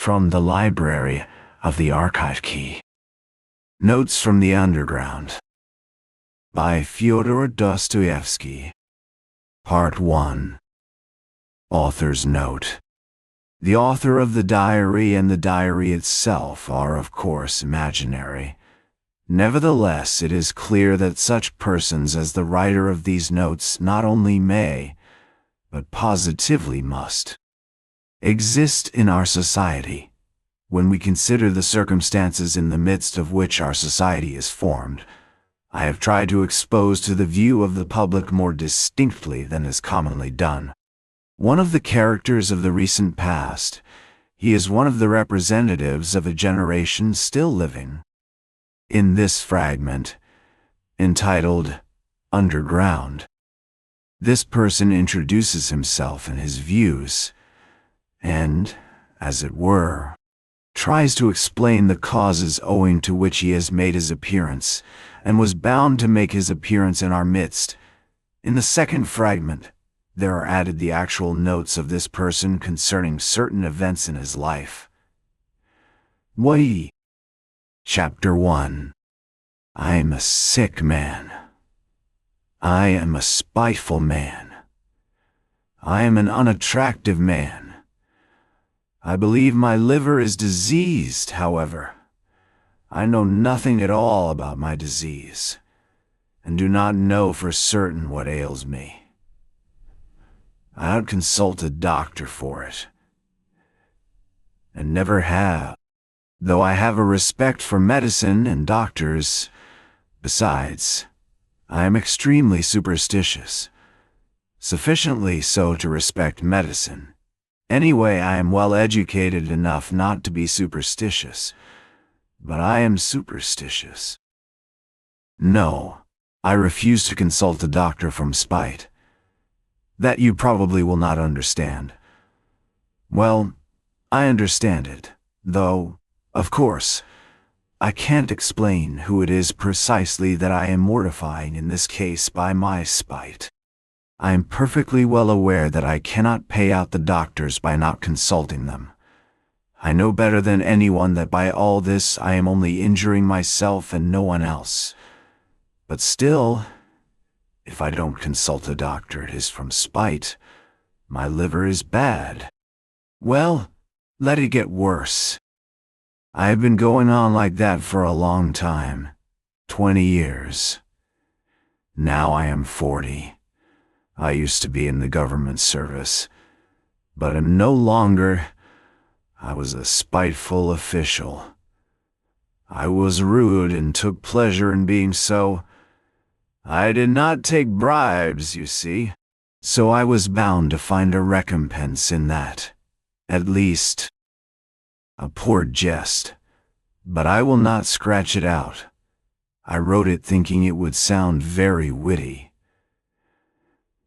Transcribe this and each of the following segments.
From the Library of the Archive Key. Notes from the Underground by Fyodor Dostoevsky. Part 1. Author's Note. The author of the diary and the diary itself are, of course, imaginary. Nevertheless, it is clear that such persons as the writer of these notes not only may, but positively must, exist in our society. When we consider the circumstances in the midst of which our society is formed, I have tried to expose to the view of the public more distinctly than is commonly done one of the characters of the recent past. He is one of the representatives of a generation still living. In this fragment, entitled Underground, this person introduces himself and his views, and, as it were, tries to explain the causes owing to which he has made his appearance, and was bound to make his appearance in our midst. In the second fragment, there are added the actual notes of this person concerning certain events in his life. Chapter 1. I am a sick man. I am a spiteful man. I am an unattractive man. I believe my liver is diseased, however. I know nothing at all about my disease, and do not know for certain what ails me. I would consult a doctor for it, and never have, though I have a respect for medicine and doctors. Besides, I am extremely superstitious, sufficiently so to respect medicine. Anyway, I am well educated enough not to be superstitious, but I am superstitious. No, I refuse to consult a doctor from spite. That you probably will not understand. Well, I understand it, though, of course, I can't explain who it is precisely that I am mortifying in this case by my spite. I am perfectly well aware that I cannot pay out the doctors by not consulting them. I know better than anyone that by all this I am only injuring myself and no one else. But still, if I don't consult a doctor, it is from spite. My liver is bad. Well, let it get worse. I have been going on like that for a long time, 20 years. Now I am 40. I used to be in the government service, but am no longer. I was a spiteful official. I was rude and took pleasure in being so. I did not take bribes, you see, so I was bound to find a recompense in that. At least, a poor jest, but I will not scratch it out. I wrote it thinking it would sound very witty.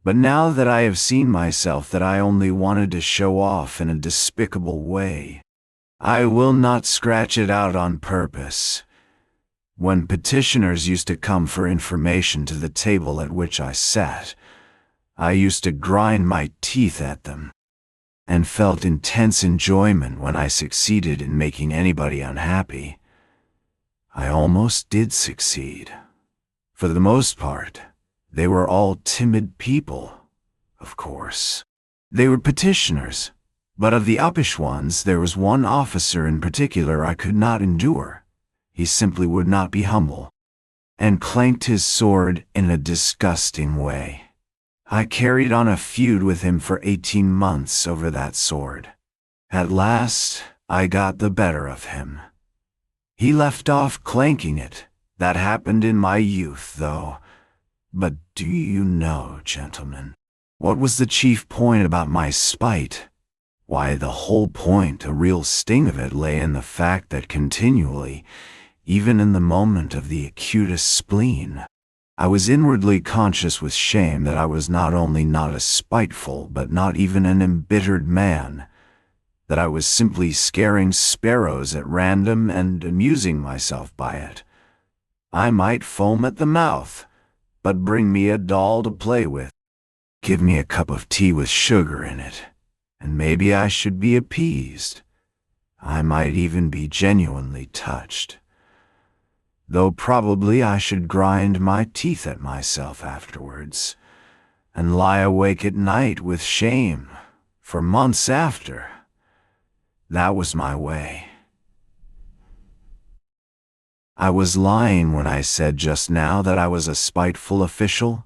But now that I have seen myself that I only wanted to show off in a despicable way, I will not scratch it out on purpose. When petitioners used to come for information to the table at which I sat, I used to grind my teeth at them, and felt intense enjoyment when I succeeded in making anybody unhappy. I almost did succeed. For the most part, they were all timid people, of course. They were petitioners, but of the uppish ones there was one officer in particular I could not endure. He simply would not be humble, and clanked his sword in a disgusting way. I carried on a feud with him for 18 months over that sword. At last, I got the better of him. He left off clanking it. That happened in my youth, though. But do you know, gentlemen, what was the chief point about my spite? Why, the whole point, a real sting of it, lay in the fact that continually, even in the moment of the acutest spleen, I was inwardly conscious with shame that I was not only not a spiteful but not even an embittered man, that I was simply scaring sparrows at random and amusing myself by it. I might foam at the mouth, but bring me a doll to play with. Give me a cup of tea with sugar in it, and maybe I should be appeased. I might even be genuinely touched. Though probably I should grind my teeth at myself afterwards, and lie awake at night with shame for months after. That was my way. I was lying when I said just now that I was a spiteful official.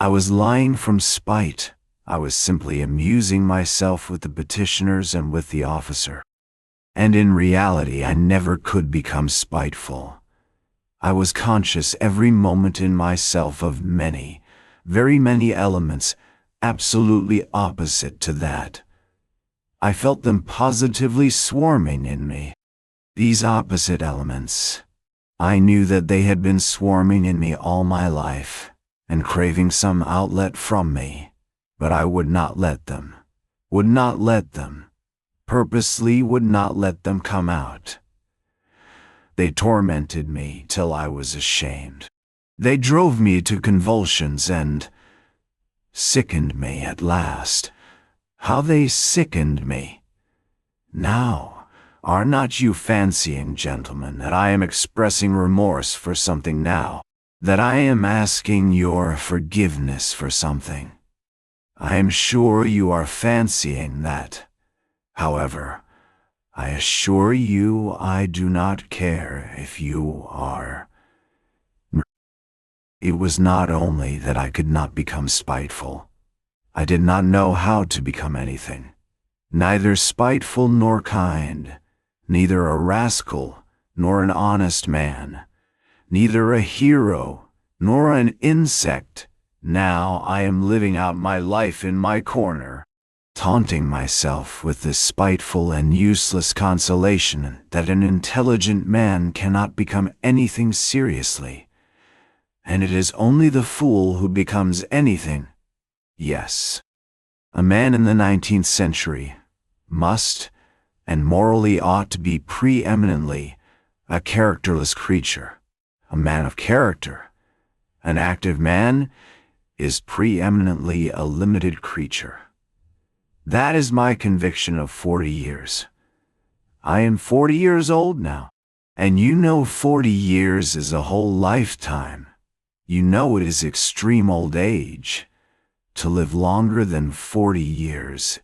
I was lying from spite. I was simply amusing myself with the petitioners and with the officer. And in reality, I never could become spiteful. I was conscious every moment in myself of many, very many elements absolutely opposite to that. I felt them positively swarming in me. These opposite elements. I knew that they had been swarming in me all my life, and craving some outlet from me, but I would not let them, purposely would not let them come out. They tormented me till I was ashamed. They drove me to convulsions and sickened me at last. How they sickened me! Now, are not you fancying, gentlemen, that I am expressing remorse for something now, that I am asking your forgiveness for something? I am sure you are fancying that. However, I assure you I do not care if you are. It was not only that I could not become spiteful. I did not know how to become anything. Neither spiteful nor kind, neither a rascal nor an honest man, neither a hero nor an insect. Now I am living out my life in my corner, taunting myself with this spiteful and useless consolation that an intelligent man cannot become anything seriously, and it is only the fool who becomes anything. Yes, a man in the 19th century must and morally ought to be preeminently a characterless creature, a man of character. An active man is preeminently a limited creature. That is my conviction of 40 years. I am 40 years old now, and you know 40 years is a whole lifetime. You know it is extreme old age. To live longer than 40 years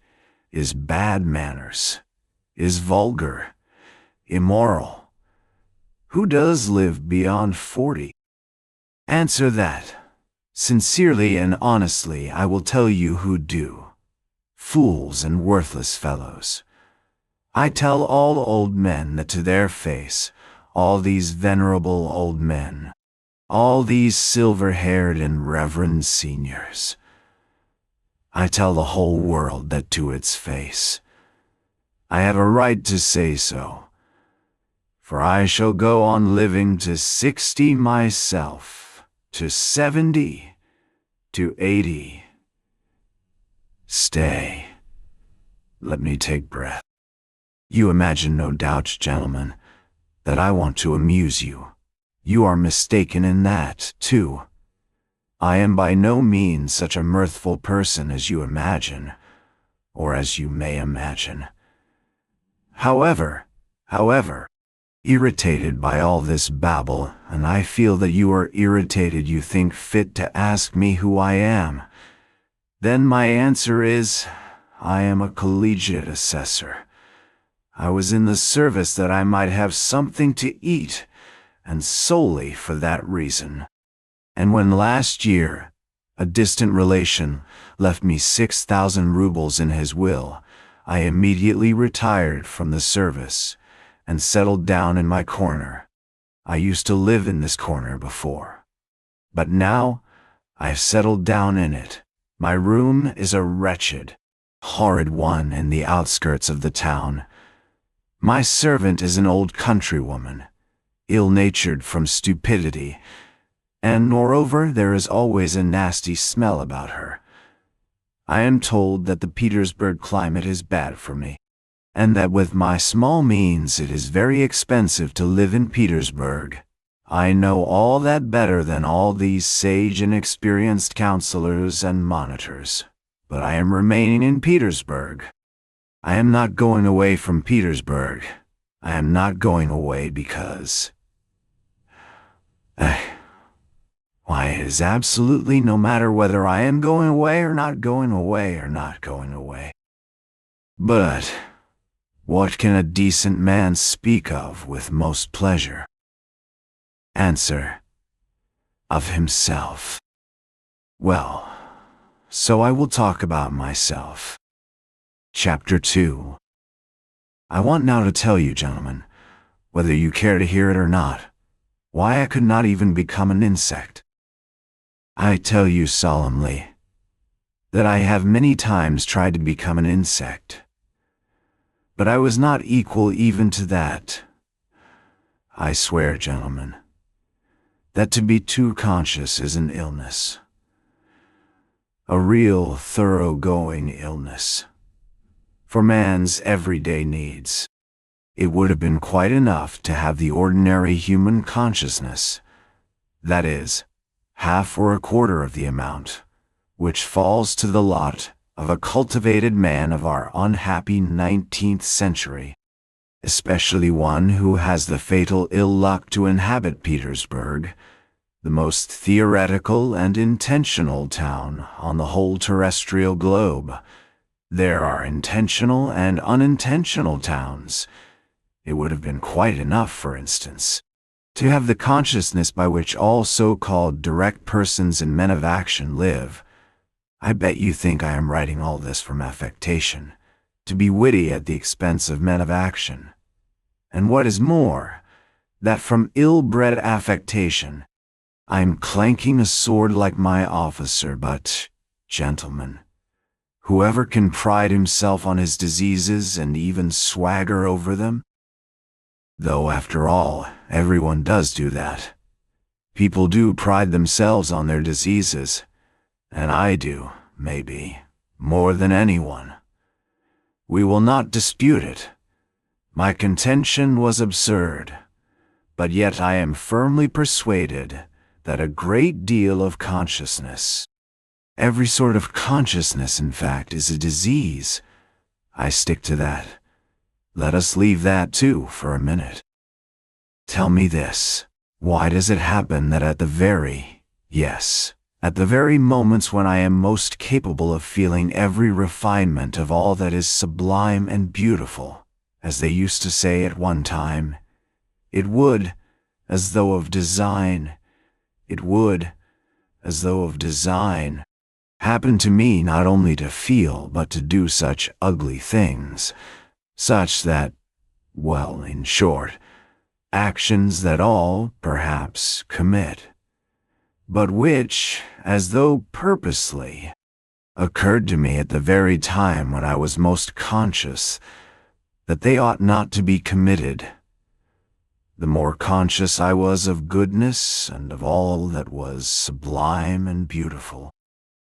is bad manners, is vulgar, immoral. Who does live beyond 40? Answer that. Sincerely and honestly, I will tell you who do. Fools and worthless fellows. I tell all old men that to their face, all these venerable old men, all these silver-haired and reverend seniors, I tell the whole world that to its face. I have a right to say so, for I shall go on living to 60 myself, to 70, to 80. Stay. Let me take breath. You imagine, no doubt, gentlemen, that I want to amuse you. You are mistaken in that, too. I am by no means such a mirthful person as you imagine, or as you may imagine. However, irritated by all this babble, and I feel that you are irritated, you think fit to ask me who I am. Then my answer is, I am a collegiate assessor. I was in the service that I might have something to eat, and solely for that reason. And when last year, a distant relation left me 6,000 rubles in his will, I immediately retired from the service and settled down in my corner. I used to live in this corner before, but now I've settled down in it. My room is a wretched, horrid one in the outskirts of the town. My servant is an old countrywoman, ill-natured from stupidity, and moreover there is always a nasty smell about her. I am told that the Petersburg climate is bad for me, and that with my small means it is very expensive to live in Petersburg. I know all that better than all these sage and experienced counselors and monitors, but I am remaining in Petersburg. I am not going away from Petersburg. I am not going away because... Why, it is absolutely no matter whether I am going away or not going away or not going away. But what can a decent man speak of with most pleasure? Answer: of himself. Well, so I will talk about myself. Chapter 2. I want now to tell you, gentlemen, whether you care to hear it or not, why I could not even become an insect. I tell you solemnly that I have many times tried to become an insect, but I was not equal even to that. I swear, gentlemen, that to be too conscious is an illness, a real thoroughgoing illness, for man's everyday needs. It would have been quite enough to have the ordinary human consciousness, that is, half or a quarter of the amount, which falls to the lot of a cultivated man of our unhappy 19th century, especially one who has the fatal ill luck to inhabit Petersburg, the most theoretical and intentional town on the whole terrestrial globe. There are intentional and unintentional towns. It would have been quite enough, for instance, to have the consciousness by which all so-called direct persons and men of action live. I bet you think I am writing all this from affectation, to be witty at the expense of men of action. And what is more, that from ill-bred affectation, I am clanking a sword like my officer. But, gentlemen, whoever can pride himself on his diseases and even swagger over them? Though, after all, everyone does do that. People do pride themselves on their diseases, and I do, maybe, more than anyone. We will not dispute it. My contention was absurd, but yet I am firmly persuaded that a great deal of consciousness, every sort of consciousness, in fact, is a disease. I stick to that. Let us leave that, too, for a minute. Tell me this. Why does it happen that at the very moments when I am most capable of feeling every refinement of all that is sublime and beautiful, as they used to say at one time, it would, as though of design, happen to me not only to feel but to do such ugly things, such that, well, in short, actions that all, perhaps, commit, but which, as though purposely, occurred to me at the very time when I was most conscious that they ought not to be committed. The more conscious I was of goodness and of all that was sublime and beautiful,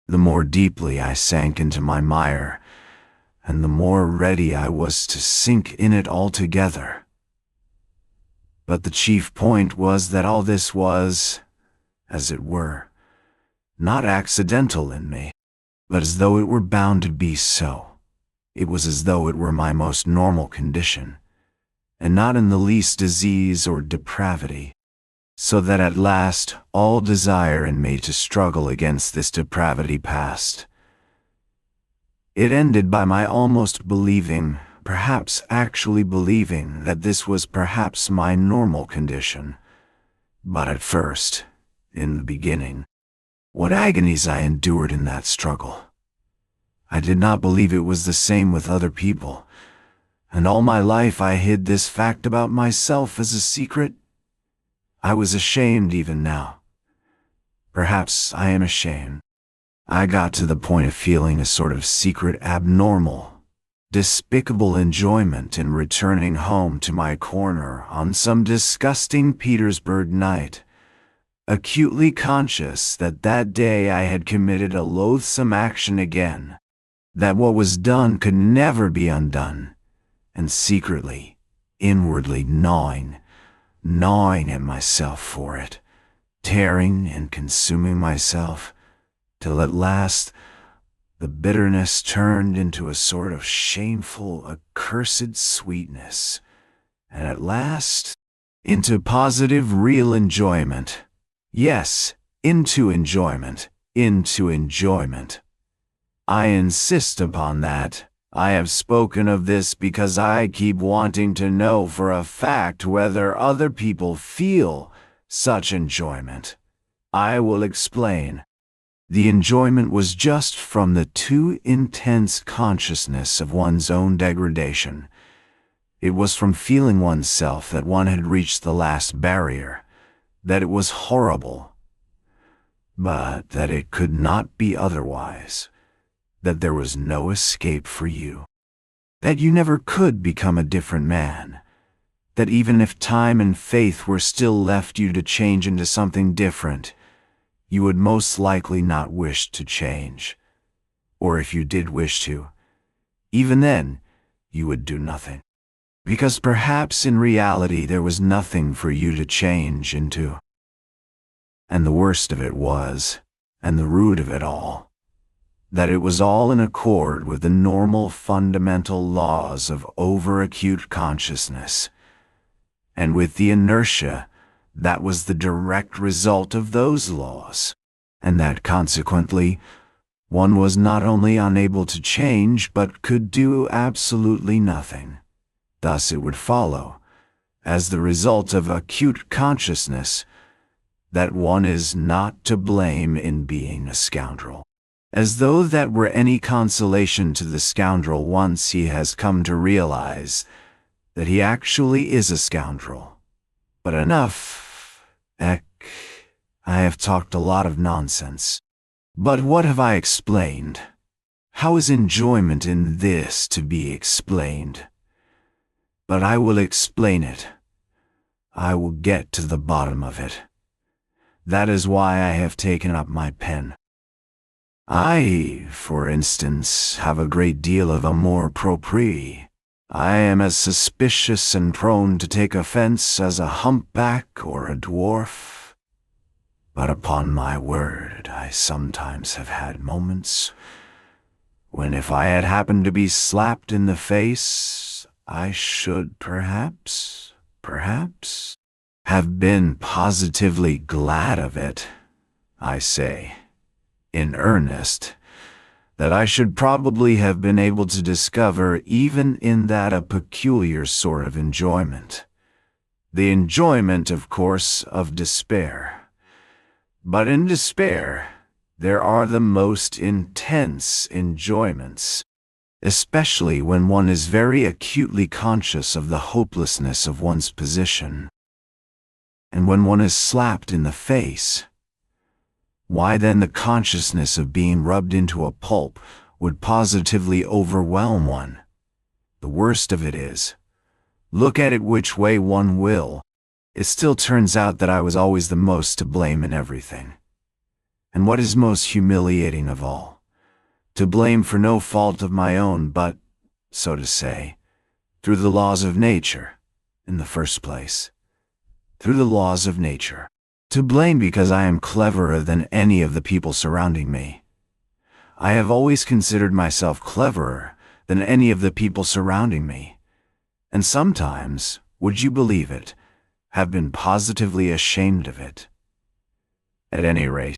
the more deeply I sank into my mire, and the more ready I was to sink in it altogether. But the chief point was that all this was, as it were, not accidental in me, but as though it were bound to be so. It was as though it were my most normal condition, and not in the least disease or depravity, so that at last all desire in me to struggle against this depravity passed. It ended by my almost believing, perhaps actually believing, that this was perhaps my normal condition. But at first, in the beginning, what agonies I endured in that struggle! I did not believe it was the same with other people, and all my life I hid this fact about myself as a secret. I was ashamed even now. Perhaps I am ashamed. I got to the point of feeling a sort of secret abnormal, despicable enjoyment in returning home to my corner on some disgusting Petersburg night, acutely conscious that that day I had committed a loathsome action again, that what was done could never be undone, and secretly, inwardly gnawing at myself for it, tearing and consuming myself, till at last, The bitterness turned into a sort of shameful, accursed sweetness, and at last, into positive, real enjoyment. Yes, into enjoyment, into enjoyment. I insist upon that. I have spoken of this because I keep wanting to know for a fact whether other people feel such enjoyment. I will explain. The enjoyment was just from the too intense consciousness of one's own degradation. It was from feeling oneself that one had reached the last barrier, that it was horrible, but that it could not be otherwise, that there was no escape for you, that you never could become a different man, that even if time and faith were still left you to change into something different, you would most likely not wish to change. Or if you did wish to, even then, you would do nothing. Because perhaps in reality there was nothing for you to change into. And the worst of it was, and the root of it all, that it was all in accord with the normal fundamental laws of overacute consciousness, and with the inertia that was the direct result of those laws, and that consequently one was not only unable to change but could do absolutely nothing. Thus it would follow, as the result of acute consciousness, that one is not to blame in being a scoundrel. As though that were any consolation to the scoundrel once he has come to realize that he actually is a scoundrel. But enough. I have talked a lot of nonsense. But what have I explained? How is enjoyment in this to be explained? But I will explain it. I will get to the bottom of it. That is why I have taken up my pen. I, for instance, have a great deal of amour propre. I am as suspicious and prone to take offense as a humpback or a dwarf. But upon my word, I sometimes have had moments when if I had happened to be slapped in the face, I should perhaps, have been positively glad of it. I say, in earnest, that I should probably have been able to discover even in that a peculiar sort of enjoyment. The enjoyment, of course, of despair. But in despair, there are the most intense enjoyments, especially when one is very acutely conscious of the hopelessness of one's position. And when one is slapped in the face, why then the consciousness of being rubbed into a pulp would positively overwhelm one. The worst of it is, look at it which way one will, it still turns out that I was always the most to blame in everything. And what is most humiliating of all, to blame for no fault of my own but, so to say, through the laws of nature, in the first place. Through the laws of nature. To blame because I am cleverer than any of the people surrounding me. I have always considered myself cleverer than any of the people surrounding me, and sometimes, would you believe it, have been positively ashamed of it. At any rate,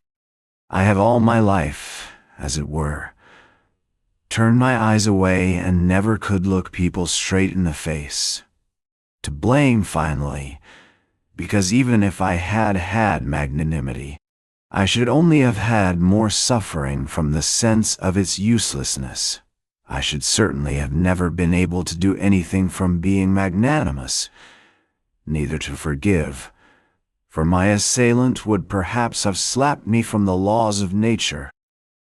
I have all my life, as it were, turned my eyes away and never could look people straight in the face. To blame, finally, because even if I had had magnanimity, I should only have had more suffering from the sense of its uselessness. I should certainly have never been able to do anything from being magnanimous, neither to forgive, for my assailant would perhaps have slapped me from the laws of nature,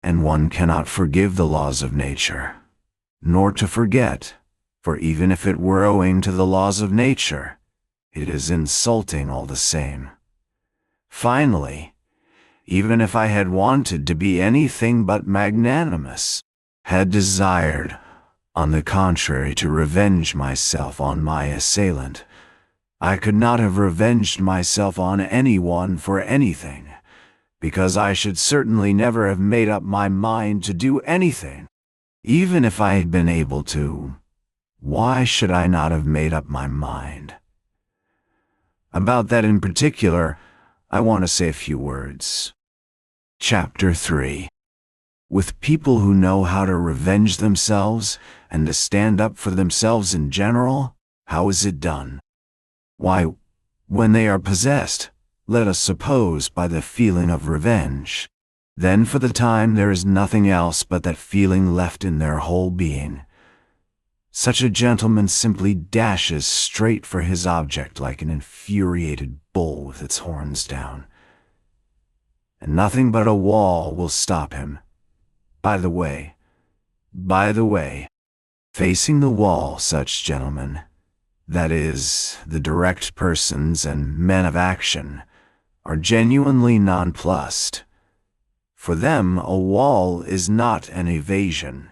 and one cannot forgive the laws of nature, nor to forget, for even if it were owing to the laws of nature, it is insulting all the same. Finally, even if I had wanted to be anything but magnanimous, had desired, on the contrary, to revenge myself on my assailant, I could not have revenged myself on anyone for anything, because I should certainly never have made up my mind to do anything. Even if I had been able to, why should I not have made up my mind? About that in particular, I want to say a few words. Chapter 3. With people who know how to revenge themselves and to stand up for themselves in general, how is it done? Why, when they are possessed, let us suppose, by the feeling of revenge, then for the time there is nothing else but that feeling left in their whole being. Such a gentleman simply dashes straight for his object like an infuriated bull with its horns down, and nothing but a wall will stop him. By the way, facing the wall, such gentlemen, that is, the direct persons and men of action, are genuinely nonplussed. For them, a wall is not an evasion.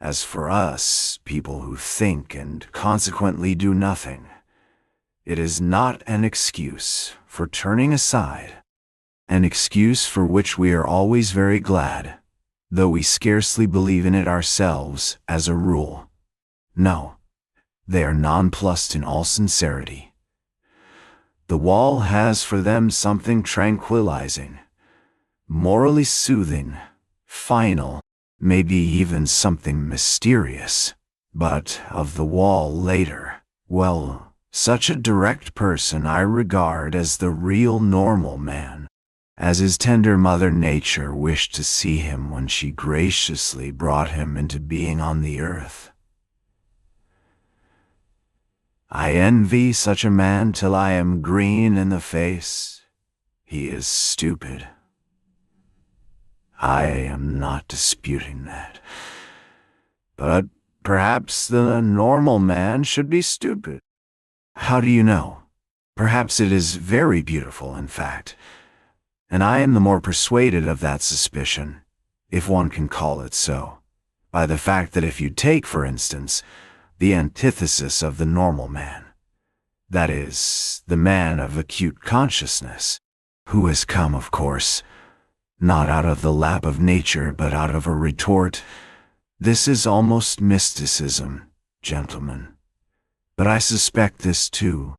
As for us, people who think and consequently do nothing, it is not an excuse for turning aside, an excuse for which we are always very glad, though we scarcely believe in it ourselves as a rule. No, they are nonplussed in all sincerity. The wall has for them something tranquilizing, morally soothing, final, maybe even something mysterious. But of the wall later, well, such a direct person I regard as the real normal man, as his tender mother nature wished to see him when she graciously brought him into being on the earth. I envy such a man till I am green in the face. He is stupid. I am not disputing that. But perhaps the normal man should be stupid. How do you know? Perhaps it is very beautiful, in fact. And I am the more persuaded of that suspicion, if one can call it so, by the fact that if you take, for instance, the antithesis of the normal man, that is, the man of acute consciousness, who has come, of course, not out of the lap of nature, but out of a retort. This is almost mysticism, gentlemen. But I suspect this too.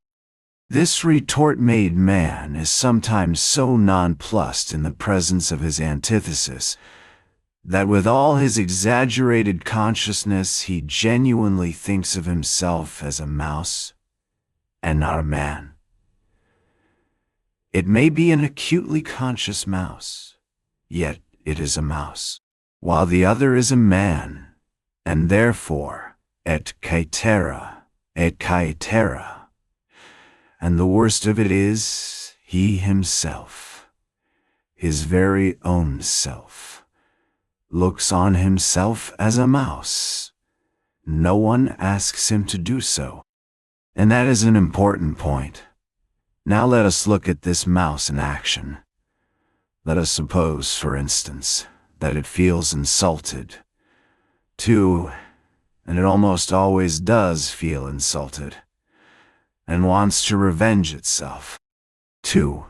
This retort-made man is sometimes so nonplussed in the presence of his antithesis that with all his exaggerated consciousness he genuinely thinks of himself as a mouse and not a man. It may be an acutely conscious mouse, yet it is a mouse, while the other is a man, and therefore et caetera. And the worst of it is, he himself, his very own self, looks on himself as a mouse. No one asks him to do so, and that is an important point. Now let us look at this mouse in action. Let us suppose, for instance, that it feels insulted, too, and it almost always does feel insulted, and wants to revenge itself. 2.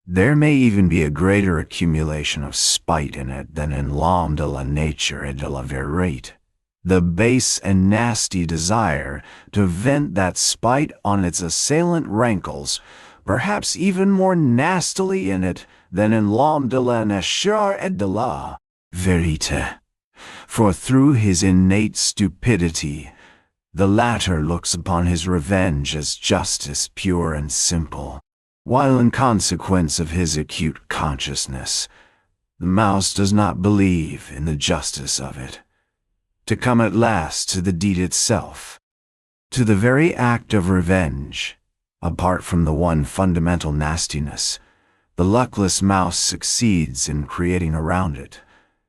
There may even be a greater accumulation of spite in it than in l'homme de la nature et de la vérité, the base and nasty desire to vent that spite on its assailant rankles, perhaps even more nastily in it than in l'homme de la nature et de la vérité. For through his innate stupidity, the latter looks upon his revenge as justice pure and simple, while in consequence of his acute consciousness, the mouse does not believe in the justice of it. To come at last to the deed itself, to the very act of revenge, apart from the one fundamental nastiness, the luckless mouse succeeds in creating around it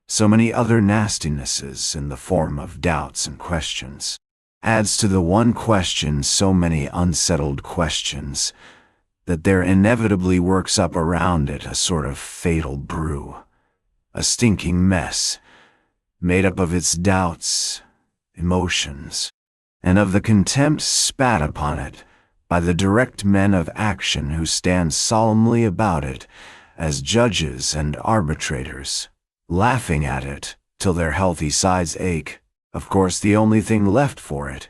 so many other nastinesses in the form of doubts and questions, adds to the one question so many unsettled questions, that there inevitably works up around it a sort of fatal brew, a stinking mess, made up of its doubts, emotions, and of the contempt spat upon it by the direct men of action who stand solemnly about it as judges and arbitrators, laughing at it till their healthy sides ache. Of course, the only thing left for it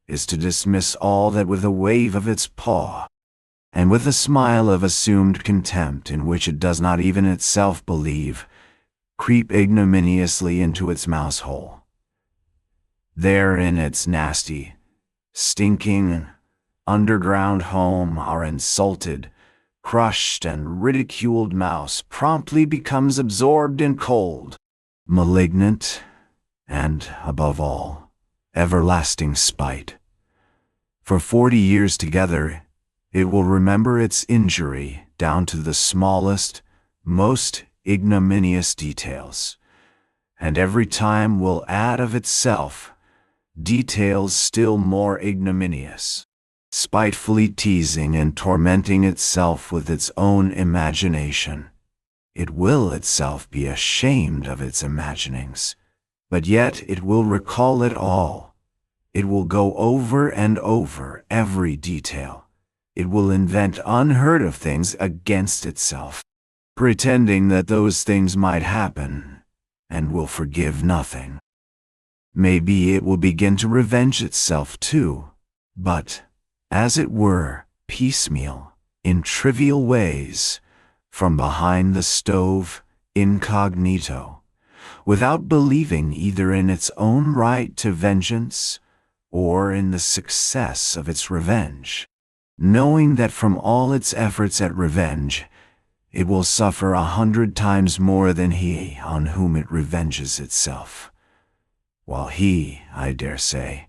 is to dismiss all that with a wave of its paw, and with a smile of assumed contempt in which it does not even itself believe, creep ignominiously into its mouse hole. There in its nasty, stinking, underground home, our insulted, crushed, and ridiculed mouse promptly becomes absorbed in cold, malignant, and, above all, everlasting spite. For 40 years together, it will remember its injury down to the smallest, most ignominious details, and every time will add of itself details still more ignominious, spitefully teasing and tormenting itself with its own imagination. It will itself be ashamed of its imaginings, but yet it will recall it all. It will go over and over every detail. It will invent unheard of things against itself, pretending that those things might happen, and will forgive nothing. Maybe it will begin to revenge itself too, but, as it were, piecemeal, in trivial ways, from behind the stove, incognito, without believing either in its own right to vengeance or in the success of its revenge, knowing that from all its efforts at revenge, it will suffer 100 times more than he on whom it revenges itself, while he, I dare say,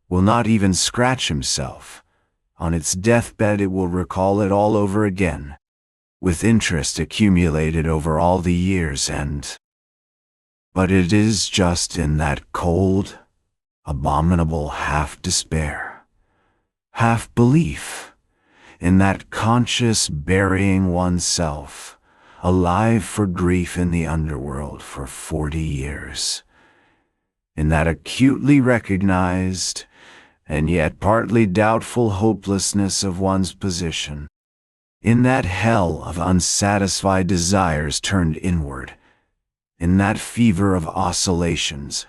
will not even scratch himself. On its deathbed it will recall it all over again, with interest accumulated over all the years but it is just in that cold, abominable half-despair, half-belief, in that conscious burying oneself, alive for grief in the underworld for 40 years, in that acutely recognized and yet partly doubtful hopelessness of one's position, in that hell of unsatisfied desires turned inward, in that fever of oscillations,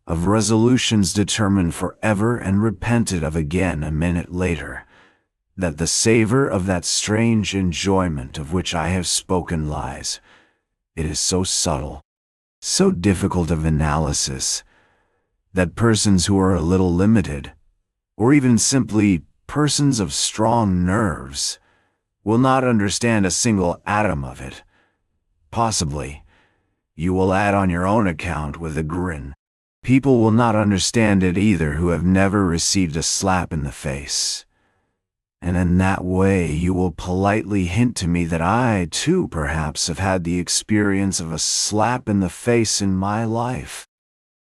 of resolutions determined forever and repented of again a minute later, that the savor of that strange enjoyment of which I have spoken lies. It is so subtle, so difficult of analysis, that persons who are a little limited, or even simply persons of strong nerves, will not understand a single atom of it. Possibly, you will add on your own account with a grin, people will not understand it either who have never received a slap in the face. And in that way you will politely hint to me that I, too, perhaps have had the experience of a slap in the face in my life.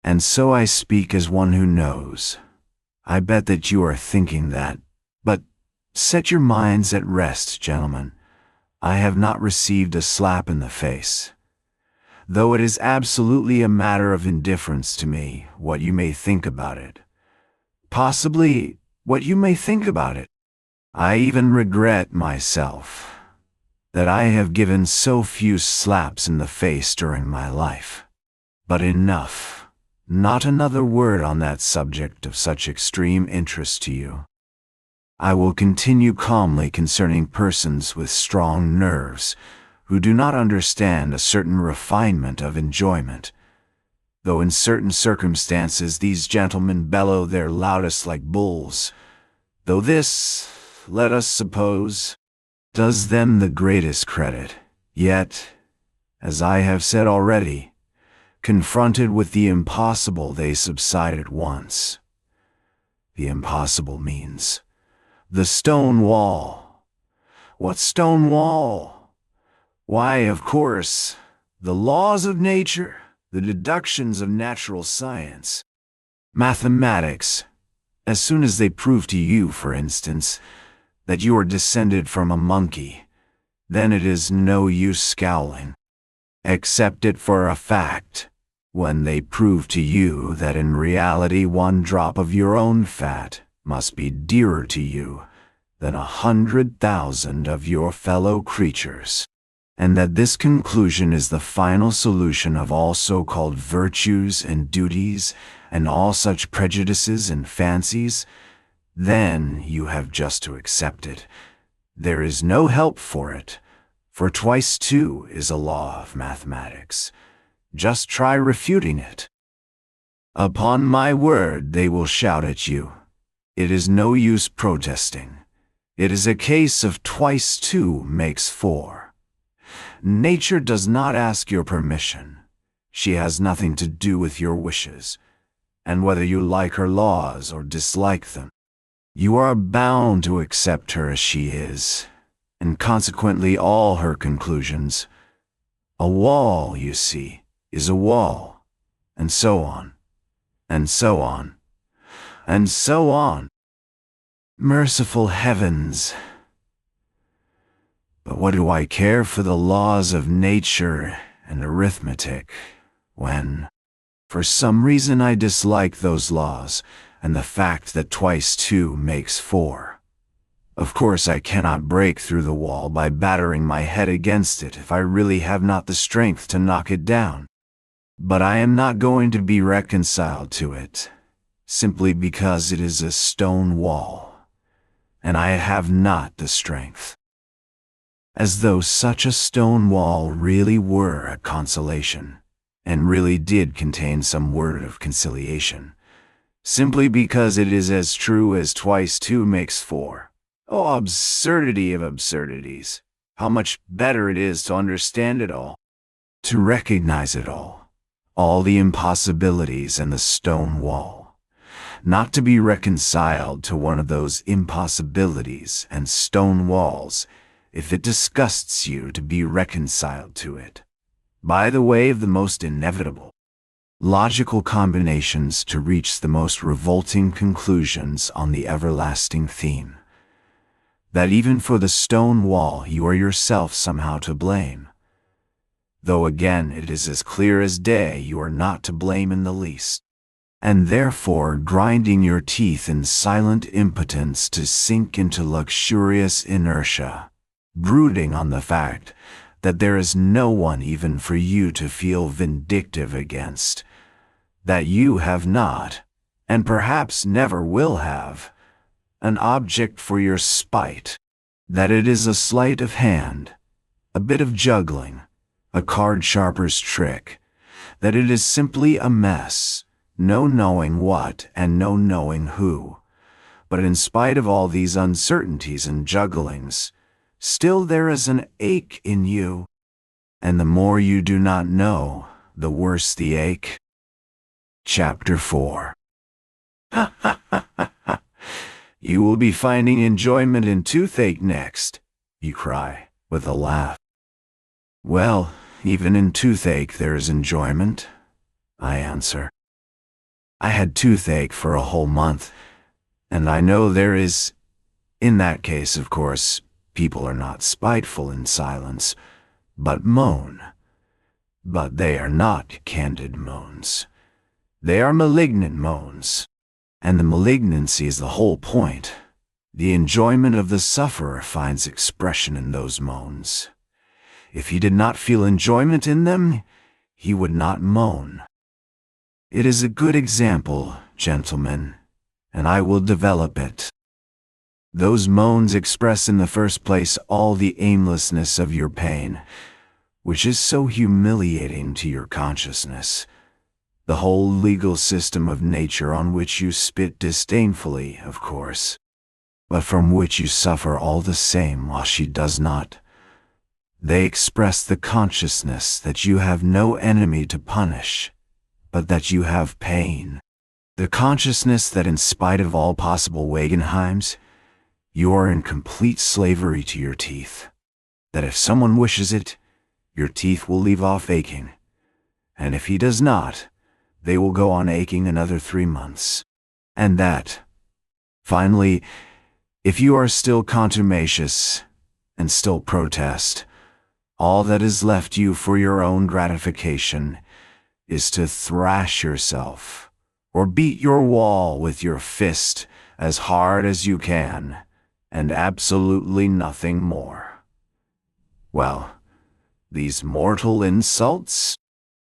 And so I speak as one who knows. I bet that you are thinking that, but set your minds at rest, gentlemen. I have not received a slap in the face, though it is absolutely a matter of indifference to me what you may think about it. Possibly what you may think about it. I even regret myself that I have given so few slaps in the face during my life. But enough. Not another word on that subject of such extreme interest to you. I will continue calmly concerning persons with strong nerves, who do not understand a certain refinement of enjoyment, though in certain circumstances these gentlemen bellow their loudest like bulls, though this, let us suppose, does them the greatest credit. Yet, as I have said already, confronted with the impossible they subside at once. The impossible means the stone wall. What stone wall? Why, of course, the laws of nature, the deductions of natural science, mathematics. As soon as they prove to you, for instance, that you are descended from a monkey, then it is no use scowling. Accept it for a fact. When they prove to you that in reality 1 drop of your own fat must be dearer to you than 100,000 of your fellow creatures, and that this conclusion is the final solution of all so-called virtues and duties and all such prejudices and fancies, then you have just to accept it. There is no help for it, for twice two is a law of mathematics. Just try refuting it. Upon my word, they will shout at you. It is no use protesting. It is a case of twice two makes four. Nature does not ask your permission. She has nothing to do with your wishes, and whether you like her laws or dislike them, you are bound to accept her as she is, and consequently all her conclusions. A wall, you see, is a wall, and so on, and so on, and so on. Merciful heavens! But what do I care for the laws of nature and arithmetic, when, for some reason, I dislike those laws and the fact that twice two makes four? Of course, I cannot break through the wall by battering my head against it if I really have not the strength to knock it down. But I am not going to be reconciled to it, simply because it is a stone wall, and I have not the strength. As though such a stone wall really were a consolation, and really did contain some word of conciliation, simply because it is as true as twice two makes four. Oh, absurdity of absurdities! How much better it is to understand it all, to recognize it all the impossibilities and the stone wall. Not to be reconciled to one of those impossibilities and stone walls if it disgusts you to be reconciled to it, by the way of the most inevitable logical combinations to reach the most revolting conclusions on the everlasting theme, that even for the stone wall you are yourself somehow to blame, though again it is as clear as day you are not to blame in the least, and therefore grinding your teeth in silent impotence to sink into luxurious inertia, brooding on the fact that there is no one even for you to feel vindictive against, that you have not, and perhaps never will have, an object for your spite, that it is a sleight of hand, a bit of juggling, a card sharper's trick, that it is simply a mess, no knowing what and no knowing who. But in spite of all these uncertainties and jugglings, still there is an ache in you, and the more you do not know, the worse the ache. Chapter 4. Ha ha ha ha ha! You will be finding enjoyment in toothache next, you cry, with a laugh. Well, even in toothache there is enjoyment, I answer. I had toothache for a whole month, and I know there is. In that case, of course, people are not spiteful in silence, but moan. But they are not candid moans. They are malignant moans, and the malignancy is the whole point. The enjoyment of the sufferer finds expression in those moans. If he did not feel enjoyment in them, he would not moan. It is a good example, gentlemen, and I will develop it. Those moans express in the first place all the aimlessness of your pain, which is so humiliating to your consciousness, the whole legal system of nature on which you spit disdainfully, of course, but from which you suffer all the same while she does not. They express the consciousness that you have no enemy to punish, but that you have pain. The consciousness that in spite of all possible Wagenheims, you are in complete slavery to your teeth. That if someone wishes it, your teeth will leave off aching. And if he does not, they will go on aching another 3 months. And that, finally, if you are still contumacious and still protest, all that is left you for your own gratification is to thrash yourself, or beat your wall with your fist as hard as you can, and absolutely nothing more. Well, These mortal insults?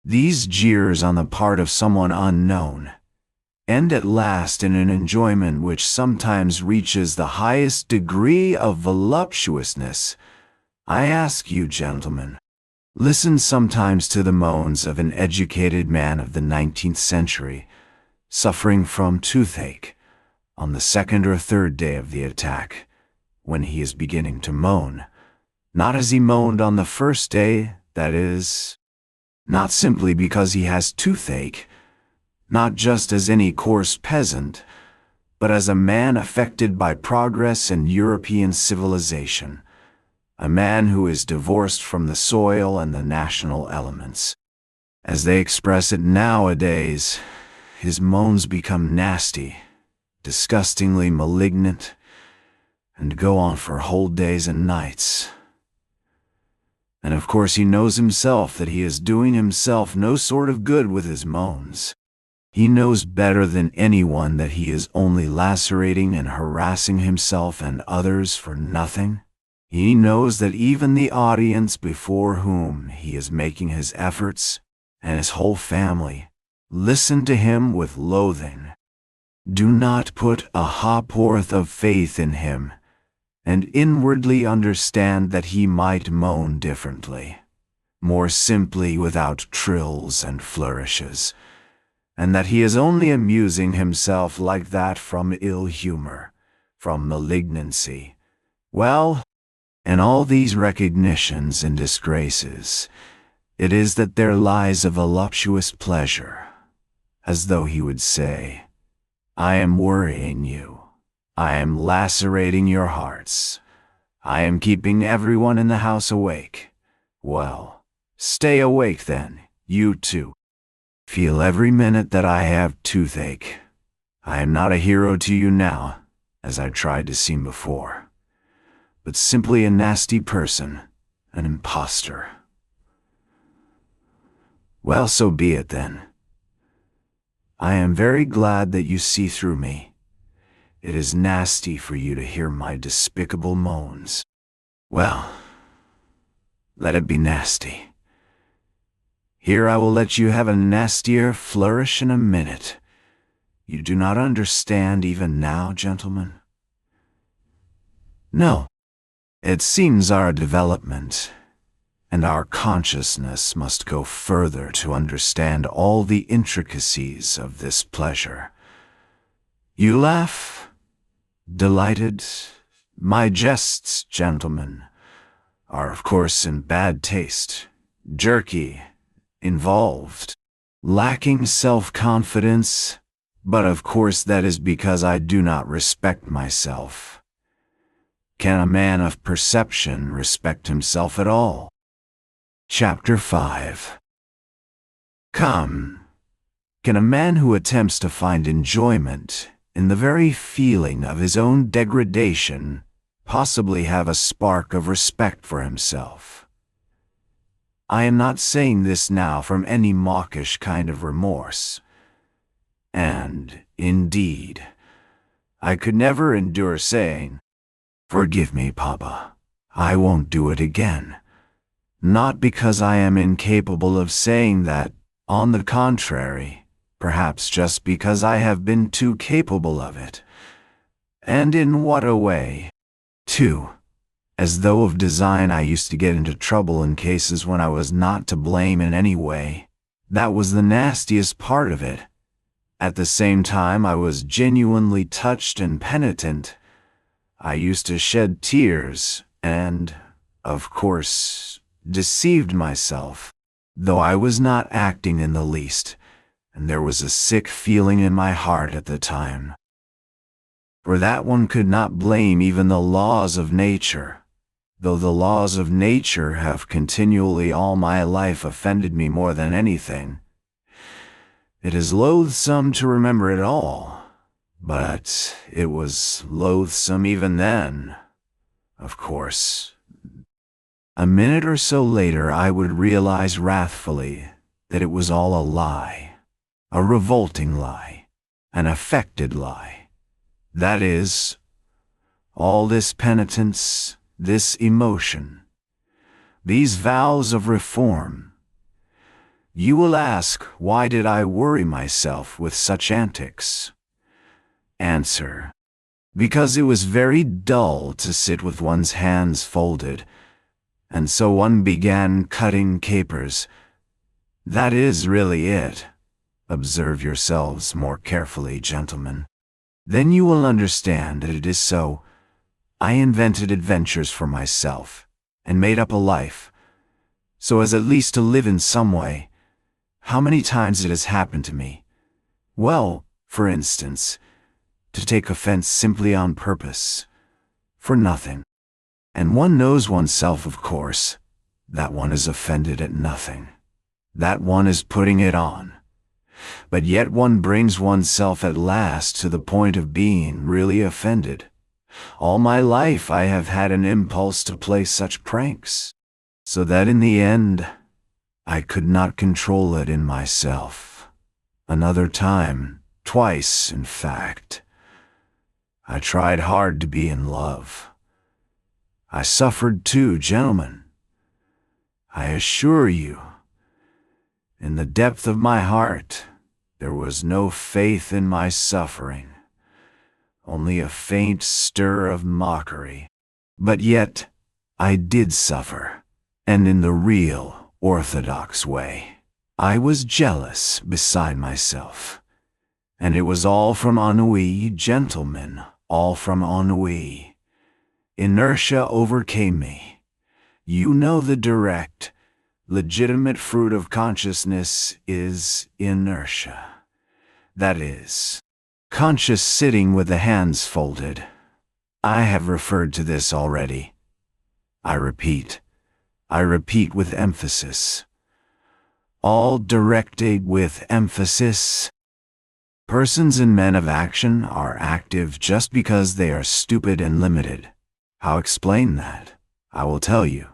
These jeers on the part of someone unknown, end at last in an enjoyment which sometimes reaches the highest degree of voluptuousness. I ask you, gentlemen, listen sometimes to the moans of an educated man of the 19th century, suffering from toothache, on the second or third day of the attack, when he is beginning to moan, not as he moaned on the first day, that is, not simply because he has toothache, not just as any coarse peasant, but as a man affected by progress and European civilization, a man who is divorced from the soil and the national elements. As they express it nowadays, his moans become nasty, disgustingly malignant, and go on for whole days and nights. And of course he knows himself that he is doing himself no sort of good with his moans. He knows better than anyone that he is only lacerating and harassing himself and others for nothing. He knows that even the audience before whom he is making his efforts, and his whole family, listen to him with loathing, do not put a ha'porth of faith in him, and inwardly understand that he might moan differently, more simply without trills and flourishes, and that he is only amusing himself like that from ill humor, from malignancy. Well, in all these recognitions and disgraces, it is that there lies a voluptuous pleasure, as though he would say, I am worrying you. I am lacerating your hearts. I am keeping everyone in the house awake. Well, stay awake then, you too. Feel every minute that I have toothache. I am not a hero to you now, as I tried to seem before, but simply a nasty person, an impostor. Well, so be it then. I am very glad that you see through me. It is nasty for you to hear my despicable moans. Well, let it be nasty. Here I will let you have a nastier flourish in a minute. You do not understand even now, gentlemen? No. It seems our development and our consciousness must go further to understand all the intricacies of this pleasure. You laugh? Delighted? My jests, gentlemen, are of course in bad taste, jerky, involved, lacking self-confidence, but of course that is because I do not respect myself. Can a man of perception respect himself at all? Chapter 5. Come, can a man who attempts to find enjoyment in the very feeling of his own degradation possibly have a spark of respect for himself? I am not saying this now from any mawkish kind of remorse, and, indeed, I could never endure saying, Forgive me, Papa, I won't do it again. Not because I am incapable of saying that, on the contrary, perhaps just because I have been too capable of it. And in what a way, too. As though of design I used to get into trouble in cases when I was not to blame in any way. That was the nastiest part of it. At the same time I was genuinely touched and penitent. I used to shed tears and, of course, deceived myself, though I was not acting in the least, and there was a sick feeling in my heart at the time. For that one could not blame even the laws of nature, though the laws of nature have continually all my life offended me more than anything. It is loathsome to remember it all, but it was loathsome even then, of course. A minute or so later I would realize wrathfully that it was all a lie. A revolting lie, an affected lie. That is, all this penitence, this emotion, these vows of reform. You will ask, why did I worry myself with such antics? Answer: because it was very dull to sit with one's hands folded, and so one began cutting capers. That is really it. Observe yourselves more carefully, gentlemen. Then you will understand that it is so. I invented adventures for myself, and made up a life, so as at least to live in some way. How many times it has happened to me, well, for instance, to take offense simply on purpose, for nothing. And one knows oneself, of course, that one is offended at nothing, that one is putting it on. But yet one brings oneself at last to the point of being really offended. All my life I have had an impulse to play such pranks, so that in the end I could not control it in myself. Another time, twice in fact, I tried hard to be in love. I suffered too, gentlemen. I assure you, in the depth of my heart, there was no faith in my suffering, only a faint stir of mockery. But yet, I did suffer, and in the real, orthodox way. I was jealous beside myself, and it was all from ennui, gentlemen, all from ennui. Inertia overcame me. You know the direct, legitimate fruit of consciousness is inertia. That is, conscious sitting with the hands folded. I have referred to this already. I repeat with emphasis. All directed with emphasis. Persons and men of action are active just because they are stupid and limited. How explain that? I will tell you.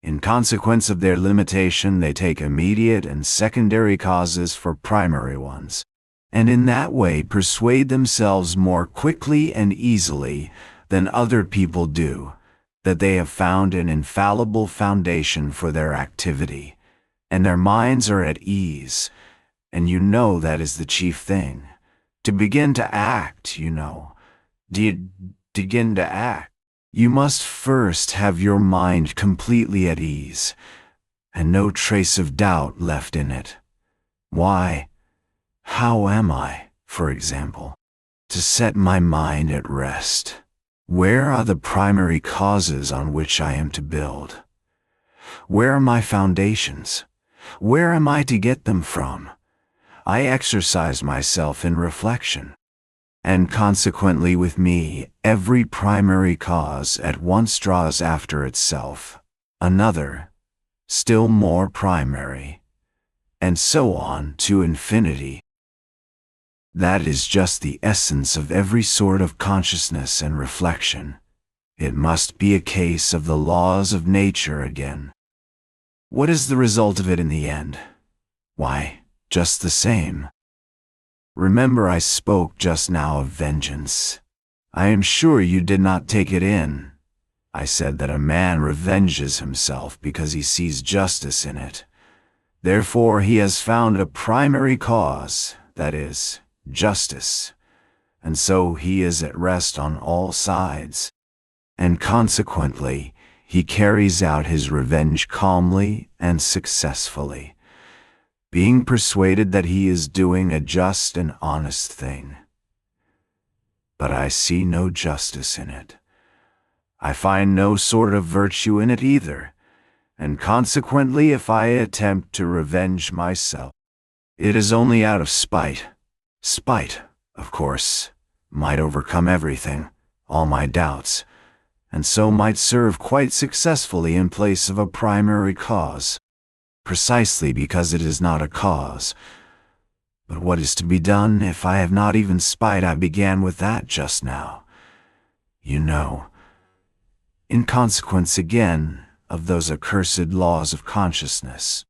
In consequence of their limitation, they take immediate and secondary causes for primary ones, and in that way persuade themselves more quickly and easily than other people do that they have found an infallible foundation for their activity, and their minds are at ease, and you know that is the chief thing. To begin to act, you know, begin to act, you must first have your mind completely at ease, and no trace of doubt left in it. Why? How am I, for example, to set my mind at rest? Where are the primary causes on which I am to build? Where are my foundations? Where am I to get them from? I exercise myself in reflection, and consequently with me, every primary cause at once draws after itself another, still more primary, and so on to infinity. That is just the essence of every sort of consciousness and reflection. It must be a case of the laws of nature again. What is the result of it in the end? Why, just the same. Remember, I spoke just now of vengeance. I am sure you did not take it in. I said that a man revenges himself because he sees justice in it. Therefore he has found a primary cause, that is, justice, and so he is at rest on all sides, and consequently he carries out his revenge calmly and successfully, being persuaded that he is doing a just and honest thing. But I see no justice in it. I find no sort of virtue in it either, and consequently if I attempt to revenge myself, it is only out of spite. Spite, of course, might overcome everything, all my doubts, and so might serve quite successfully in place of a primary cause, precisely because it is not a cause. But what is to be done if I have not even spite? I began with that just now. You know, in consequence again of those accursed laws of consciousness,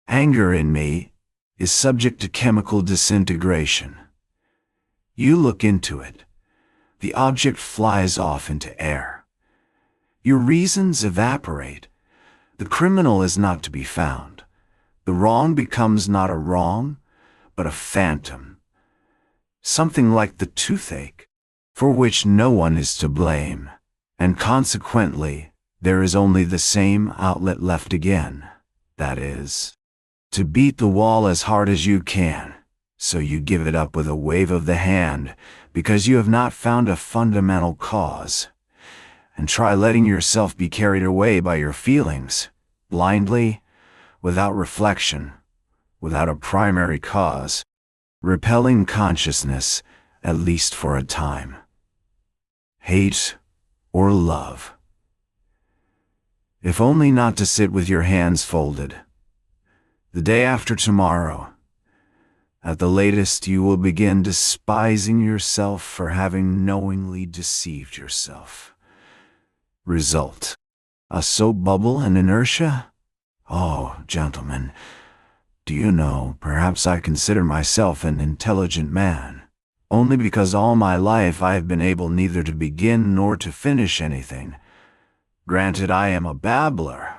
anger in me is subject to chemical disintegration. You look into it. The object flies off into air. Your reasons evaporate. The criminal is not to be found. The wrong becomes not a wrong, but a phantom. Something like the toothache, for which no one is to blame, and consequently, there is only the same outlet left again, that is, to beat the wall as hard as you can, so you give it up with a wave of the hand, because you have not found a fundamental cause, and try letting yourself be carried away by your feelings, blindly, without reflection, without a primary cause, repelling consciousness, at least for a time. Hate or love. If only not to sit with your hands folded. The day after tomorrow, at the latest, you will begin despising yourself for having knowingly deceived yourself. Result: a soap bubble and inertia? Oh, gentlemen, do you know, perhaps I consider myself an intelligent man, only because all my life I have been able neither to begin nor to finish anything. Granted, I am a babbler,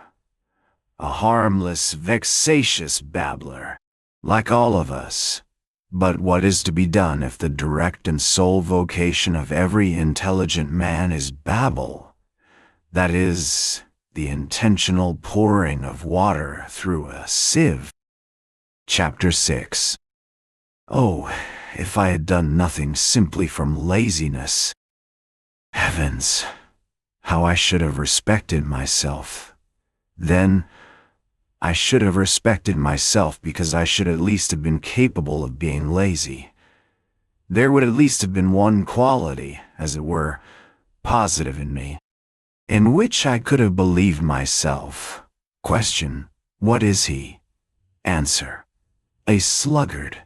a harmless, vexatious babbler, like all of us. But what is to be done if the direct and sole vocation of every intelligent man is babble? That is, the intentional pouring of water through a sieve. Chapter 6. Oh, if I had done nothing simply from laziness! Heavens, how I should have respected myself. Then, I should have respected myself because I should at least have been capable of being lazy. There would at least have been one quality, as it were, positive in me, in which I could have believed myself. Question: what is he? Answer: a sluggard.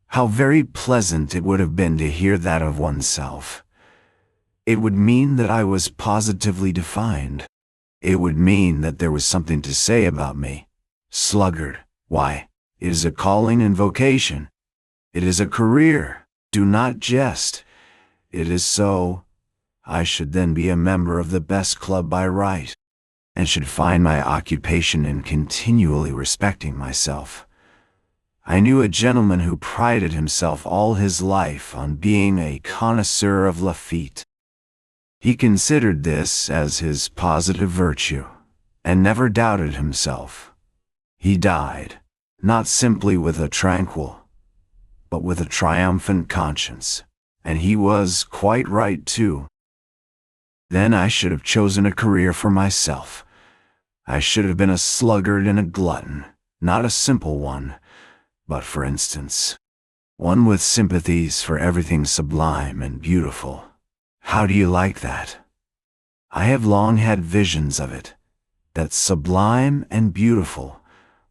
How very pleasant it would have been to hear that of oneself. It would mean that I was positively defined. It would mean that there was something to say about me. Sluggard, why, it is a calling and vocation. It is a career. Do not jest. It is so. I should then be a member of the best club by right, and should find my occupation in continually respecting myself. I knew a gentleman who prided himself all his life on being a connoisseur of Lafitte. He considered this as his positive virtue, and never doubted himself. He died, not simply with a tranquil, but with a triumphant conscience, and he was quite right too. Then I should have chosen a career for myself. I should have been a sluggard and a glutton, not a simple one, but, for instance, one with sympathies for everything sublime and beautiful. How do you like that? I have long had visions of it. That sublime and beautiful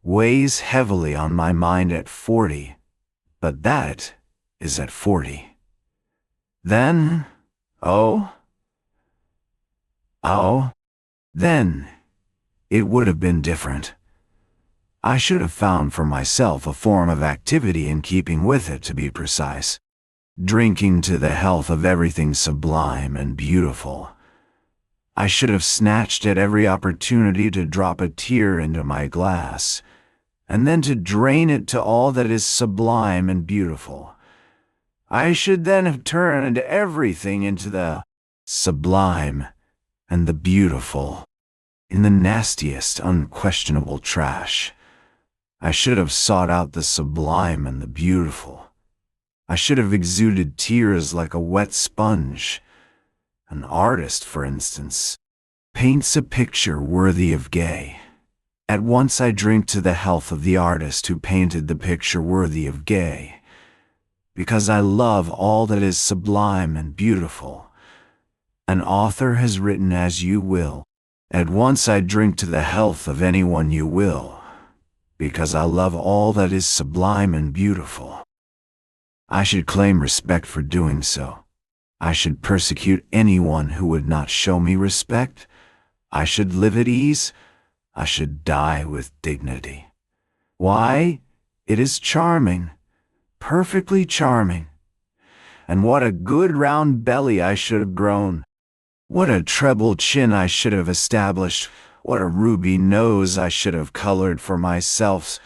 weighs heavily on my mind at 40, but that is at 40. Then, then it would have been different. I should have found for myself a form of activity in keeping with it, to be precise. Drinking to the health of everything sublime and beautiful. I should have snatched at every opportunity to drop a tear into my glass, and then to drain it to all that is sublime and beautiful. I should then have turned everything into the sublime and the beautiful, in the nastiest unquestionable trash. I should have sought out the sublime and the beautiful. I should have exuded tears like a wet sponge. An artist, for instance, paints a picture worthy of Gay. At once I drink to the health of the artist who painted the picture worthy of Gay, because I love all that is sublime and beautiful. An author has written As You Will. At once I drink to the health of anyone you will, because I love all that is sublime and beautiful. I should claim respect for doing so. I should persecute anyone who would not show me respect. I should live at ease. I should die with dignity. Why? It is charming, perfectly charming. And what a good round belly I should have grown. What a treble chin I should have established. What a ruby nose I should have colored for myself,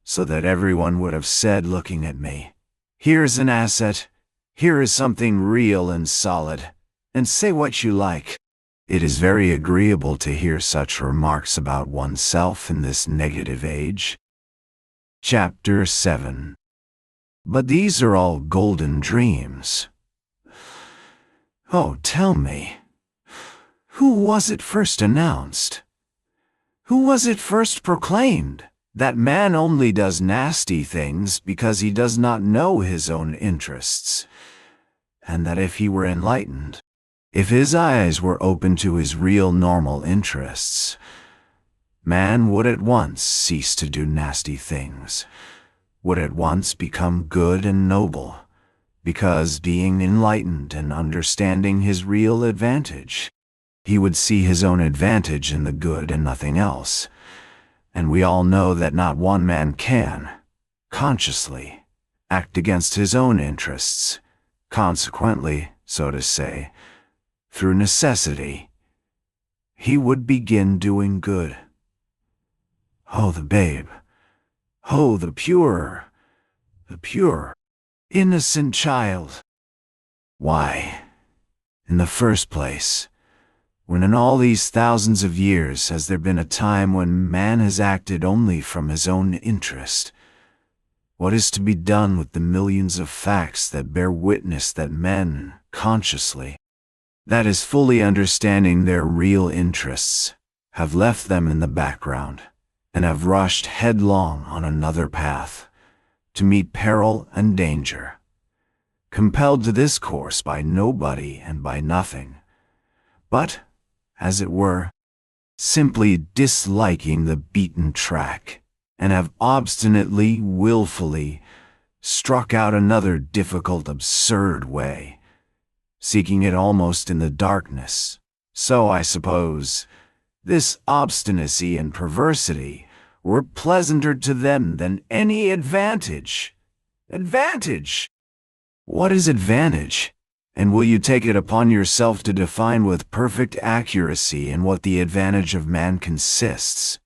so that everyone would have said, looking at me, "Here's an asset, here is something real and solid, and say what you like." It is very agreeable to hear such remarks about oneself in this negative age. Chapter 7. But these are all golden dreams. Oh, tell me, who was it first announced? Who was it first proclaimed that man only does nasty things because he does not know his own interests, and that if he were enlightened, if his eyes were open to his real normal interests, man would at once cease to do nasty things, would at once become good and noble, because being enlightened and understanding his real advantage, he would see his own advantage in the good and nothing else. And we all know that not one man can, consciously, act against his own interests. Consequently, so to say, through necessity, he would begin doing good. Oh, the babe! Oh, the pure, innocent child! Why, in the first place, when in all these thousands of years has there been a time when man has acted only from his own interest? What is to be done with the millions of facts that bear witness that men, consciously, that is fully understanding their real interests, have left them in the background, and have rushed headlong on another path, to meet peril and danger, compelled to this course by nobody and by nothing, but, as it were, simply disliking the beaten track, and have obstinately, willfully, struck out another difficult, absurd way, seeking it almost in the darkness. So, I suppose, this obstinacy and perversity were pleasanter to them than any advantage. Advantage! What is advantage? And will you take it upon yourself to define with perfect accuracy in what the advantage of man consists?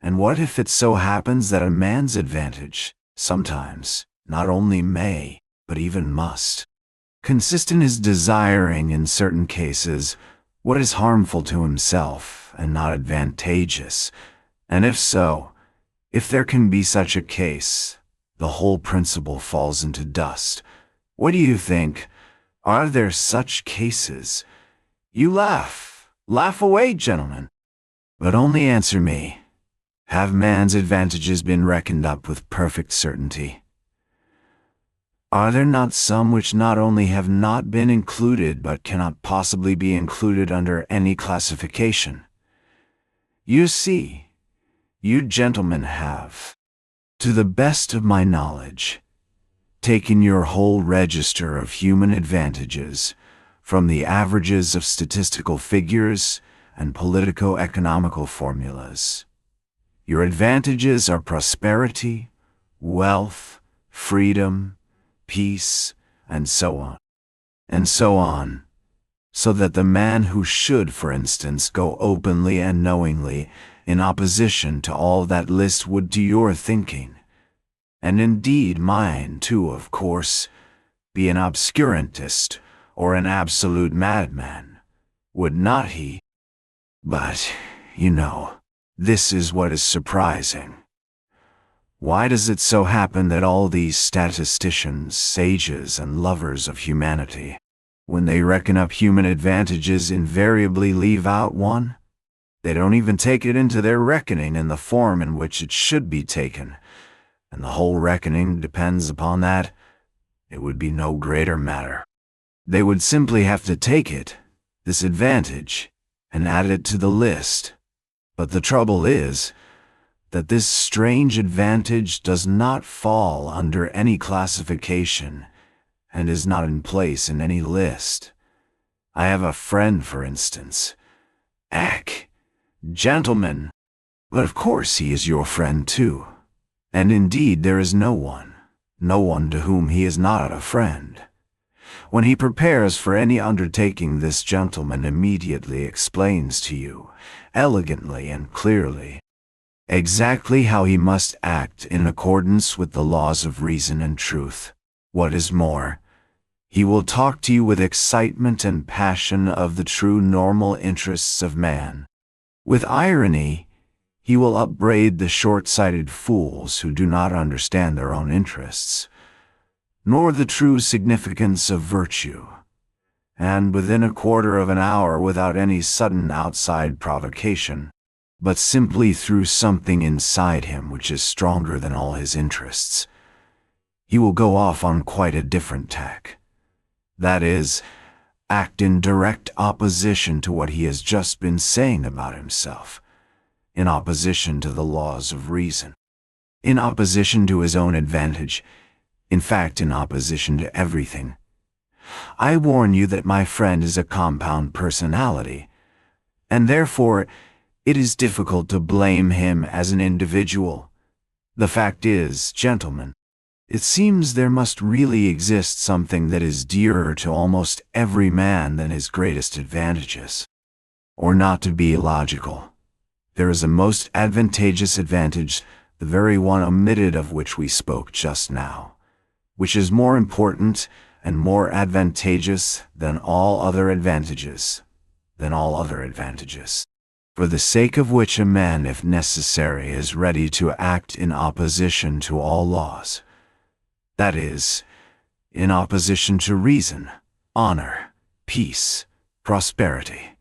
And what if it so happens that a man's advantage, sometimes, not only may, but even must, consist in his desiring in certain cases what is harmful to himself and not advantageous? And if so, if there can be such a case, the whole principle falls into dust. What do you think? Are there such cases? You laugh. Laugh away, gentlemen. But only answer me. Have man's advantages been reckoned up with perfect certainty? Are there not some which not only have not been included but cannot possibly be included under any classification? You see, you gentlemen have, to the best of my knowledge, taken your whole register of human advantages from the averages of statistical figures and politico-economical formulas. Your advantages are prosperity, wealth, freedom, peace, and so on, so that the man who should, for instance, go openly and knowingly in opposition to all that list would, to your thinking, and indeed mine too, of course, be an obscurantist or an absolute madman, would not he? But, you know, this is what is surprising. Why does it so happen that all these statisticians, sages, and lovers of humanity, when they reckon up human advantages, invariably leave out one? They don't even take it into their reckoning in the form in which it should be taken, and the whole reckoning depends upon that. It would be no greater matter. They would simply have to take it, this advantage, and add it to the list. But the trouble is that this strange advantage does not fall under any classification and is not in place in any list. I have a friend, for instance. Ack, gentlemen, but of course he is your friend too. And indeed there is no one to whom he is not a friend. When he prepares for any undertaking, this gentleman immediately explains to you, elegantly and clearly, exactly how he must act in accordance with the laws of reason and truth. What is more, he will talk to you with excitement and passion of the true normal interests of man. With irony, he will upbraid the short-sighted fools who do not understand their own interests, nor the true significance of virtue. And within a quarter of an hour, without any sudden outside provocation, but simply through something inside him which is stronger than all his interests, he will go off on quite a different tack. That is, act in direct opposition to what he has just been saying about himself, in opposition to the laws of reason, in opposition to his own advantage, in fact, in opposition to everything. I warn you that my friend is a compound personality, and therefore it is difficult to blame him as an individual. The fact is, gentlemen, it seems there must really exist something that is dearer to almost every man than his greatest advantages. Or not to be illogical, there is a most advantageous advantage, the very one omitted of which we spoke just now, which is more important and more advantageous than all other advantages, for the sake of which a man, if necessary, is ready to act in opposition to all laws. That is, in opposition to reason, honor, peace, prosperity.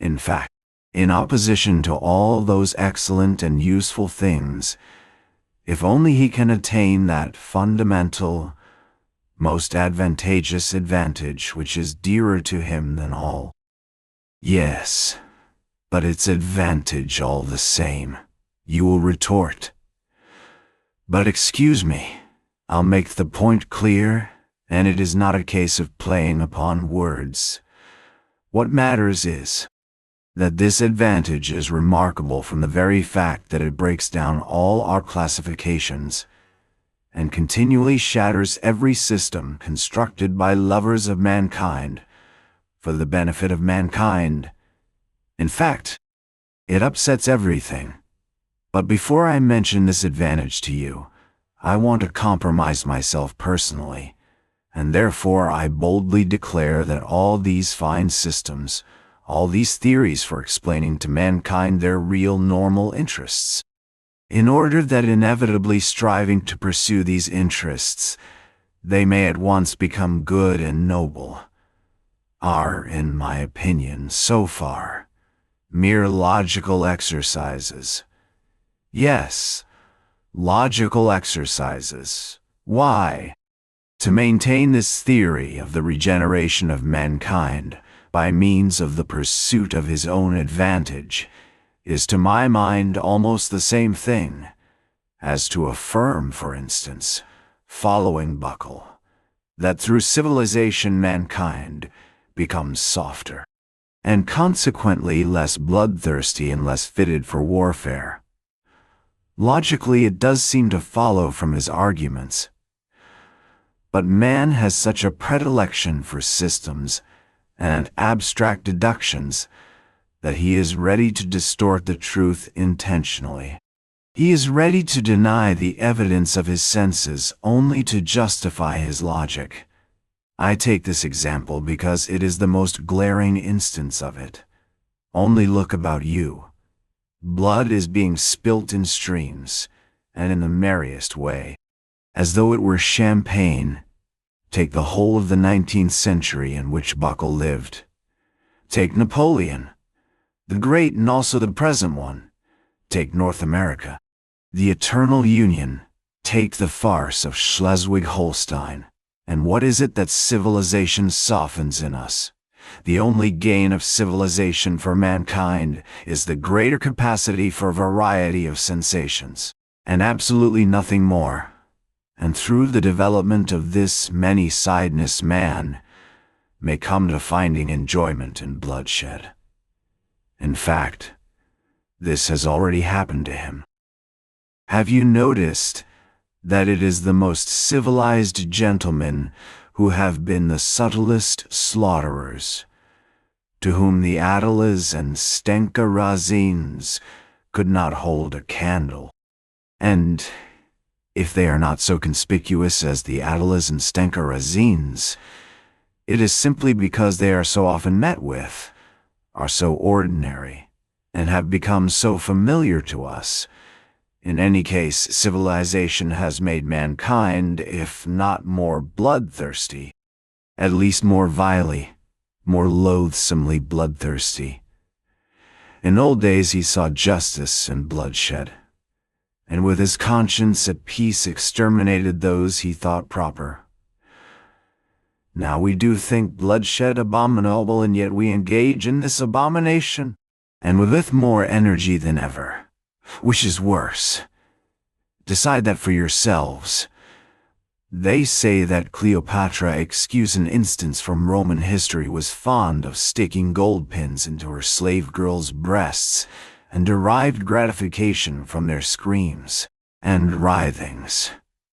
In fact, in opposition to all those excellent and useful things, if only he can attain that fundamental, most advantageous advantage which is dearer to him than all. Yes, but it's advantage all the same, you will retort. But excuse me, I'll make the point clear, and it is not a case of playing upon words. What matters is that this advantage is remarkable from the very fact that it breaks down all our classifications and continually shatters every system constructed by lovers of mankind for the benefit of mankind. In fact, it upsets everything. But before I mention this advantage to you, I want to compromise myself personally, and therefore I boldly declare that all these fine systems, all these theories for explaining to mankind their real normal interests, in order that inevitably striving to pursue these interests, they may at once become good and noble, are, in my opinion, so far, mere logical exercises. Yes, logical exercises. Why? To maintain this theory of the regeneration of mankind by means of the pursuit of his own advantage is to my mind almost the same thing as to affirm, for instance, following Buckle, that through civilization mankind becomes softer, and consequently less bloodthirsty and less fitted for warfare. Logically, it does seem to follow from his arguments. But man has such a predilection for systems and abstract deductions that he is ready to distort the truth intentionally. He is ready to deny the evidence of his senses only to justify his logic. I take this example because it is the most glaring instance of it. Only look about you. Blood is being spilt in streams, and in the merriest way, as though it were champagne. Take the whole of the 19th century in which Buckle lived. Take Napoleon, the great and also the present one. Take North America, the eternal union. Take the farce of Schleswig-Holstein. And what is it that civilization softens in us? The only gain of civilization for mankind is the greater capacity for variety of sensations, and absolutely nothing more. And through the development of this many-sidedness, man may come to finding enjoyment in bloodshed. In fact, this has already happened to him. Have you noticed that it is the most civilized gentlemen who have been the subtlest slaughterers, to whom the Attilas and Stenka Razins could not hold a candle. And if they are not so conspicuous as the Attilas and Stenka Razins, it is simply because they are so often met with, are so ordinary, and have become so familiar to us. In any case, civilization has made mankind, if not more bloodthirsty, at least more vilely, more loathsomely bloodthirsty. In old days he saw justice and bloodshed, and with his conscience at peace exterminated those he thought proper. Now we do think bloodshed abominable, and yet we engage in this abomination, and with more energy than ever. Which is worse? Decide that for yourselves. They say that Cleopatra, excuse an instance from Roman history, was fond of sticking gold pins into her slave girls' breasts, and derived gratification from their screams and writhings.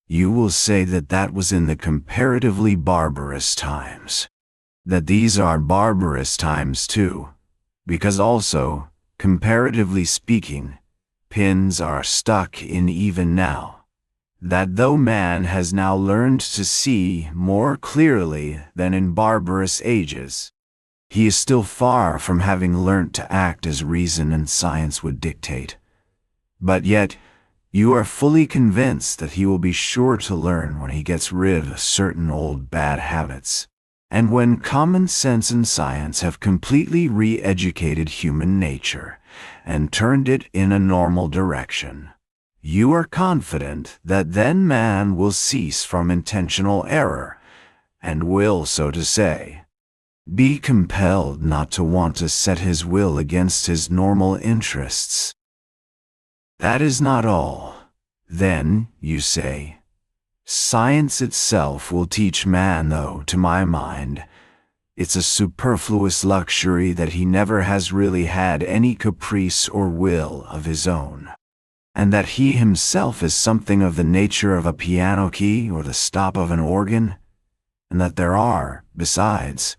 You will say that that was in the comparatively barbarous times. That these are barbarous times too, because also, comparatively speaking, pins are stuck in even now. That though man has now learned to see more clearly than in barbarous ages, he is still far from having learnt to act as reason and science would dictate. But yet, you are fully convinced that he will be sure to learn when he gets rid of certain old bad habits, and when common sense and science have completely re-educated human nature and turned it in a normal direction. You are confident that then man will cease from intentional error, and will, so to say, be compelled not to want to set his will against his normal interests. That is not all. Then, you say, science itself will teach man, though, to my mind, it's a superfluous luxury that he never has really had any caprice or will of his own, and that he himself is something of the nature of a piano key or the stop of an organ, and that there are, besides,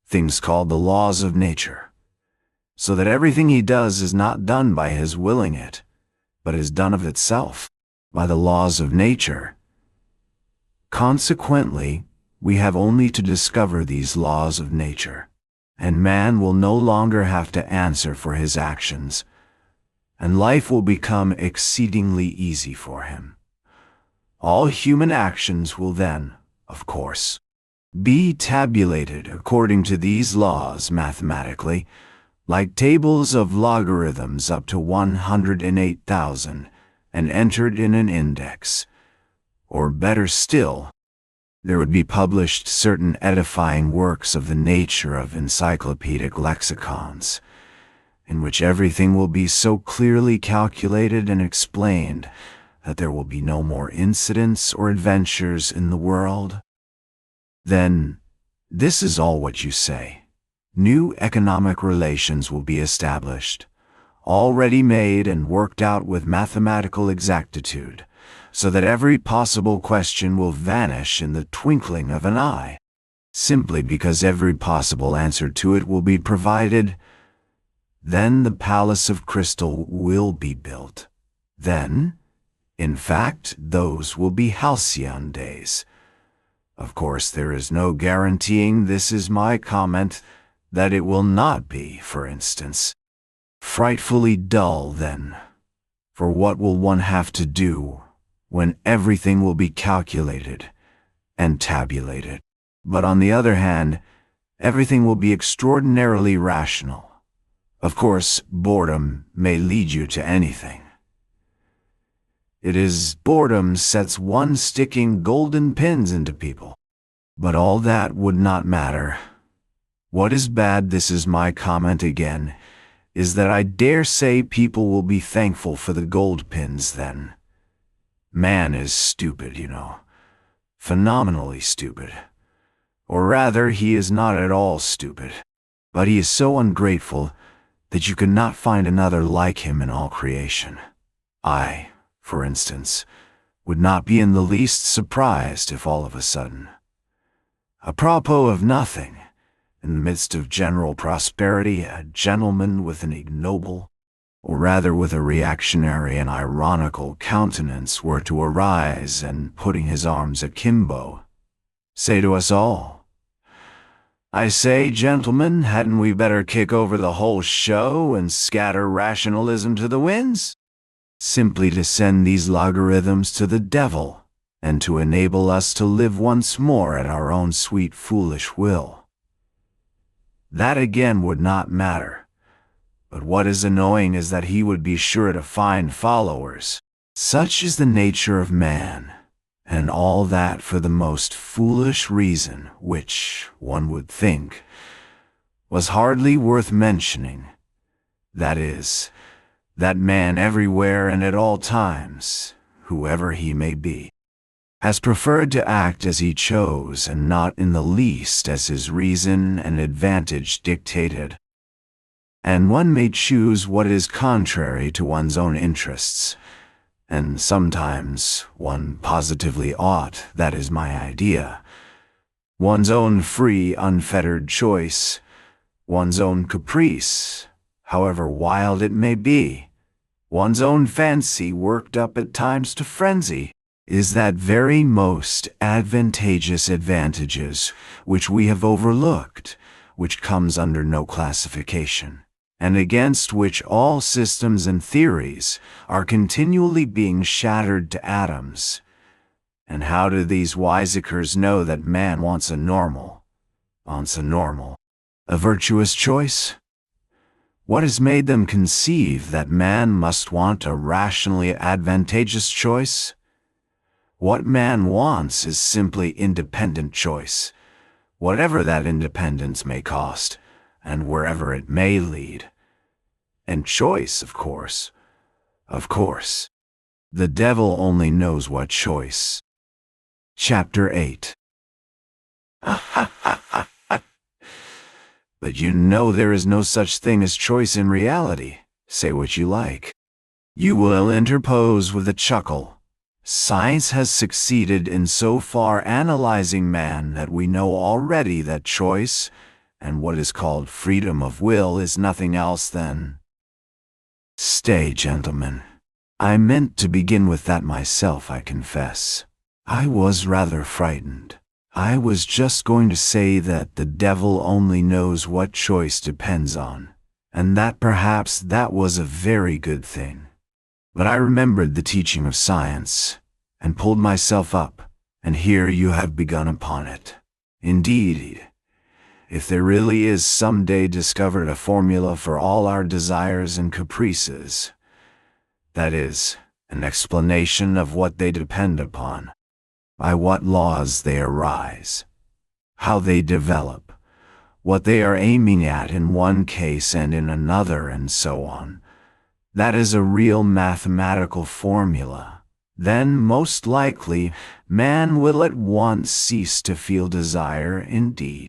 things called the laws of nature, so that everything he does is not done by his willing it, but is done of itself, by the laws of nature. Consequently, we have only to discover these laws of nature, and man will no longer have to answer for his actions, and life will become exceedingly easy for him. All human actions will then, of course, be tabulated according to these laws mathematically, like tables of logarithms up to 108,000, and entered in an index. Or better still, there would be published certain edifying works of the nature of encyclopedic lexicons, in which everything will be so clearly calculated and explained that there will be no more incidents or adventures in the world. Then, this is all what you say. New economic relations will be established, already made and worked out with mathematical exactitude, so that every possible question will vanish in the twinkling of an eye, simply because every possible answer to it will be provided. Then the palace of crystal will be built. Then, in fact, those will be halcyon days. Of course, there is no guaranteeing, this is my comment, that it will not be, for instance, frightfully dull then. For what will one have to do when everything will be calculated and tabulated? But on the other hand, everything will be extraordinarily rational. Of course, boredom may lead you to anything. It is boredom sets one sticking golden pins into people. But all that would not matter. What is bad, this is my comment again, is that I dare say people will be thankful for the gold pins then. Man is stupid, you know. Phenomenally stupid. Or rather, he is not at all stupid. But he is so ungrateful that you could not find another like him in all creation. I, for instance, would not be in the least surprised if all of a sudden, Apropos of nothing, in the midst of general prosperity, a gentleman with an ignoble, or rather with a reactionary and ironical countenance, were to arise and, putting his arms akimbo, say to us all, "I say, gentlemen, hadn't we better kick over the whole show and scatter rationalism to the winds? Simply to send these logarithms to the devil, and to enable us to live once more at our own sweet foolish will." That again would not matter. But what is annoying is that he would be sure to find followers. Such is the nature of man, and all that for the most foolish reason, which, one would think, was hardly worth mentioning. That is, that man everywhere and at all times, whoever he may be, has preferred to act as he chose and not in the least as his reason and advantage dictated. And one may choose what is contrary to one's own interests, and sometimes one positively ought, that is my idea, one's own free, unfettered choice, one's own caprice, however wild it may be, one's own fancy worked up at times to frenzy, is that very most advantageous advantages which we have overlooked, which comes under no classification, and against which all systems and theories are continually being shattered to atoms. And how do these wiseacres know that man wants a virtuous choice? What has made them conceive that man must want a rationally advantageous choice? What man wants is simply independent choice, whatever that independence may cost, and wherever it may lead. And choice, of course. The devil only knows what choice. Chapter 8. But you know there is no such thing as choice in reality. Say what you like. You will interpose with a chuckle. Science has succeeded in so far analyzing man that we know already that choice, and what is called freedom of will, is nothing else than... Stay, gentlemen. I meant to begin with that myself, I confess. I was rather frightened. I was just going to say that the devil only knows what choice depends on, and that perhaps that was a very good thing. But I remembered the teaching of science, and pulled myself up, and here you have begun upon it. Indeed, if there really is some day discovered a formula for all our desires and caprices, that is, an explanation of what they depend upon, by what laws they arise, how they develop, what they are aiming at in one case and in another, and so on, that is a real mathematical formula, then most likely man will at once cease to feel desire. Indeed,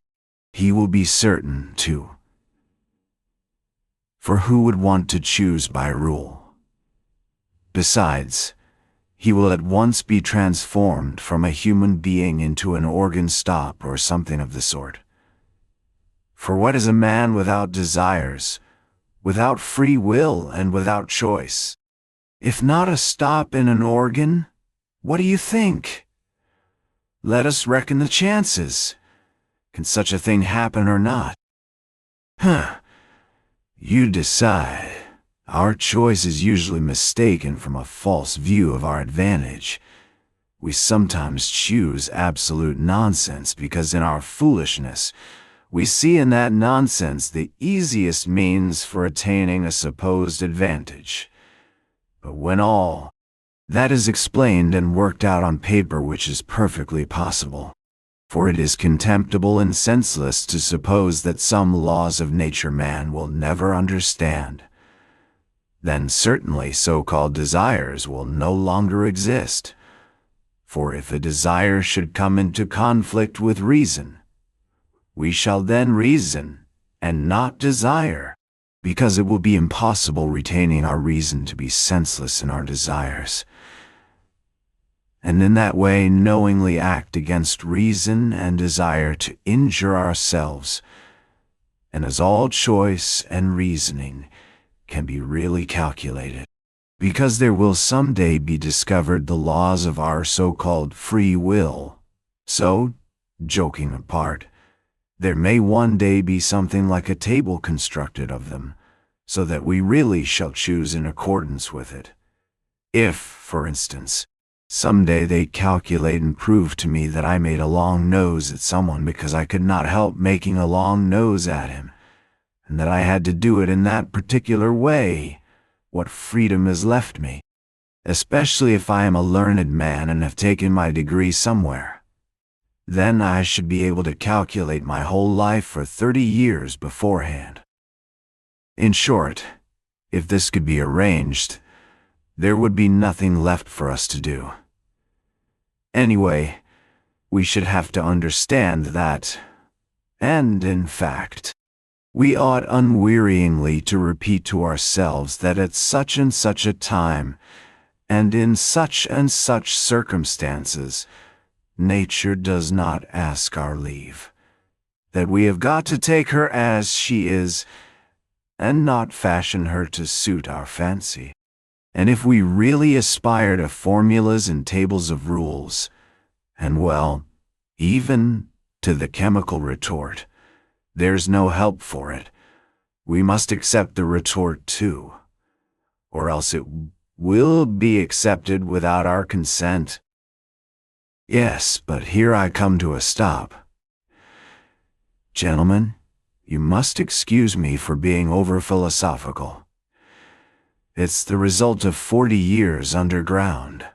he will be certain to. For who would want to choose by rule? Besides, he will at once be transformed from a human being into an organ stop or something of the sort. For what is a man without desires, without free will, and without choice? If not a stop in an organ, what do you think? Let us reckon the chances. Can such a thing happen or not? You decide. Our choice is usually mistaken from a false view of our advantage. We sometimes choose absolute nonsense because in our foolishness, we see in that nonsense the easiest means for attaining a supposed advantage. But when all that is explained and worked out on paper, which is perfectly possible, for it is contemptible and senseless to suppose that some laws of nature man will never understand, then certainly so-called desires will no longer exist. For if a desire should come into conflict with reason, we shall then reason and not desire, because it will be impossible retaining our reason to be senseless in our desires. and in that way knowingly act against reason and desire to injure ourselves, and as all choice and reasoning can be really calculated, because there will someday be discovered the laws of our so-called free will. So, joking apart, there may one day be something like a table constructed of them, so that we really shall choose in accordance with it. If, for instance, someday they calculate and prove to me that I made a long nose at someone because I could not help making a long nose at him, and that I had to do it in that particular way, what freedom is left me, especially if I am a learned man and have taken my degree somewhere. Then I should be able to calculate my whole life for 30 years beforehand. In short, if this could be arranged, there would be nothing left for us to do. Anyway, we should have to understand that, and in fact, we ought unwearyingly to repeat to ourselves that at such and such a time, and in such and such circumstances, nature does not ask our leave, that we have got to take her as she is, and not fashion her to suit our fancy. And if we really aspire to formulas and tables of rules, and well, even to the chemical retort, there's no help for it. We must accept the retort too, or else it will be accepted without our consent. Yes, but here I come to a stop. Gentlemen, you must excuse me for being over-philosophical. It's the result of 40 years underground.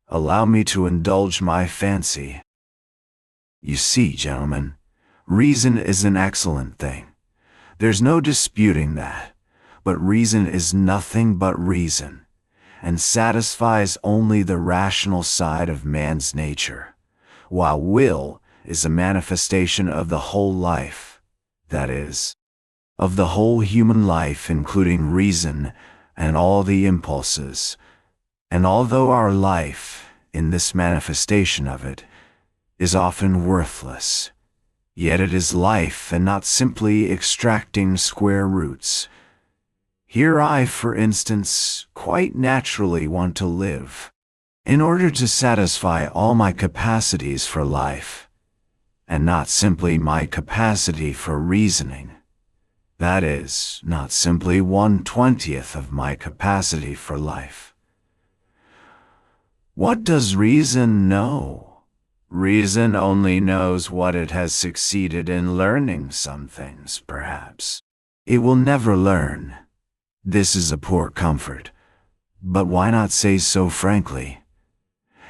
Allow me to indulge my fancy. You see, gentlemen, reason is an excellent thing. There's no disputing that. But reason is nothing but reason, and satisfies only the rational side of man's nature, while will is a manifestation of the whole life, that is, of the whole human life including reason and all the impulses. And although our life, in this manifestation of it, is often worthless, yet it is life and not simply extracting square roots. Here I, for instance, quite naturally want to live, in order to satisfy all my capacities for life, and not simply my capacity for reasoning. That is, not simply 1/20th of my capacity for life. What does reason know? Reason only knows what it has succeeded in learning some things, perhaps. It will never learn. This is a poor comfort, but why not say so frankly?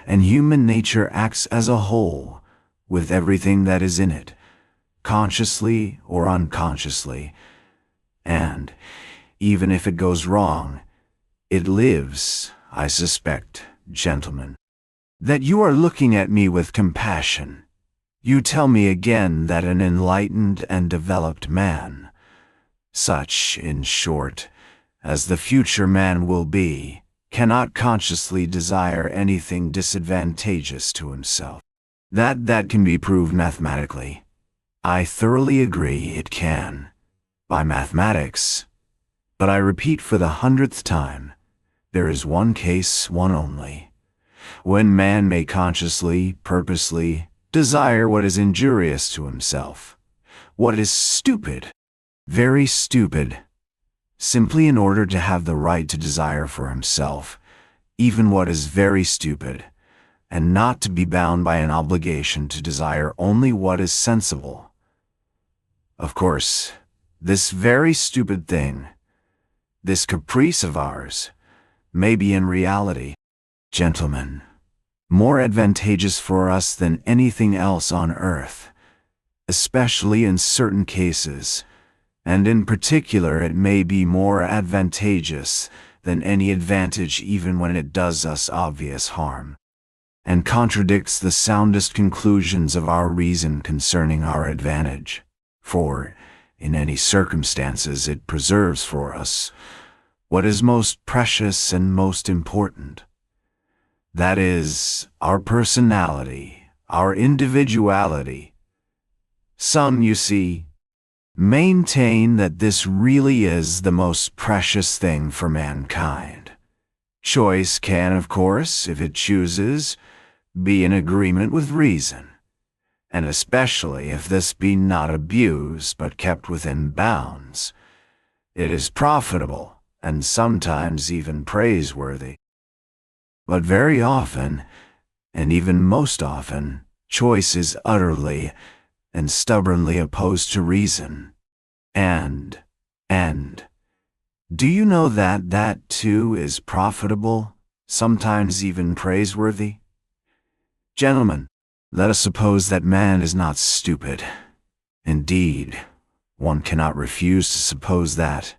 And human nature acts as a whole, with everything that is in it, consciously or unconsciously, and, even if it goes wrong, it lives, I suspect, gentlemen, that you are looking at me with compassion. You tell me again that an enlightened and developed man, such, in short, as the future man will be, cannot consciously desire anything disadvantageous to himself. That can be proved mathematically. I thoroughly agree it can, by mathematics. But I repeat for the 100th time, there is one case, one only, when man may consciously, purposely, desire what is injurious to himself, what is stupid, very stupid, simply in order to have the right to desire for himself, even what is very stupid, and not to be bound by an obligation to desire only what is sensible. Of course, this very stupid thing, this caprice of ours, may be in reality, gentlemen, more advantageous for us than anything else on earth, especially in certain cases, and in particular it may be more advantageous than any advantage even when it does us obvious harm, and contradicts the soundest conclusions of our reason concerning our advantage, for, in any circumstances it preserves for us what is most precious and most important. That is, our personality, our individuality. Some, you see, maintain that this really is the most precious thing for mankind. Choice can, of course, if it chooses, be in agreement with reason, and especially if this be not abused but kept within bounds. It is profitable and sometimes even praiseworthy. But very often, and even most often, choice is utterly and stubbornly opposed to reason. And, do you know that that too is profitable, sometimes even praiseworthy? Gentlemen, let us suppose that man is not stupid. Indeed, one cannot refuse to suppose that,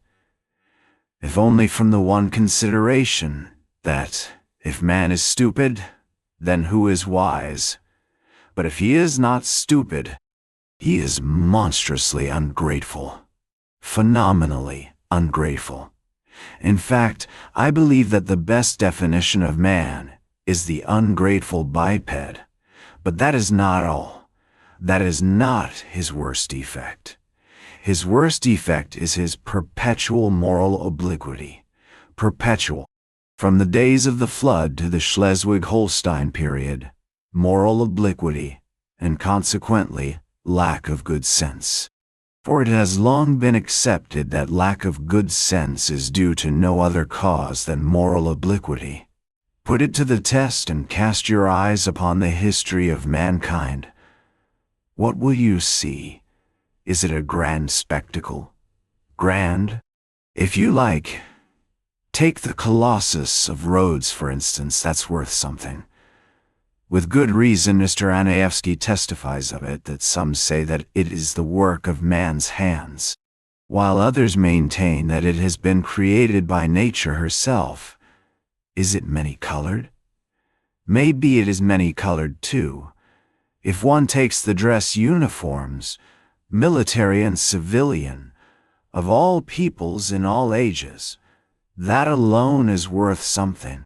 if only from the one consideration that, if man is stupid, then who is wise? But if he is not stupid, he is monstrously ungrateful, phenomenally ungrateful. In fact, I believe that the best definition of man is the ungrateful biped. But that is not all. That is not his worst defect. His worst defect is his perpetual moral obliquity. Perpetual. From the days of the flood to the Schleswig-Holstein period, moral obliquity, and consequently, lack of good sense. For it has long been accepted that lack of good sense is due to no other cause than moral obliquity. Put it to the test and cast your eyes upon the history of mankind. What will you see? Is it a grand spectacle? Grand? If you like. Take the Colossus of Rhodes, for instance, that's worth something. With good reason, Mr. Dostoevsky testifies of it that some say that it is the work of man's hands, while others maintain that it has been created by nature herself. Is it many-colored? Maybe it is many-colored too. If one takes the dress uniforms, military and civilian, of all peoples in all ages, that alone is worth something.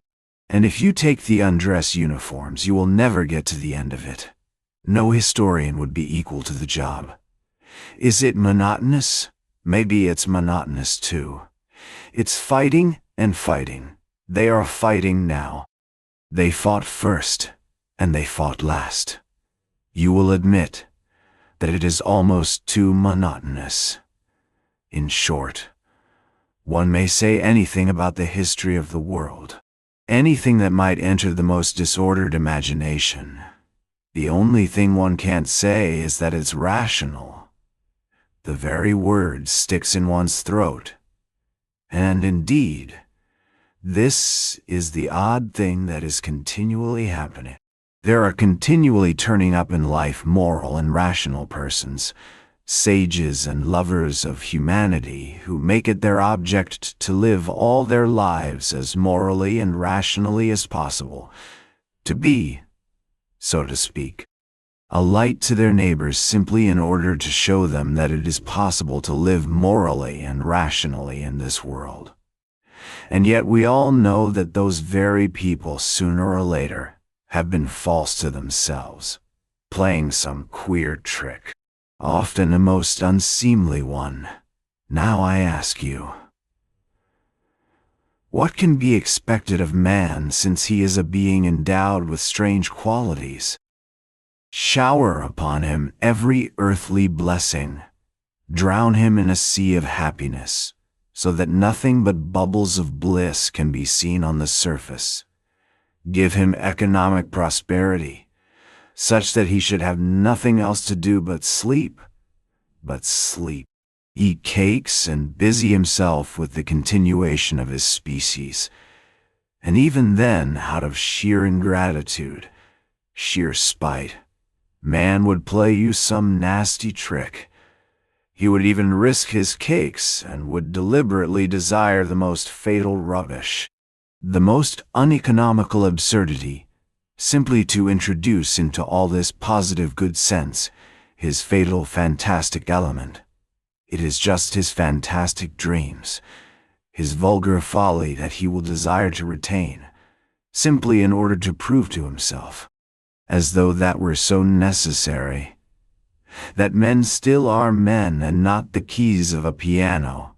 And if you take the undress uniforms, you will never get to the end of it. No historian would be equal to the job. Is it monotonous? Maybe it's monotonous too. It's fighting and fighting. They are fighting now. They fought first, and they fought last. You will admit that it is almost too monotonous. In short, one may say anything about the history of the world. Anything that might enter the most disordered imagination. The only thing one can't say is that it's rational. The very word sticks in one's throat. And indeed, this is the odd thing that is continually happening. There are continually turning up in life moral and rational persons, sages and lovers of humanity who make it their object to live all their lives as morally and rationally as possible, to be, so to speak, a light to their neighbors simply in order to show them that it is possible to live morally and rationally in this world. And yet we all know that those very people sooner or later have been false to themselves, playing some queer trick. Often a most unseemly one. Now I ask you, what can be expected of man since he is a being endowed with strange qualities? Shower upon him every earthly blessing. Drown him in a sea of happiness, so that nothing but bubbles of bliss can be seen on the surface. Give him economic prosperity, such that he should have nothing else to do but sleep, eat cakes and busy himself with the continuation of his species. And even then, out of sheer ingratitude, sheer spite, man would play you some nasty trick. He would even risk his cakes and would deliberately desire the most fatal rubbish, the most uneconomical absurdity, simply to introduce into all this positive good sense his fatal fantastic element. It is just his fantastic dreams, his vulgar folly that he will desire to retain, simply in order to prove to himself, as though that were so necessary, that men still are men and not the keys of a piano,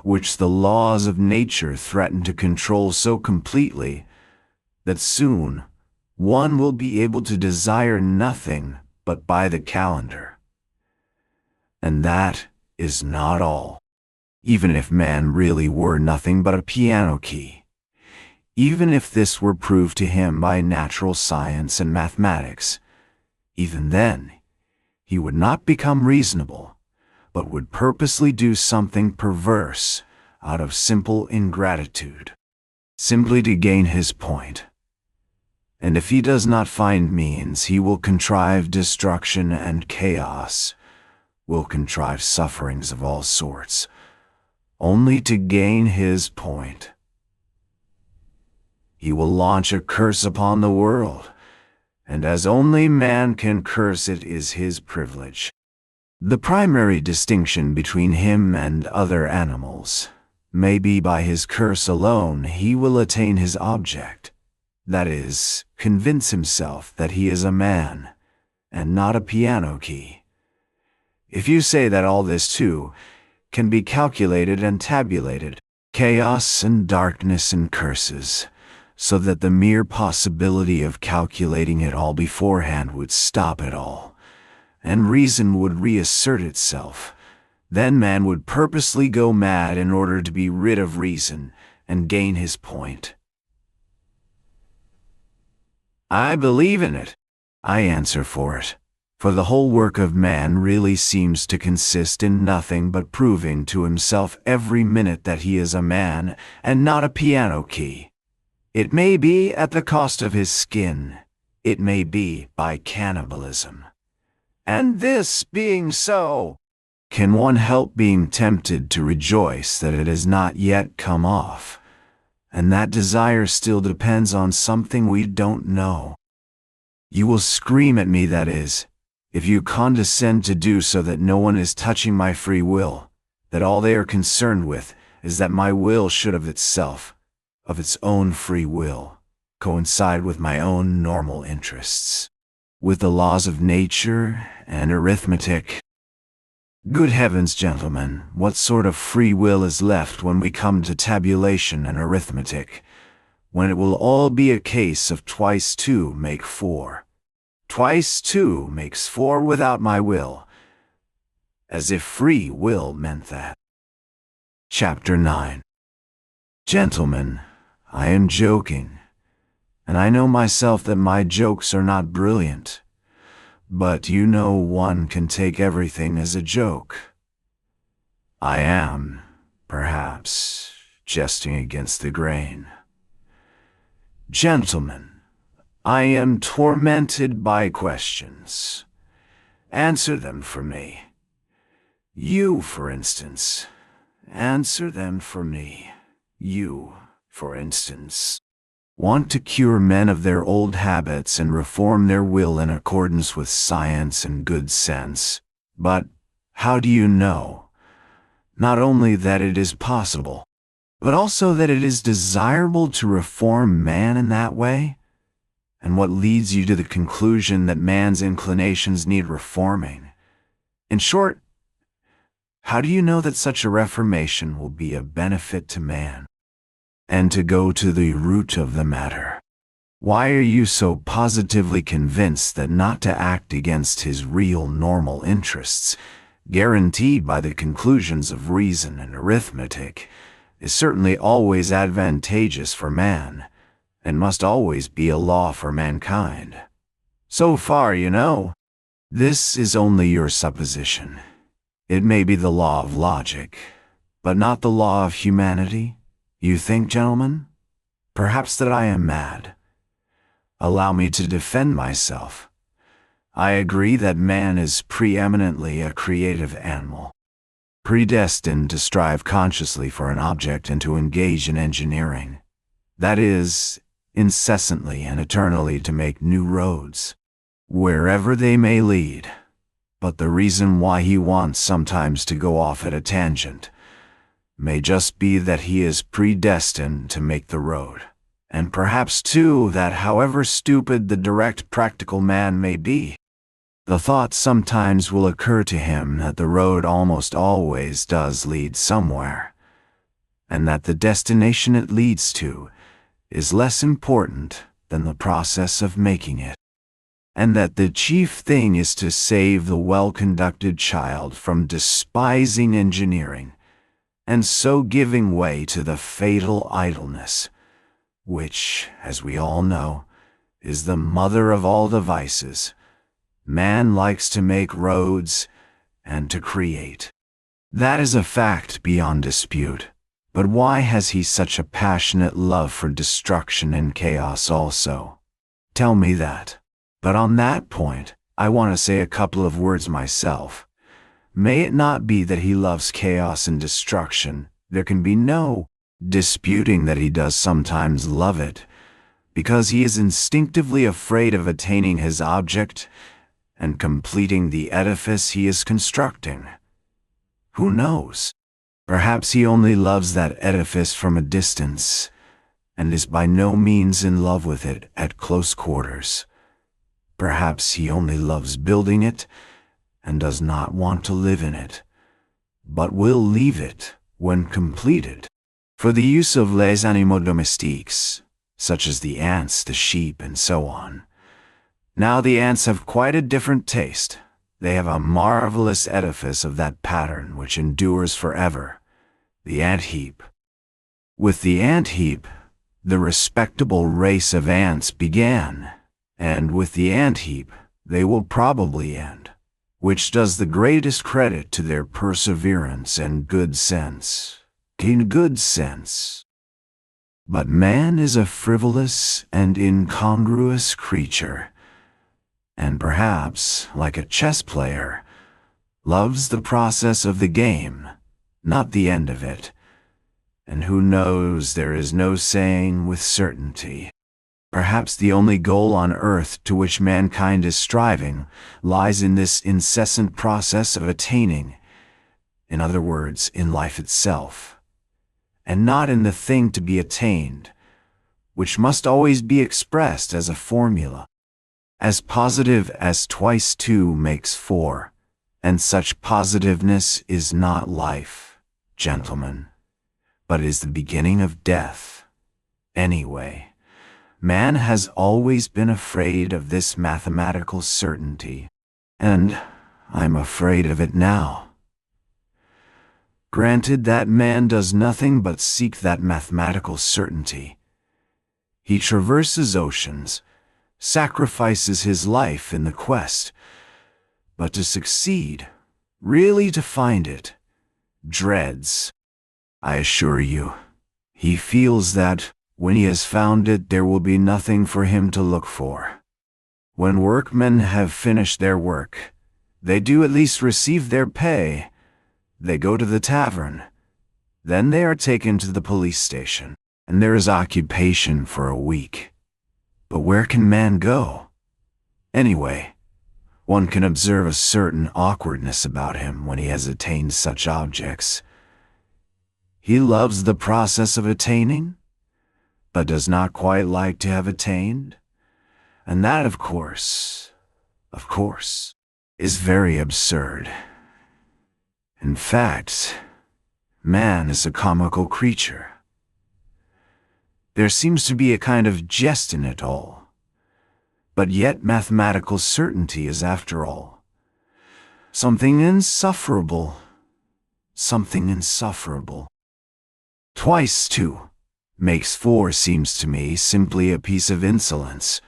which the laws of nature threaten to control so completely that soon one will be able to desire nothing but by the calendar. And that is not all. Even if man really were nothing but a piano key, even if this were proved to him by natural science and mathematics, even then he would not become reasonable, but would purposely do something perverse out of simple ingratitude, simply to gain his point. And if he does not find means, he will contrive destruction and chaos, will contrive sufferings of all sorts, only to gain his point. He will launch a curse upon the world, and as only man can curse, it is his privilege. The primary distinction between him and other animals may be by his curse alone he will attain his object, that is, convince himself that he is a man, and not a piano key. If you say that all this too can be calculated and tabulated, chaos and darkness and curses, so that the mere possibility of calculating it all beforehand would stop it all, and reason would reassert itself, then man would purposely go mad in order to be rid of reason and gain his point. I believe in it. I answer for it. For the whole work of man really seems to consist in nothing but proving to himself every minute that he is a man and not a piano key. It may be at the cost of his skin. It may be by cannibalism. And this being so, can one help being tempted to rejoice that it has not yet come off, and that desire still depends on something we don't know? You will scream at me, that is, if you condescend to do so, that no one is touching my free will, that all they are concerned with is that my will should of itself, of its own free will, coincide with my own normal interests, with the laws of nature and arithmetic. Good heavens, gentlemen, what sort of free will is left when we come to tabulation and arithmetic, when it will all be a case of twice two make four? Twice two makes four without my will, as if free will meant that. Chapter 9. Gentlemen, I am joking, and I know myself that my jokes are not brilliant, but you know one can take everything as a joke. I am, perhaps, jesting against the grain. Gentlemen, I am tormented by questions. Answer them for me. You, for instance, answer them for me. You, for instance, want to cure men of their old habits and reform their will in accordance with science and good sense. But how do you know, not only that it is possible, but also that it is desirable to reform man in that way? And what leads you to the conclusion that man's inclinations need reforming? In short, how do you know that such a reformation will be of benefit to man? And to go to the root of the matter, why are you so positively convinced that not to act against his real normal interests, guaranteed by the conclusions of reason and arithmetic, is certainly always advantageous for man, and must always be a law for mankind? So far, you know, this is only your supposition. It may be the law of logic, but not the law of humanity. You think, gentlemen, perhaps that I am mad. Allow me to defend myself. I agree that man is preeminently a creative animal, predestined to strive consciously for an object and to engage in engineering. That is, incessantly and eternally to make new roads, wherever they may lead. But the reason why he wants sometimes to go off at a tangent may just be that he is predestined to make the road, And perhaps, too, that however stupid the direct practical man may be, the thought sometimes will occur to him that the road almost always does lead somewhere, and that the destination it leads to is less important than the process of making it, and that the chief thing is to save the well-conducted child from despising engineering, and so giving way to the fatal idleness, which, as we all know, is the mother of all the vices. Man likes to make roads and to create. That is a fact beyond dispute. But why has he such a passionate love for destruction and chaos also? Tell me that. But on that point, I want to say a couple of words myself. May it not be that he loves chaos and destruction. There can be no disputing that he does sometimes love it, because he is instinctively afraid of attaining his object and completing the edifice he is constructing. Who knows? Perhaps he only loves that edifice from a distance, and is by no means in love with it at close quarters. Perhaps he only loves building it, and does not want to live in it, but will leave it when completed, for the use of les animaux domestiques, such as the ants, the sheep, and so on. Now the ants have quite a different taste. They have a marvelous edifice of that pattern which endures forever, the ant heap. With the ant heap, the respectable race of ants began, and with the ant heap, they will probably end, which does the greatest credit to their perseverance and good sense. In good sense. But man is a frivolous and incongruous creature, and perhaps, like a chess player, loves the process of the game, not the end of it. And who knows, there is no saying with certainty. Perhaps the only goal on earth to which mankind is striving lies in this incessant process of attaining, in other words, in life itself, and not in the thing to be attained, which must always be expressed as a formula, as positive as twice two makes four, and such positiveness is not life, gentlemen, but is the beginning of death. Anyway, man has always been afraid of this mathematical certainty, and I'm afraid of it now. Granted that man does nothing but seek that mathematical certainty. He traverses oceans, sacrifices his life in the quest, but to succeed, really to find it, dreads. I assure you, he feels that, when he has found it, there will be nothing for him to look for. When workmen have finished their work, they do at least receive their pay. They go to the tavern. Then they are taken to the police station, and there is occupation for a week. But where can man go? Anyway, one can observe a certain awkwardness about him when he has attained such objects. He loves the process of attaining, but does not quite like to have attained. And that, of course, is very absurd. In fact, man is a comical creature. There seems to be a kind of jest in it all. But yet mathematical certainty is, after all, something insufferable. Something insufferable. Twice two makes four seems to me simply a piece of insolence.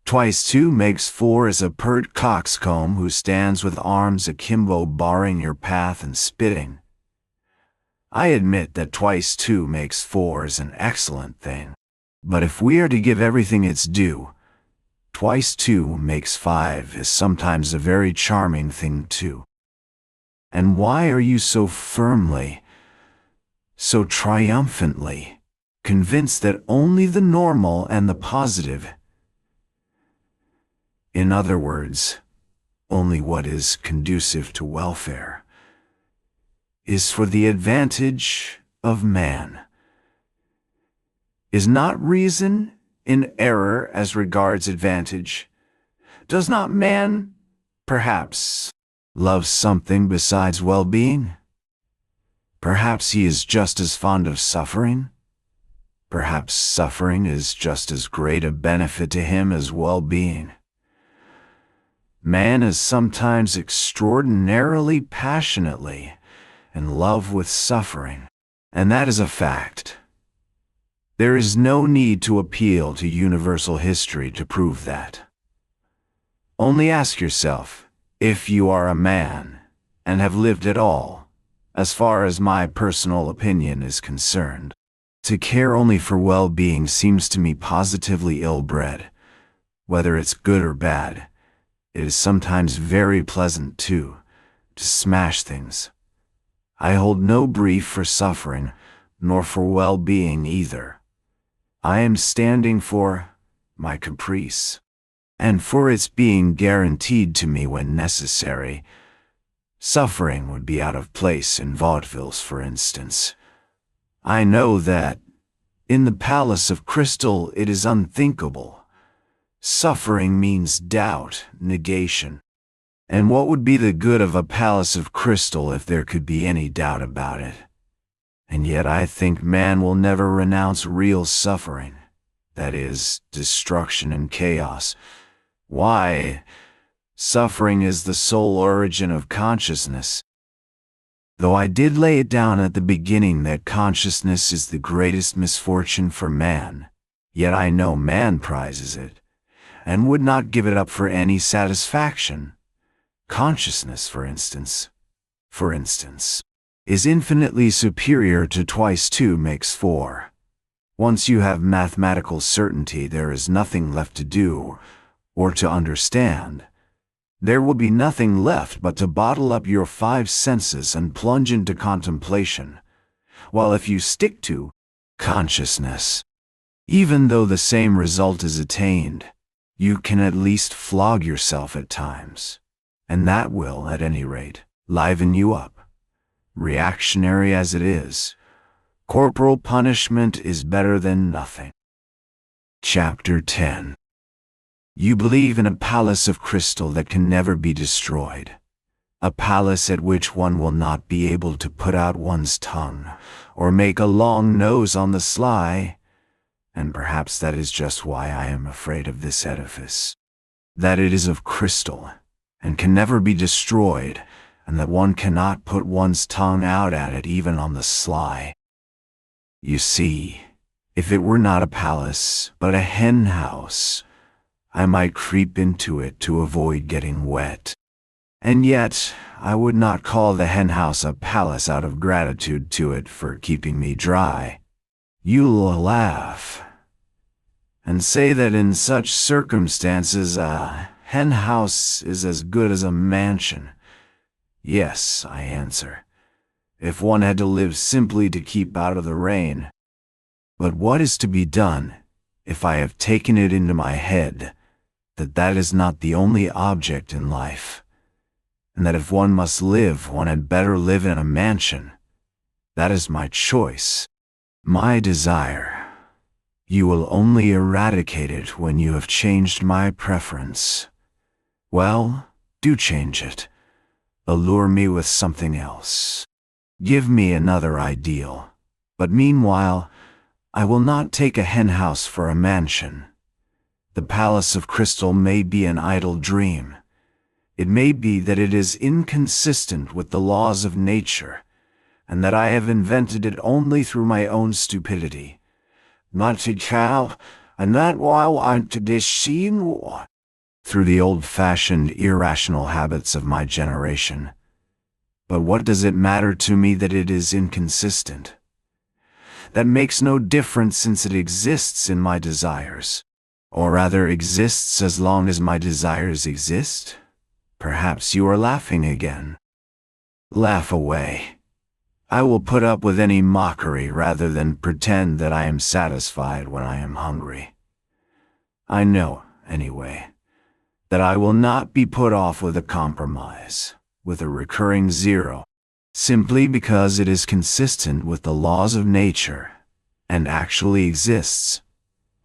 Twice two makes four is a pert coxcomb who stands with arms akimbo barring your path and spitting. I admit that twice two makes four is an excellent thing, but if we are to give everything its due, twice two makes five is sometimes a very charming thing too. And why are you so firmly, so triumphantly, convinced that only the normal and the positive, in other words, only what is conducive to welfare, is for the advantage of man? Is not reason in error as regards advantage? Does not man, perhaps, love something besides well-being? Perhaps he is just as fond of suffering? Perhaps suffering is just as great a benefit to him as well-being. Man is sometimes extraordinarily passionately in love with suffering, and that is a fact. There is no need to appeal to universal history to prove that. Only ask yourself, if you are a man and have lived at all, as far as my personal opinion is concerned. To care only for well-being seems to me positively ill-bred. Whether it's good or bad, it is sometimes very pleasant, too, to smash things. I hold no brief for suffering, nor for well-being either. I am standing for my caprice, and for its being guaranteed to me when necessary. Suffering would be out of place in vaudevilles, for instance. I know that, in the palace of crystal, it is unthinkable. Suffering means doubt, negation. And what would be the good of a palace of crystal if there could be any doubt about it? And yet I think man will never renounce real suffering, that is, destruction and chaos. Why? Suffering is the sole origin of consciousness. Though I did lay it down at the beginning that consciousness is the greatest misfortune for man, yet I know man prizes it, and would not give it up for any satisfaction. Consciousness, for instance, is infinitely superior to twice 2 makes 4. Once you have mathematical certainty, there is nothing left to do, or to understand. There will be nothing left but to bottle up your 5 senses and plunge into contemplation, while if you stick to consciousness, even though the same result is attained, you can at least flog yourself at times, and that will, at any rate, liven you up. Reactionary as it is, corporal punishment is better than nothing. Chapter 10. You believe in a palace of crystal that can never be destroyed, a palace at which one will not be able to put out one's tongue or make a long nose on the sly, and perhaps that is just why I am afraid of this edifice, that it is of crystal and can never be destroyed, and that one cannot put one's tongue out at it even on the sly. You see, if it were not a palace but a hen house, I might creep into it to avoid getting wet. And yet, I would not call the henhouse a palace out of gratitude to it for keeping me dry. You'll laugh and say that in such circumstances a henhouse is as good as a mansion. Yes, I answer, if one had to live simply to keep out of the rain. But what is to be done if I have taken it into my head that that is not the only object in life, and that if one must live, one had better live in a mansion? That is my choice, my desire. You will only eradicate it when you have changed my preference. Well, do change it. Allure me with something else. Give me another ideal. But meanwhile, I will not take a henhouse for a mansion. The palace of crystal may be an idle dream. It may be that it is inconsistent with the laws of nature, and that I have invented it only through my own stupidity. Not to cow, and that while I'm to deceive through the old-fashioned irrational habits of my generation. But what does it matter to me that it is inconsistent? That makes no difference, since it exists in my desires. Or rather exists as long as my desires exist? Perhaps you are laughing again. Laugh away. I will put up with any mockery rather than pretend that I am satisfied when I am hungry. I know, anyway, that I will not be put off with a compromise, with a recurring zero, simply because it is consistent with the laws of nature, and actually exists.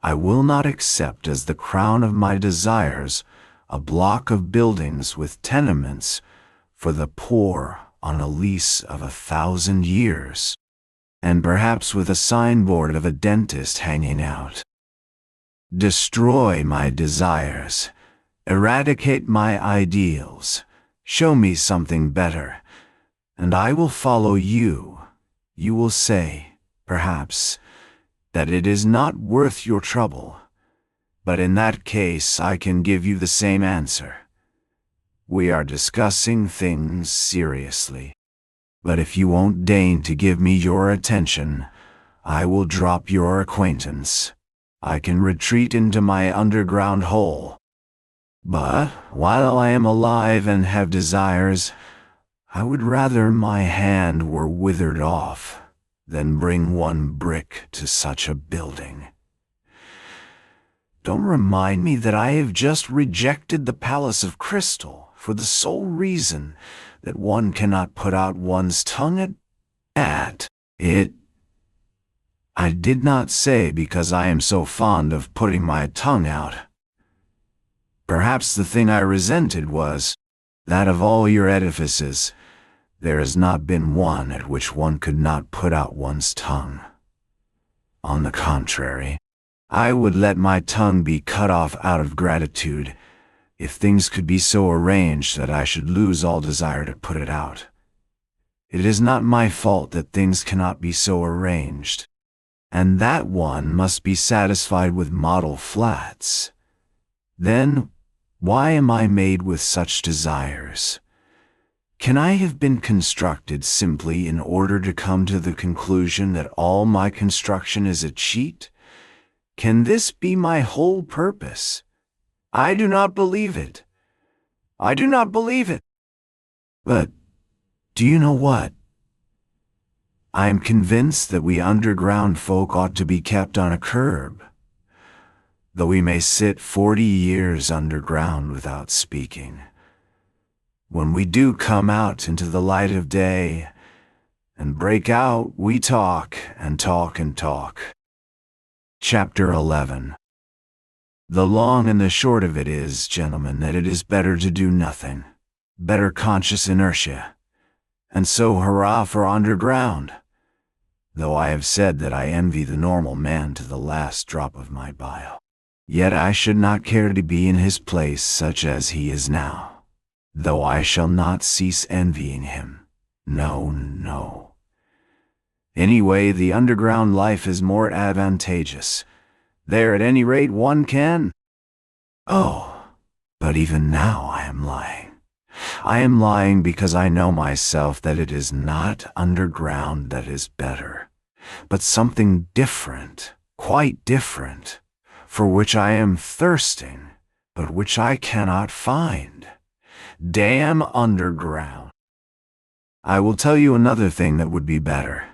I will not accept as the crown of my desires a block of buildings with tenements for the poor on a lease of 1,000 years, and perhaps with a signboard of a dentist hanging out. Destroy my desires, eradicate my ideals, show me something better, and I will follow you. You will say, perhaps, that it is not worth your trouble, but in that case I can give you the same answer. We are discussing things seriously, but if you won't deign to give me your attention, I will drop your acquaintance. I can retreat into my underground hole. But while I am alive and have desires, I would rather my hand were withered off than bring one brick to such a building. Don't remind me that I have just rejected the palace of crystal for the sole reason that one cannot put out one's tongue at it. I did not say because I am so fond of putting my tongue out. Perhaps the thing I resented was that of all your edifices, there has not been one at which one could not put out one's tongue. On the contrary, I would let my tongue be cut off out of gratitude if things could be so arranged that I should lose all desire to put it out. It is not my fault that things cannot be so arranged, and that one must be satisfied with model flats. Then, why am I made with such desires? Can I have been constructed simply in order to come to the conclusion that all my construction is a cheat? Can this be my whole purpose? I do not believe it. I do not believe it. But, do you know what? I am convinced that we underground folk ought to be kept on a curb, though we may sit 40 years underground without speaking. When we do come out into the light of day and break out, we talk and talk and talk. Chapter 11. The long and the short of it is, gentlemen, that it is better to do nothing, better conscious inertia, and so hurrah for underground, though I have said that I envy the normal man to the last drop of my bile. Yet I should not care to be in his place such as he is now, though I shall not cease envying him. No, no. Anyway, the underground life is more advantageous. There, at any rate, one can. Oh, but even now I am lying. I am lying because I know myself that it is not underground that is better, but something different, quite different, for which I am thirsting, but which I cannot find. Damn underground. I will tell you another thing that would be better,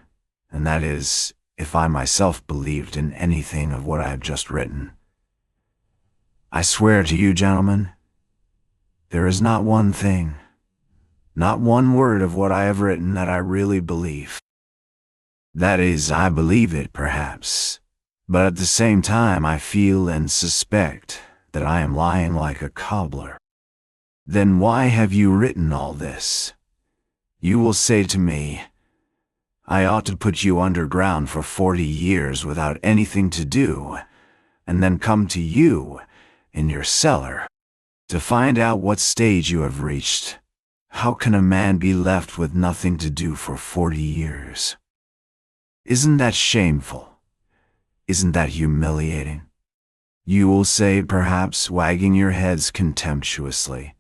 and that is, if I myself believed in anything of what I have just written. I swear to you, gentlemen, there is not one thing, not one word of what I have written that I really believe. That is, I believe it, perhaps, but at the same time I feel and suspect that I am lying like a cobbler. Then why have you written all this? You will say to me, I ought to put you underground for 40 years without anything to do, and then come to you, in your cellar, to find out what stage you have reached. How can a man be left with nothing to do for 40 years? Isn't that shameful? Isn't that humiliating? You will say, perhaps, wagging your heads contemptuously,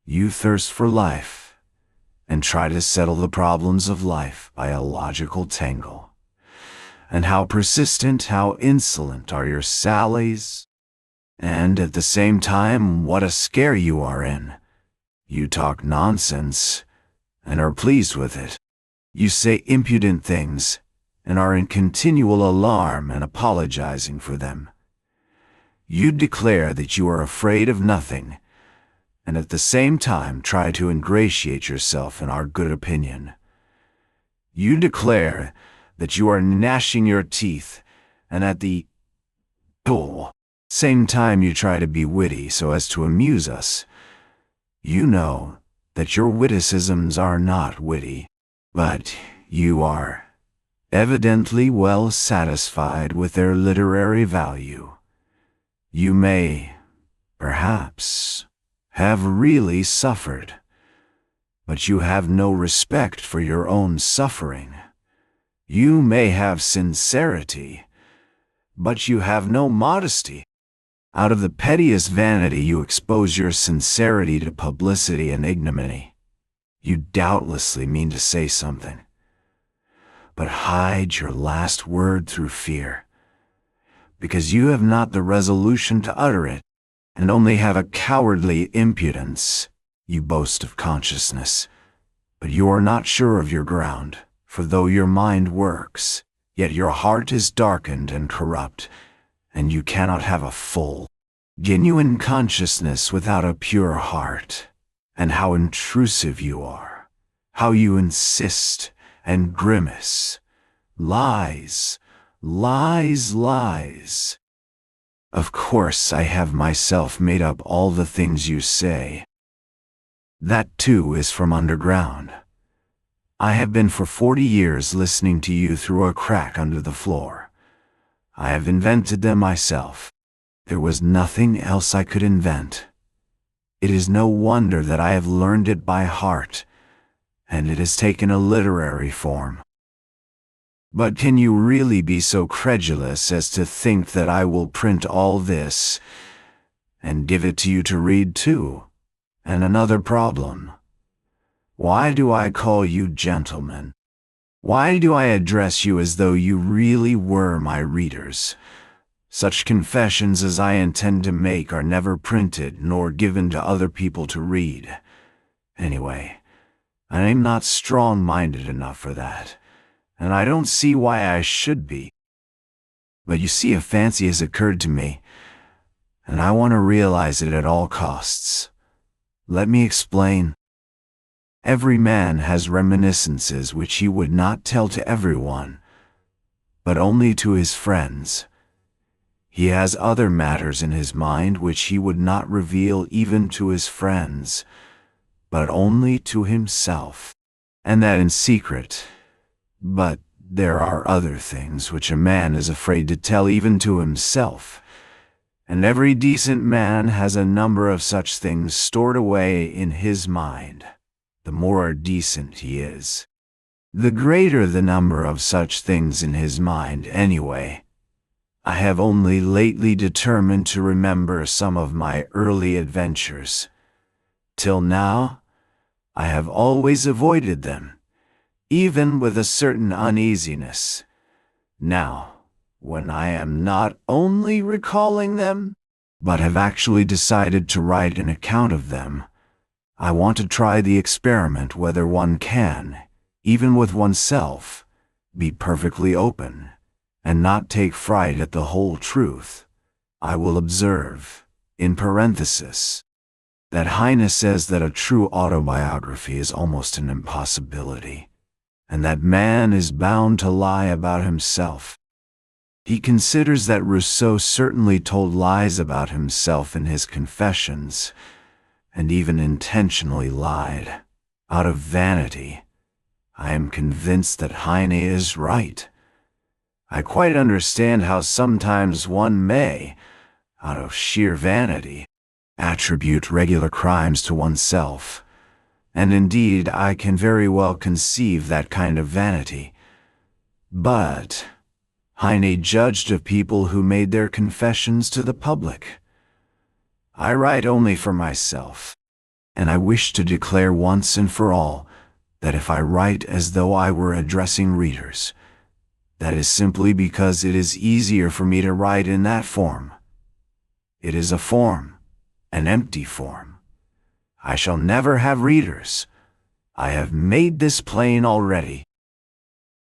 you thirst for life, and try to settle the problems of life by a logical tangle. And how persistent, how insolent are your sallies, and at the same time, what a scare you are in. You talk nonsense, and are pleased with it. You say impudent things, and are in continual alarm and apologizing for them. You declare that you are afraid of nothing, and at the same time try to ingratiate yourself in our good opinion. You declare that you are gnashing your teeth, and at the same time you try to be witty so as to amuse us. You know that your witticisms are not witty, but you are evidently well satisfied with their literary value. You may, perhaps, have really suffered, but you have no respect for your own suffering. You may have sincerity, but you have no modesty. Out of the pettiest vanity you expose your sincerity to publicity and ignominy. You doubtlessly mean to say something, but hide your last word through fear, because you have not the resolution to utter it, and only have a cowardly impudence. You boast of consciousness, but you are not sure of your ground, for though your mind works, yet your heart is darkened and corrupt, and you cannot have a full, genuine consciousness without a pure heart. And how intrusive you are, how you insist and grimace. Lies, lies, lies. Of course I have myself made up all the things you say. That too is from underground. I have been for 40 years listening to you through a crack under the floor. I have invented them myself. There was nothing else I could invent. It is no wonder that I have learned it by heart, and it has taken a literary form. But can you really be so credulous as to think that I will print all this and give it to you to read too? And another problem. Why do I call you gentlemen? Why do I address you as though you really were my readers? Such confessions as I intend to make are never printed nor given to other people to read. Anyway, I am not strong-minded enough for that, and I don't see why I should be. But you see, a fancy has occurred to me, and I want to realize it at all costs. Let me explain. Every man has reminiscences which he would not tell to everyone, but only to his friends. He has other matters in his mind which he would not reveal even to his friends, but only to himself, and that in secret. But there are other things which a man is afraid to tell even to himself, and every decent man has a number of such things stored away in his mind. The more decent he is, the greater the number of such things in his mind anyway. I have only lately determined to remember some of my early adventures. Till now, I have always avoided them, even with a certain uneasiness. Now, when I am not only recalling them, but have actually decided to write an account of them, I want to try the experiment whether one can, even with oneself, be perfectly open, and not take fright at the whole truth. I will observe, in parenthesis, that Heine says that a true autobiography is almost an impossibility, and that man is bound to lie about himself. He considers that Rousseau certainly told lies about himself in his Confessions, and even intentionally lied, out of vanity. I am convinced that Heine is right. I quite understand how sometimes one may, out of sheer vanity, attribute regular crimes to oneself, and indeed I can very well conceive that kind of vanity. But Heine judged of people who made their confessions to the public. I write only for myself, and I wish to declare once and for all that if I write as though I were addressing readers, that is simply because it is easier for me to write in that form. It is a form, an empty form. I shall never have readers. I have made this plain already.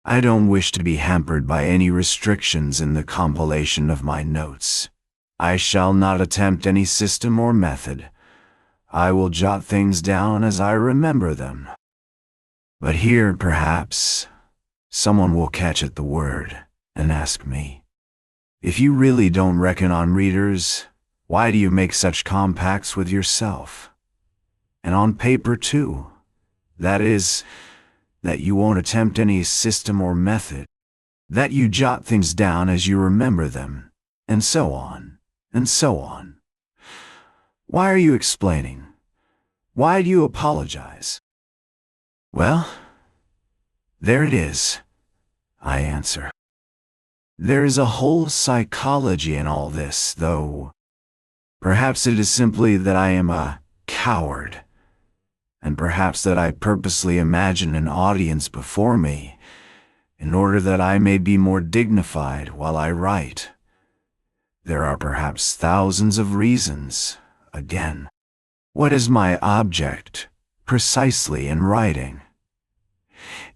I don't wish to be hampered by any restrictions in the compilation of my notes. I shall not attempt any system or method. I will jot things down as I remember them. But here, perhaps, someone will catch at the word and ask me, if you really don't reckon on readers, why do you make such compacts with yourself? And on paper too. That is, that you won't attempt any system or method, that you jot things down as you remember them, and so on, and so on. Why are you explaining? Why do you apologize? Well, there it is, I answer. There is a whole psychology in all this, though. Perhaps it is simply that I am a coward, and perhaps that I purposely imagine an audience before me, in order that I may be more dignified while I write. There are perhaps thousands of reasons. Again, what is my object, precisely, in writing?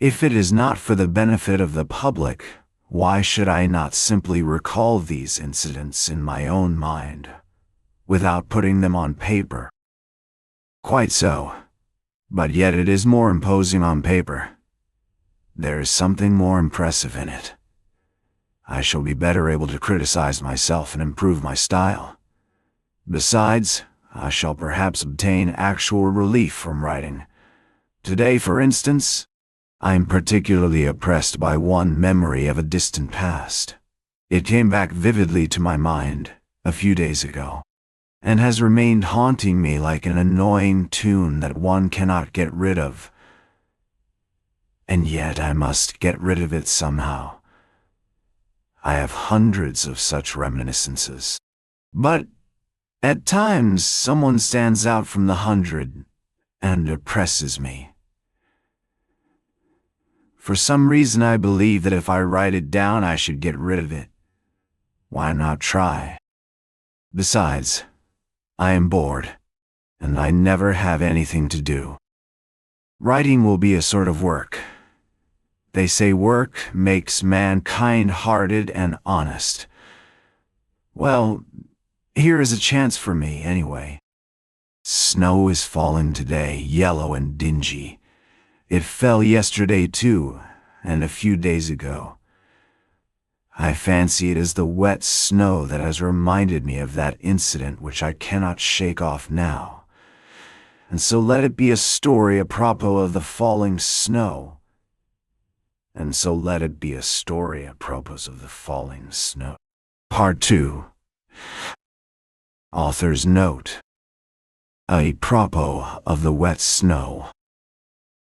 If it is not for the benefit of the public, why should I not simply recall these incidents in my own mind, without putting them on paper? Quite so, but yet it is more imposing on paper. There is something more impressive in it. I shall be better able to criticize myself and improve my style. Besides, I shall perhaps obtain actual relief from writing. Today, for instance, I am particularly oppressed by one memory of a distant past. It came back vividly to my mind a few days ago, and has remained haunting me like an annoying tune that one cannot get rid of. And yet I must get rid of it somehow. I have hundreds of such reminiscences. But at times someone stands out from the hundred and oppresses me. For some reason I believe that if I write it down I should get rid of it. Why not try? Besides, I am bored, and I never have anything to do. Writing will be a sort of work. They say work makes man kind-hearted and honest. Well, here is a chance for me, anyway. Snow is falling today, yellow and dingy. It fell yesterday too, and a few days ago. I fancy it is the wet snow that has reminded me of that incident which I cannot shake off now. And so let it be a story apropos of the falling snow. And so let it be a story apropos of the falling snow. Part 2. Author's note. Apropos of the wet snow.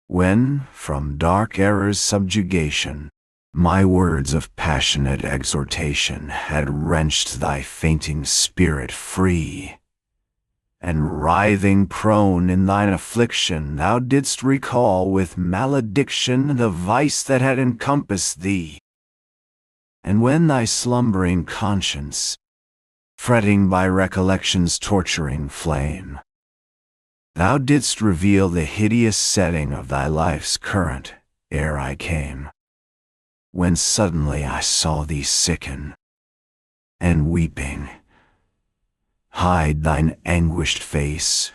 When, from dark error's subjugation, my words of passionate exhortation had wrenched thy fainting spirit free, and writhing prone in thine affliction, thou didst recall with malediction the vice that had encompassed thee. And when thy slumbering conscience, fretting by recollection's torturing flame, thou didst reveal the hideous setting of thy life's current ere I came, when suddenly I saw thee sicken, and weeping, hide thine anguished face,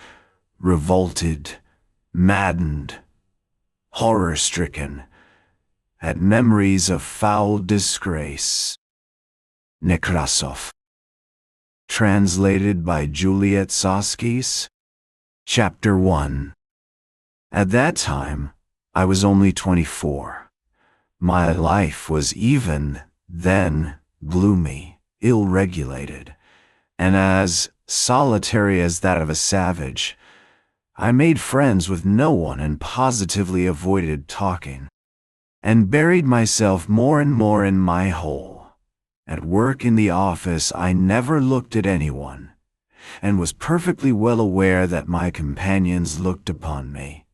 revolted, maddened, horror-stricken, at memories of foul disgrace. Nekrasov. Translated by Juliet Soskis. Chapter 1. At that time, I was only 24. My life was even then gloomy, ill-regulated, and as solitary as that of a savage. I made friends with no one and positively avoided talking, and buried myself more and more in my hole. At work in the office I never looked at anyone, and was perfectly well aware that my companions looked upon me,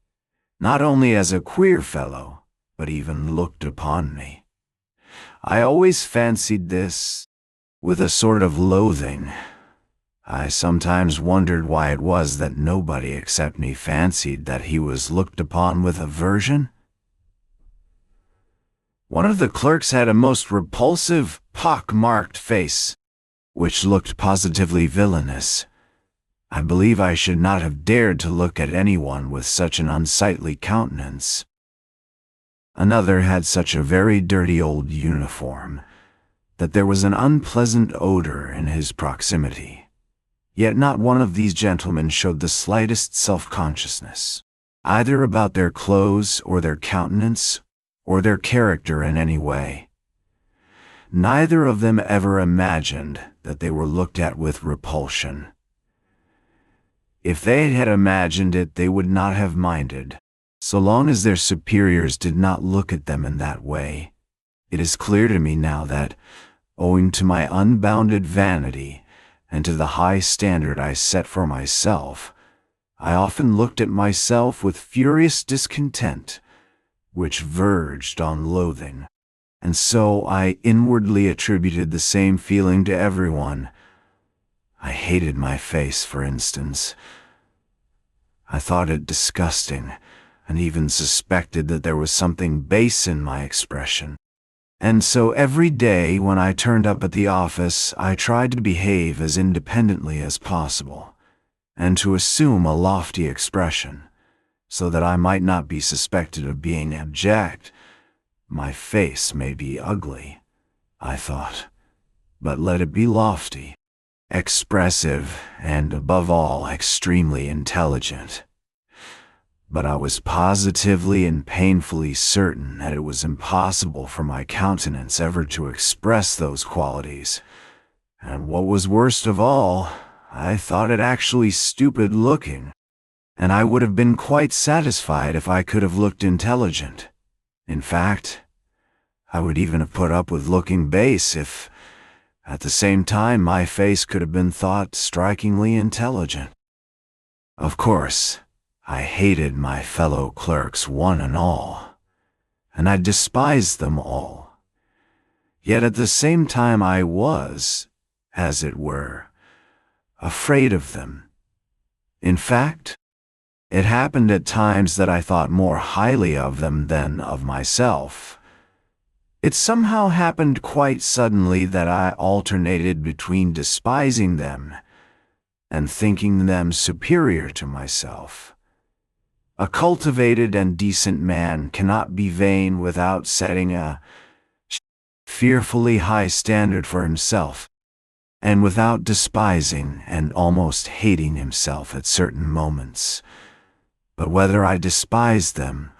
not only as a queer fellow, but even looked upon me. I always fancied this with a sort of loathing. I sometimes wondered why it was that nobody except me fancied that he was looked upon with aversion. One of the clerks had a most repulsive, pock-marked face, which looked positively villainous. I believe I should not have dared to look at anyone with such an unsightly countenance. Another had such a very dirty old uniform that there was an unpleasant odor in his proximity. Yet not one of these gentlemen showed the slightest self-consciousness, either about their clothes or their countenance or their character in any way. Neither of them ever imagined that they were looked at with repulsion. If they had imagined it, they would not have minded, so long as their superiors did not look at them in that way. It is clear to me now that, owing to my unbounded vanity and to the high standard I set for myself, I often looked at myself with furious discontent, which verged on loathing. And so I inwardly attributed the same feeling to everyone. I hated my face, for instance. I thought it disgusting, and even suspected that there was something base in my expression. And so every day when I turned up at the office, I tried to behave as independently as possible, and to assume a lofty expression, so that I might not be suspected of being abject. My face may be ugly, I thought, but let it be lofty, expressive, and above all, extremely intelligent. But I was positively and painfully certain that it was impossible for my countenance ever to express those qualities. And what was worst of all, I thought it actually stupid looking, and I would have been quite satisfied if I could have looked intelligent. In fact, I would even have put up with looking base if, at the same time, my face could have been thought strikingly intelligent. Of course, I hated my fellow clerks one and all, and I despised them all. Yet at the same time I was, as it were, afraid of them. In fact, it happened at times that I thought more highly of them than of myself. It somehow happened quite suddenly that I alternated between despising them and thinking them superior to myself. A cultivated and decent man cannot be vain without setting a fearfully high standard for himself, and without despising and almost hating himself at certain moments. But whether I despised them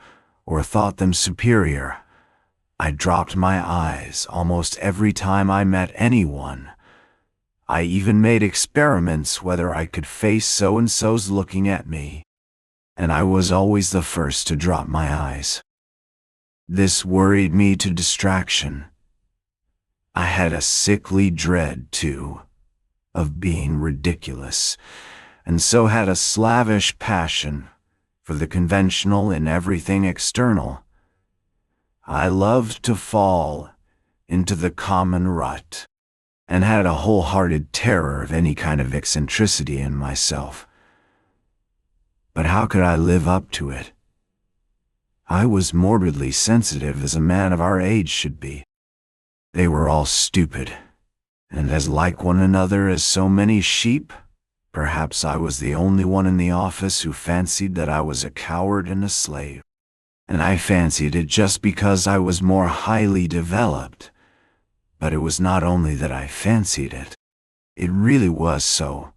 or thought them superior, I dropped my eyes almost every time I met anyone. I even made experiments whether I could face so-and-so's looking at me, and I was always the first to drop my eyes. This worried me to distraction. I had a sickly dread, too, of being ridiculous, and so had a slavish passion for the conventional in everything external. I loved to fall into the common rut, and had a wholehearted terror of any kind of eccentricity in myself. But how could I live up to it? I was morbidly sensitive, as a man of our age should be. They were all stupid, and as like one another as so many sheep. Perhaps I was the only one in the office who fancied that I was a coward and a slave. And I fancied it just because I was more highly developed. But it was not only that I fancied it. It really was so.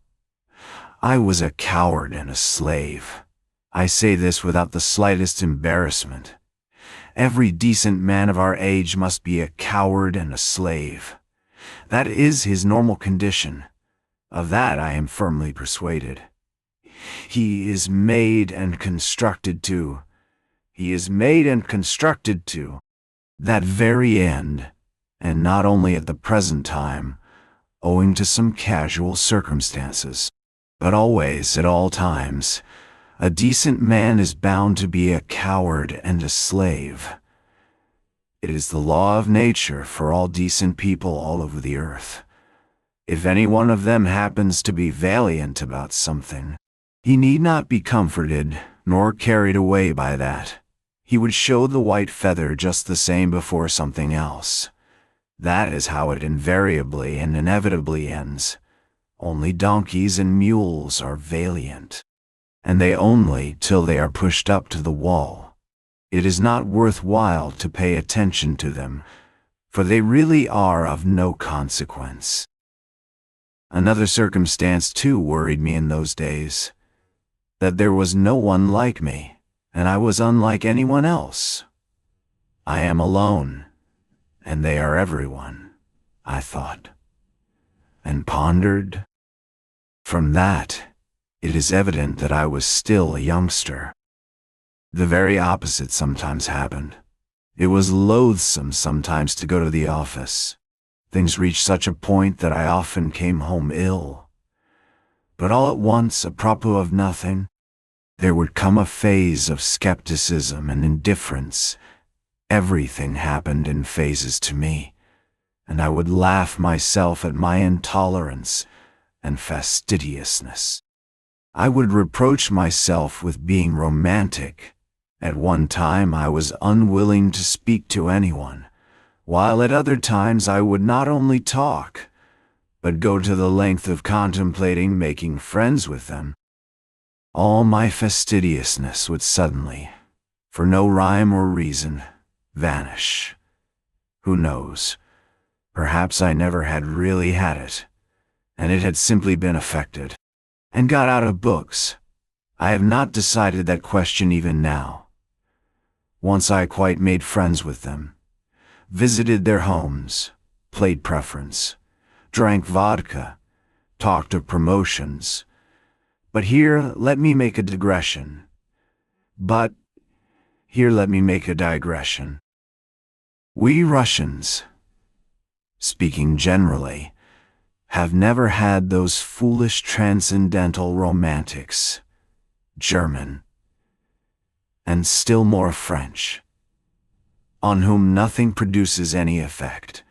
I was a coward and a slave. I say this without the slightest embarrassment. Every decent man of our age must be a coward and a slave. That is his normal condition. Of that I am firmly persuaded. He is made and constructed to. He is made and constructed to that very end, and not only at the present time, owing to some casual circumstances, but always at all times. A decent man is bound to be a coward and a slave. It is the law of nature for all decent people all over the earth. If any one of them happens to be valiant about something, he need not be comforted nor carried away by that. He would show the white feather just the same before something else. That is how it invariably and inevitably ends. Only donkeys and mules are valiant, and they only till they are pushed up to the wall. it is not worthwhile to pay attention to them, for they really are of no consequence. Another circumstance too worried me in those days, that there was no one like me, and I was unlike anyone else. I am alone, and they are everyone, I thought, and pondered. From that, it is evident that I was still a youngster. The very opposite sometimes happened. It was loathsome sometimes to go to the office. Things reached such a point that I often came home ill. But all at once, apropos of nothing, there would come a phase of skepticism and indifference. Everything happened in phases to me, and I would laugh myself at my intolerance and fastidiousness. I would reproach myself with being romantic. At one time I was unwilling to speak to anyone, while at other times I would not only talk, but go to the length of contemplating making friends with them. All my fastidiousness would suddenly, for no rhyme or reason, vanish. Who knows? Perhaps I never had really had it, and it had simply been affected, and got out of books. I have not decided that question even now. Once I quite made friends with them, visited their homes, played preference, drank vodka, talked of promotions. But here let me make a digression. We Russians, speaking generally, have never had those foolish transcendental romantics, German, and still more French, on whom nothing produces any effect.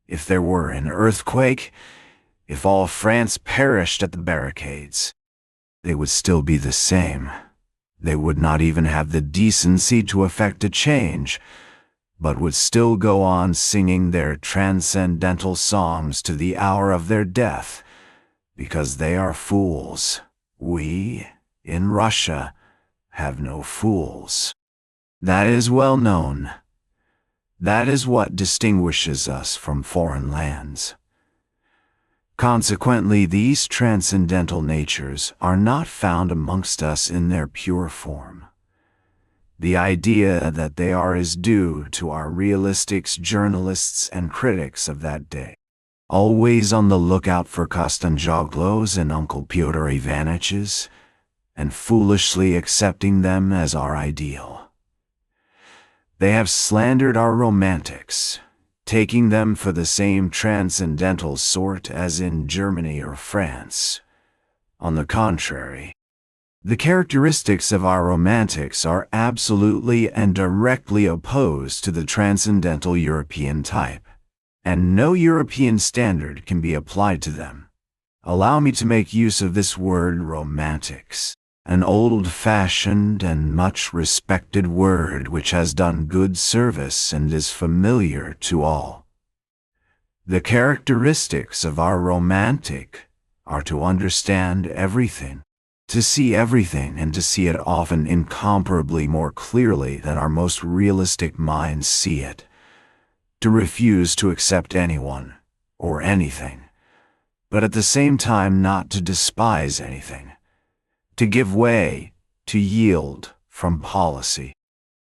If there were an earthquake, if all France perished at the barricades, they would still be the same. They would not even have the decency to effect a change, but would still go on singing their transcendental songs to the hour of their death, because they are fools. We, in Russia, have no fools. That is well known. That is what distinguishes us from foreign lands. Consequently, these transcendental natures are not found amongst us in their pure form. The idea that they are is due to our realistics, journalists, and critics of that day, always on the lookout for Kostanjoglos and Uncle Pyotr Ivaniches, and foolishly accepting them as our ideal. They have slandered our romantics, taking them for the same transcendental sort as in Germany or France. On the contrary, the characteristics of our romantics are absolutely and directly opposed to the transcendental European type, and no European standard can be applied to them. Allow me to make use of this word romantics, an old-fashioned and much-respected word which has done good service and is familiar to all. The characteristics of our romantic are to understand everything, to see everything, and to see it often incomparably more clearly than our most realistic minds see it, to refuse to accept anyone or anything, but at the same time not to despise anything, to give way, to yield from policy,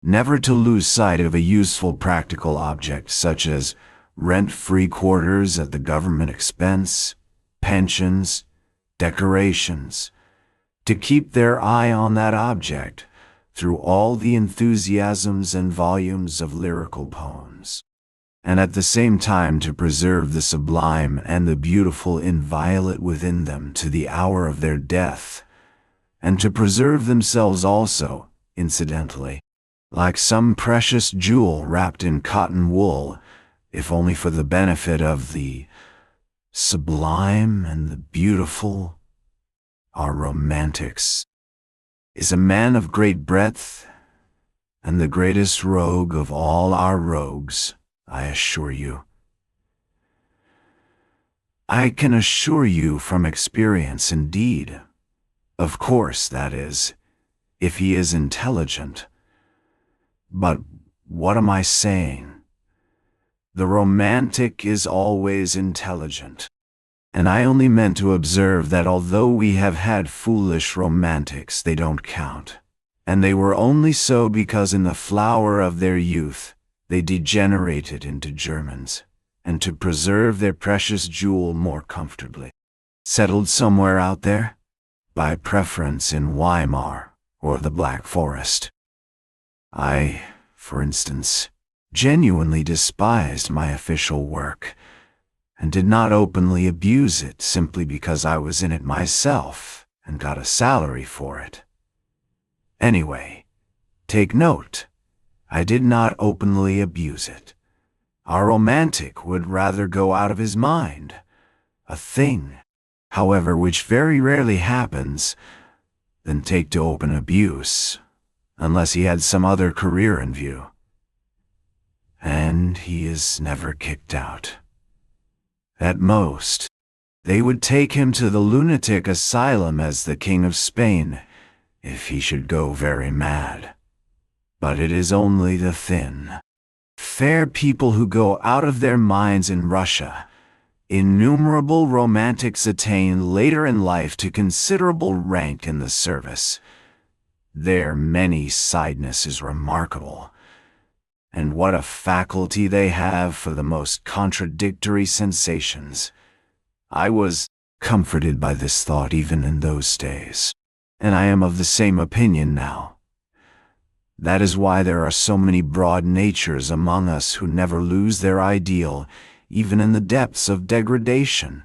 never to lose sight of a useful practical object such as rent-free quarters at the government expense, pensions, decorations, to keep their eye on that object through all the enthusiasms and volumes of lyrical poems, and at the same time to preserve the sublime and the beautiful inviolate within them to the hour of their death, and to preserve themselves also, incidentally, like some precious jewel wrapped in cotton wool, if only for the benefit of the sublime and the beautiful. Our romantics is a man of great breadth, and the greatest rogue of all our rogues, I assure you. I can assure you from experience indeed. Of course, that is, if he is intelligent. But what am I saying? The romantic is always intelligent. And I only meant to observe that although we have had foolish romantics, they don't count. And they were only so because in the flower of their youth, they degenerated into Germans, and to preserve their precious jewel more comfortably, settled somewhere out there, by preference in Weimar or the Black Forest. I, for instance, genuinely despised my official work, and did not openly abuse it simply because I was in it myself and got a salary for it. Anyway, take note, I did not openly abuse it. Our romantic would rather go out of his mind, a thing, however, which very rarely happens, than take to open abuse, unless he had some other career in view. And he is never kicked out. At most, they would take him to the lunatic asylum as the King of Spain, if he should go very mad. But it is only the thin, fair people who go out of their minds in Russia. Innumerable romantics attain later in life to considerable rank in the service. Their many-sidedness is remarkable. And what a faculty they have for the most contradictory sensations. I was comforted by this thought even in those days, and I am of the same opinion now. That is why there are so many broad natures among us who never lose their ideal, even in the depths of degradation.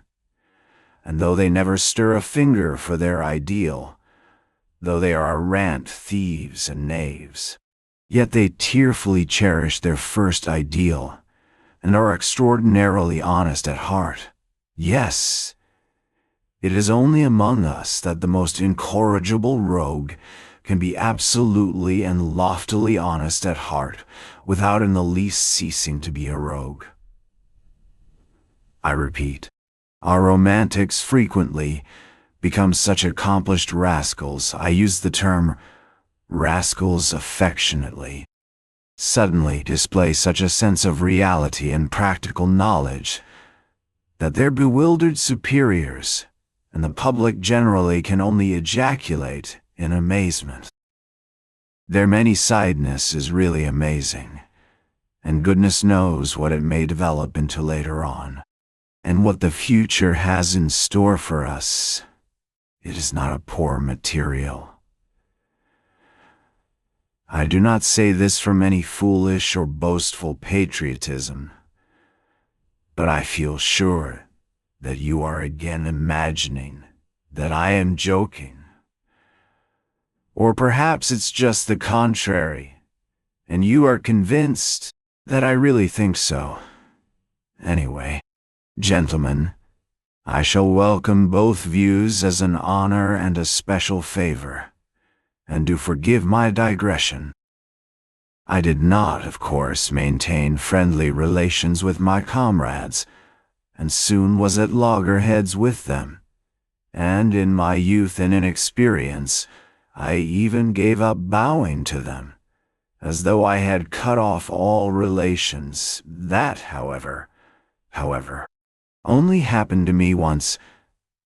And though they never stir a finger for their ideal, though they are arrant thieves and knaves, yet they tearfully cherish their first ideal, and are extraordinarily honest at heart. Yes, it is only among us that the most incorrigible rogue can be absolutely and loftily honest at heart, without in the least ceasing to be a rogue. I repeat, our romantics frequently become such accomplished rascals, I use the term rascals affectionately, suddenly display such a sense of reality and practical knowledge that their bewildered superiors and the public generally can only ejaculate in amazement. Their many-sidedness is really amazing, and goodness knows what it may develop into later on, and what the future has in store for us. It is not a poor material. I do not say this from any foolish or boastful patriotism, but I feel sure that you are again imagining that I am joking. Or perhaps it's just the contrary, and you are convinced that I really think so. Anyway, gentlemen, I shall welcome both views as an honor and a special favor, and do forgive my digression. I did not, of course, maintain friendly relations with my comrades, and soon was at loggerheads with them, and in my youth and inexperience, I even gave up bowing to them, as though I had cut off all relations. That, however, only happened to me once.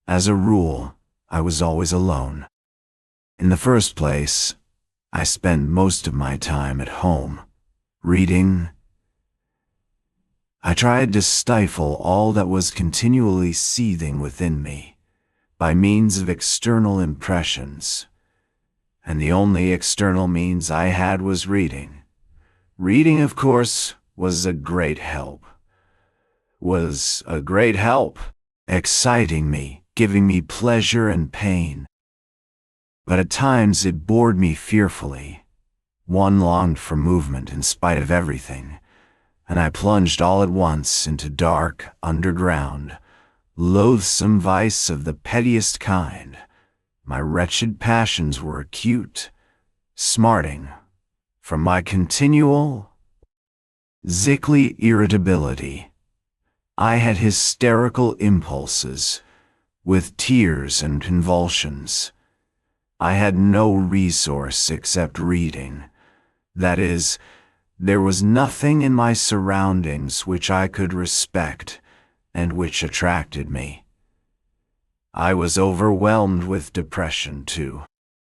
As a rule, I was always alone. In the first place, I spent most of my time at home, reading. I tried to stifle all that was continually seething within me, by means of external impressions, and the only external means I had was reading. Reading, of course, was a great help, exciting me, giving me pleasure and pain. But at times it bored me fearfully. One longed for movement in spite of everything, and I plunged all at once into dark, underground, loathsome vice of the pettiest kind. My wretched passions were acute, smarting from my continual, sickly irritability. I had hysterical impulses, with tears and convulsions. I had no resource except reading, That is, there was nothing in my surroundings which I could respect and which attracted me. I was overwhelmed with depression, too.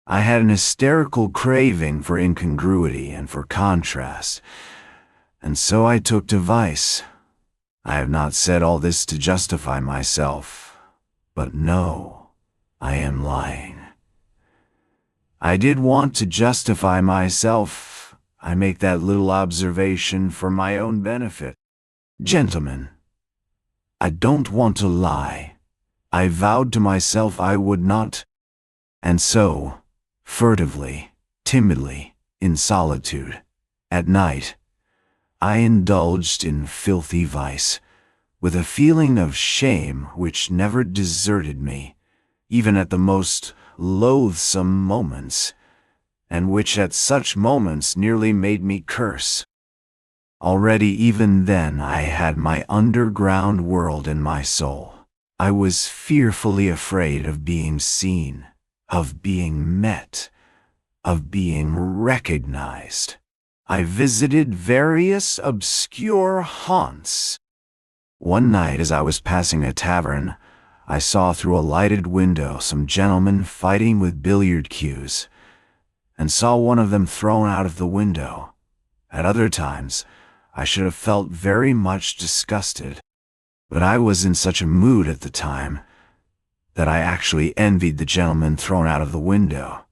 I had an hysterical craving for incongruity and for contrast, and so I took to vice. I have not said all this to justify myself, but no, I am lying. I did want to justify myself. I make that little observation for my own benefit. Gentlemen, I don't want to lie. I vowed to myself I would not. And so, furtively, timidly, in solitude, at night, I indulged in filthy vice, with a feeling of shame which never deserted me, even at the most loathsome moments, and which at such moments nearly made me curse. Already even then I had my underground world in my soul. I was fearfully afraid of being seen, of being met, of being recognized. I visited various obscure haunts. One night as I was passing a tavern, I saw through a lighted window some gentlemen fighting with billiard cues, and saw one of them thrown out of the window. At other times, I should have felt very much disgusted, but I was in such a mood at the time that I actually envied the gentleman thrown out of the window.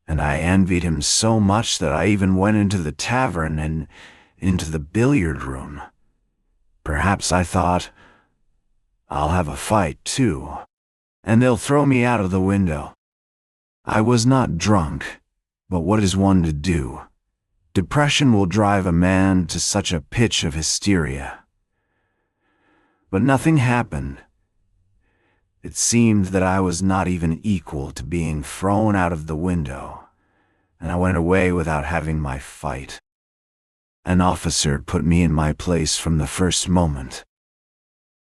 And I envied him so much that I even went into the tavern and into the billiard room. Perhaps I thought, I'll have a fight too, and they'll throw me out of the window. I was not drunk, but what is one to do? Depression will drive a man to such a pitch of hysteria. But nothing happened. It seemed that I was not even equal to being thrown out of the window, and I went away without having my fight. An officer put me in my place from the first moment.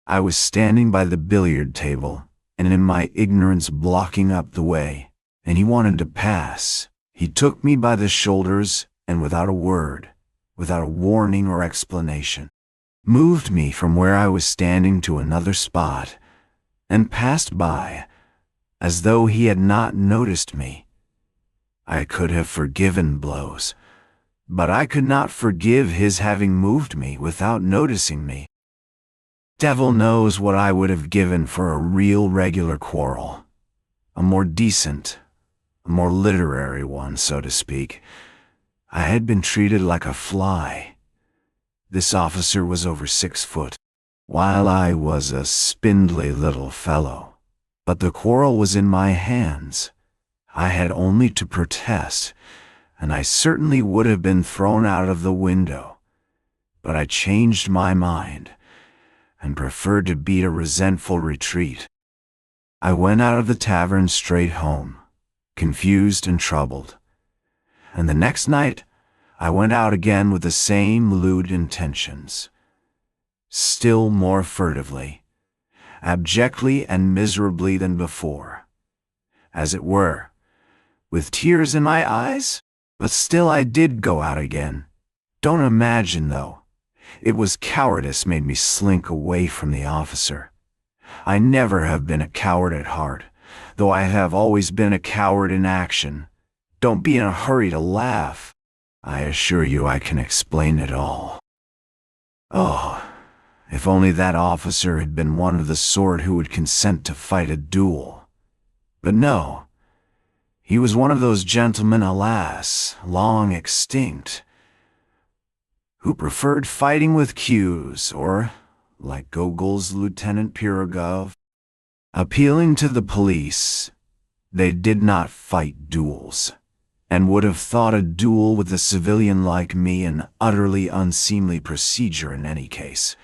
I was standing by the billiard table, and in my ignorance blocking up the way, and he wanted to pass. He took me by the shoulders, and without a word, without a warning or explanation, moved me from where I was standing to another spot, and passed by, as though he had not noticed me. I could have forgiven blows, but I could not forgive his having moved me without noticing me. Devil knows what I would have given for a real regular quarrel, a more decent, a more literary one, so to speak. I had been treated like a fly. This officer was over 6 foot, while I was a spindly little fellow. But the quarrel was in my hands. I had only to protest, and I certainly would have been thrown out of the window. But I changed my mind, and preferred to beat a resentful retreat. I went out of the tavern straight home, confused and troubled. And the next night, I went out again with the same lewd intentions. Still more furtively, abjectly and miserably than before. As it were, with tears in my eyes, but still I did go out again. Don't imagine, though, it was cowardice made me slink away from the officer. I never have been a coward at heart, though I have always been a coward in action. Don't be in a hurry to laugh. I assure you I can explain it all. Oh, if only that officer had been one of the sort who would consent to fight a duel. But no, he was one of those gentlemen, alas, long extinct, who preferred fighting with cues, or, like Gogol's Lieutenant Pirogov, appealing to the police. They did not fight duels, and would have thought a duel with a civilian like me an utterly unseemly procedure in any case,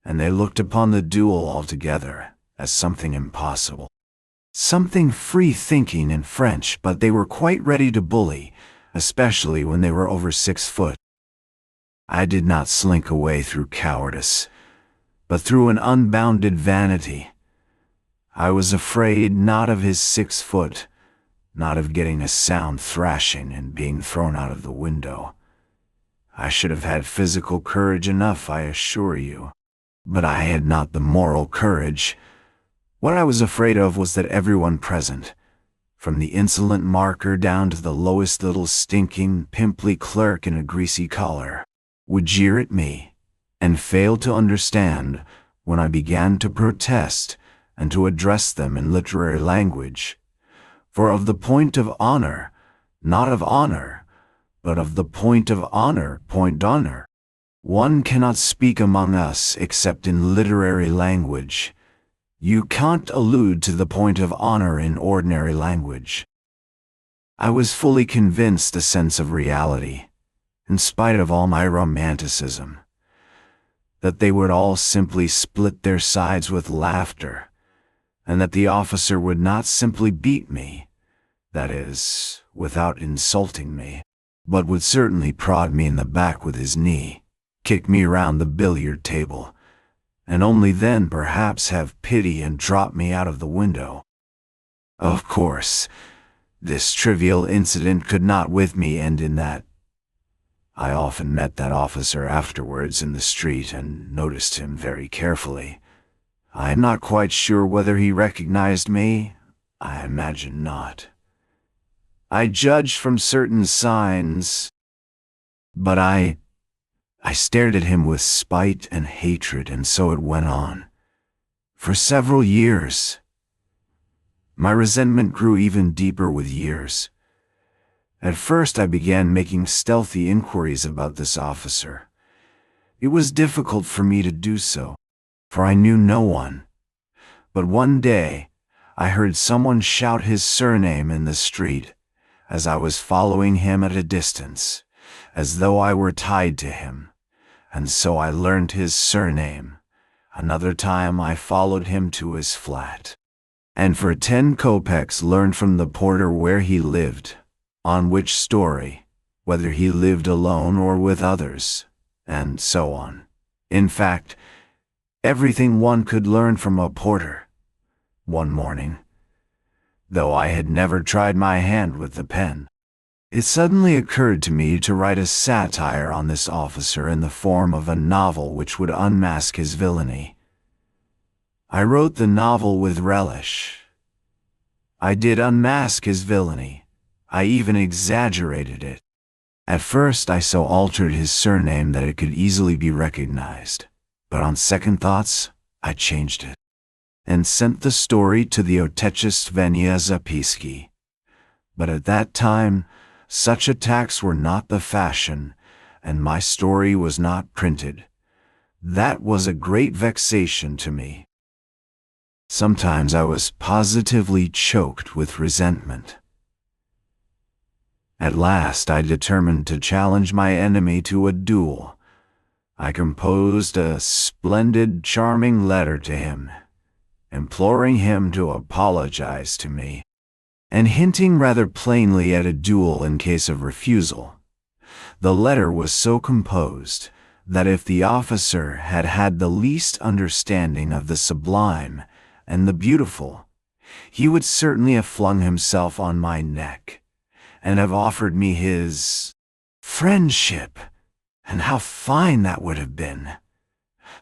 and they looked upon the duel altogether as something impossible, something free-thinking in French, but they were quite ready to bully, especially when they were over 6 foot. I did not slink away through cowardice, but through an unbounded vanity. I was afraid not of his 6 foot, not of getting a sound thrashing and being thrown out of the window. I should have had physical courage enough, I assure you. But I had not the moral courage. What I was afraid of was that everyone present, from the insolent marker down to the lowest little stinking, pimply clerk in a greasy collar, would jeer at me, and fail to understand when I began to protest and to address them in literary language. For of the point of honor, not of honor, but of the point of honor, point honor, one cannot speak among us except in literary language. You can't allude to the point of honor in ordinary language. I was fully convinced a sense of reality, in spite of all my romanticism, that they would all simply split their sides with laughter, and that the officer would not simply beat me, that is, without insulting me, but would certainly prod me in the back with his knee, kick me round the billiard table, and only then perhaps have pity and drop me out of the window. Of course, this trivial incident could not with me end in that. I often met that officer afterwards in the street and noticed him very carefully. I am not quite sure whether he recognized me. I imagine not. I judged from certain signs, but I stared at him with spite and hatred, and so it went on. For several years. My resentment grew even deeper with years. At first I began making stealthy inquiries about this officer. It was difficult for me to do so, for I knew no one. But one day, I heard someone shout his surname in the street, as I was following him at a distance, as though I were tied to him. And so I learned his surname. Another time I followed him to his flat, and for 10 kopecks learned from the porter where he lived, on which story, whether he lived alone or with others, and so on. In fact, everything one could learn from a porter. One morning, though I had never tried my hand with the pen, it suddenly occurred to me to write a satire on this officer in the form of a novel which would unmask his villainy. I wrote the novel with relish. I did unmask his villainy. I even exaggerated it. At first I so altered his surname that it could easily be recognized, but on second thoughts I changed it, and sent the story to the Otechestvenia Zapiski. But at that time, such attacks were not the fashion, and my story was not printed. That was a great vexation to me. Sometimes I was positively choked with resentment. At last I determined to challenge my enemy to a duel. I composed a splendid, charming letter to him, imploring him to apologize to me, and hinting rather plainly at a duel in case of refusal. The letter was so composed that if the officer had had the least understanding of the sublime and the beautiful, he would certainly have flung himself on my neck, and have offered me his friendship. And how fine that would have been!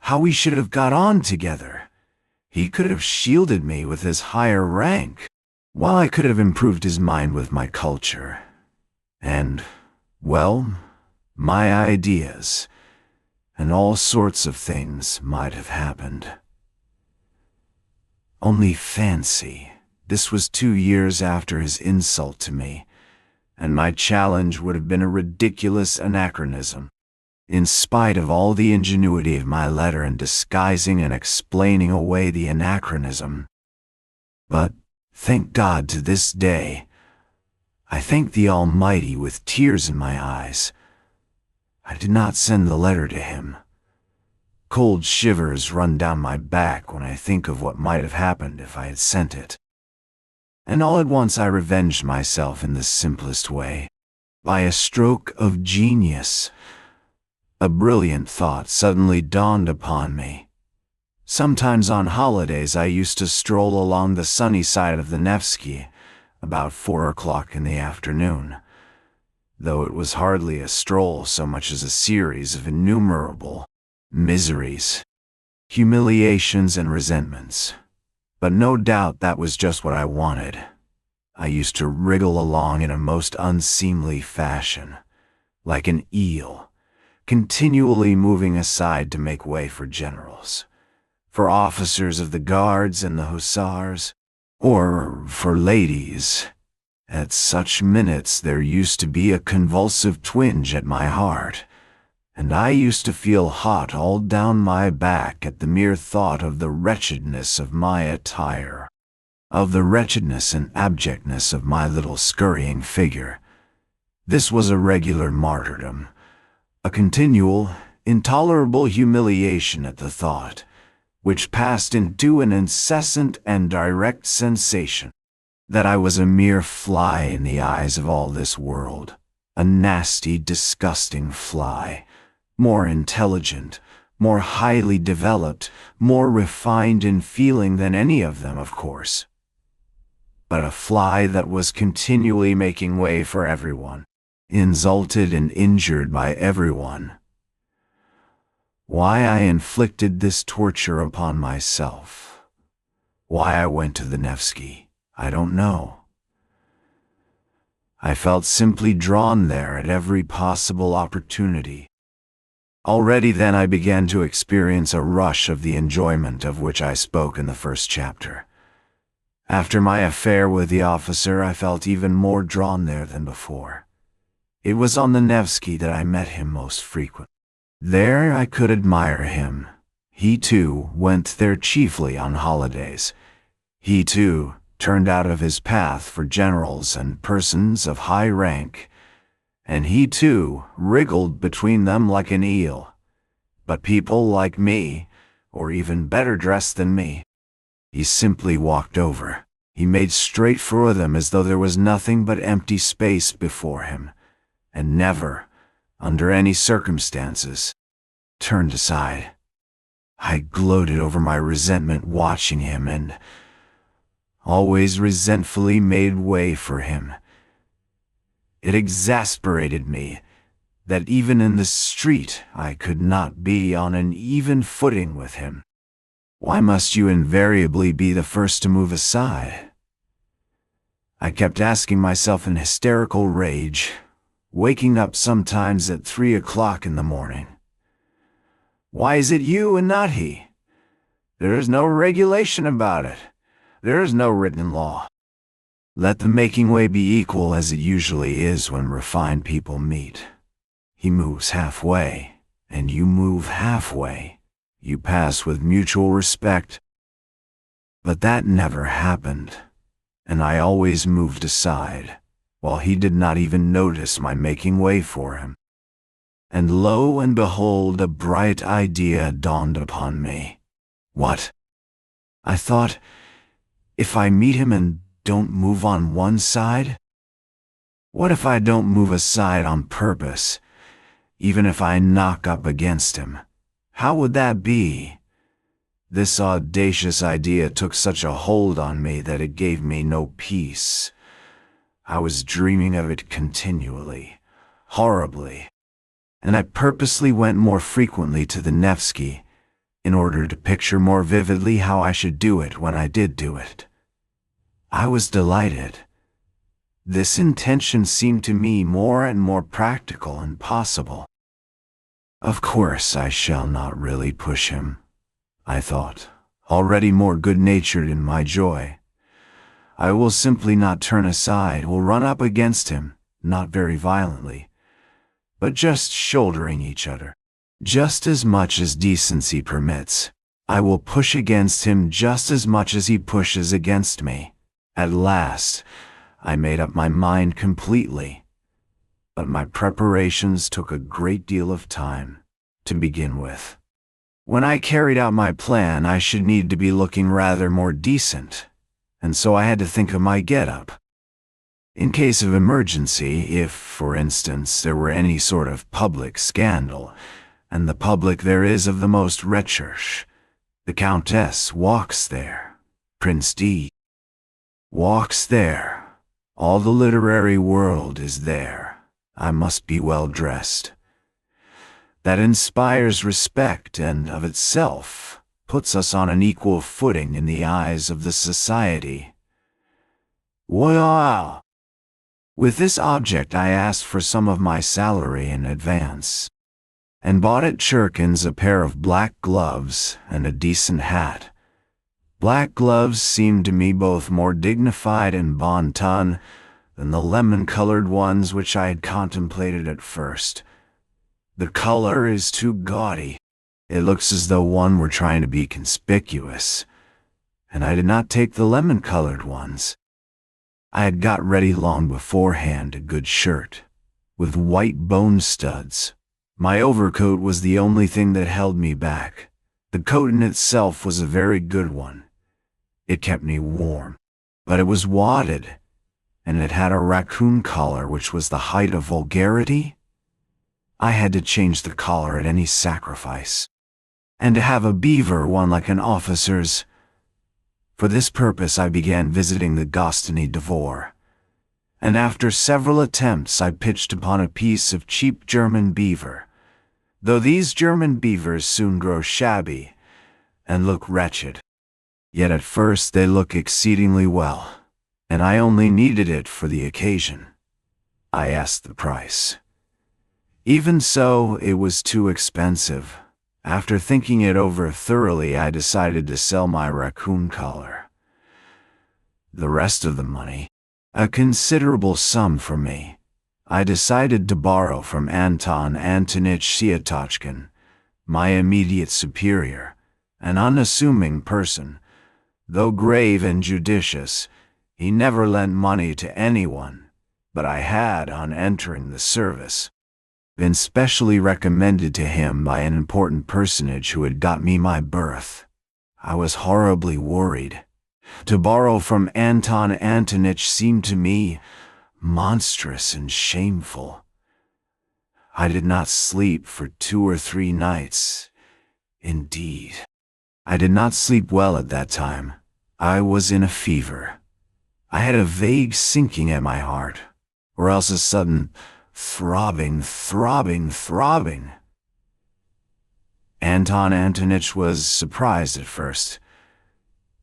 How we should have got on together! He could have shielded me with his higher rank, while I could have improved his mind with my culture. And, well, my ideas, and all sorts of things might have happened. Only fancy, this was 2 years after his insult to me, and my challenge would have been a ridiculous anachronism, in spite of all the ingenuity of my letter in disguising and explaining away the anachronism. But, thank God, to this day, I thank the Almighty with tears in my eyes, I did not send the letter to him. Cold shivers run down my back when I think of what might have happened if I had sent it. And all at once I revenged myself in the simplest way, by a stroke of genius. A brilliant thought suddenly dawned upon me. Sometimes on holidays I used to stroll along the sunny side of the Nevsky, about 4 o'clock in the afternoon, though it was hardly a stroll so much as a series of innumerable miseries, humiliations, and resentments. But no doubt that was just what I wanted. I used to wriggle along in a most unseemly fashion, like an eel, continually moving aside to make way for generals, for officers of the guards and the hussars, or for ladies. At such minutes there used to be a convulsive twinge at my heart, and I used to feel hot all down my back at the mere thought of the wretchedness of my attire, of the wretchedness and abjectness of my little scurrying figure. This was a regular martyrdom, a continual, intolerable humiliation at the thought, which passed into an incessant and direct sensation that I was a mere fly in the eyes of all this world, a nasty, disgusting fly, more intelligent, more highly developed, more refined in feeling than any of them, of course, but a fly that was continually making way for everyone, insulted and injured by everyone. Why I inflicted this torture upon myself, why I went to the Nevsky, I don't know. I felt simply drawn there at every possible opportunity. Already then I began to experience a rush of the enjoyment of which I spoke in the first chapter. After my affair with the officer, I felt even more drawn there than before. It was on the Nevsky that I met him most frequently. There I could admire him. He too went there chiefly on holidays. He too turned out of his path for generals and persons of high rank, and he too wriggled between them like an eel. But people like me, or even better dressed than me, he simply walked over. He made straight for them as though there was nothing but empty space before him, and never, under any circumstances, turned aside. I gloated over my resentment watching him, and always resentfully made way for him. It exasperated me that even in the street I could not be on an even footing with him. Why must you invariably be the first to move aside? I kept asking myself in hysterical rage, waking up sometimes at 3 o'clock in the morning. Why is it you and not he? There is no regulation about it. There is no written law. Let the making way be equal as it usually is when refined people meet. He moves halfway, and you move halfway. You pass with mutual respect. But that never happened, and I always moved aside, while he did not even notice my making way for him. And lo and behold, a bright idea dawned upon me. What? I thought, if I meet him and don't move on one side? What if I don't move aside on purpose, even if I knock up against him? How would that be? This audacious idea took such a hold on me that it gave me no peace. I was dreaming of it continually, horribly, and I purposely went more frequently to the Nevsky in order to picture more vividly how I should do it when I did do it. I was delighted. This intention seemed to me more and more practical and possible. Of course I shall not really push him, I thought, already more good-natured in my joy. I will simply not turn aside, will run up against him, not very violently, but just shouldering each other, just as much as decency permits. I will push against him just as much as he pushes against me. At last, I made up my mind completely, but my preparations took a great deal of time, to begin with. When I carried out my plan, I should need to be looking rather more decent, and so I had to think of my get-up. In case of emergency, if, for instance, there were any sort of public scandal, and the public there is of the most recherche, the Countess walks there, Prince D. walks there, All the literary world is there. I must be well dressed. That inspires respect and, of itself, puts us on an equal footing in the eyes of the society. Wow! With this object I asked for some of my salary in advance, and bought at Churkin's a pair of black gloves and a decent hat. Black gloves seemed to me both more dignified and bon ton than the lemon-colored ones which I had contemplated at first. The color is too gaudy. It looks as though one were trying to be conspicuous, and I did not take the lemon-colored ones. I had got ready long beforehand a good shirt, with white bone studs. My overcoat was the only thing that held me back. The coat in itself was a very good one. It kept me warm, but it was wadded, and it had a raccoon collar which was the height of vulgarity. I had to change the collar at any sacrifice, and to have a beaver one like an officer's. For this purpose I began visiting the Gostiny Dvor, and after several attempts I pitched upon a piece of cheap German beaver, though these German beavers soon grow shabby and look wretched. Yet at first they look exceedingly well, and I only needed it for the occasion. I asked the price. Even so, it was too expensive. After thinking it over thoroughly, I decided to sell my raccoon collar. The rest of the money, a considerable sum for me, I decided to borrow from Anton Antonich Syatochkin, my immediate superior, an unassuming person. Though grave and judicious, he never lent money to anyone, but I had, on entering the service, been specially recommended to him by an important personage who had got me my berth. I was horribly worried. To borrow from Anton Antonich seemed to me monstrous and shameful. I did not sleep for 2 or 3 nights. Indeed, I did not sleep well at that time. I was in a fever. I had a vague sinking at my heart, or else a sudden throbbing. Anton Antonich was surprised at first.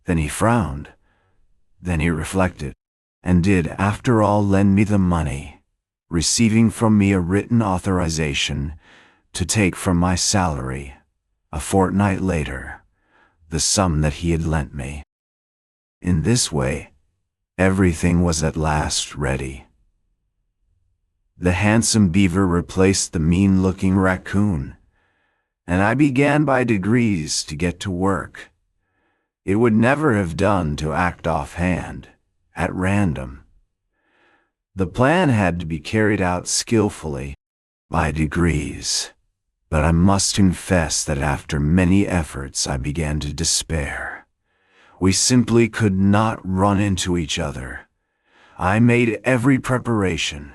Then he frowned. Then he reflected, and did after all lend me the money, receiving from me a written authorization to take from my salary, a fortnight later, the sum that he had lent me. In this way, everything was at last ready. The handsome beaver replaced the mean-looking raccoon, and I began by degrees to get to work. It would never have done to act offhand, at random. The plan had to be carried out skillfully, by degrees, but I must confess that after many efforts I began to despair. We simply could not run into each other. I made every preparation.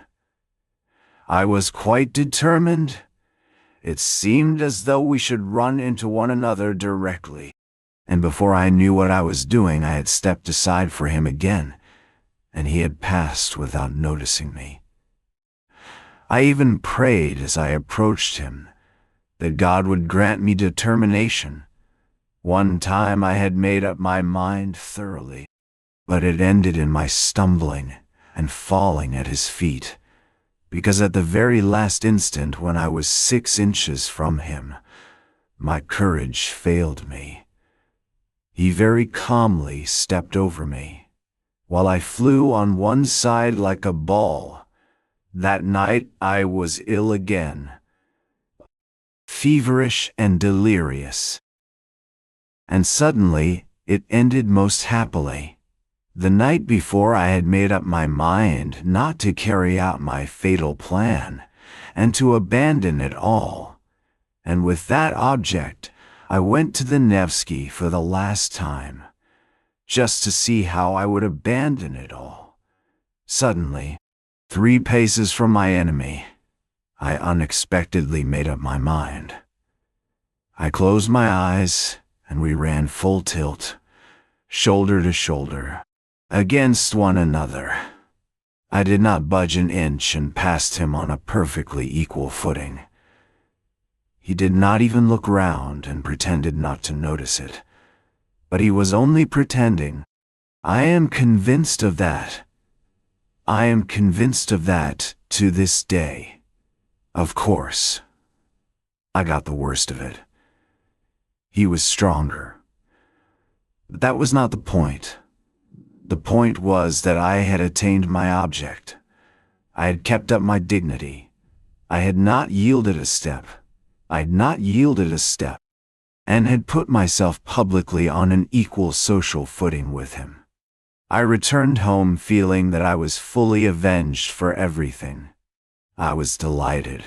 I was quite determined. It seemed as though we should run into one another directly, and before I knew what I was doing, I had stepped aside for him again, and he had passed without noticing me. I even prayed as I approached him that God would grant me determination. One time I had made up my mind thoroughly, but it ended in my stumbling and falling at his feet, because at the very last instant, when I was 6 inches from him, my courage failed me. He very calmly stepped over me, while I flew on one side like a ball. That night I was ill again, feverish and delirious. And suddenly it ended most happily. The night before I had made up my mind not to carry out my fatal plan, and to abandon it all. And with that object, I went to the Nevsky for the last time, just to see how I would abandon it all. Suddenly, 3 paces from my enemy, I unexpectedly made up my mind. I closed my eyes, and we ran full tilt, shoulder to shoulder, against one another. I did not budge an inch and passed him on a perfectly equal footing. He did not even look round and pretended not to notice it. But he was only pretending. I am convinced of that. I am convinced of that to this day. Of course, I got the worst of it. He was stronger. But that was not the point. The point was that I had attained my object. I had kept up my dignity. I had not yielded a step. And had put myself publicly on an equal social footing with him. I returned home feeling that I was fully avenged for everything. I was delighted.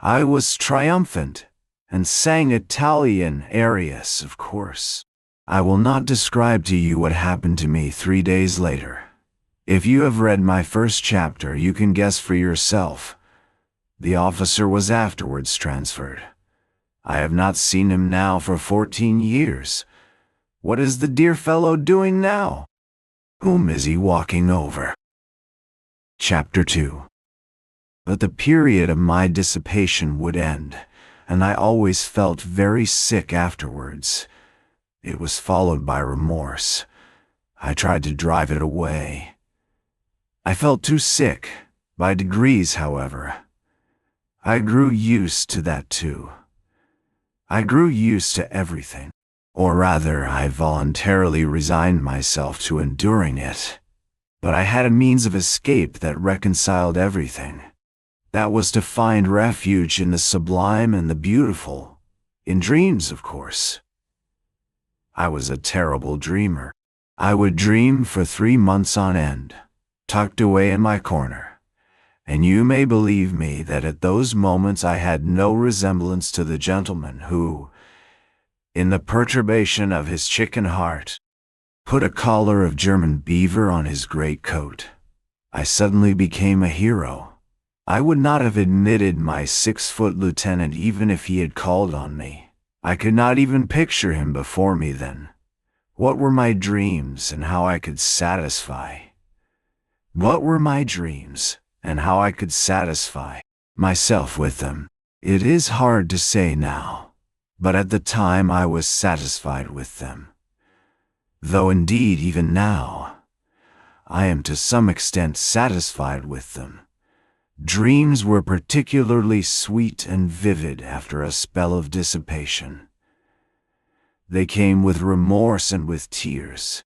I was triumphant, and sang Italian arias, of course. I will not describe to you what happened to me 3 days later. If you have read my first chapter, you can guess for yourself. The officer was afterwards transferred. I have not seen him now for 14 years. What is the dear fellow doing now? Whom is he walking over? Chapter 2. But the period of my dissipation would end, and I always felt very sick afterwards. It was followed by remorse. I tried to drive it away. I felt too sick, by degrees, however. I grew used to that too. I grew used to everything. Or rather, I voluntarily resigned myself to enduring it. But I had a means of escape that reconciled everything. That was to find refuge in the sublime and the beautiful. In dreams, of course. I was a terrible dreamer. I would dream for 3 months on end, tucked away in my corner. And you may believe me that at those moments I had no resemblance to the gentleman who, in the perturbation of his chicken heart, put a collar of German beaver on his great coat. I suddenly became a hero. I would not have admitted my 6-foot lieutenant even if he had called on me. I could not even picture him before me then. What were my dreams and how I could satisfy? What were my dreams and how I could satisfy myself with them? It is hard to say now, but at the time I was satisfied with them. Though indeed even now, I am to some extent satisfied with them. Dreams were particularly sweet and vivid after a spell of dissipation. They came with remorse and with tears,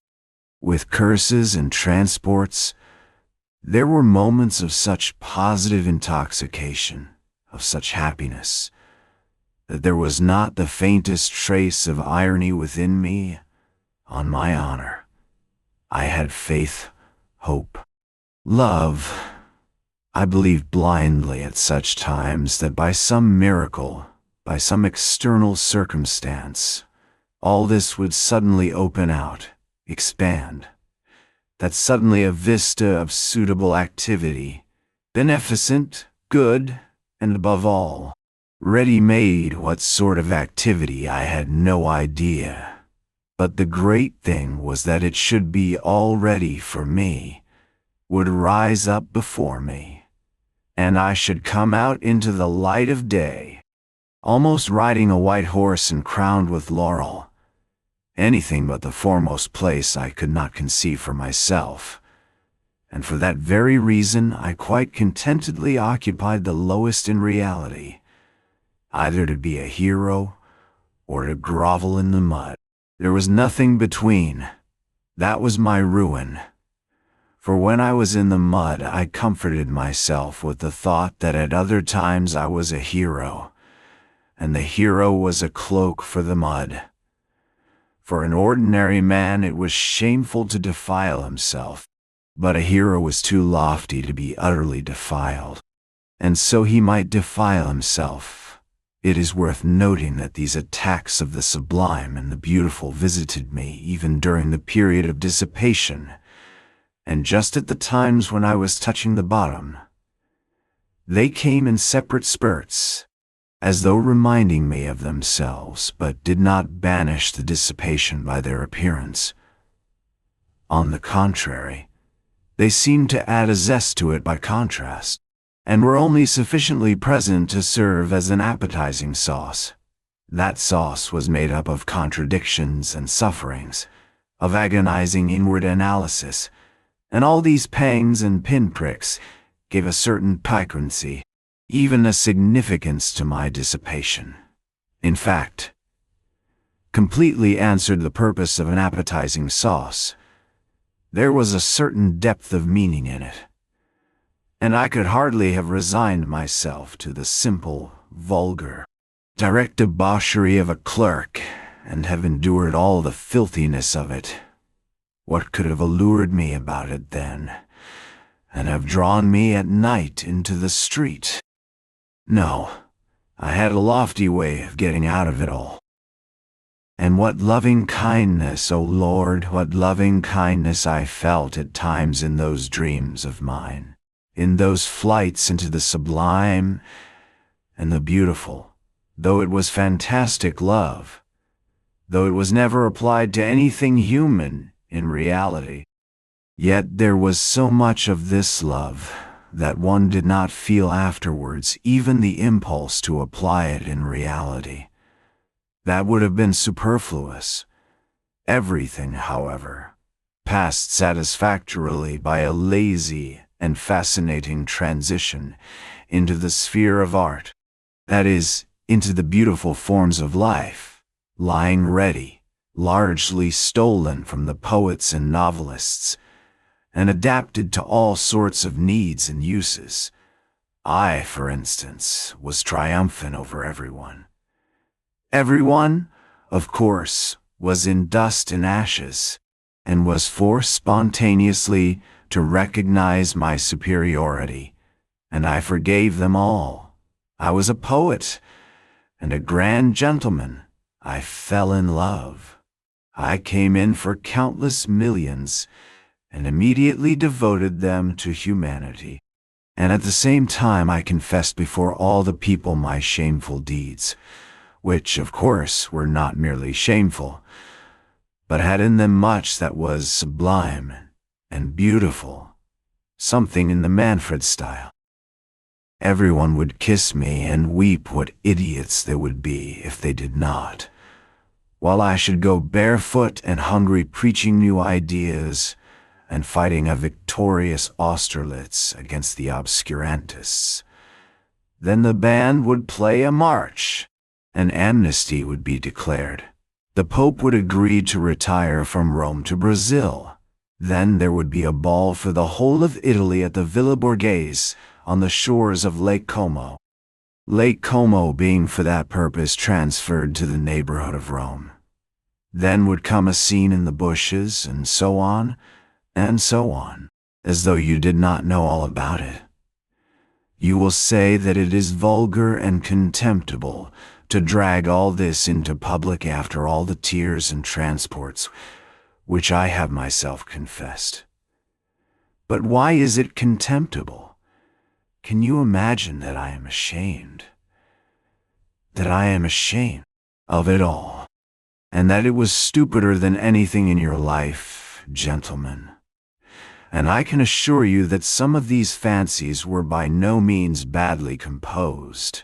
with curses and transports. There were moments of such positive intoxication, of such happiness, that there was not the faintest trace of irony within me. On my honor, I had faith, hope, love. I believed blindly at such times that by some miracle, by some external circumstance, all this would suddenly open out, expand, that suddenly a vista of suitable activity, beneficent, good, and above all, ready-made. What sort of activity I had no idea. But the great thing was that it should be all ready for me, would rise up before me, and I should come out into the light of day, almost riding a white horse and crowned with laurel. Anything but the foremost place I could not conceive for myself, and for that very reason I quite contentedly occupied the lowest in reality, either to be a hero or to grovel in the mud. There was nothing between. That was my ruin. For when I was in the mud, I comforted myself with the thought that at other times I was a hero, and the hero was a cloak for the mud. For an ordinary man it was shameful to defile himself, but a hero was too lofty to be utterly defiled, and so he might defile himself. It is worth noting that these attacks of the sublime and the beautiful visited me even during the period of dissipation, and just at the times when I was touching the bottom. They came in separate spurts, as though reminding me of themselves, but did not banish the dissipation by their appearance. On the contrary, They seemed to add a zest to it by contrast, and were only sufficiently present to serve as an appetizing sauce. That sauce was made up of contradictions and sufferings, of agonizing inward analysis, and all these pangs and pinpricks gave a certain piquancy, even a significance to my dissipation. In fact, completely answered the purpose of an appetizing sauce. There was a certain depth of meaning in it, and I could hardly have resigned myself to the simple, vulgar, direct debauchery of a clerk and have endured all the filthiness of it. What could have allured me about it then, and have drawn me at night into the street? No, I had a lofty way of getting out of it all. And what loving kindness, O Lord, what loving kindness I felt at times in those dreams of mine, in those flights into the sublime and the beautiful, though it was fantastic love, though it was never applied to anything human in reality. Yet there was so much of this love that one did not feel afterwards even the impulse to apply it in reality. That would have been superfluous. Everything, however, passed satisfactorily by a lazy and fascinating transition into the sphere of art, that is, into the beautiful forms of life, lying ready, largely stolen from the poets and novelists, and adapted to all sorts of needs and uses. I, for instance, was triumphant over everyone. Everyone, of course, was in dust and ashes, and was forced spontaneously to recognize my superiority, and I forgave them all. I was a poet, and a grand gentleman. I fell in love. I came in for countless millions, and immediately devoted them to humanity. And at the same time I confessed before all the people my shameful deeds, which, of course, were not merely shameful, but had in them much that was sublime and beautiful, something in the Manfred style. Everyone would kiss me and weep what idiots they would be if they did not, while I should go barefoot and hungry preaching new ideas and fighting a victorious Austerlitz against the obscurantists. Then the band would play a march. An amnesty would be declared. The Pope would agree to retire from Rome to Brazil. Then there would be a ball for the whole of Italy at the Villa Borghese on the shores of Lake Como. Lake Como being for that purpose transferred to the neighborhood of Rome. Then would come a scene in the bushes, and so on, as though you did not know all about it. You will say that it is vulgar and contemptible to drag all this into public after all the tears and transports which I have myself confessed. But why is it contemptible? Can you imagine that I am ashamed? That I am ashamed of it all, and that it was stupider than anything in your life, gentlemen. And I can assure you that some of these fancies were by no means badly composed.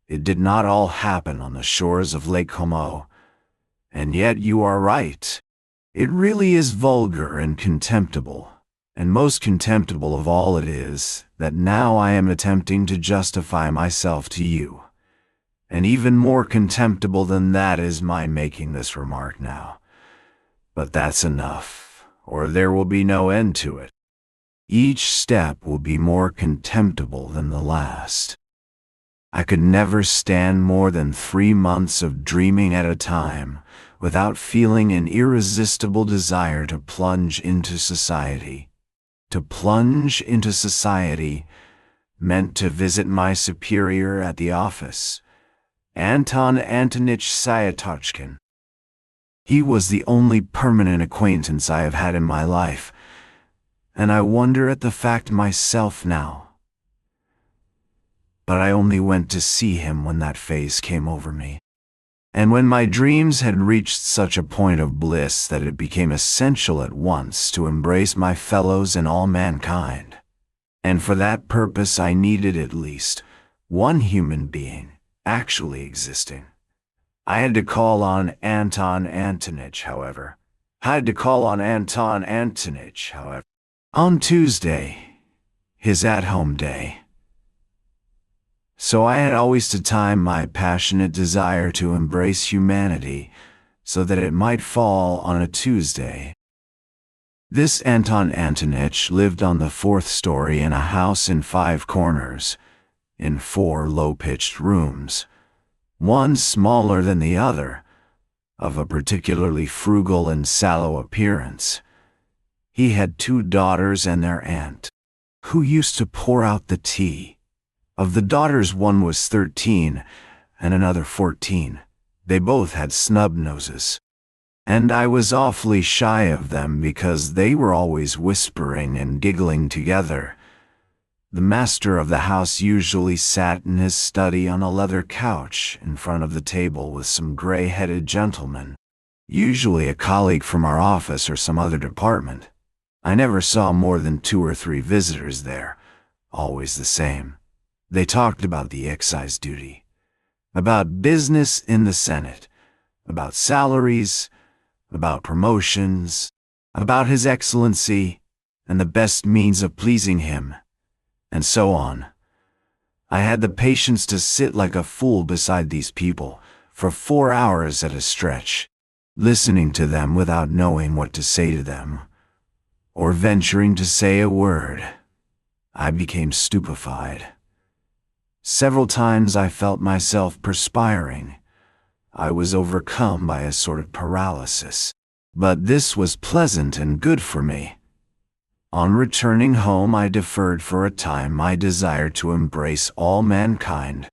It did not all happen on the shores of Lake Como, and yet you are right. It really is vulgar and contemptible, and most contemptible of all it is that now I am attempting to justify myself to you. And even more contemptible than that is my making this remark now. But that's enough, or there will be no end to it. Each step will be more contemptible than the last. I could never stand more than 3 months of dreaming at a time without feeling an irresistible desire to plunge into society. To plunge into society meant to visit my superior at the office, Anton Antonich Sayatochkin. He was the only permanent acquaintance I have had in my life, and I wonder at the fact myself now. But I only went to see him when that phase came over me, And when my dreams had reached such a point of bliss that it became essential at once to embrace my fellows and all mankind, and for that purpose I needed at least one human being actually existing. I had to call on Anton Antonitch, however. On Tuesday, his at-home day. So I had always to time my passionate desire to embrace humanity so that it might fall on a Tuesday. This Anton Antonitch lived on the 4th story in a house in 5 corners, in 4 low-pitched rooms, one smaller than the other, of a particularly frugal and sallow appearance. He had 2 daughters and their aunt, who used to pour out the tea. Of the daughters, one was 13 and another 14. They both had snub noses, and I was awfully shy of them because they were always whispering and giggling together. The master of the house usually sat in his study on a leather couch in front of the table with some gray-headed gentlemen, usually a colleague from our office or some other department. I never saw more than 2 or 3 visitors there, always the same. They talked about the excise duty, about business in the Senate, about salaries, about promotions, about His Excellency, and the best means of pleasing him, and so on. I had the patience to sit like a fool beside these people for 4 hours at a stretch, listening to them without knowing what to say to them, or venturing to say a word. I became stupefied. Several times I felt myself perspiring. I was overcome by a sort of paralysis, but this was pleasant and good for me. On returning home, I deferred for a time my desire to embrace all mankind.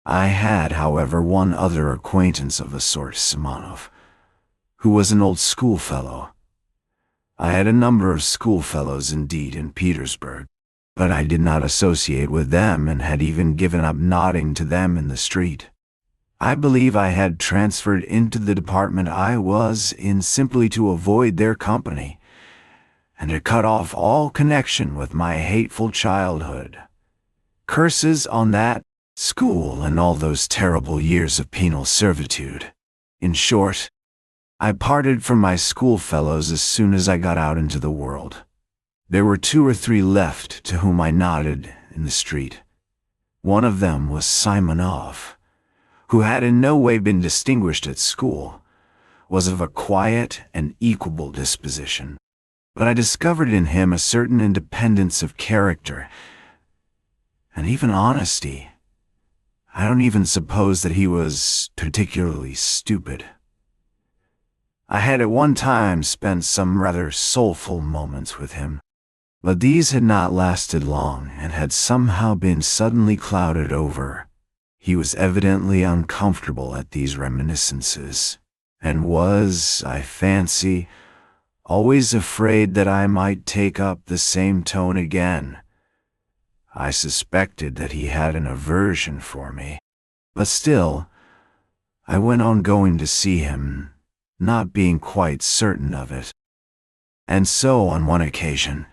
I had, however, one other acquaintance of a sort, Simonov, who was an old schoolfellow. I had a number of schoolfellows indeed in Petersburg, but I did not associate with them and had even given up nodding to them in the street. I believe I had transferred into the department I was in simply to avoid their company, and to cut off all connection with my hateful childhood. Curses on that school and all those terrible years of penal servitude. In short, I parted from my schoolfellows as soon as I got out into the world. There were 2 or 3 left to whom I nodded in the street. One of them was Simonov, who had in no way been distinguished at school, was of a quiet and equable disposition, but I discovered in him a certain independence of character, and even honesty. I don't even suppose that he was particularly stupid. I had at one time spent some rather soulful moments with him, but these had not lasted long and had somehow been suddenly clouded over. He was evidently uncomfortable at these reminiscences, and was, I fancy, always afraid that I might take up the same tone again. I suspected that he had an aversion for me, but still, I went on going to see him, not being quite certain of it. And so, on one occasion,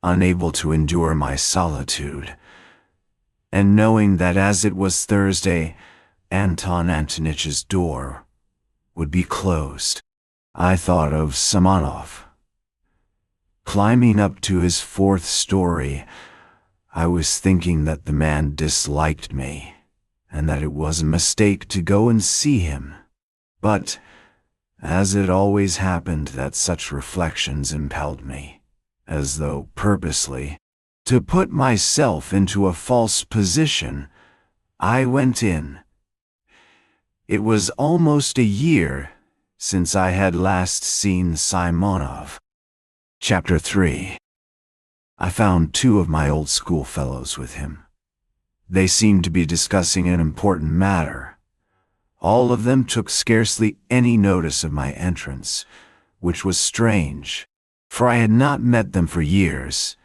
unable to endure my solitude, and knowing that as it was Thursday, Anton Antonitch's door would be closed, I thought of Simonov. Climbing up to his 4th story, I was thinking that the man disliked me, and that it was a mistake to go and see him. But, as it always happened that such reflections impelled me, as though purposely, to put myself into a false position, I went in. It was almost a year since I had last seen Simonov. Chapter 3. I found 2 of my old schoolfellows with him. They seemed to be discussing an important matter. All of them took scarcely any notice of my entrance, which was strange, for I had not met them for years.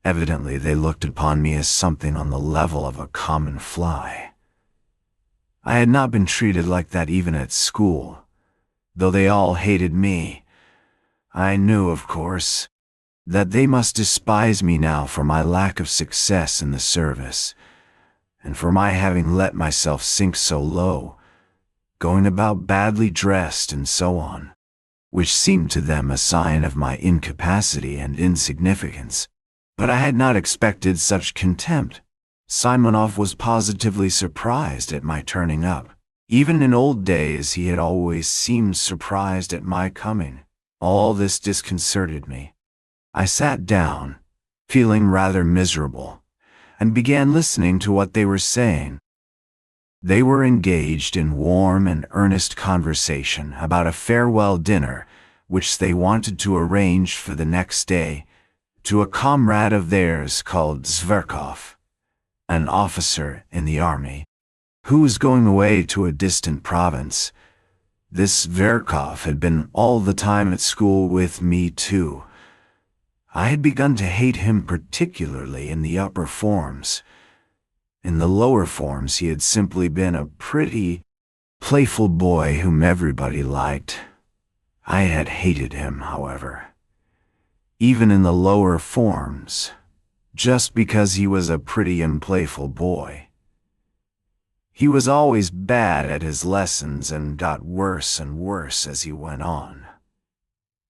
Evidently they looked upon me as something on the level of a common fly. I had not been treated like that even at school. Though they all hated me, I knew, of course, that they must despise me now for my lack of success in the service, and for my having let myself sink so low, going about badly dressed and so on, which seemed to them a sign of my incapacity and insignificance. But I had not expected such contempt. Simonov was positively surprised at my turning up. Even in old days he had always seemed surprised at my coming. All this disconcerted me. I sat down, feeling rather miserable, and began listening to what they were saying. They were engaged in warm and earnest conversation about a farewell dinner which they wanted to arrange for the next day to a comrade of theirs called Zverkov, an officer in the army, who was going away to a distant province. This Zverkov had been all the time at school with me too. I had begun to hate him particularly in the upper forms. In the lower forms he had simply been a pretty, playful boy whom everybody liked. I had hated him, however, even in the lower forms, just because he was a pretty and playful boy. He was always bad at his lessons and got worse and worse as he went on.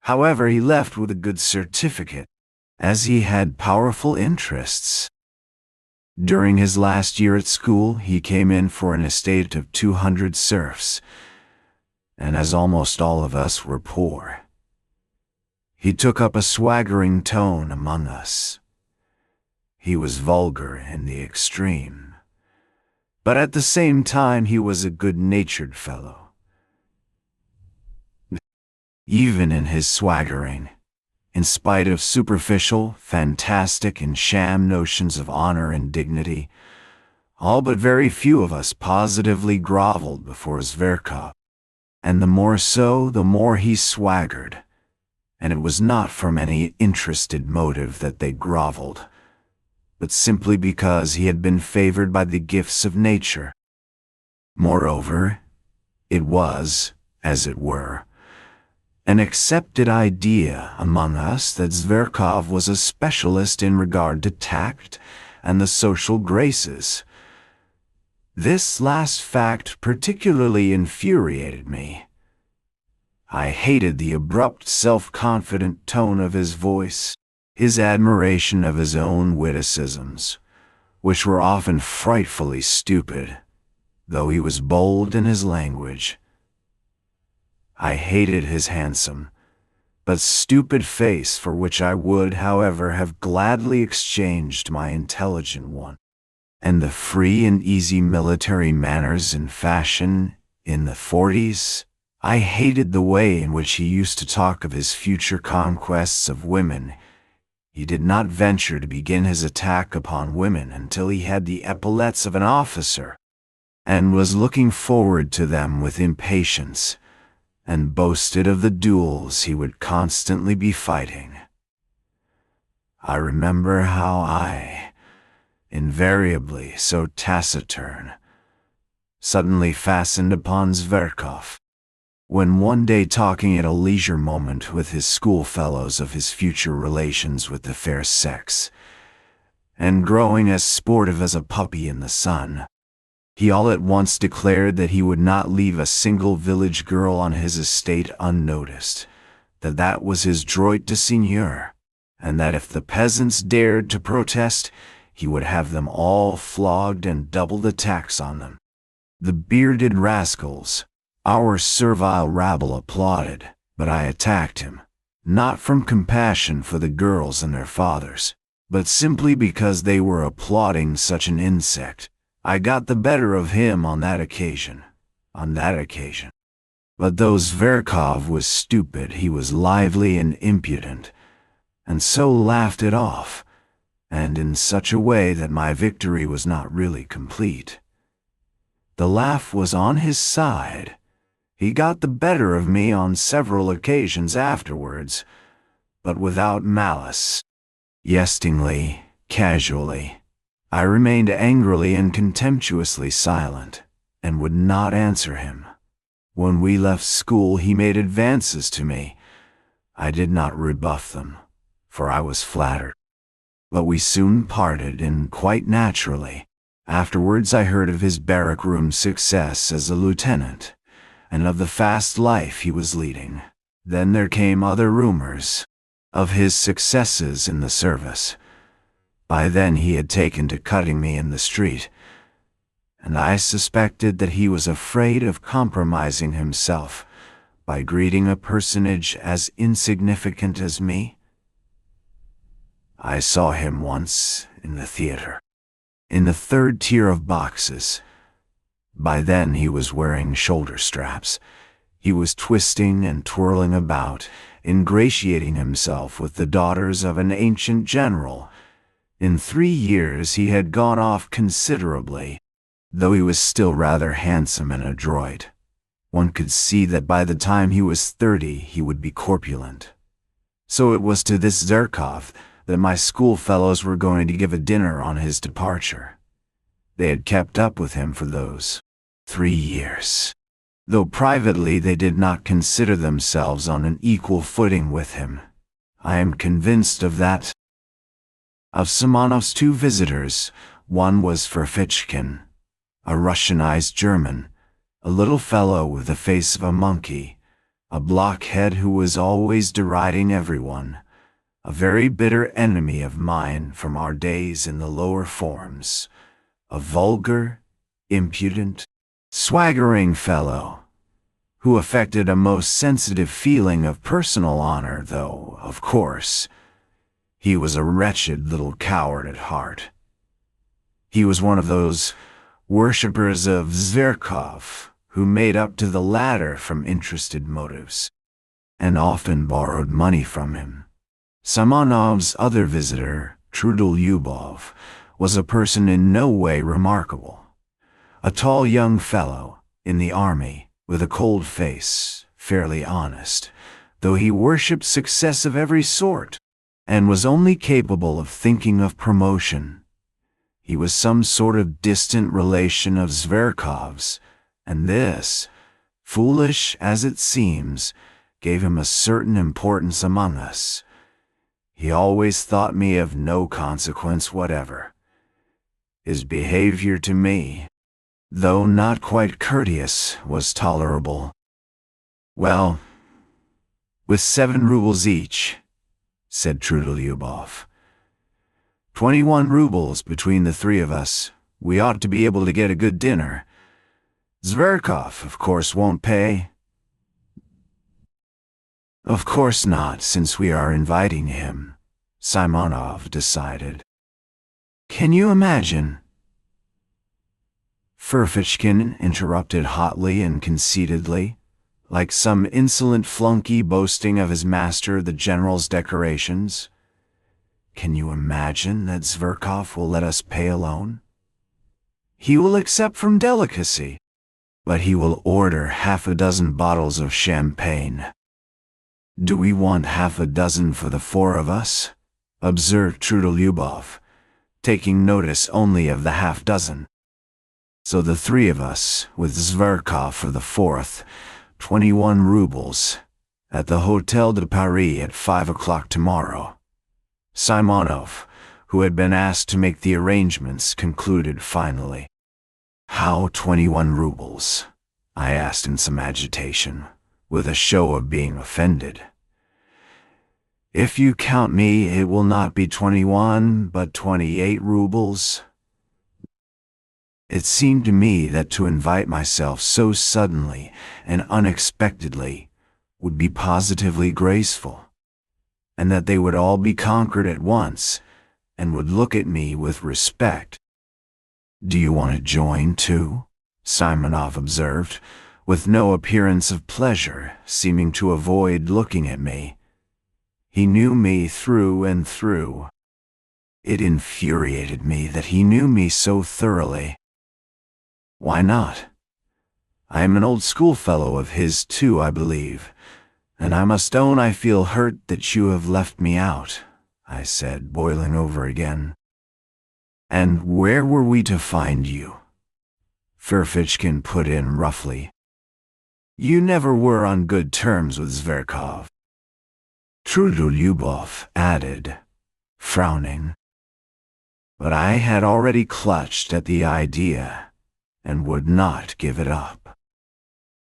However, he left with a good certificate, as he had powerful interests. During his last year at school, he came in for an estate of 200 serfs, and as almost all of us were poor, he took up a swaggering tone among us. He was vulgar in the extreme, but at the same time he was a good-natured fellow. Even in his swaggering, in spite of superficial, fantastic, and sham notions of honor and dignity, all but very few of us positively groveled before Zverkov, and the more so, the more he swaggered, and it was not from any interested motive that they groveled, but simply because he had been favored by the gifts of nature. Moreover, it was, as it were, an accepted idea among us that Zverkov was a specialist in regard to tact and the social graces. This last fact particularly infuriated me. I hated the abrupt, self-confident tone of his voice, his admiration of his own witticisms, which were often frightfully stupid, though he was bold in his language. I hated his handsome, but stupid face, for which I would, however, have gladly exchanged my intelligent one, and the free and easy military manners in fashion in the 40s. I hated the way in which he used to talk of his future conquests of women. He did not venture to begin his attack upon women until he had the epaulettes of an officer, and was looking forward to them with impatience, and boasted of the duels he would constantly be fighting. I remember how I, invariably so taciturn, suddenly fastened upon Zverkov, when one day talking at a leisure moment with his schoolfellows of his future relations with the fair sex, and growing as sportive as a puppy in the sun, he all at once declared that he would not leave a single village girl on his estate unnoticed, that was his droit de seigneur, and that if the peasants dared to protest, he would have them all flogged and double the tax on them. The bearded rascals, our servile rabble, applauded, but I attacked him, not from compassion for the girls and their fathers, but simply because they were applauding such an insect. I got the better of him on that occasion. But though Zverkov was stupid, he was lively and impudent, and so laughed it off, and in such a way that my victory was not really complete. The laugh was on his side. He got the better of me on several occasions afterwards, but without malice. Jestingly, casually, I remained angrily and contemptuously silent, and would not answer him. When we left school, he made advances to me. I did not rebuff them, for I was flattered. But we soon parted, and quite naturally. Afterwards I heard of his barrack room success as a lieutenant, and of the fast life he was leading. Then there came other rumors of his successes in the service. By then he had taken to cutting me in the street, and I suspected that he was afraid of compromising himself by greeting a personage as insignificant as me. I saw him once in the theater, in the third tier of boxes. By then he was wearing shoulder straps. He was twisting and twirling about, ingratiating himself with the daughters of an ancient general. In 3 years he had gone off considerably, though he was still rather handsome and adroit. One could see that by the time he was 30 he would be corpulent. So it was to this Zverkov that my schoolfellows were going to give a dinner on his departure. They had kept up with him for those 3 years, though privately they did not consider themselves on an equal footing with him. I am convinced of that. Of Simonov's 2 visitors, one was Ferfitchkin, a Russianized German, a little fellow with the face of a monkey, a blockhead who was always deriding everyone, a very bitter enemy of mine from our days in the lower forms, a vulgar, impudent, swaggering fellow, who affected a most sensitive feeling of personal honor, though, of course, he was a wretched little coward at heart. He was one of those worshippers of Zverkov who made up to the latter from interested motives, and often borrowed money from him. Simonov's other visitor, Trudolyubov, was a person in no way remarkable. A tall young fellow, in the army, with a cold face, fairly honest, though he worshipped success of every sort, and was only capable of thinking of promotion. He was some sort of distant relation of Zverkov's, and this, foolish as it seems, gave him a certain importance among us. He always thought me of no consequence whatever. His behavior to me, though not quite courteous, was tolerable. Well, with 7 rubles each, said Trudolyubov. 21 rubles between the 3 of us. We ought to be able to get a good dinner. Zverkov, of course, won't pay. Of course not, since we are inviting him, Simonov decided. Can you imagine? Ferfitchkin interrupted hotly and conceitedly, like some insolent flunky boasting of his master the general's decorations. Can you imagine that Zverkov will let us pay alone? He will accept from delicacy, but he will order 6 bottles of champagne. Do we want 6 for the 4 of us? Observed Trudolyubov, taking notice only of the 6. So the 3 of us, with Zverkov for the 4th, 21 rubles, at the Hotel de Paris at 5 o'clock tomorrow. Simonov, who had been asked to make the arrangements, concluded finally. How 21 rubles? I asked in some agitation, with a show of being offended. If you count me, it will not be 21, but 28 rubles. It seemed to me that to invite myself so suddenly and unexpectedly would be positively graceful, and that they would all be conquered at once, and would look at me with respect. Do you want to join too? Simonov observed, with no appearance of pleasure, seeming to avoid looking at me. He knew me through and through. It infuriated me that he knew me so thoroughly. Why not? I am an old schoolfellow of his too, I believe, and I must own I feel hurt that you have left me out, I said, boiling over again. And where were we to find you? Ferfitchkin put in roughly. You never were on good terms with Zverkov. Trudolyubov added, frowning. But I had already clutched at the idea and would not give it up.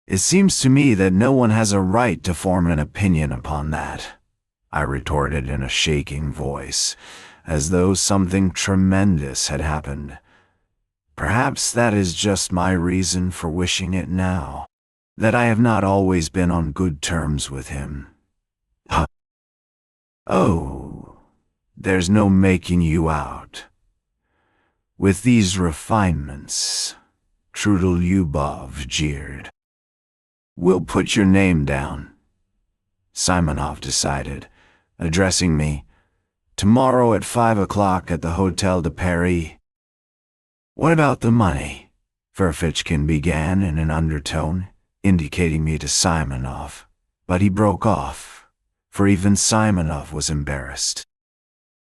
It seems to me that no one has a right to form an opinion upon that, I retorted in a shaking voice, as though something tremendous had happened. Perhaps that is just my reason for wishing it now, that I have not always been on good terms with him. Huh. Oh, there's no making you out. With these refinements, Trudolyubov jeered. We'll put your name down, Simonov decided, addressing me. Tomorrow at 5 o'clock at the Hotel de Paris. What about the money? Ferfitchkin began in an undertone, indicating me to Simonov, but he broke off, for even Simonov was embarrassed.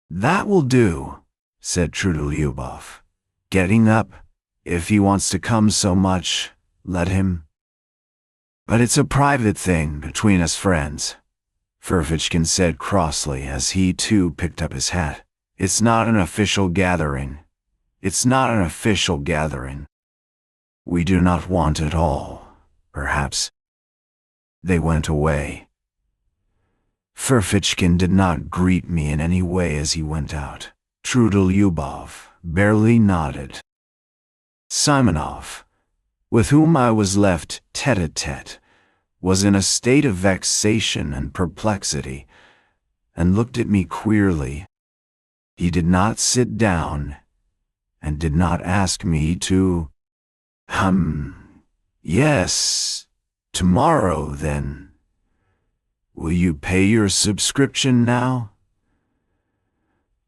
That will do, said Trudolyubov, getting up. If he wants to come so much, let him. But it's a private thing between us friends, Ferfitchkin said crossly as he too picked up his hat. It's not an official gathering. It's not an official gathering. We do not want it all, perhaps. They went away. Ferfitchkin did not greet me in any way as he went out. Trudolyubov barely nodded. Simonov, with whom I was left tête-à-tête, was in a state of vexation and perplexity, and looked at me queerly. He did not sit down, and did not ask me to, yes, tomorrow then. Will you pay your subscription now?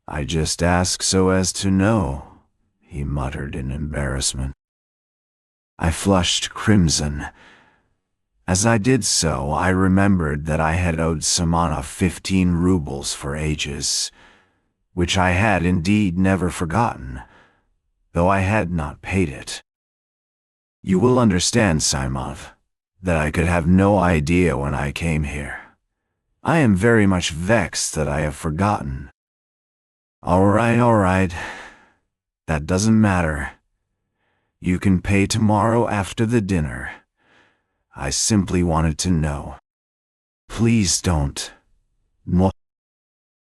I just ask so as to know, he muttered in embarrassment. I flushed crimson. As I did so, I remembered that I had owed Simonov 15 rubles for ages, which I had indeed never forgotten, though I had not paid it. You will understand, Simonov, that I could have no idea when I came here. I am very much vexed that I have forgotten. All right. That doesn't matter. You can pay tomorrow after the dinner. I simply wanted to know. Please don't.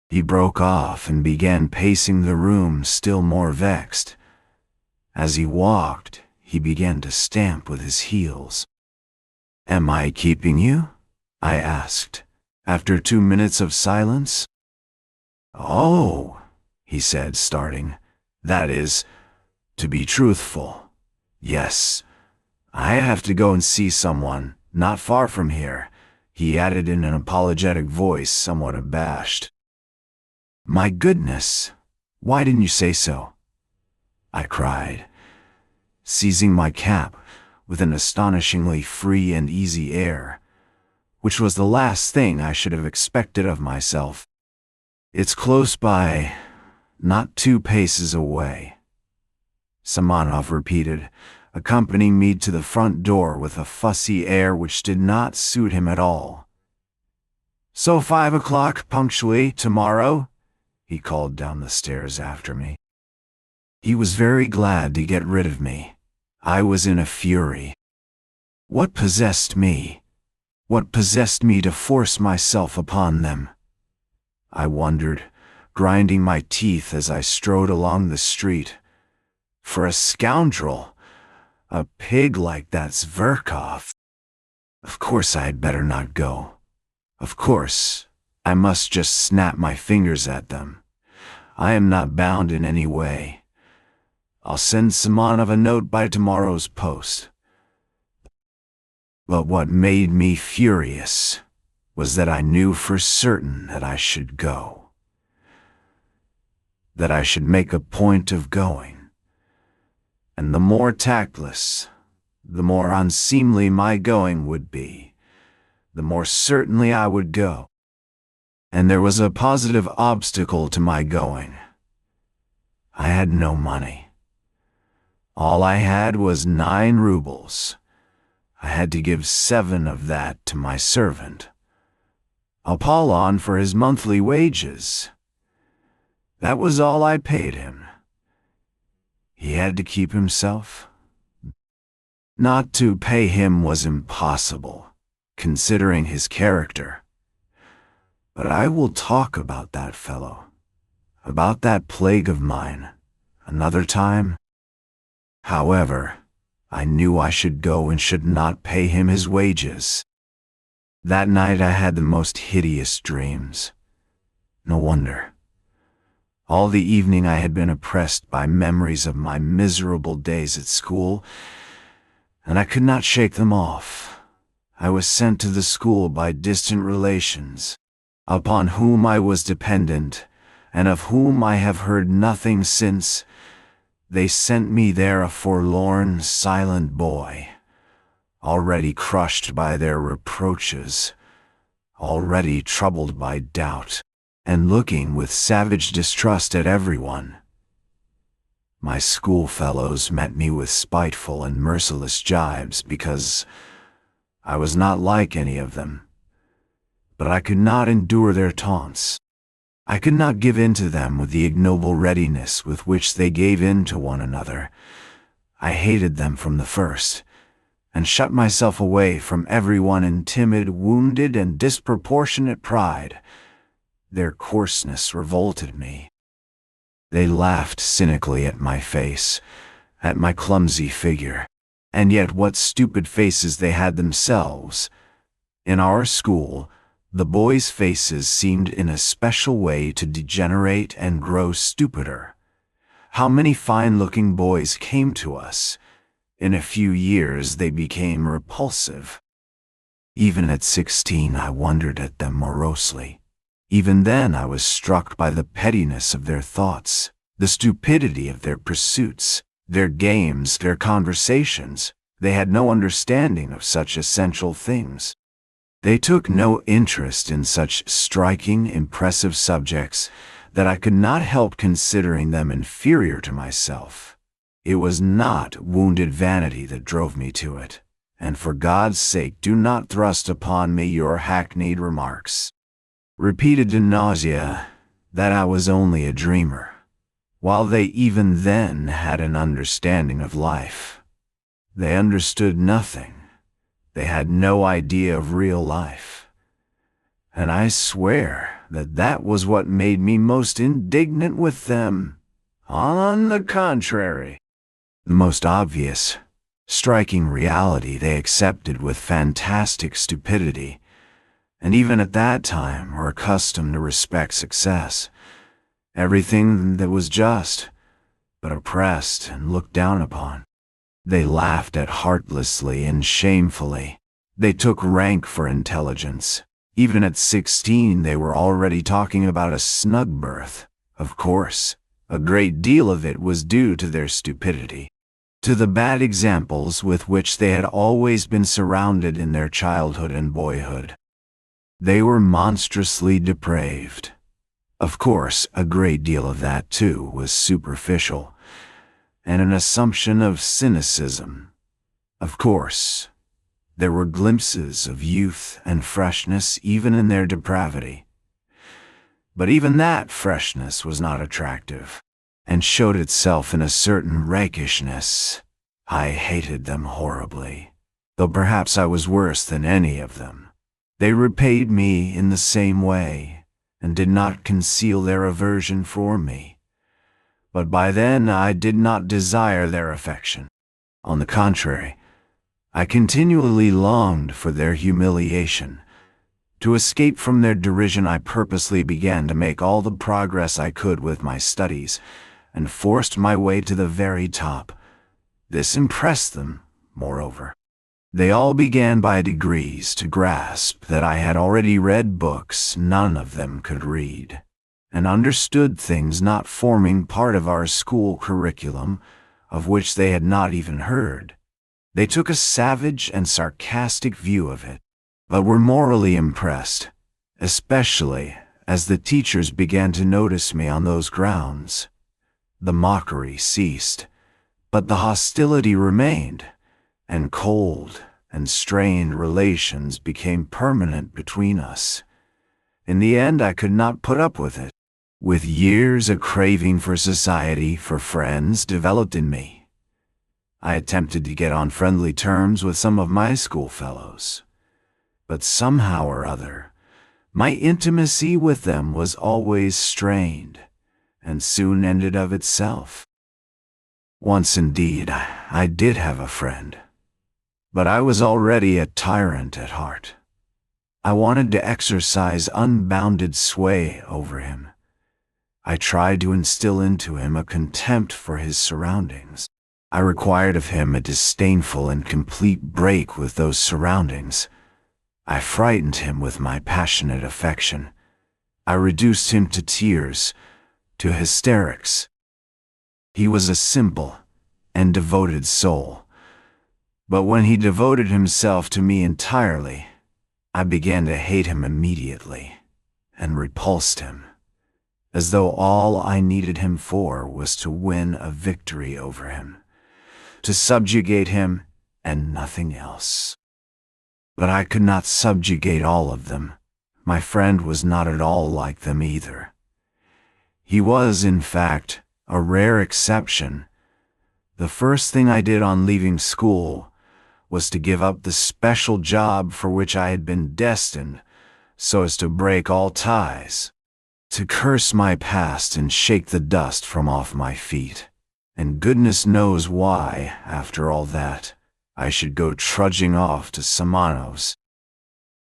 He broke off and began pacing the room, still more vexed. As he walked, he began to stamp with his heels. Am I keeping you? I asked, after 2 minutes of silence. Oh, he said, starting. That is, to be truthful. Yes. I have to go and see someone, not far from here, he added in an apologetic voice, somewhat abashed. My goodness, why didn't you say so? I cried, seizing my cap with an astonishingly free and easy air, which was the last thing I should have expected of myself. It's close by, not 2 paces away, Simonov repeated, accompanying me to the front door with a fussy air which did not suit him at all. So 5 o'clock punctually tomorrow? He called down the stairs after me. He was very glad to get rid of me. I was in a fury. What possessed me? What possessed me to force myself upon them? I wondered, grinding my teeth as I strode along the street. For a scoundrel, a pig like that Zverkov. Of course I had better not go. Of course, I must just snap my fingers at them. I am not bound in any way. I'll send Simonov a note by tomorrow's post. But what made me furious was that I knew for certain that I should go. That I should make a point of going. And the more tactless, the more unseemly my going would be, the more certainly I would go. And there was a positive obstacle to my going. I had no money. All I had was 9 rubles. I had to give 7 of that to my servant, Apollon, for his monthly wages. That was all I paid him. He had to keep himself. Not to pay him was impossible, considering his character. But I will talk about that fellow, about that plague of mine, another time. However, I knew I should go and should not pay him his wages. That night I had the most hideous dreams. No wonder. All the evening I had been oppressed by memories of my miserable days at school, and I could not shake them off. I was sent to the school by distant relations, upon whom I was dependent, and of whom I have heard nothing since. They sent me there a forlorn, silent boy, already crushed by their reproaches, already troubled by doubt, and looking with savage distrust at everyone. My schoolfellows met me with spiteful and merciless jibes because I was not like any of them. But I could not endure their taunts. I could not give in to them with the ignoble readiness with which they gave in to one another. I hated them from the first, and shut myself away from everyone in timid, wounded, and disproportionate pride. Their coarseness revolted me. They laughed cynically at my face, at my clumsy figure, and yet what stupid faces they had themselves. In our school, the boys' faces seemed in a special way to degenerate and grow stupider. How many fine-looking boys came to us! In a few years they became repulsive. Even at 16 I wondered at them morosely. Even then I was struck by the pettiness of their thoughts, the stupidity of their pursuits, their games, their conversations. They had no understanding of such essential things. They took no interest in such striking, impressive subjects that I could not help considering them inferior to myself. It was not wounded vanity that drove me to it, and for God's sake do not thrust upon me your hackneyed remarks, repeated de nausea, that I was only a dreamer, while they even then had an understanding of life. They understood nothing. They had no idea of real life. And I swear that that was what made me most indignant with them. On the contrary, the most obvious, striking reality they accepted with fantastic stupidity, and even at that time were accustomed to respect success, everything that was just, but oppressed and looked down upon. They laughed at heartlessly and shamefully. They took rank for intelligence. Even at 16 they were already talking about a snug berth. Of course, a great deal of it was due to their stupidity, to the bad examples with which they had always been surrounded in their childhood and boyhood. They were monstrously depraved. Of course, a great deal of that, too, was superficial, and an assumption of cynicism. Of course, there were glimpses of youth and freshness even in their depravity. But even that freshness was not attractive, and showed itself in a certain rakishness. I hated them horribly, though perhaps I was worse than any of them. They repaid me in the same way, and did not conceal their aversion for me. But by then I did not desire their affection. On the contrary, I continually longed for their humiliation. To escape from their derision I purposely began to make all the progress I could with my studies, and forced my way to the very top. This impressed them, moreover. They all began by degrees to grasp that I had already read books none of them could read, and understood things not forming part of our school curriculum, of which they had not even heard. They took a savage and sarcastic view of it, but were morally impressed, especially as the teachers began to notice me on those grounds. The mockery ceased, But the hostility remained, and cold and strained relations became permanent between us. In the end, I could not put up with it. With years, a craving for society, for friends, developed in me. I attempted to get on friendly terms with some of my schoolfellows, but somehow or other, my intimacy with them was always strained, and soon ended of itself. Once indeed, I did have a friend, but I was already a tyrant at heart. I wanted to exercise unbounded sway over him. I tried to instill into him a contempt for his surroundings. I required of him a disdainful and complete break with those surroundings. I frightened him with my passionate affection. I reduced him to tears, to hysterics. He was a simple and devoted soul, but when he devoted himself to me entirely, I began to hate him immediately and repulsed him, as though all I needed him for was to win a victory over him, to subjugate him and nothing else. But I could not subjugate all of them. My friend was not at all like them either. He was, in fact, a rare exception. The first thing I did on leaving school was to give up the special job for which I had been destined, so as to break all ties, to curse my past and shake the dust from off my feet. And goodness knows why, after all that, I should go trudging off to Simonov's.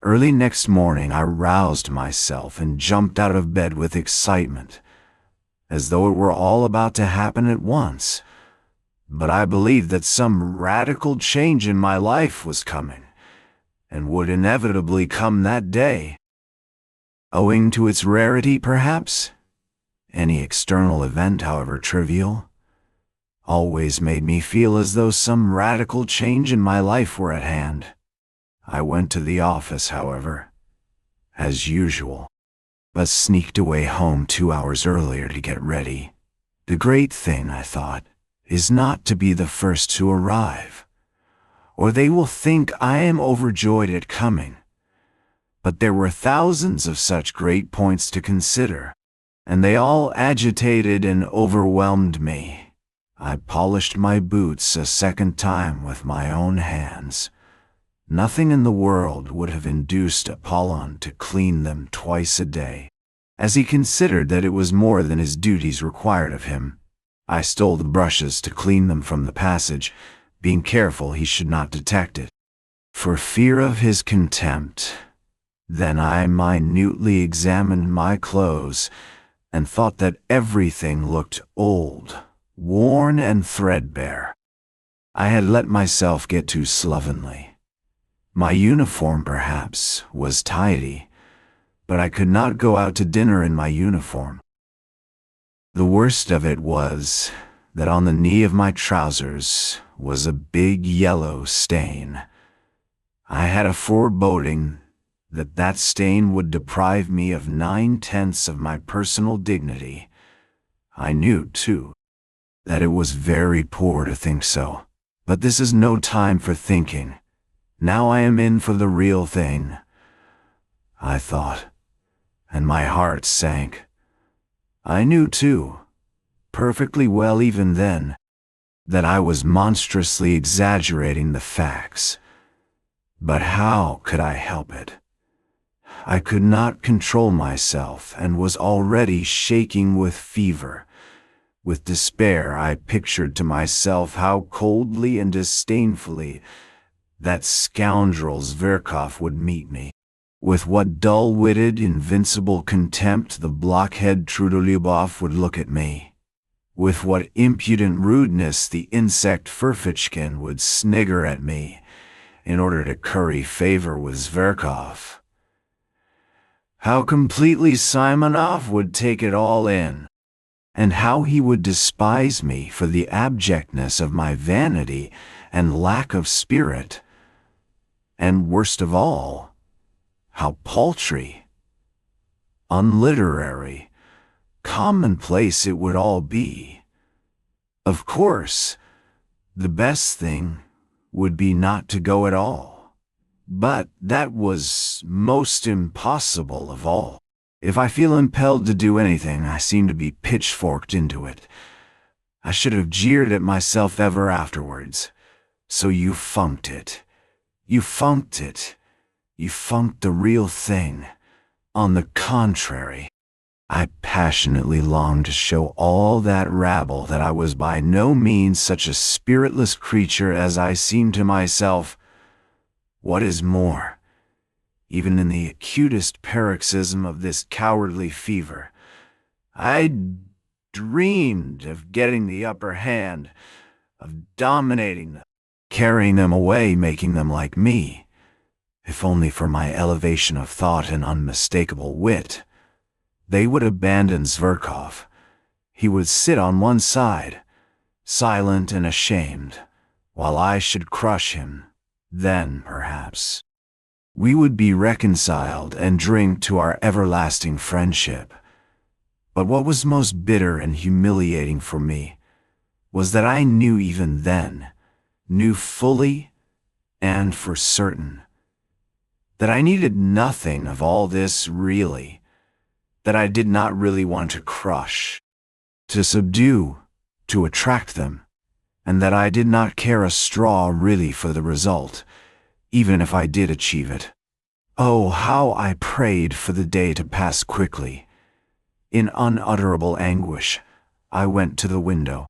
Early next morning I roused myself and jumped out of bed with excitement, as though it were all about to happen at once. But I believed that some radical change in my life was coming, and would inevitably come that day. Owing to its rarity, perhaps, any external event, however trivial, always made me feel as though some radical change in my life were at hand. I went to the office, however, as usual, but sneaked away home 2 hours earlier to get ready. The great thing, I thought, is not to be the first to arrive, or they will think I am overjoyed at coming. But there were thousands of such great points to consider, and they all agitated and overwhelmed me. I polished my boots a second time with my own hands. Nothing in the world would have induced Apollon to clean them twice a day, as he considered that it was more than his duties required of him. I stole the brushes to clean them from the passage, being careful he should not detect it, for fear of his contempt. Then I minutely examined my clothes, and thought that everything looked old, worn and threadbare. I had let myself get too slovenly. My uniform, perhaps, was tidy, but I could not go out to dinner in my uniform. The worst of it was that on the knee of my trousers was a big yellow stain. I had a foreboding that stain would deprive me of 9/10 of my personal dignity. I knew, too, that it was very poor to think so. But this is no time for thinking. Now I am in for the real thing, I thought, and my heart sank. I knew, too, perfectly well even then, that I was monstrously exaggerating the facts. But how could I help it? I could not control myself and was already shaking with fever. With despair, I pictured to myself how coldly and disdainfully that scoundrel Zverkov would meet me, with what dull-witted, invincible contempt the blockhead Trudolubov would look at me, with what impudent rudeness the insect Furfichkin would snigger at me in order to curry favor with Zverkov. How completely Simonov would take it all in, and how he would despise me for the abjectness of my vanity and lack of spirit. And worst of all, how paltry, unliterary, commonplace it would all be. Of course, The best thing would be not to go at all. But that was most impossible of all. If I feel impelled to do anything, I seem to be pitchforked into it. I should have jeered at myself ever afterwards. So you funked it. You funked it. You funked the real thing. On the contrary, I passionately longed to show all that rabble that I was by no means such a spiritless creature as I seemed to myself. What is more, even in the acutest paroxysm of this cowardly fever, I dreamed of getting the upper hand, of dominating them, carrying them away, making them like me, if only for my elevation of thought and unmistakable wit. They would abandon Zverkov. He would sit on one side, silent and ashamed, while I should crush him. Then, perhaps, we would be reconciled and drink to our everlasting friendship. But what was most bitter and humiliating for me was that I knew even then, knew fully and for certain, that I needed nothing of all this really, that I did not really want to crush, to subdue, to attract them, and that I did not care a straw really for the result, even if I did achieve it. Oh, how I prayed for the day to pass quickly. In unutterable anguish, I went to the window,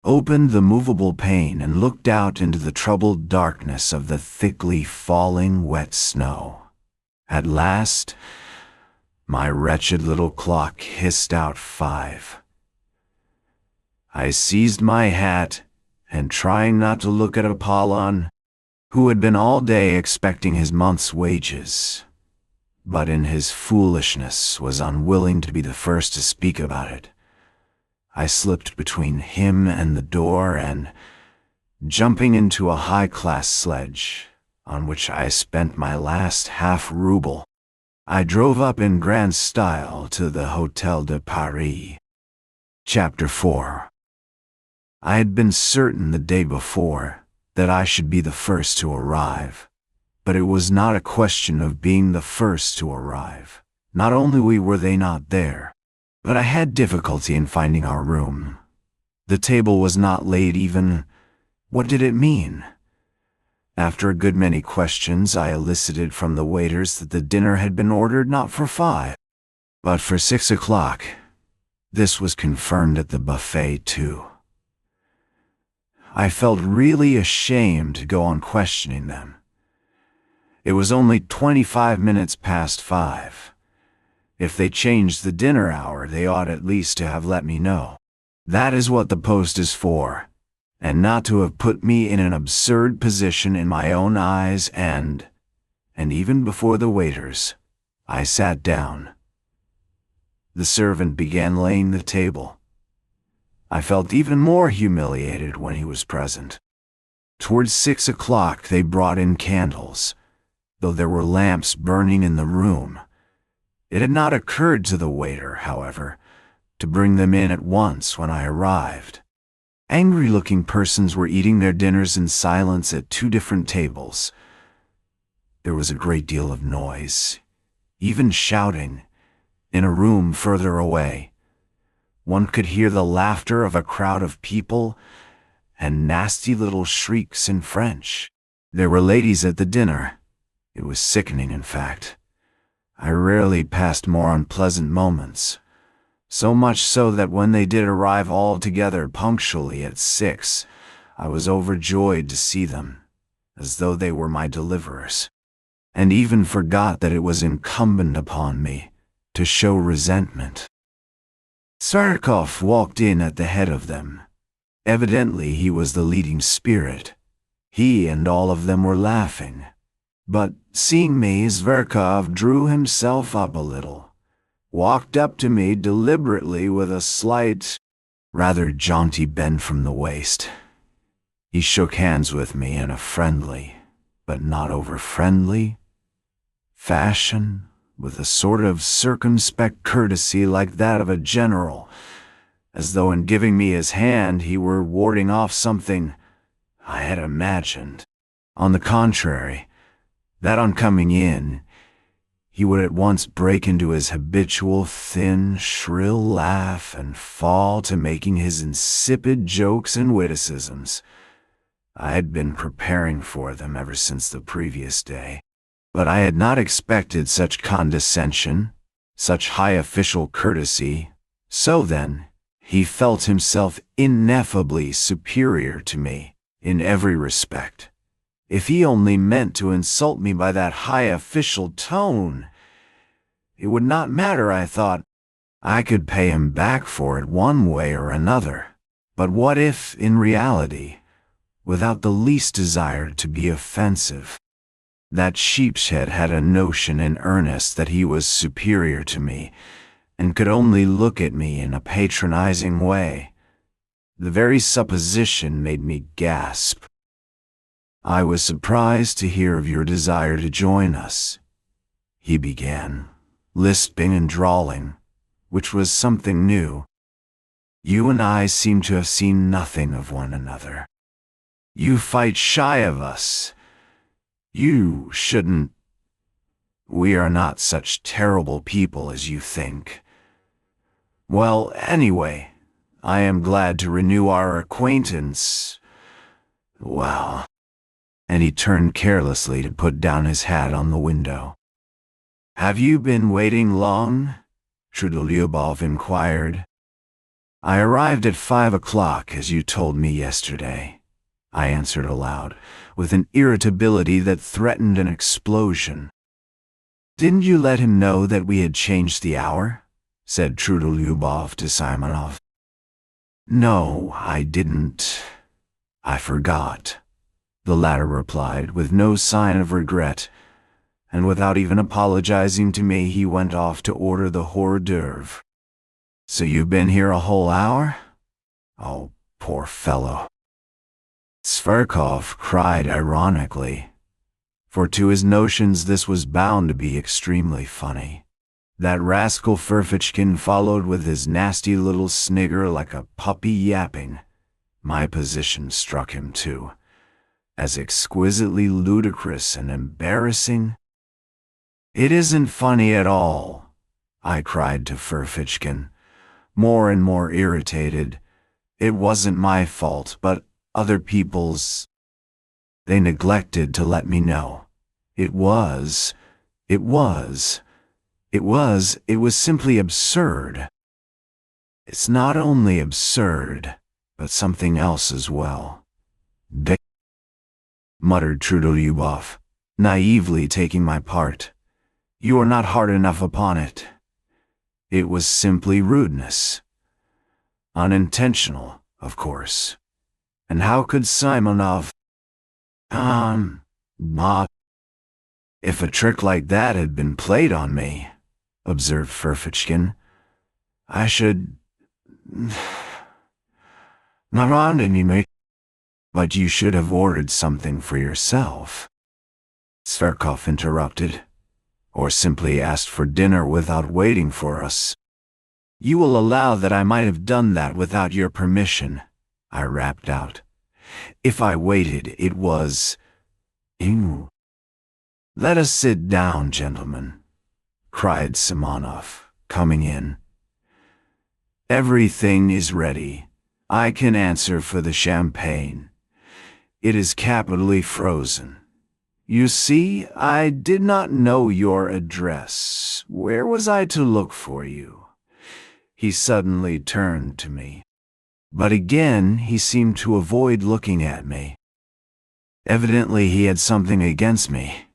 opened the movable pane and looked out into the troubled darkness of the thickly falling wet snow. At last, my wretched little clock hissed out 5. I seized my hat, and trying not to look at Apollon, who had been all day expecting his month's wages, but in his foolishness was unwilling to be the first to speak about it, I slipped between him and the door and, jumping into a high-class sledge, on which I spent my last half-ruble, I drove up in grand style to the Hôtel de Paris. Chapter 4. I had been certain the day before that I should be the first to arrive, but it was not a question of being the first to arrive. Not only were they not there, but I had difficulty in finding our room. The table was not laid even. What did it mean? After a good many questions, I elicited from the waiters that the dinner had been ordered not for 5, but for 6 o'clock. This was confirmed at the buffet, too. I felt really ashamed to go on questioning them. It was only 25 minutes past 5. If they changed the dinner hour, they ought at least to have let me know. That is what the post is for, and not to have put me in an absurd position in my own eyes and even before the waiters. I sat down. The servant began laying the table. I felt even more humiliated when he was present. Towards 6 o'clock they brought in candles, though there were lamps burning in the room. It had not occurred to the waiter, however, to bring them in at once when I arrived. Angry-looking persons were eating their dinners in silence at 2 different tables. There was a great deal of noise, even shouting, in a room further away. One could hear the laughter of a crowd of people and nasty little shrieks in French. There were ladies at the dinner. It was sickening, in fact. I rarely passed more unpleasant moments. So much so that when they did arrive all together punctually at 6, I was overjoyed to see them, as though they were my deliverers, and even forgot that it was incumbent upon me to show resentment. Sarkov walked in at the head of them. Evidently he was the leading spirit. He and all of them were laughing. But, seeing me, Zverkov drew himself up a little, walked up to me deliberately with a slight, rather jaunty bend from the waist. He shook hands with me in a friendly, but not over-friendly, fashion, with a sort of circumspect courtesy like that of a general, as though in giving me his hand he were warding off something I had imagined. On the contrary, that on coming in, he would at once break into his habitual thin, shrill laugh and fall to making his insipid jokes and witticisms. I had been preparing for them ever since the previous day, but I had not expected such condescension, such high official courtesy. So then, he felt himself ineffably superior to me in every respect. If he only meant to insult me by that high official tone, it would not matter, I thought. I could pay him back for it one way or another. But what if, in reality, without the least desire to be offensive, that sheepshead had a notion in earnest that he was superior to me, and could only look at me in a patronizing way? The very supposition made me gasp. "I was surprised to hear of your desire to join us," he began, lisping and drawling, which was something new. "You and I seem to have seen nothing of one another. You fight shy of us. You shouldn't. We are not such terrible people as you think. Well, anyway, I am glad to renew our acquaintance. Well," and he turned carelessly to put down his hat on the window. "Have you been waiting long?" Trudolyubov inquired. "I arrived at 5 o'clock, as you told me yesterday," I answered aloud, with an irritability that threatened an explosion. "Didn't you let him know that we had changed the hour?" said Trudolyubov to Simonov. "No, I didn't. I forgot," the latter replied, with no sign of regret, and without even apologizing to me, he went off to order the hors d'oeuvre. "So you've been here a whole hour? Oh, poor fellow," Zverkov cried ironically, for to his notions this was bound to be extremely funny. That rascal Ferfitchkin followed with his nasty little snigger like a puppy yapping. My position struck him too, as exquisitely ludicrous and embarrassing. "It isn't funny at all," I cried to Ferfitchkin, more and more irritated. "It wasn't my fault, but other people's. They neglected to let me know. It was simply absurd." "It's not only absurd, but something else as well," muttered Trudolyubov, naively taking my part. "You are not hard enough upon it. It was simply rudeness. Unintentional, of course. And how could Simonov? If a trick like that had been played on me," observed Ferfitchkin, "I should but you should have ordered something for yourself," Zverkov interrupted, "or simply asked for dinner without waiting for us." "You will allow that I might have done that without your permission," I rapped out. "If I waited, it was. Let us sit down, gentlemen," cried Simonov, coming in. "Everything is ready. I can answer for the champagne. It is capitally frozen. You see, I did not know your address. Where was I to look for you?" He suddenly turned to me, but again he seemed to avoid looking at me. Evidently he had something against me.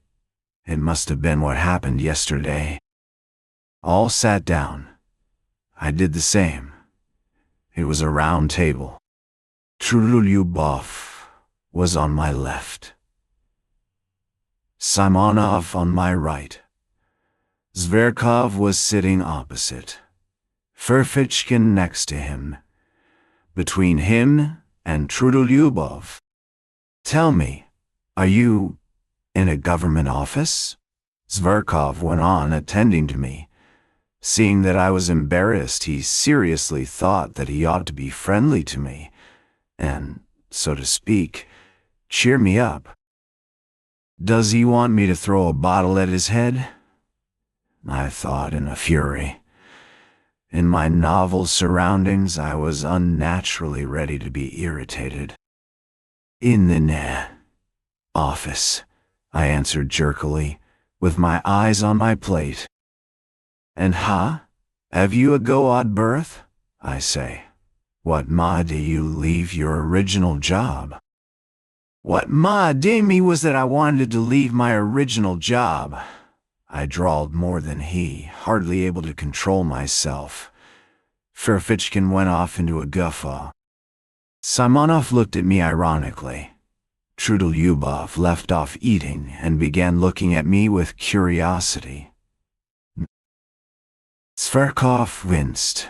It must have been what happened yesterday. All sat down. I did the same. It was a round table. Trudolyubov was on my left, Simonov on my right. Zverkov was sitting opposite, Ferfitchkin next to him. Between him and Trudolyubov. "Tell me, are you in a government office?" Zverkov went on, attending to me. Seeing that I was embarrassed, he seriously thought that he ought to be friendly to me, and, so to speak, Cheer me up. Does he want me to throw a bottle at his head? I thought in a fury. In my novel surroundings, I was unnaturally ready to be irritated. In the office, I answered jerkily, with my eyes on my plate. And have you a go-odd berth? I say. What made you leave your original job? What made me was that I wanted to leave my original job. I drawled more than he, hardly able to control myself. Ferfitchkin went off into a guffaw. Simonov looked at me ironically. Trudolyubov left off eating and began looking at me with curiosity. Zverkov winced,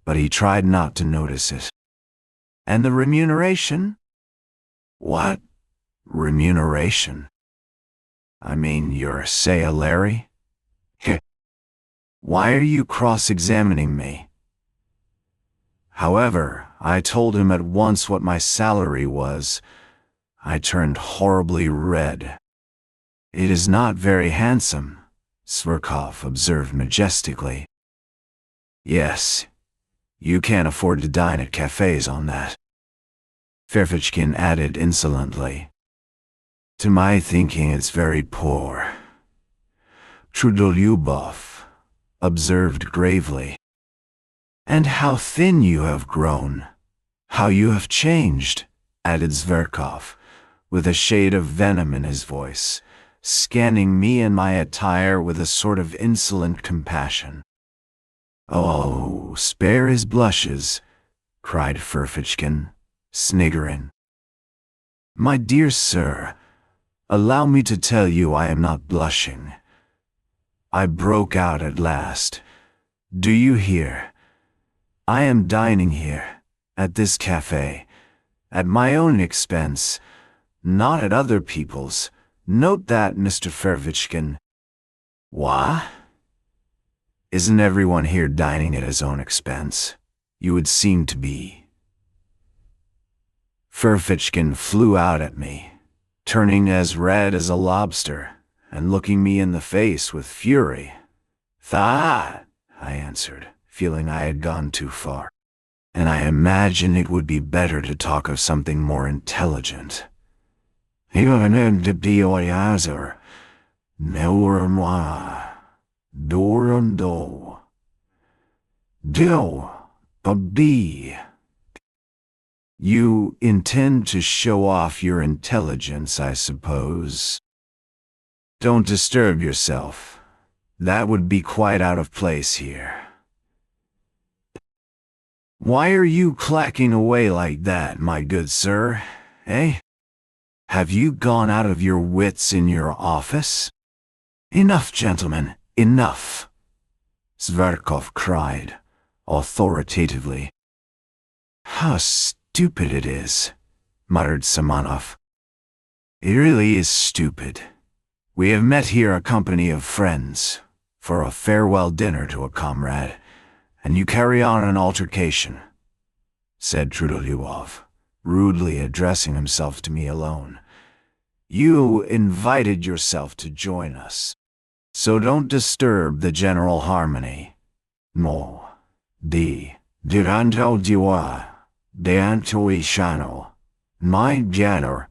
but he tried not to notice it. And the remuneration? What? Remuneration? I mean your salary? Why are you cross-examining me? However, I told him at once what my salary was. I turned horribly red. It is not very handsome, Zverkov observed majestically. Yes, you can't afford to dine at cafes on that, Ferfitchkin added insolently. To my thinking, it's very poor, Trudolyubov observed gravely. And how thin you have grown, how you have changed, added Zverkov, with a shade of venom in his voice, scanning me and my attire with a sort of insolent compassion. Oh, spare his blushes, cried Ferfitchkin, sniggering. My dear sir, allow me to tell you I am not blushing. I broke out at last. Do you hear? I am dining here, at this cafe, at my own expense, not at other people's. Note that, Mr. Ferfitchkin. What? Isn't everyone here dining at his own expense? You would seem to be. Ferfitchkin flew out at me, turning as red as a lobster, and looking me in the face with fury. That, I answered, feeling I had gone too far. And I imagine it would be better to talk of something more intelligent. Even to be or memoir, dorando, do, but be. You intend to show off your intelligence, I suppose. Don't disturb yourself. That would be quite out of place here. Why are you clacking away like that, my good sir, eh? Have you gone out of your wits in your office? Enough, gentlemen, enough, Zverkov cried, authoritatively. How stupid it is, muttered Simonov. It really is stupid. We have met here a company of friends, for a farewell dinner to a comrade, and you carry on an altercation, said Trudolyubov, rudely addressing himself to me alone. You invited yourself to join us, so don't disturb the general harmony. No, diranto diwa, deantoishano, my janor,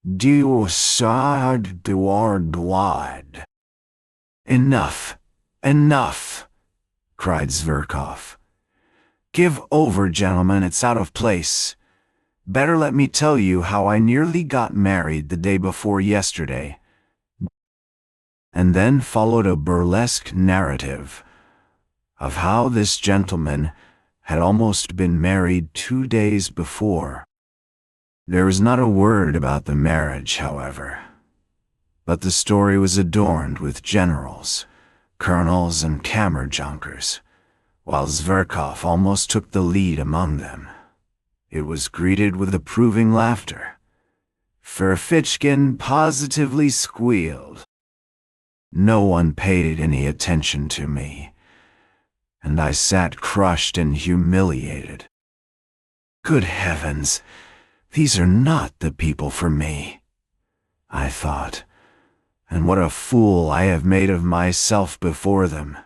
diu sad duard. Enough, enough, cried Zverkov. Give over, gentlemen, it's out of place. Better let me tell you how I nearly got married the day before yesterday. And then followed a burlesque narrative of how this gentleman had almost been married 2 days before. There was not a word about the marriage, however, but the story was adorned with generals, colonels, and kammerjunkers, while Zverkov almost took the lead among them. It was greeted with approving laughter. Ferfitchkin positively squealed. No one paid any attention to me, and I sat crushed and humiliated. Good heavens, These are not the people for me, I thought, and what a fool I have made of myself before them.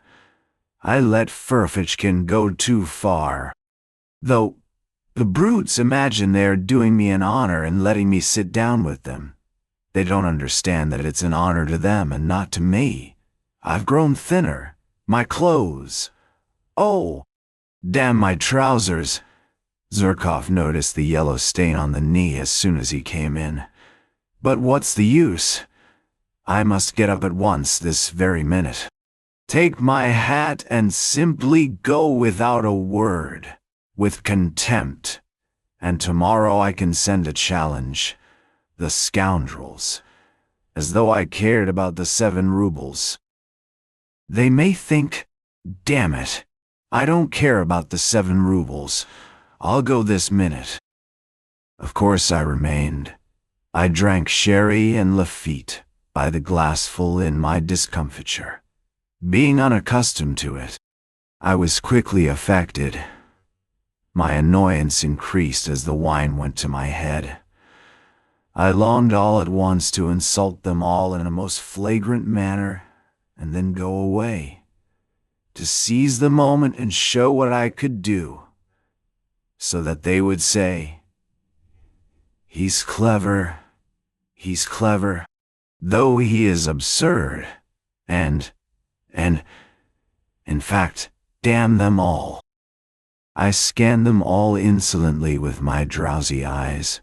I let Ferfitchkin go too far. Though the brutes imagine they are doing me an honor in letting me sit down with them. They don't understand that it's an honor to them and not to me. I've grown thinner. My clothes. Oh, damn my trousers. Zverkov noticed the yellow stain on the knee as soon as he came in. But what's the use? I must get up at once this very minute. Take my hat and simply go without a word, with contempt. And tomorrow I can send a challenge. The scoundrels. As though I cared about the 7 rubles. They may think, damn it, I don't care about the 7 rubles. I'll go this minute. Of course I remained. I drank sherry and Lafitte by the glassful in my discomfiture. Being unaccustomed to it, I was quickly affected. My annoyance increased as the wine went to my head. I longed all at once to insult them all in a most flagrant manner, and then go away, to seize the moment and show what I could do, so that they would say, he's clever, though he is absurd, and, in fact, damn them all. I scanned them all insolently with my drowsy eyes,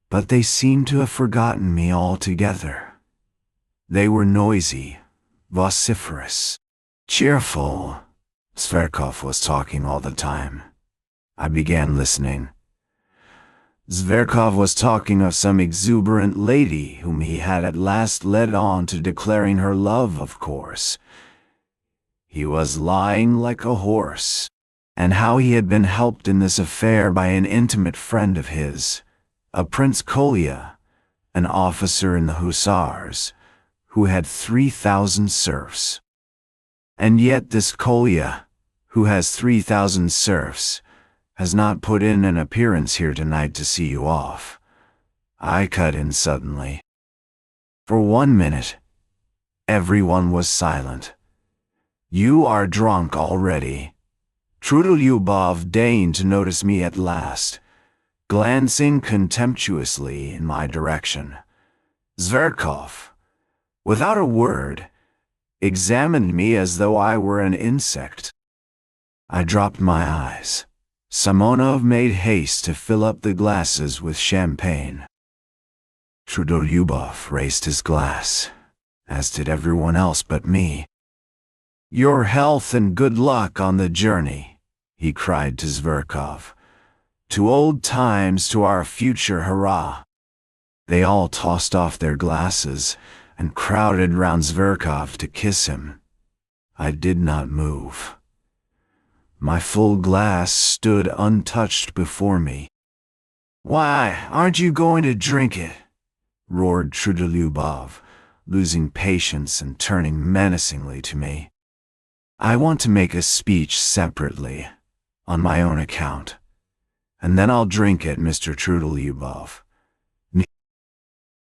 but they seemed to have forgotten me altogether. They were noisy, vociferous, cheerful. Zverkov was talking all the time. I began listening. Zverkov was talking of some exuberant lady whom he had at last led on to declaring her love, of course. He was lying like a horse, and how he had been helped in this affair by an intimate friend of his, a Prince Kolya, an officer in the Hussars, who had 3,000 serfs. And yet this Kolya, who has 3,000 serfs, has not put in an appearance here tonight to see you off. I cut in suddenly. For 1 minute, everyone was silent. You are drunk already. Trudolyubov deigned to notice me at last, glancing contemptuously in my direction. Zverkov, without a word, examined me as though I were an insect. I dropped my eyes. Simonov made haste to fill up the glasses with champagne. Trudolyubov raised his glass, as did everyone else but me. Your health and good luck on the journey, he cried to Zverkov. To old times, to our future, hurrah! They all tossed off their glasses and crowded round Zverkov to kiss him. I did not move. My full glass stood untouched before me. Why, aren't you going to drink it? Roared Trudolyubov, losing patience and turning menacingly to me. I want to make a speech separately, on my own account, and then I'll drink it, Mr. Trudolyubov.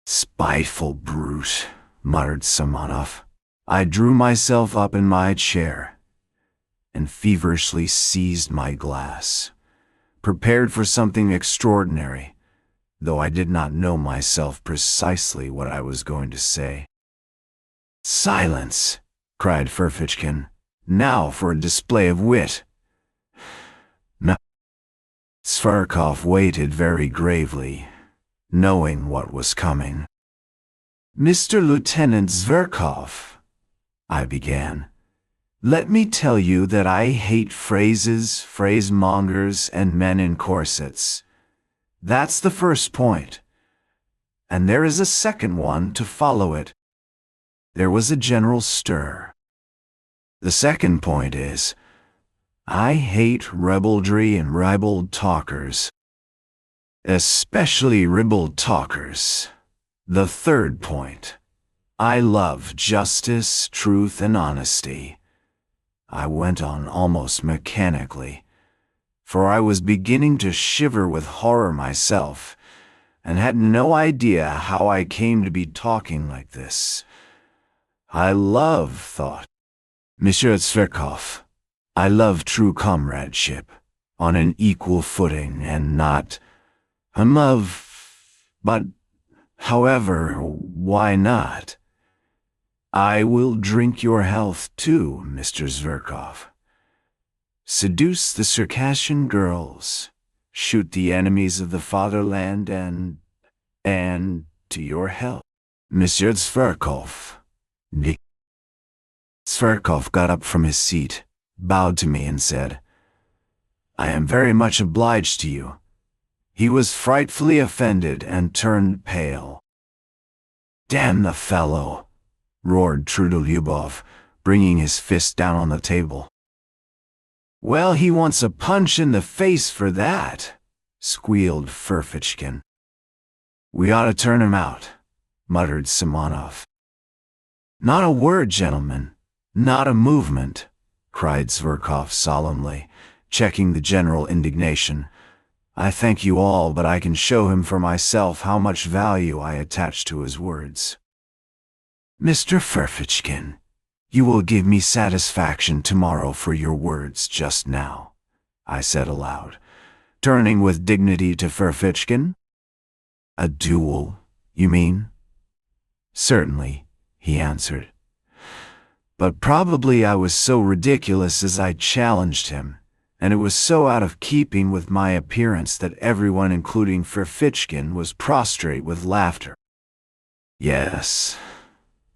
Spiteful brute, muttered Simonov. I drew myself up in my chair and feverishly seized my glass, prepared for something extraordinary, though I did not know myself precisely what I was going to say. Silence, cried Ferfitchkin. Now for a display of wit. No. Zverkov waited very gravely, knowing what was coming. Mr. Lieutenant Zverkov, I began, let me tell you that I hate phrases, phrasemongers, and men in corsets. That's the first point. And there is a second one to follow it. There was a general stir. The second point is, I hate ribaldry and ribald talkers. Especially ribald talkers. The third point, I love justice, truth, and honesty. I went on almost mechanically, for I was beginning to shiver with horror myself, and had no idea how I came to be talking like this. I love thought. Monsieur Zverkov, I love true comradeship, on an equal footing and not but, however, why not? I will drink your health too, Mr. Zverkov. Seduce the Circassian girls, shoot the enemies of the fatherland, and to your health, Monsieur Zverkov. Zverkov got up from his seat, bowed to me and said, I am very much obliged to you. He was frightfully offended and turned pale. Damn the fellow, roared Trudolyubov, bringing his fist down on the table. Well, he wants a punch in the face for that, squealed Ferfitchkin. We ought to turn him out, muttered Simonov. Not a word, gentlemen, not a movement, cried Zverkov solemnly, checking the general indignation. I thank you all, but I can show him for myself how much value I attach to his words. Mr. Ferfitchkin, you will give me satisfaction tomorrow for your words just now, I said aloud, turning with dignity to Ferfitchkin. A duel, you mean? Certainly, he answered. But probably I was so ridiculous as I challenged him, and it was so out of keeping with my appearance that everyone, including Ferfitchkin, was prostrate with laughter. Yes,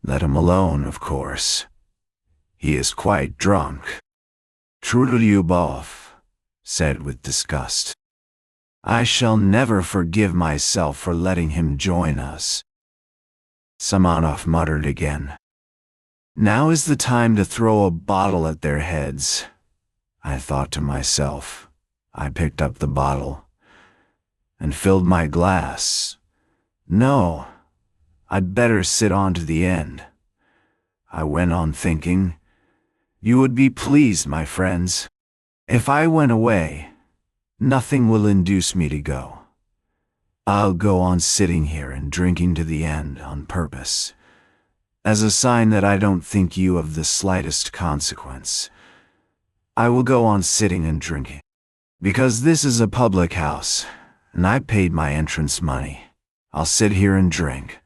let him alone, of course. He is quite drunk. Trudolyubov said with disgust. I shall never forgive myself for letting him join us. Simonov muttered again. Now is the time to throw a bottle at their heads, I thought to myself. I picked up the bottle and filled my glass. No, I'd better sit on to the end. I went on thinking, you would be pleased, my friends. If I went away, nothing will induce me to go. I'll go on sitting here and drinking to the end on purpose, as a sign that I don't think you of the slightest consequence. I will go on sitting and drinking, because this is a public house, and I paid my entrance money. I'll sit here and drink,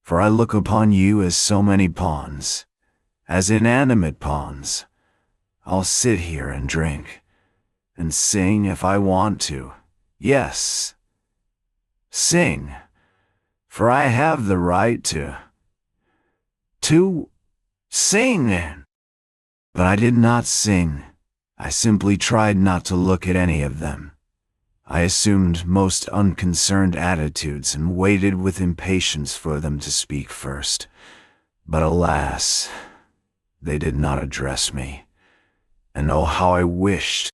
for I look upon you as so many pawns, as inanimate pawns. I'll sit here and drink, and sing if I want to. Yes, sing, for I have the right to sing. But I did not sing. I simply tried not to look at any of them. I assumed most unconcerned attitudes and waited with impatience for them to speak first. But alas, they did not address me. And oh, how I wished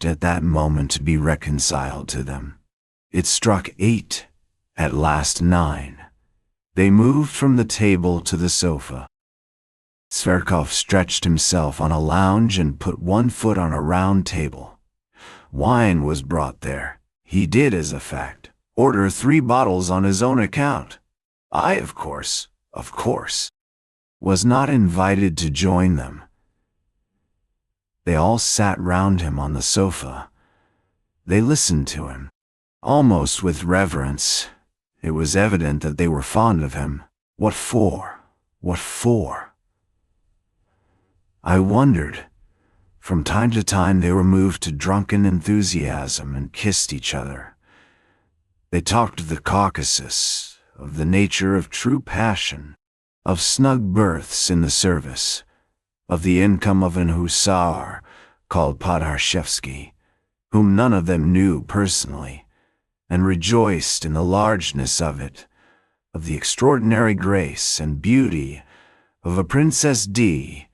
at that moment to be reconciled to them. It struck 8, at last 9. They moved from the table to the sofa. Zverkov stretched himself on a lounge and put one foot on a round table. Wine was brought there. He did, as a fact, order 3 bottles on his own account. I, of course, was not invited to join them. They all sat round him on the sofa. They listened to him, almost with reverence. It was evident that they were fond of him. What for? What for? I wondered. From time to time they were moved to drunken enthusiasm and kissed each other. They talked of the Caucasus, of the nature of true passion, of snug berths in the service, of the income of an hussar called Podharshevsky, whom none of them knew personally, and rejoiced in the largeness of it, of the extraordinary grace and beauty of a Princess D,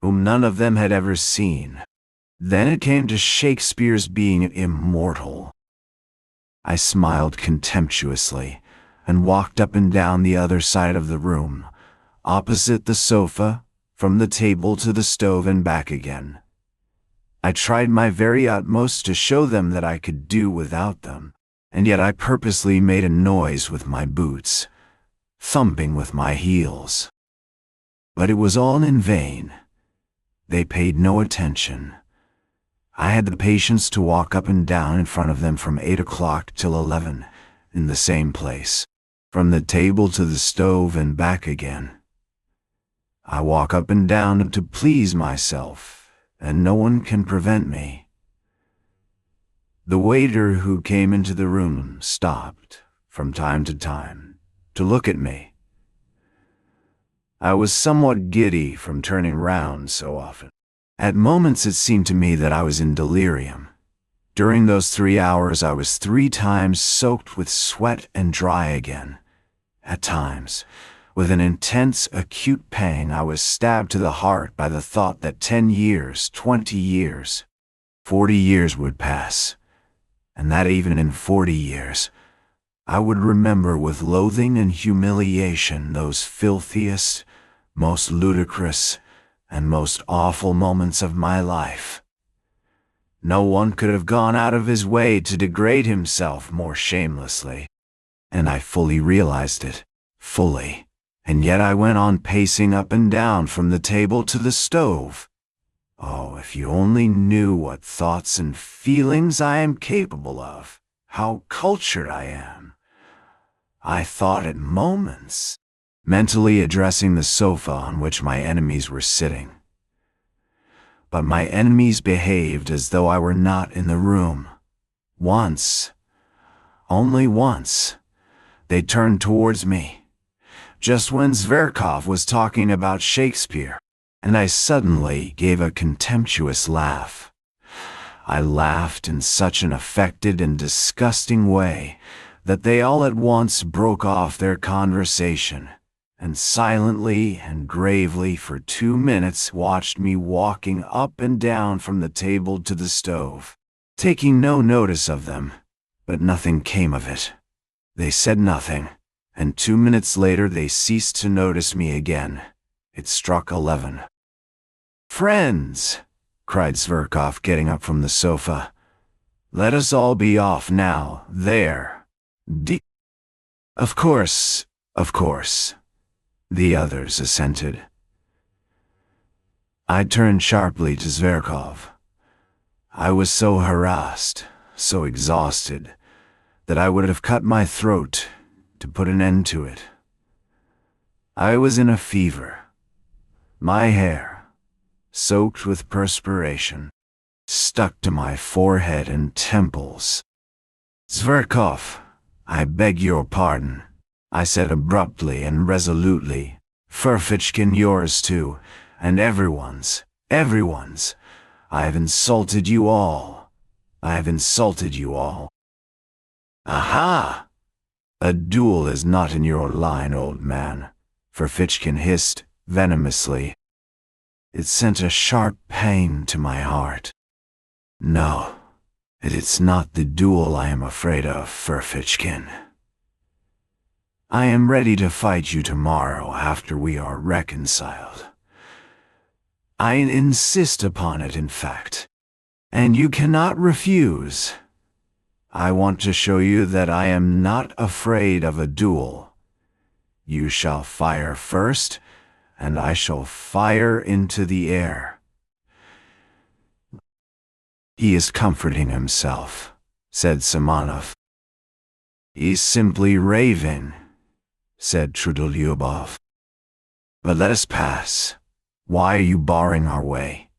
whom none of them had ever seen. Then it came to Shakespeare's being immortal. I smiled contemptuously and walked up and down the other side of the room, opposite the sofa, from the table to the stove and back again. I tried my very utmost to show them that I could do without them, and yet I purposely made a noise with my boots, thumping with my heels. But it was all in vain. They paid no attention. I had the patience to walk up and down in front of them from 8 o'clock till 11, in the same place, from the table to the stove and back again. I walk up and down to please myself, and no one can prevent me. The waiter who came into the room stopped, from time to time, to look at me. I was somewhat giddy from turning round so often. At moments it seemed to me that I was in delirium. During those 3 hours I was 3 times soaked with sweat and dry again. At times, with an intense, acute pang, I was stabbed to the heart by the thought that 10 years, 20 years, 40 years would pass, and that even in 40 years, I would remember with loathing and humiliation those filthiest, most ludicrous, and most awful moments of my life. No one could have gone out of his way to degrade himself more shamelessly, and I fully realized it, fully, and yet I went on pacing up and down from the table to the stove. Oh, if you only knew what thoughts and feelings I am capable of, how cultured I am. I thought at moments, mentally addressing the sofa on which my enemies were sitting. But my enemies behaved as though I were not in the room. Once, only once, they turned towards me, just when Zverkov was talking about Shakespeare, and I suddenly gave a contemptuous laugh. I laughed in such an affected and disgusting way that they all at once broke off their conversation, and silently and gravely for 2 minutes watched me walking up and down from the table to the stove, taking no notice of them, but nothing came of it. They said nothing, and 2 minutes later they ceased to notice me again. It struck 11. "Friends," cried Zverkov, getting up from the sofa, "let us all be off now, there. Of course, the others assented. I turned sharply to Zverkov. I was so harassed, so exhausted, that I would have cut my throat to put an end to it. I was in a fever. My hair, soaked with perspiration, stuck to my forehead and temples. "Zverkov, I beg your pardon," I said abruptly and resolutely. "Ferfitchkin, yours too, and everyone's. I have insulted you all. "Aha! A duel is not in your line, old man," Ferfitchkin hissed venomously. It sent a sharp pain to my heart. "No, it's not the duel I am afraid of, Ferfitchkin. I am ready to fight you tomorrow after we are reconciled. I insist upon it, in fact, and you cannot refuse. I want to show you that I am not afraid of a duel. You shall fire first, and I shall fire into the air." "He is comforting himself," said Simonov. "He's simply raving," said Trudolyubov. "But let us pass. Why are you barring our way?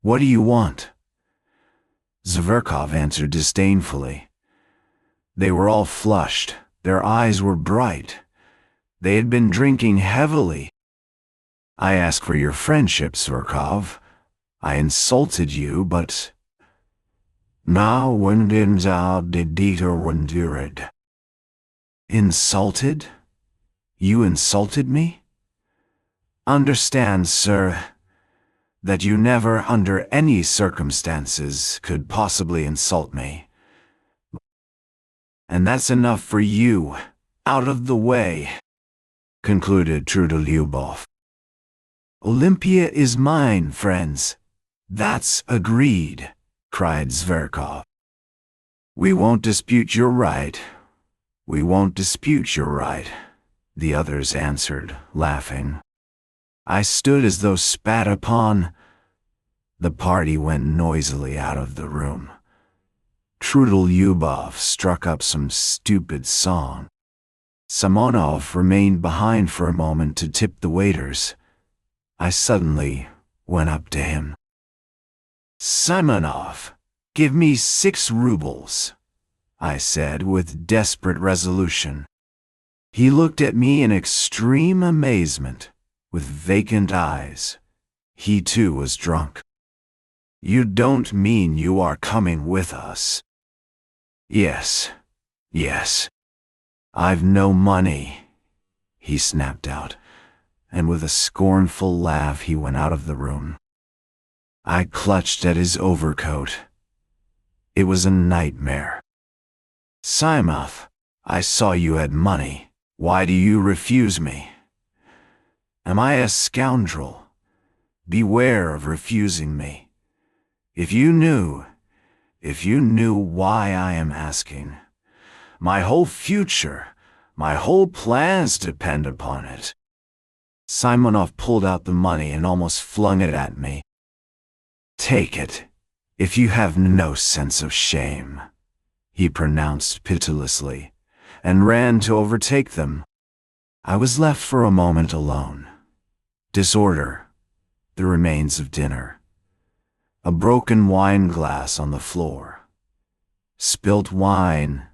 What do you want?" Zverkov answered disdainfully. They were all flushed, their eyes were bright. They had been drinking heavily. "I ask for your friendship, Zverkov. I insulted you, but now when de dieter wundered." "Insulted? You insulted me? Understand, sir, that you never under any circumstances could possibly insult me. And that's enough for you, out of the way," concluded Trudolyubov. "Olympia is mine, friends. That's agreed," cried Zverkov. "We won't dispute your right. We won't dispute your right," the others answered, laughing. I stood as though spat upon. The party went noisily out of the room. Trudel Lyubov struck up some stupid song. Simonov remained behind for a moment to tip the waiters. I suddenly went up to him. "Simonov, give me 6 rubles," I said with desperate resolution. He looked at me in extreme amazement, with vacant eyes. He too was drunk. "You don't mean you are coming with us?" Yes. "I've no money," he snapped out, and with a scornful laugh he went out of the room. I clutched at his overcoat. It was a nightmare. "Simonov, I saw you had money. Why do you refuse me? Am I a scoundrel? Beware of refusing me. If you knew why I am asking. My whole future, my whole plans depend upon it." Simonov pulled out the money and almost flung it at me. "Take it, if you have no sense of shame," he pronounced pitilessly, and ran to overtake them. I was left for a moment alone. Disorder, the remains of dinner, a broken wine glass on the floor, spilt wine,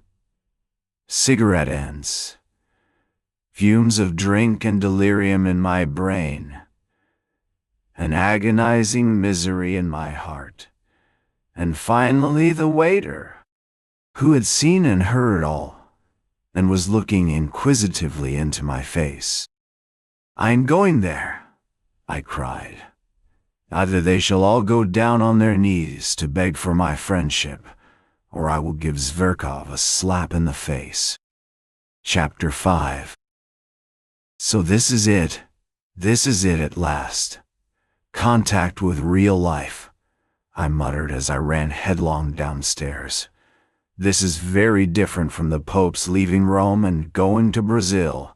cigarette ends, fumes of drink and delirium in my brain, an agonizing misery in my heart, and finally the waiter, who had seen and heard all, and was looking inquisitively into my face. "I'm going there," I cried. "Either they shall all go down on their knees to beg for my friendship, or I will give Zverkov a slap in the face." Chapter 5. So this is it at last. Contact with real life, I muttered as I ran headlong downstairs. This is very different from the Pope's leaving Rome and going to Brazil.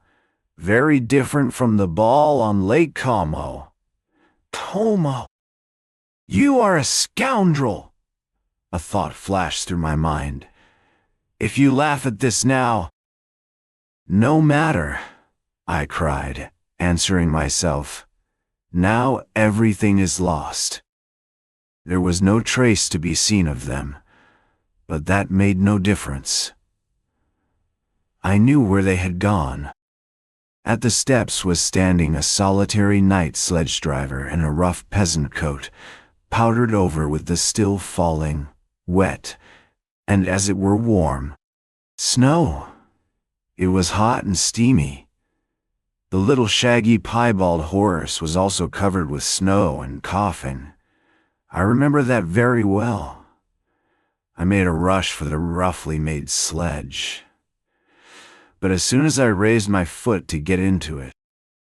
Very different from the ball on Lake Como. Como! You are a scoundrel! A thought flashed through my mind. If you laugh at this now... No matter, I cried, answering myself. Now everything is lost. There was no trace to be seen of them, but that made no difference. I knew where they had gone. At the steps was standing a solitary night sledge driver in a rough peasant coat, powdered over with the still falling, wet, and as it were warm, snow. It was hot and steamy. The little shaggy piebald horse was also covered with snow and coughing. I remember that very well. I made a rush for the roughly made sledge. But as soon as I raised my foot to get into it,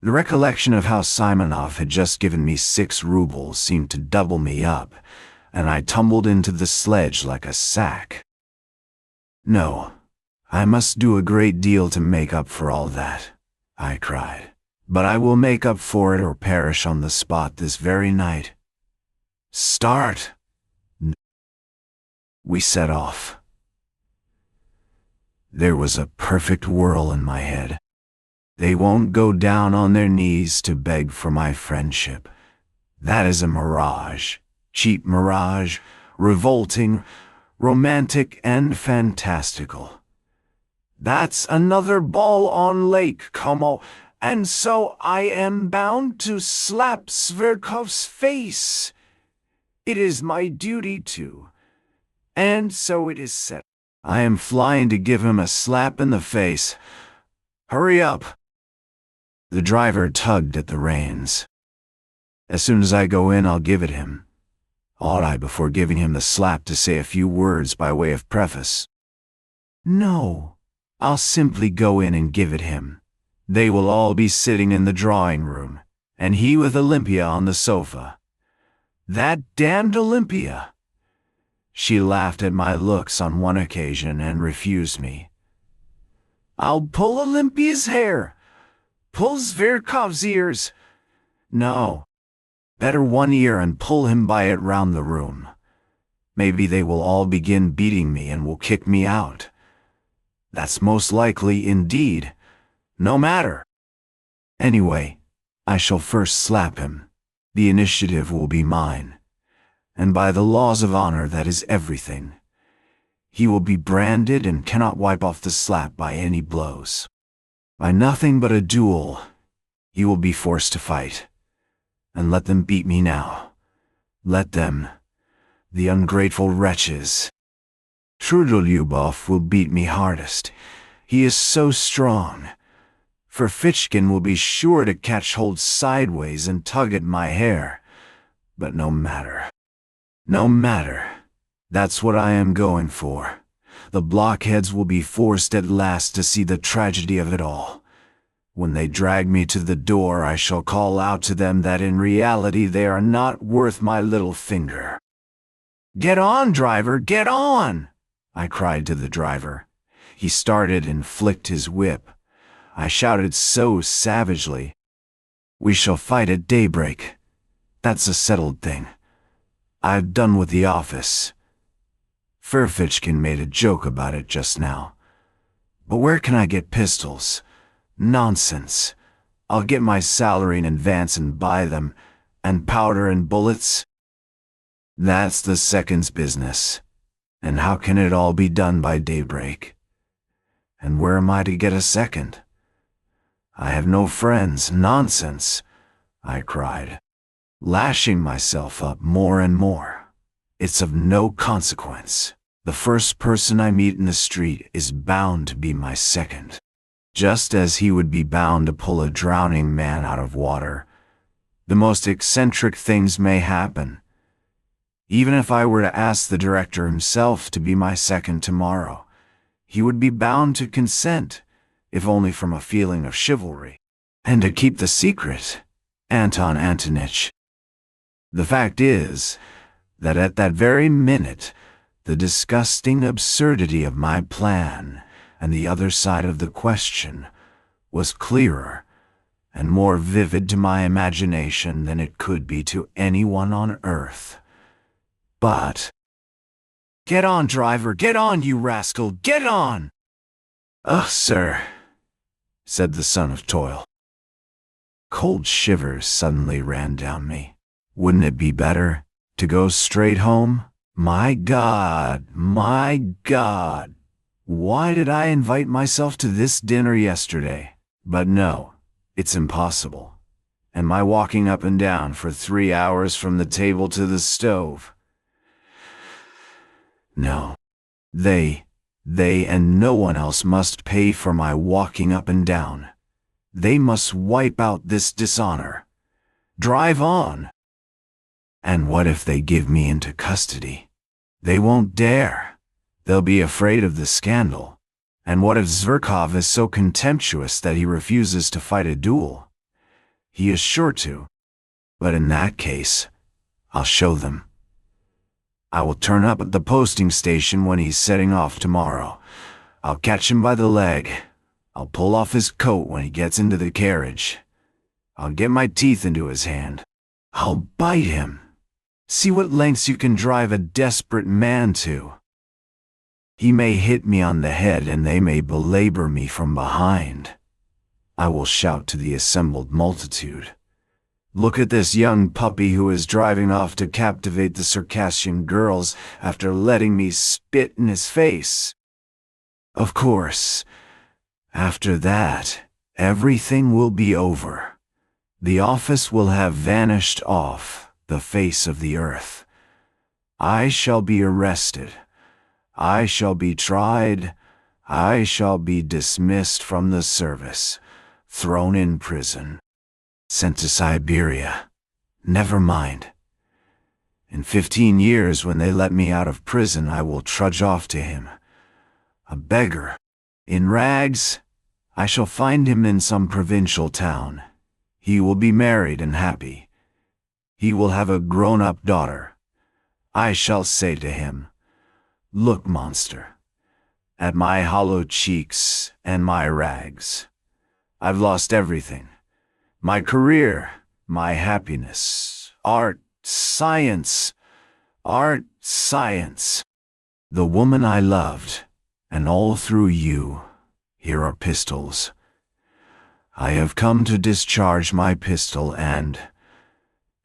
the recollection of how Simonov had just given me 6 rubles seemed to double me up, and I tumbled into the sledge like a sack. No, I must do a great deal to make up for all that, I cried. But I will make up for it or perish on the spot this very night. Start! We set off. There was a perfect whirl in my head. They won't go down on their knees to beg for my friendship. That is a mirage, cheap mirage, revolting, romantic and fantastical. That's another ball on Lake Como, and so I am bound to slap Zverkov's face. It is my duty to, and so it is set. I am flying to give him a slap in the face. Hurry up! The driver tugged at the reins. As soon as I go in, I'll give it him. Ought I, before giving him the slap, to say a few words by way of preface? No, I'll simply go in and give it him. They will all be sitting in the drawing room, and he with Olympia on the sofa. That damned Olympia! She laughed at my looks on one occasion and refused me. "I'll pull Olympia's hair. Pull Zverkov's ears. No, better one ear and pull him by it round the room. Maybe they will all begin beating me and will kick me out. That's most likely indeed. No matter. Anyway, I shall first slap him. The initiative will be mine. And by the laws of honor, that is everything. He will be branded and cannot wipe off the slap by any blows. By nothing but a duel, he will be forced to fight. And let them beat me now. Let them, the ungrateful wretches. Trudolyubov will beat me hardest. He is so strong. Ferfitchkin will be sure to catch hold sideways and tug at my hair. But no matter. No matter. That's what I am going for. The blockheads will be forced at last to see the tragedy of it all. When they drag me to the door, I shall call out to them that in reality they are not worth my little finger. "Get on, driver, get on!" I cried to the driver. He started and flicked his whip. I shouted so savagely, "We shall fight at daybreak. That's a settled thing. I've done with the office. Ferfitchkin made a joke about it just now. But where can I get pistols? Nonsense. I'll get my salary in advance and buy them, and powder and bullets. That's the second's business. And how can it all be done by daybreak? And where am I to get a second? I have no friends. Nonsense," I cried, lashing myself up more and more. "It's of no consequence. The first person I meet in the street is bound to be my second. Just as he would be bound to pull a drowning man out of water. The most eccentric things may happen. Even if I were to ask the director himself to be my second tomorrow, he would be bound to consent, if only from a feeling of chivalry. And to keep the secret, Anton Antonitch. The fact is, that at that very minute, the disgusting absurdity of my plan and the other side of the question was clearer and more vivid to my imagination than it could be to anyone on earth. But, "Get on, driver, get on, you rascal, get on!" "Ugh, sir," said the son of toil. Cold shivers suddenly ran down me. Wouldn't it be better to go straight home? My God, why did I invite myself to this dinner yesterday? But no, it's impossible. Am I walking up and down for 3 hours from the table to the stove? No, they and no one else must pay for my walking up and down. They must wipe out this dishonor. Drive on. And what if they give me into custody? They won't dare. They'll be afraid of the scandal. And what if Zverkov is so contemptuous that he refuses to fight a duel? He is sure to. But in that case, I'll show them. I will turn up at the posting station when he's setting off tomorrow. I'll catch him by the leg. I'll pull off his coat when he gets into the carriage. I'll get my teeth into his hand. I'll bite him. See what lengths you can drive a desperate man to. He may hit me on the head and they may belabor me from behind. I will shout to the assembled multitude. Look at this young puppy who is driving off to captivate the Circassian girls after letting me spit in his face. Of course, after that, everything will be over. The office will have vanished off the face of the earth. I shall be arrested. I shall be tried. I shall be dismissed from the service, thrown in prison, sent to Siberia. Never mind. In 15 years, when they let me out of prison, I will trudge off to him. A beggar, in rags. I shall find him in some provincial town. He will be married and happy. He will have a grown-up daughter. I shall say to him, Look, monster, at my hollow cheeks and my rags. I've lost everything. My career, my happiness, art, science, the woman I loved, and all through you. Here are pistols. I have come to discharge my pistol and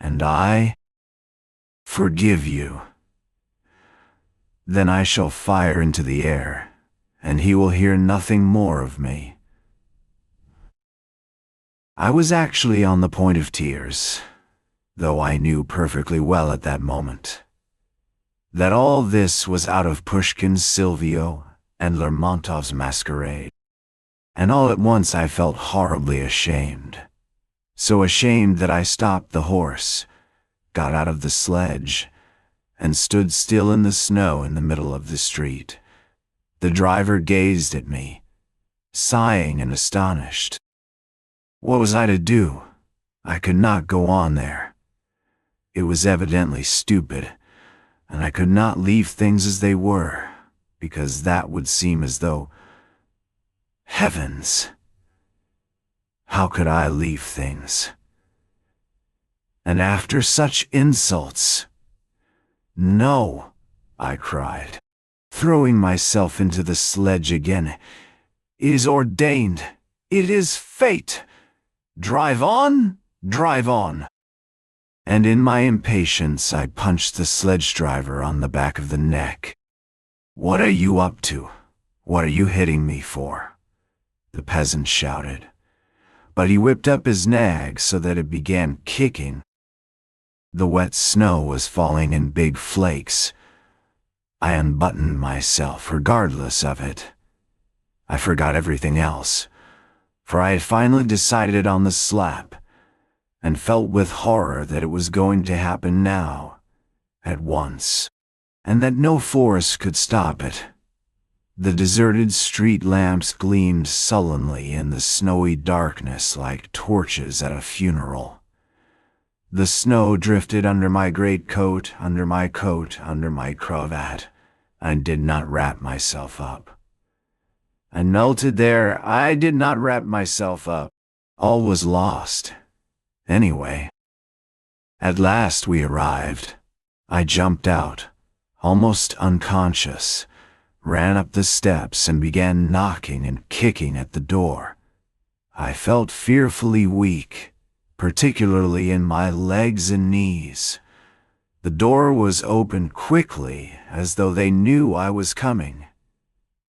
I forgive you. Then I shall fire into the air, and he will hear nothing more of me. I was actually on the point of tears, though I knew perfectly well at that moment that all this was out of Pushkin's Silvio and Lermontov's Masquerade. And all at once I felt horribly ashamed. So ashamed that I stopped the horse, got out of the sledge, and stood still in the snow in the middle of the street. The driver gazed at me, sighing and astonished. What was I to do? I could not go on there. It was evidently stupid, and I could not leave things as they were, because that would seem as though... Heavens! How could I leave things? And after such insults... No, I cried, throwing myself into the sledge again. It is ordained. It is fate. Drive on, drive on. And in my impatience I punched the sledge driver on the back of the neck. What are you up to? What are you hitting me for? The peasant shouted. But he whipped up his nag so that it began kicking. The wet snow was falling in big flakes. I unbuttoned myself regardless of it. I forgot everything else, for I had finally decided on the slap, and felt with horror that it was going to happen now, at once, and that no force could stop it. The deserted street lamps gleamed sullenly in the snowy darkness like torches at a funeral. The snow drifted under my greatcoat, under my coat, under my cravat. I did not wrap myself up. I melted there. I did not wrap myself up. All was lost. Anyway. At last we arrived. I jumped out, almost unconscious, ran up the steps and began knocking and kicking at the door. I felt fearfully weak, particularly in my legs and knees. The door was opened quickly, as though they knew I was coming.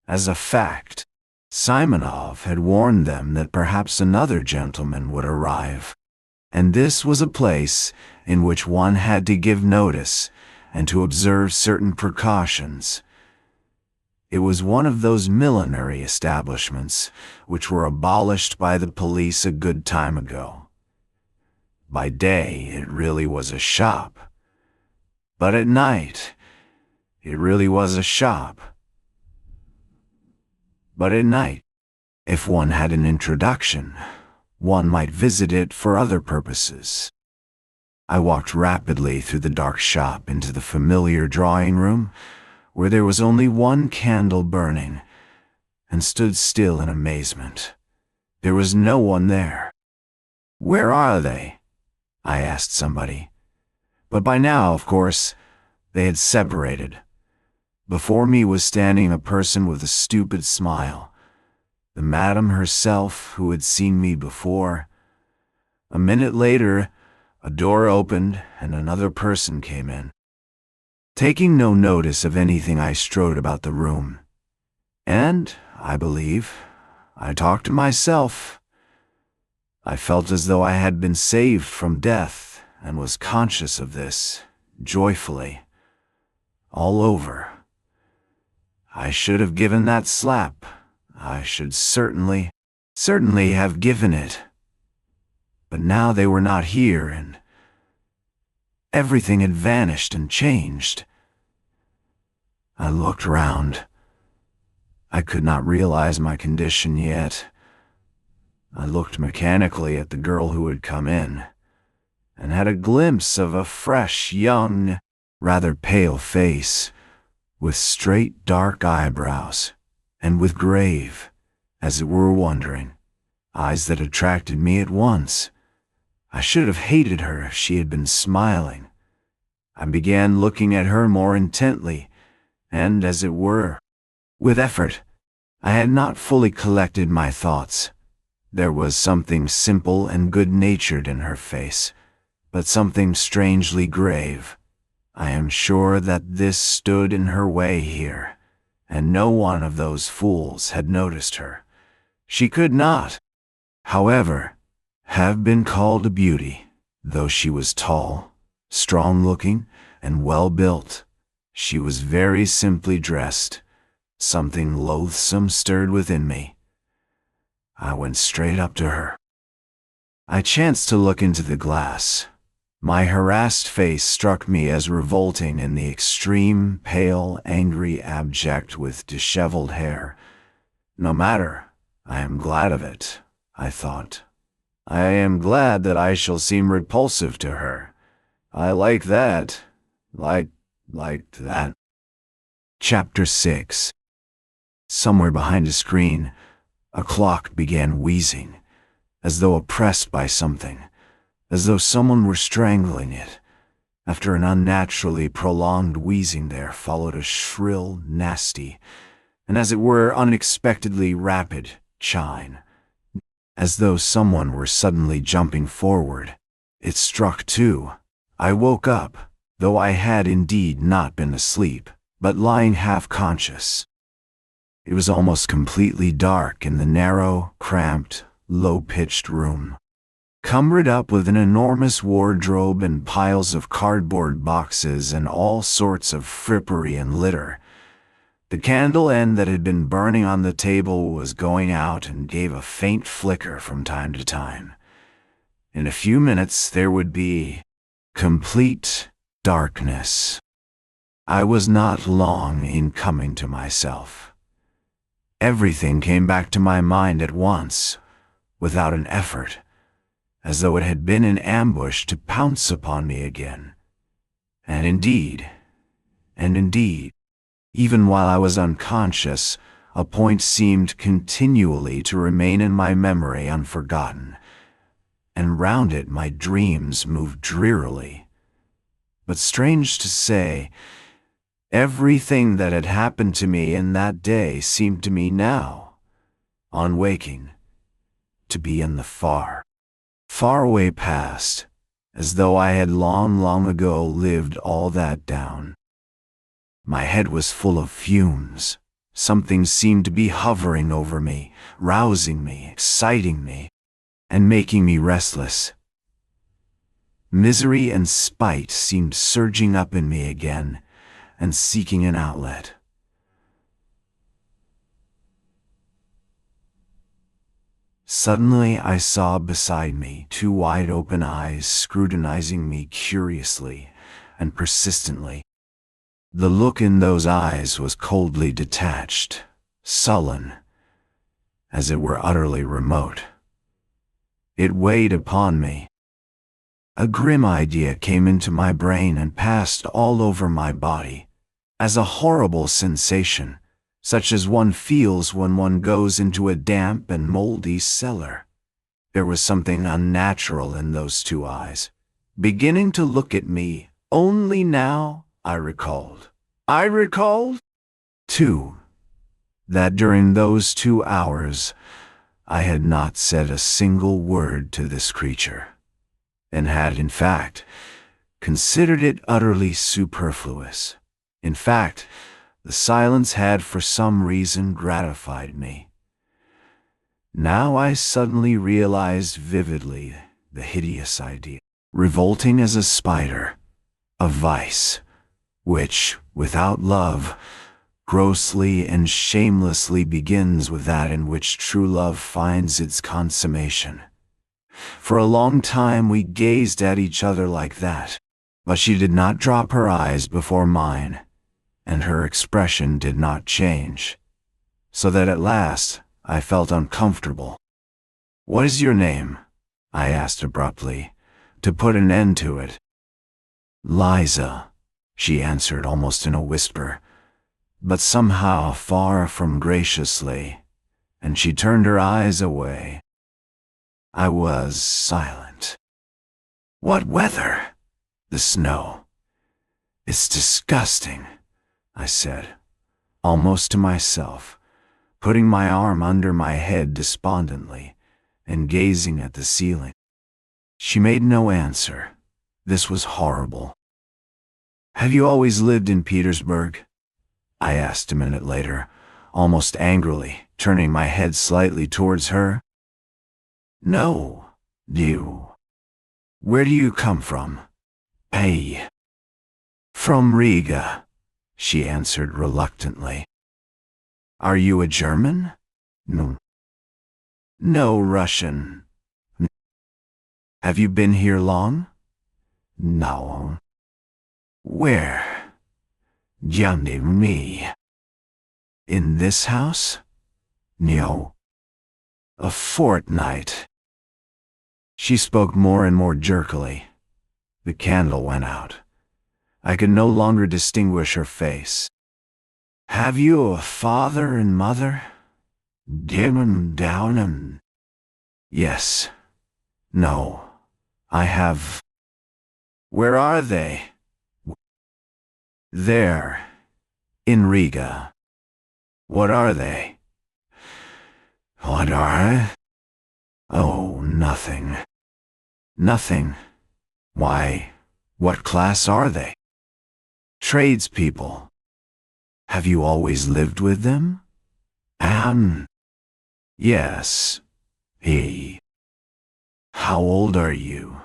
As a fact, Simonov had warned them that perhaps another gentleman would arrive, and this was a place in which one had to give notice and to observe certain precautions. It was one of those millinery establishments which were abolished by the police a good time ago. By day, it really was a shop. But at night, it really was a shop. But at night, if one had an introduction, one might visit it for other purposes. I walked rapidly through the dark shop into the familiar drawing room, where there was only one candle burning, and stood still in amazement. There was no one there. "Where are they?" I asked somebody. But by now, of course, they had separated. Before me was standing a person with a stupid smile, the madam herself who had seen me before. A minute later, a door opened and another person came in. Taking no notice of anything, I strode about the room. And, I believe, I talked to myself. I felt as though I had been saved from death, and was conscious of this, joyfully. All over. I should have given that slap. I should certainly have given it. But now they were not here, and everything had vanished and changed. I looked round. I could not realize my condition yet. I looked mechanically at the girl who had come in, and had a glimpse of a fresh, young, rather pale face, with straight dark eyebrows, and with grave, as it were wondering, eyes that attracted me at once. I should have hated her if she had been smiling. I began looking at her more intently, and, as it were, with effort. I had not fully collected my thoughts. There was something simple and good-natured in her face, but something strangely grave. I am sure that this stood in her way here, and no one of those fools had noticed her. She could not, however, have been called a beauty, though she was tall, strong-looking, and well-built. She was very simply dressed. Something loathsome stirred within me. I went straight up to her. I chanced to look into the glass. My harassed face struck me as revolting in the extreme, pale, angry, abject, with disheveled hair. No matter, I am glad of it, I thought. I am glad that I shall seem repulsive to her. I like that. Like that. Chapter 6. Somewhere behind a screen, a clock began wheezing, as though oppressed by something, as though someone were strangling it. After an unnaturally prolonged wheezing there followed a shrill, nasty, and as it were unexpectedly rapid chime, as though someone were suddenly jumping forward. It struck 2. I woke up, though I had indeed not been asleep, but lying half-conscious. It was almost completely dark in the narrow, cramped, low-pitched room, cumbered up with an enormous wardrobe and piles of cardboard boxes and all sorts of frippery and litter. The candle end that had been burning on the table was going out and gave a faint flicker from time to time. In a few minutes there would be complete darkness. I was not long in coming to myself. Everything came back to my mind at once, without an effort, as though it had been in ambush to pounce upon me again. And indeed, even while I was unconscious, a point seemed continually to remain in my memory unforgotten, and round it my dreams moved drearily. But strange to say, everything that had happened to me in that day seemed to me now, on waking, to be in the far, far away past, as though I had long ago lived all that down. My head was full of fumes. Something seemed to be hovering over me, rousing me, exciting me, and making me restless. Misery and spite seemed surging up in me again, and seeking an outlet. Suddenly I saw beside me 2 wide-open eyes scrutinizing me curiously and persistently. The look in those eyes was coldly detached, sullen, as it were utterly remote. It weighed upon me. A grim idea came into my brain and passed all over my body, as a horrible sensation, such as one feels when one goes into a damp and moldy cellar. There was something unnatural in those 2 eyes, beginning to look at me. Only now I recalled, too, that during those 2 hours I had not said a single word to this creature, and had, in fact, considered it utterly superfluous. In fact, the silence had for some reason gratified me. Now I suddenly realized vividly the hideous idea, revolting as a spider, of vice, which, without love, grossly and shamelessly begins with that in which true love finds its consummation. For a long time we gazed at each other like that, but she did not drop her eyes before mine, and her expression did not change, so that at last I felt uncomfortable. "What is your name?" I asked abruptly, to put an end to it. "Liza," she answered almost in a whisper, but somehow far from graciously, and she turned her eyes away. I was silent. What weather? The snow. It's disgusting, I said, almost to myself, putting my arm under my head despondently and gazing at the ceiling. She made no answer. This was horrible. Have you always lived in Petersburg? I asked a minute later, almost angrily, turning my head slightly towards her. No, you. Where do you come from? Hey. From Riga, she answered reluctantly. Are you a German? No. No Russian. Have you been here long? No. Where? Me. In this house? No. A fortnight. She spoke more and more jerkily. The candle went out. I could no longer distinguish her face. Have you a father and mother? Down and... Yes. No. I have... Where are they? There. In Riga. What are they? What are? Oh, nothing. Nothing. Why, what class are they? Tradespeople. Have you always lived with them? Yes. He. How old are you?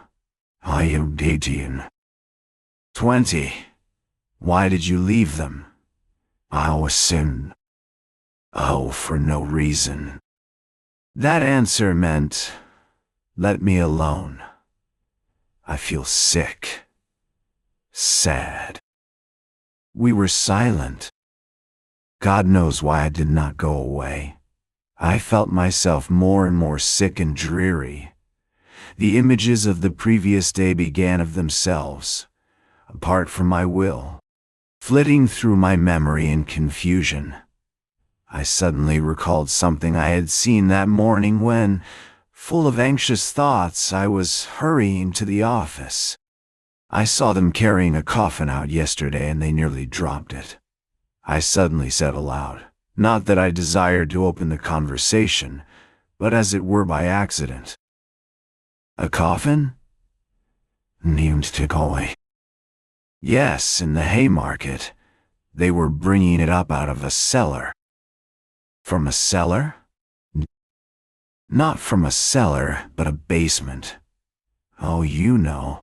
I am 18. 20. Why did you leave them? I was sin. Oh, for no reason. That answer meant, let me alone. I feel sick. Sad. We were silent. God knows why I did not go away. I felt myself more and more sick and dreary. The images of the previous day began of themselves, apart from my will, flitting through my memory in confusion. I suddenly recalled something I had seen that morning when, full of anxious thoughts, I was hurrying to the office. I saw them carrying a coffin out yesterday and they nearly dropped it. I suddenly said aloud, not that I desired to open the conversation, but as it were by accident. A coffin? Named Tikoi. Yes, in the Haymarket. They were bringing it up out of a cellar. From a cellar? Not from a cellar, but a basement. Oh, you know.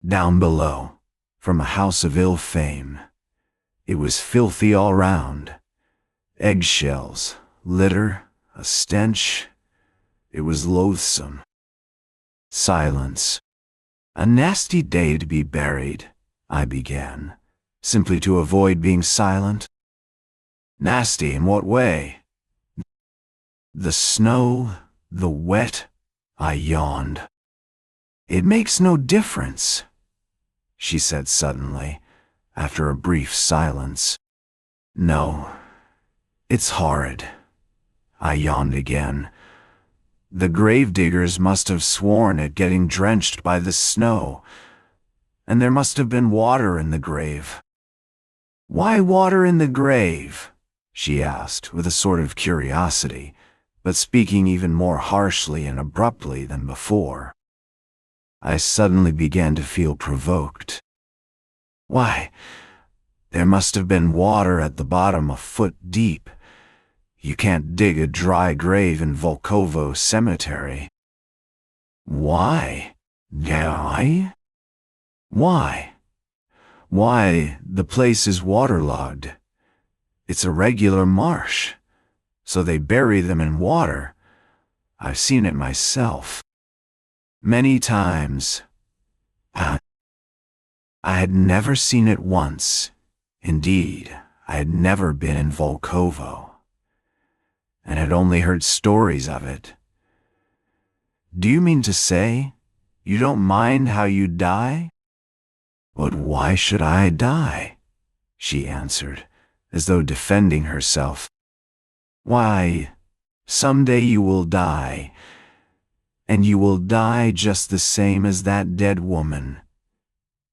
Down below, from a house of ill fame. It was filthy all round. Eggshells, litter, a stench. It was loathsome. Silence. A nasty day to be buried, I began, simply to avoid being silent. Nasty in what way? The snow, the wet, I yawned. It makes no difference, she said suddenly, after a brief silence. No, it's horrid. I yawned again. The gravediggers must have sworn at getting drenched by the snow, and there must have been water in the grave. Why water in the grave? She asked with a sort of curiosity, but speaking even more harshly and abruptly than before. I suddenly began to feel provoked. Why, there must have been water at the bottom a foot deep. You can't dig a dry grave in Volkovo Cemetery. Why? Why? Why? Why, the place is waterlogged. It's a regular marsh, so they bury them in water. I've seen it myself. Many times. I had never seen it once. Indeed, I had never been in Volkovo, and had only heard stories of it. Do you mean to say you don't mind how you die? But why should I die? She answered, as though defending herself. Why, someday you will die, and you will die just the same as that dead woman.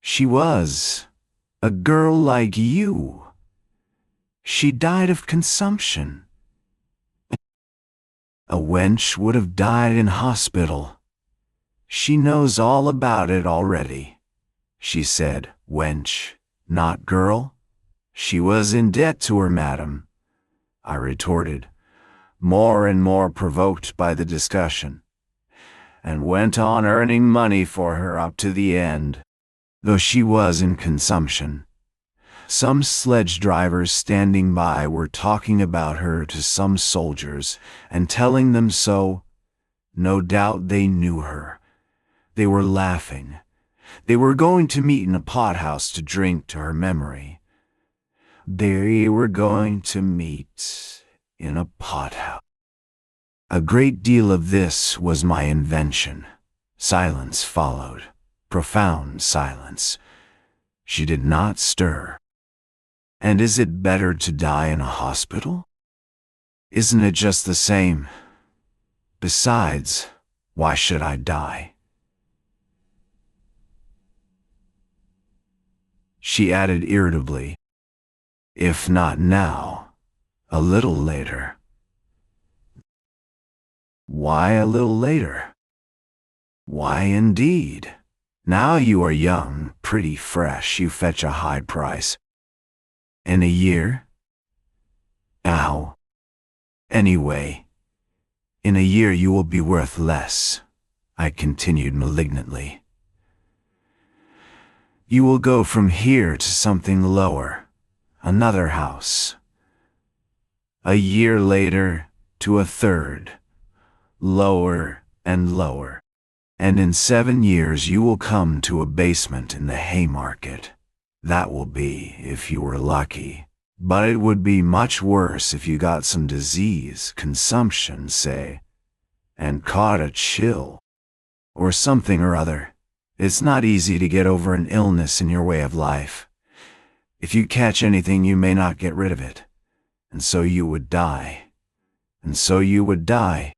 She was a girl like you. She died of consumption. A wench would have died in hospital. She knows all about it already. She said, wench, not girl. She was in debt to her, madam, I retorted, more and more provoked by the discussion, and went on earning money for her up to the end, though she was in consumption. Some sledge drivers standing by were talking about her to some soldiers and telling them so. No doubt they knew her. They were laughing. They were going to meet in a pothouse to drink to her memory. They were going to meet in a pothouse. A great deal of this was my invention. Silence followed. Profound silence. She did not stir. And is it better to die in a hospital? Isn't it just the same? Besides, why should I die? She added irritably, if not now, a little later. Why a little later? Why indeed? Now you are young, pretty fresh, you fetch a high price. In a year? Ow. Anyway, in a year you will be worth less, I continued malignantly. You will go from here to something lower, another house. A year later to a third, lower and lower. And in 7 years you will come to a basement in the Haymarket. That will be if you were lucky. But it would be much worse if you got some disease, consumption, say, and caught a chill, or something or other. It's not easy to get over an illness in your way of life. If you catch anything, you may not get rid of it, and so you would die. And so you would die.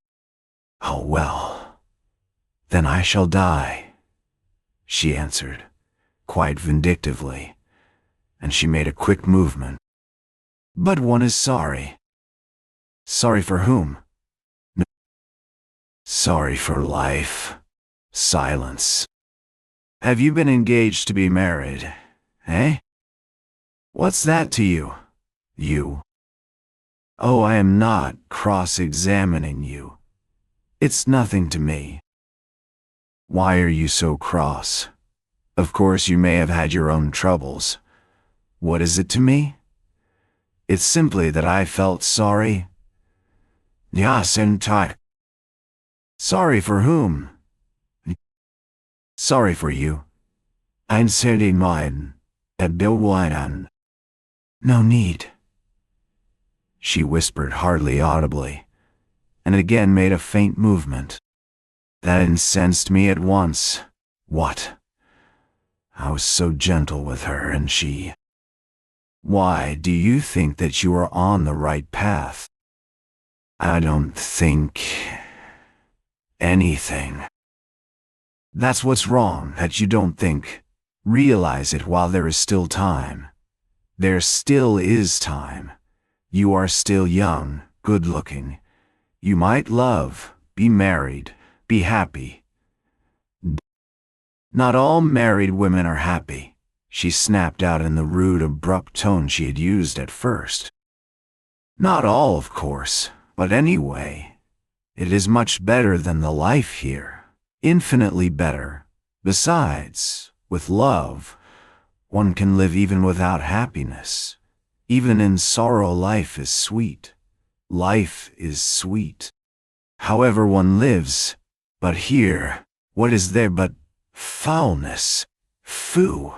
Oh well, then I shall die, she answered, quite vindictively, and she made a quick movement. But one is sorry. Sorry for whom? No. Sorry for life. Silence. Have you been engaged to be married, eh? What's that to you? You? Oh, I am not cross-examining you. It's nothing to me. Why are you so cross? Of course you may have had your own troubles. What is it to me? It's simply that I felt sorry. Ja, sentai. Sorry for whom? Sorry for you. Ein serde mein, et bilwainan. No need, she whispered hardly audibly, and again made a faint movement. That incensed me at once. What? I was so gentle with her, and she... Why do you think that you are on the right path? I don't think... anything. That's what's wrong, that you don't think. Realize it while there is still time. There still is time. You are still young, good-looking. You might love, be married, be happy. Not all married women are happy, she snapped out in the rude, abrupt tone she had used at first. Not all, of course, but anyway, it is much better than the life here, infinitely better. Besides, with love, one can live even without happiness. Even in sorrow, life is sweet. Life is sweet. However one lives, but here, what is there but foulness? Phoo!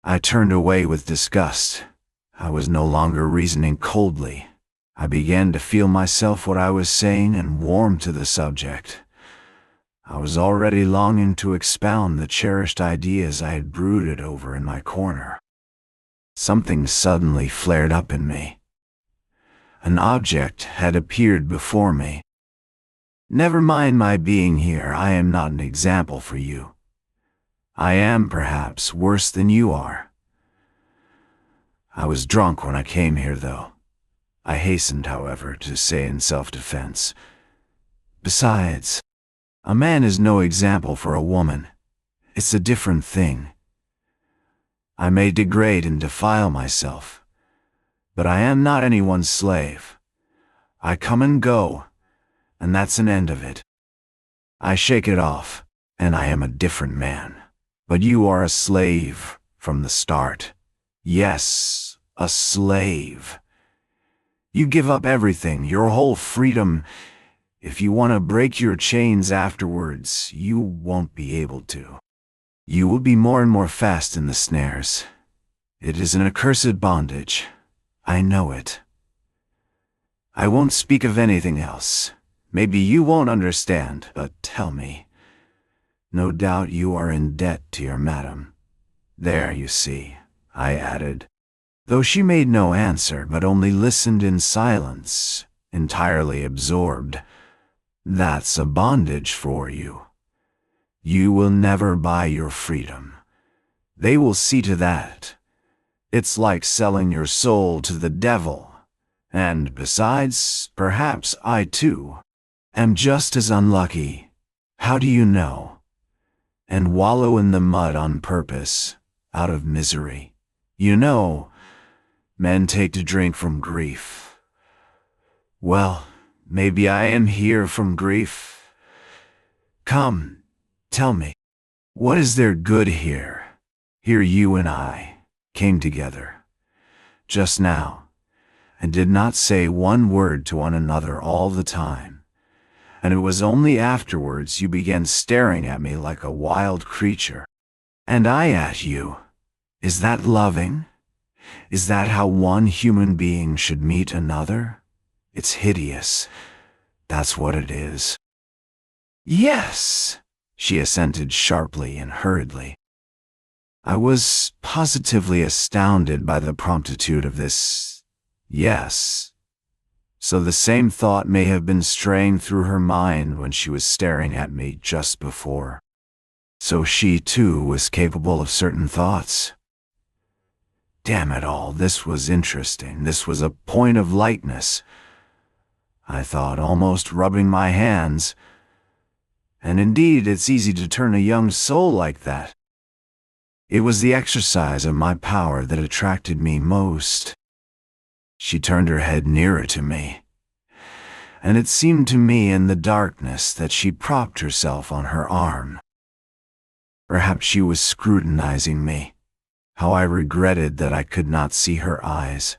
I turned away with disgust. I was no longer reasoning coldly. I began to feel myself what I was saying and warm to the subject. I was already longing to expound the cherished ideas I had brooded over in my corner. something suddenly flared up in me. An object had appeared before me. Never mind my being here, I am not an example for you. I am, perhaps, worse than you are. I was drunk when I came here, though. I hastened, however, to say in self-defense. Besides, a man is no example for a woman. It's a different thing. I may degrade and defile myself, but I am not anyone's slave. I come and go, and that's an end of it. I shake it off, and I am a different man. But you are a slave from the start. Yes, a slave. You give up everything, your whole freedom. If you want to break your chains afterwards, you won't be able to. You will be more and more fast in the snares. It is an accursed bondage. I know it. I won't speak of anything else. Maybe you won't understand, but tell me. No doubt you are in debt to your madam. There, you see, I added, though she made no answer but only listened in silence, entirely absorbed. That's a bondage for you. You will never buy your freedom. They will see to that. It's like selling your soul to the devil. And besides, perhaps I too am just as unlucky. How do you know? And wallow in the mud on purpose, out of misery. You know, men take to drink from grief. Well, maybe I am here from grief. Come, tell me, what is there good here? Here you and I came together, just now, and did not say one word to one another all the time. And it was only afterwards you began staring at me like a wild creature. And I at you. Is that loving? Is that how one human being should meet another? It's hideous. That's what it is. Yes, she assented sharply and hurriedly. I was positively astounded by the promptitude of this yes. So the same thought may have been straying through her mind when she was staring at me just before. So she, too, was capable of certain thoughts. Damn it all, this was interesting. This was a point of lightness. I thought, almost rubbing my hands. And indeed, it's easy to turn a young soul like that. It was the exercise of my power that attracted me most. She turned her head nearer to me, and it seemed to me in the darkness that she propped herself on her arm. Perhaps she was scrutinizing me. How I regretted that I could not see her eyes.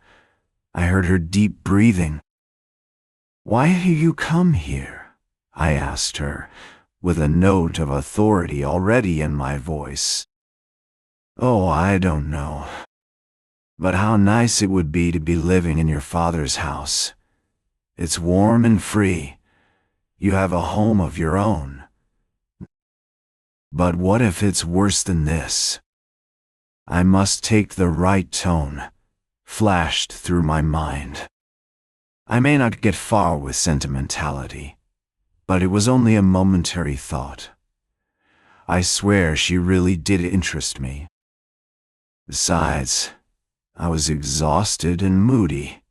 I heard her deep breathing. "Why have you come here?" I asked her, with a note of authority already in my voice. "Oh, I don't know. But how nice it would be to be living in your father's house. It's warm and free. You have a home of your own. But what if it's worse than this?" I must take the right tone, flashed through my mind. I may not get far with sentimentality, but it was only a momentary thought. I swear she really did interest me. Besides, I was exhausted and moody,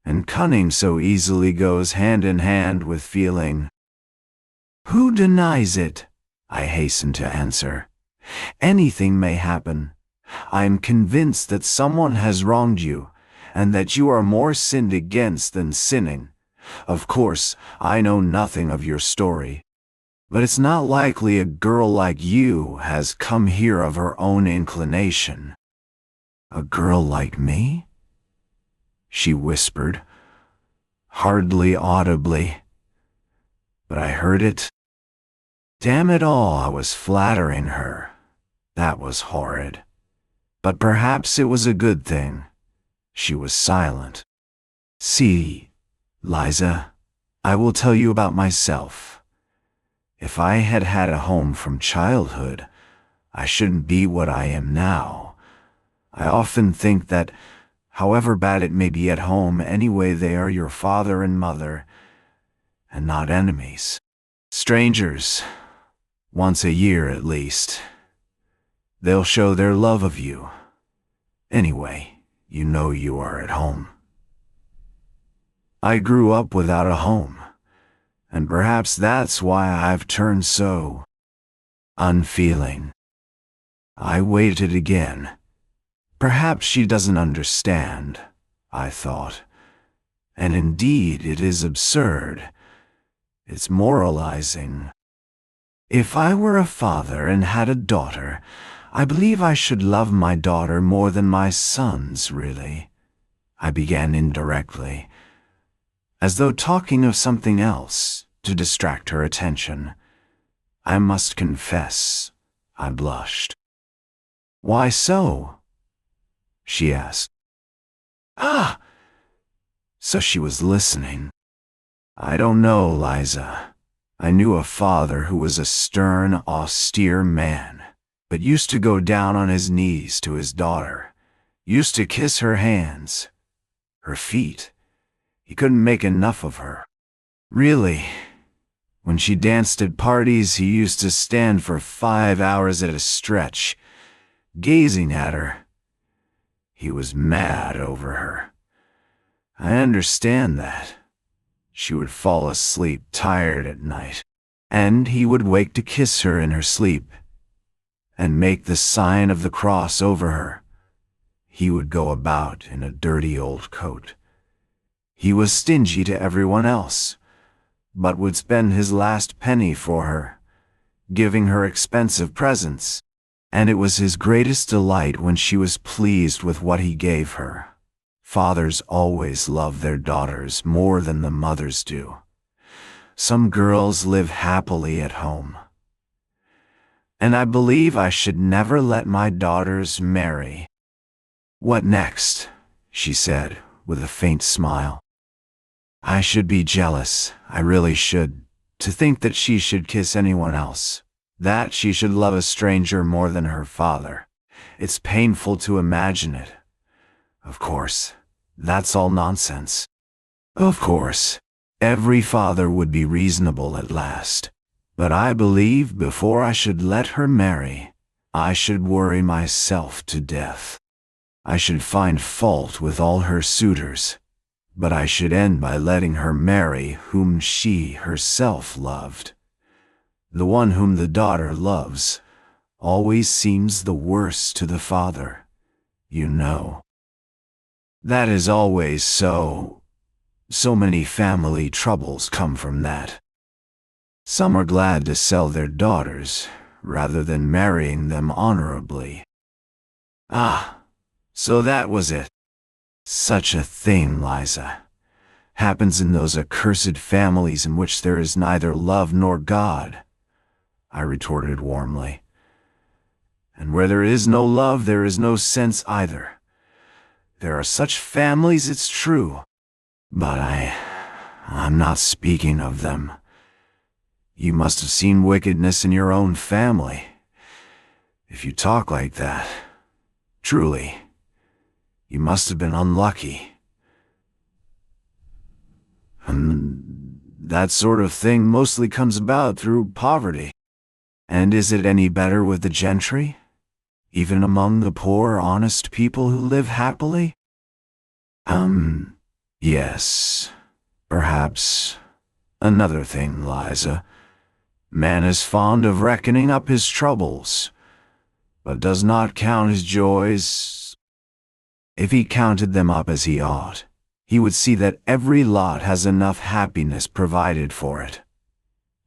and cunning so easily goes hand in hand with feeling. "Who denies it?" I hastened to answer. "Anything may happen. I am convinced that someone has wronged you, and that you are more sinned against than sinning. Of course, I know nothing of your story, but it's not likely a girl like you has come here of her own inclination." "A girl like me?" she whispered, hardly audibly, but I heard it. Damn it all, I was flattering her. That was horrid. But perhaps it was a good thing. She was silent. "See, Liza, I will tell you about myself. If I had had a home from childhood, I shouldn't be what I am now. I often think that, however bad it may be at home, anyway they are your father and mother, and not enemies. Strangers, once a year at least. They'll show their love of you. Anyway, you know you are at home. I grew up without a home, and perhaps that's why I've turned so unfeeling. I waited again. Perhaps she doesn't understand, I thought. And indeed, it is absurd. It's moralizing. If I were a father and had a daughter, I believe I should love my daughter more than my sons, really. I began indirectly, as though talking of something else, to distract her attention. I must confess, I blushed. "Why so?" she asked. Ah! So she was listening. I don't know, Liza. I knew a father who was a stern, austere man, but used to go down on his knees to his daughter, used to kiss her hands, her feet. He couldn't make enough of her. Really, when she danced at parties, he used to stand for 5 hours at a stretch, gazing at her. He was mad over her. I understand that. She would fall asleep tired at night, and he would wake to kiss her in her sleep, and make the sign of the cross over her. He would go about in a dirty old coat. He was stingy to everyone else, but would spend his last penny for her, giving her expensive presents, and it was his greatest delight when she was pleased with what he gave her. Fathers always love their daughters more than the mothers do. Some girls live happily at home. And I believe I should never let my daughters marry. "What next?" she said, with a faint smile. "I should be jealous, I really should, to think that she should kiss anyone else, that she should love a stranger more than her father. It's painful to imagine it. Of course, that's all nonsense. Of course, every father would be reasonable at last, but I believe before I should let her marry, I should worry myself to death. I should find fault with all her suitors, but I should end by letting her marry whom she herself loved. The one whom the daughter loves always seems the worse to the father, you know. That is always so. So many family troubles come from that. Some are glad to sell their daughters rather than marrying them honorably." Ah, so that was it. Such a thing, Liza, happens in those accursed families in which there is neither love nor God, I retorted warmly. And where there is no love, there is no sense either. There are such families, it's true, but I'm not speaking of them. You must have seen wickedness in your own family. If you talk like that, truly, you must have been unlucky. And that sort of thing mostly comes about through poverty. And is it any better with the gentry? Even among the poor, honest people who live happily? Yes, perhaps. Another thing, Liza. Man is fond of reckoning up his troubles, but does not count his joys. If he counted them up as he ought, he would see that every lot has enough happiness provided for it.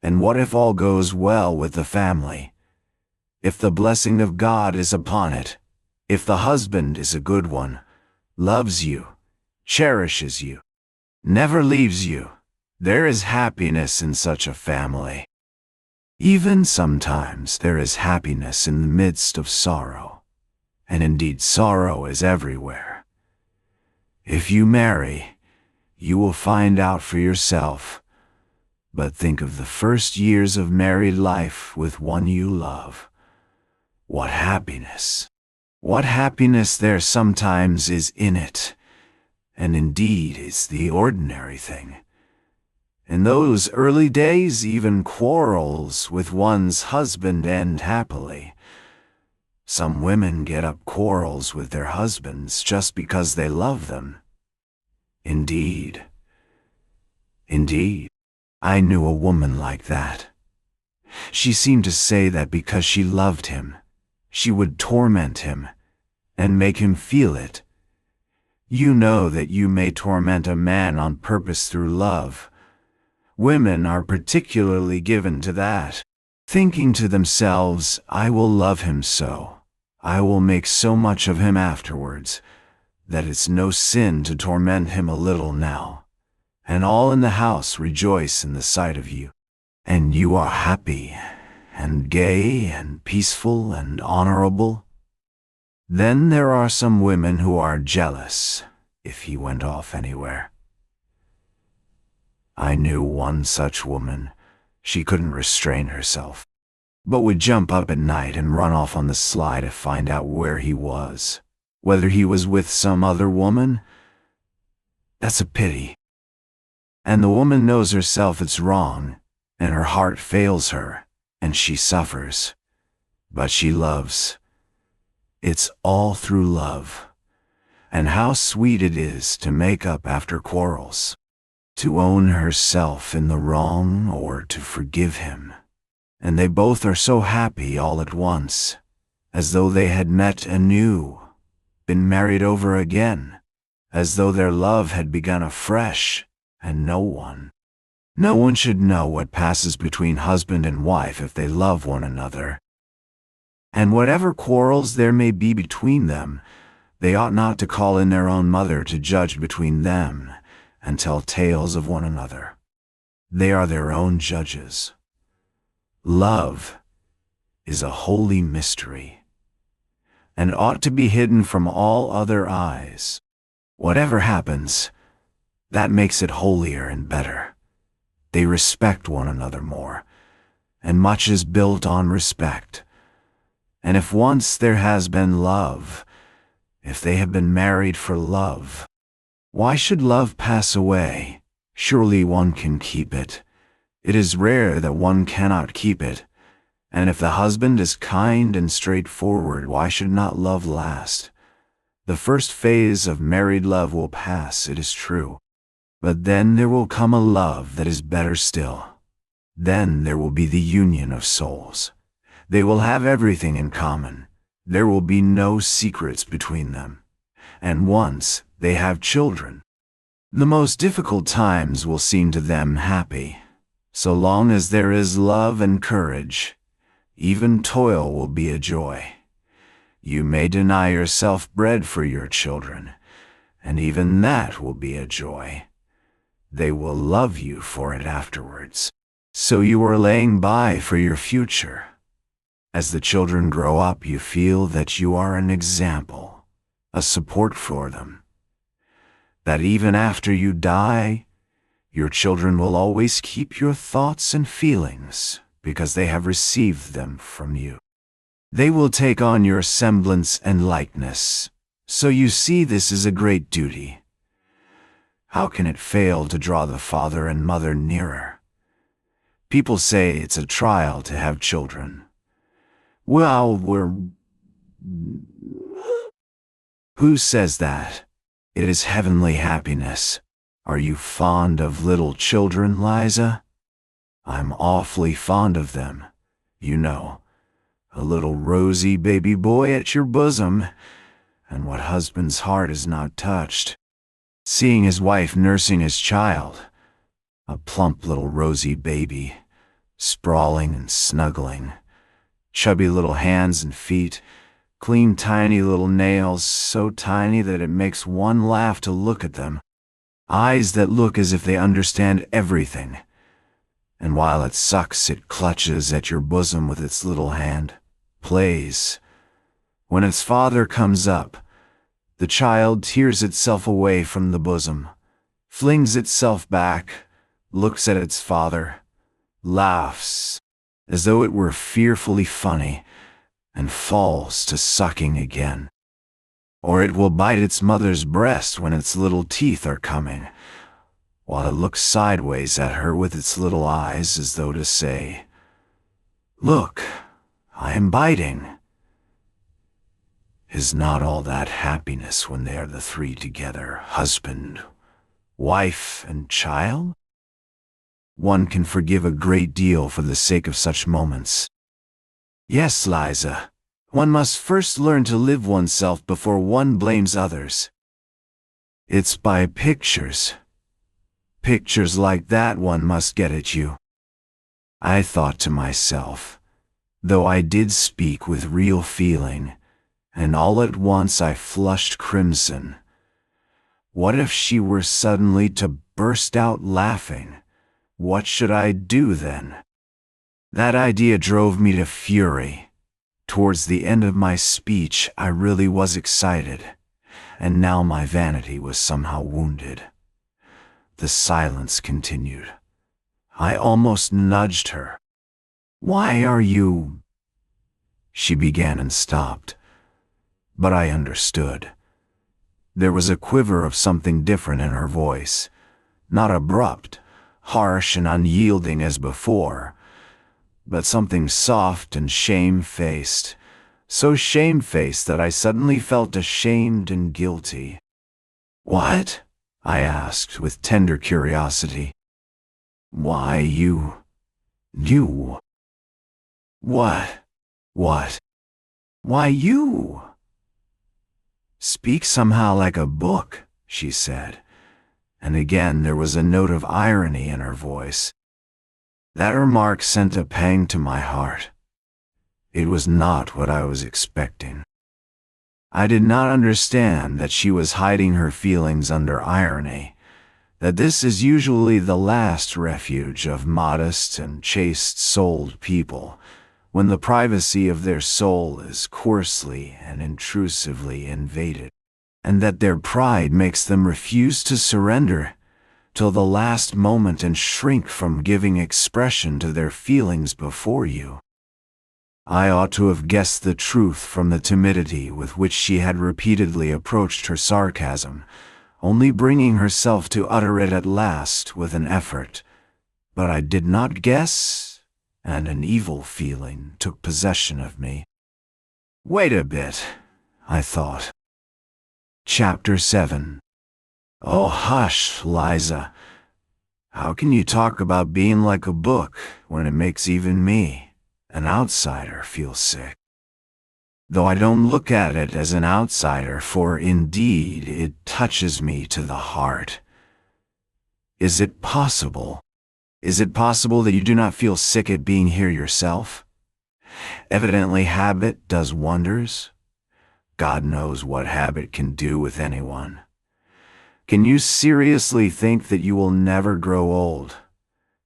And what if all goes well with the family? If the blessing of God is upon it, if the husband is a good one, loves you, cherishes you, never leaves you, there is happiness in such a family. Even sometimes there is happiness in the midst of sorrow, and indeed sorrow is everywhere. If you marry, you will find out for yourself. But think of the first years of married life with one you love. What happiness! What happiness there sometimes is in it, and indeed is the ordinary thing. In those early days, even quarrels with one's husband end happily. Some women get up quarrels with their husbands just because they love them. Indeed, I knew a woman like that. She seemed to say that because she loved him, she would torment him and make him feel it. You know that you may torment a man on purpose through love. Women are particularly given to that, thinking to themselves, I will love him so, I will make so much of him afterwards, that it's no sin to torment him a little now, and all in the house rejoice in the sight of you, and you are happy, and gay, and peaceful, and honorable. Then there are some women who are jealous if he went off anywhere. I knew one such woman. She couldn't restrain herself, but would jump up at night and run off on the sly to find out where he was, whether he was with some other woman. That's a pity. And the woman knows herself it's wrong, and her heart fails her, and she suffers. But she loves. It's all through love. And how sweet it is to make up after quarrels, to own herself in the wrong or to forgive him. And they both are so happy all at once, as though they had met anew, been married over again, as though their love had begun afresh, and no one should know what passes between husband and wife if they love one another. And whatever quarrels there may be between them, they ought not to call in their own mother to judge between them and tell tales of one another. They are their own judges. Love is a holy mystery, and ought to be hidden from all other eyes. Whatever happens, that makes it holier and better. They respect one another more, and much is built on respect. And if once there has been love, if they have been married for love, why should love pass away? Surely one can keep it. It is rare that one cannot keep it. And if the husband is kind and straightforward, why should not love last? The first phase of married love will pass, it is true. But then there will come a love that is better still. Then there will be the union of souls. They will have everything in common. There will be no secrets between them. And once they have children, the most difficult times will seem to them happy. So long as there is love and courage, even toil will be a joy. You may deny yourself bread for your children, and even that will be a joy. They will love you for it afterwards. So you are laying by for your future. As the children grow up, you feel that you are an example, a support for them. That even after you die, your children will always keep your thoughts and feelings because they have received them from you. They will take on your semblance and likeness. So you see, this is a great duty. How can it fail to draw the father and mother nearer? People say it's a trial to have children. Well, who says that? It is heavenly happiness. Are you fond of little children, Liza? I'm awfully fond of them. You know, a little rosy baby boy at your bosom, and what husband's heart is not touched? Seeing his wife nursing his child, a plump little rosy baby, sprawling and snuggling, chubby little hands and feet, clean tiny little nails, so tiny that it makes one laugh to look at them, eyes that look as if they understand everything, and while it sucks, it clutches at your bosom with its little hand, plays. When its father comes up, the child tears itself away from the bosom, flings itself back, looks at its father, laughs, as though it were fearfully funny, and falls to sucking again. or it will bite its mother's breast when its little teeth are coming, while it looks sideways at her with its little eyes as though to say, "Look, I am biting." Is not all that happiness when they are the three together, husband, wife, and child? One can forgive a great deal for the sake of such moments. Yes, Liza, one must first learn to live oneself before one blames others. It's by pictures like that one must get at you. I thought to myself, though I did speak with real feeling, and all at once I flushed crimson. What if she were suddenly to burst out laughing? What should I do then? That idea drove me to fury. Towards the end of my speech, I really was excited, and now my vanity was somehow wounded. The silence continued. I almost nudged her. "Why are you—" She began and stopped. But I understood. There was a quiver of something different in her voice, not abrupt, harsh and unyielding as before, but something soft and shamefaced, so shamefaced that I suddenly felt ashamed and guilty. "What?" I asked with tender curiosity. "Why, you... What? Why, you... Speak somehow like a book," she said, and again there was a note of irony in her voice. That remark sent a pang to my heart. It was not what I was expecting. I did not understand that she was hiding her feelings under irony, that this is usually the last refuge of modest and chaste-souled people, when the privacy of their soul is coarsely and intrusively invaded, and that their pride makes them refuse to surrender till the last moment and shrink from giving expression to their feelings before you. I ought to have guessed the truth from the timidity with which she had repeatedly approached her sarcasm, only bringing herself to utter it at last with an effort, but I did not guess, and an evil feeling took possession of me. Wait a bit, I thought. Chapter 7. Oh, hush, Liza. How can you talk about being like a book when it makes even me, an outsider, feel sick? Though I don't look at it as an outsider, for indeed it touches me to the heart. Is it possible? Is it possible that you do not feel sick at being here yourself? Evidently habit does wonders. God knows what habit can do with anyone. Can you seriously think that you will never grow old,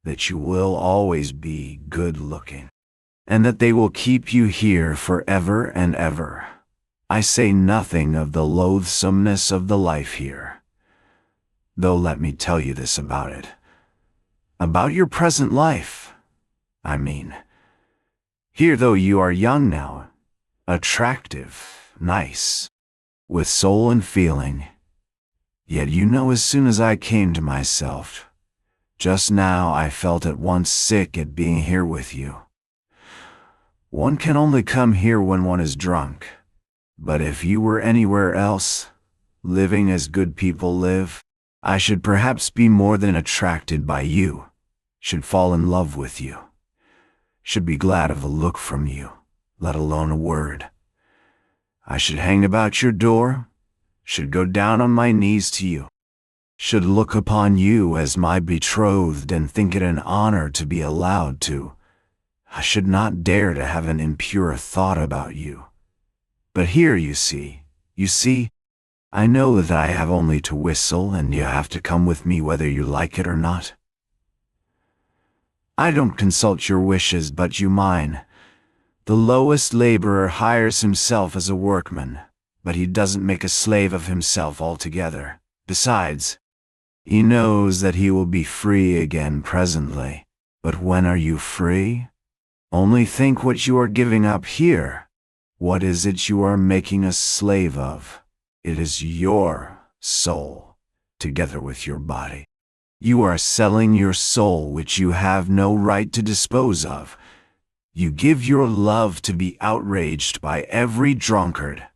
that you will always be good-looking, and that they will keep you here forever and ever? I say nothing of the loathsomeness of the life here. Though let me tell you this about it. About your present life, I mean. Here, though you are young now, attractive, nice, with soul and feeling, yet you know as soon as I came to myself, just now I felt at once sick at being here with you. One can only come here when one is drunk, but if you were anywhere else, living as good people live, I should perhaps be more than attracted by you, should fall in love with you, should be glad of a look from you, let alone a word. I should hang about your door, should go down on my knees to you, should look upon you as my betrothed and think it an honor to be allowed to. I should not dare to have an impure thought about you. But here, you see, I know that I have only to whistle and you have to come with me whether you like it or not. I don't consult your wishes but you mine. The lowest laborer hires himself as a workman, but he doesn't make a slave of himself altogether. Besides, he knows that he will be free again presently. But when are you free? Only think what you are giving up here. What is it you are making a slave of? It is your soul, together with your body. You are selling your soul, which you have no right to dispose of. You give your love to be outraged by every drunkard.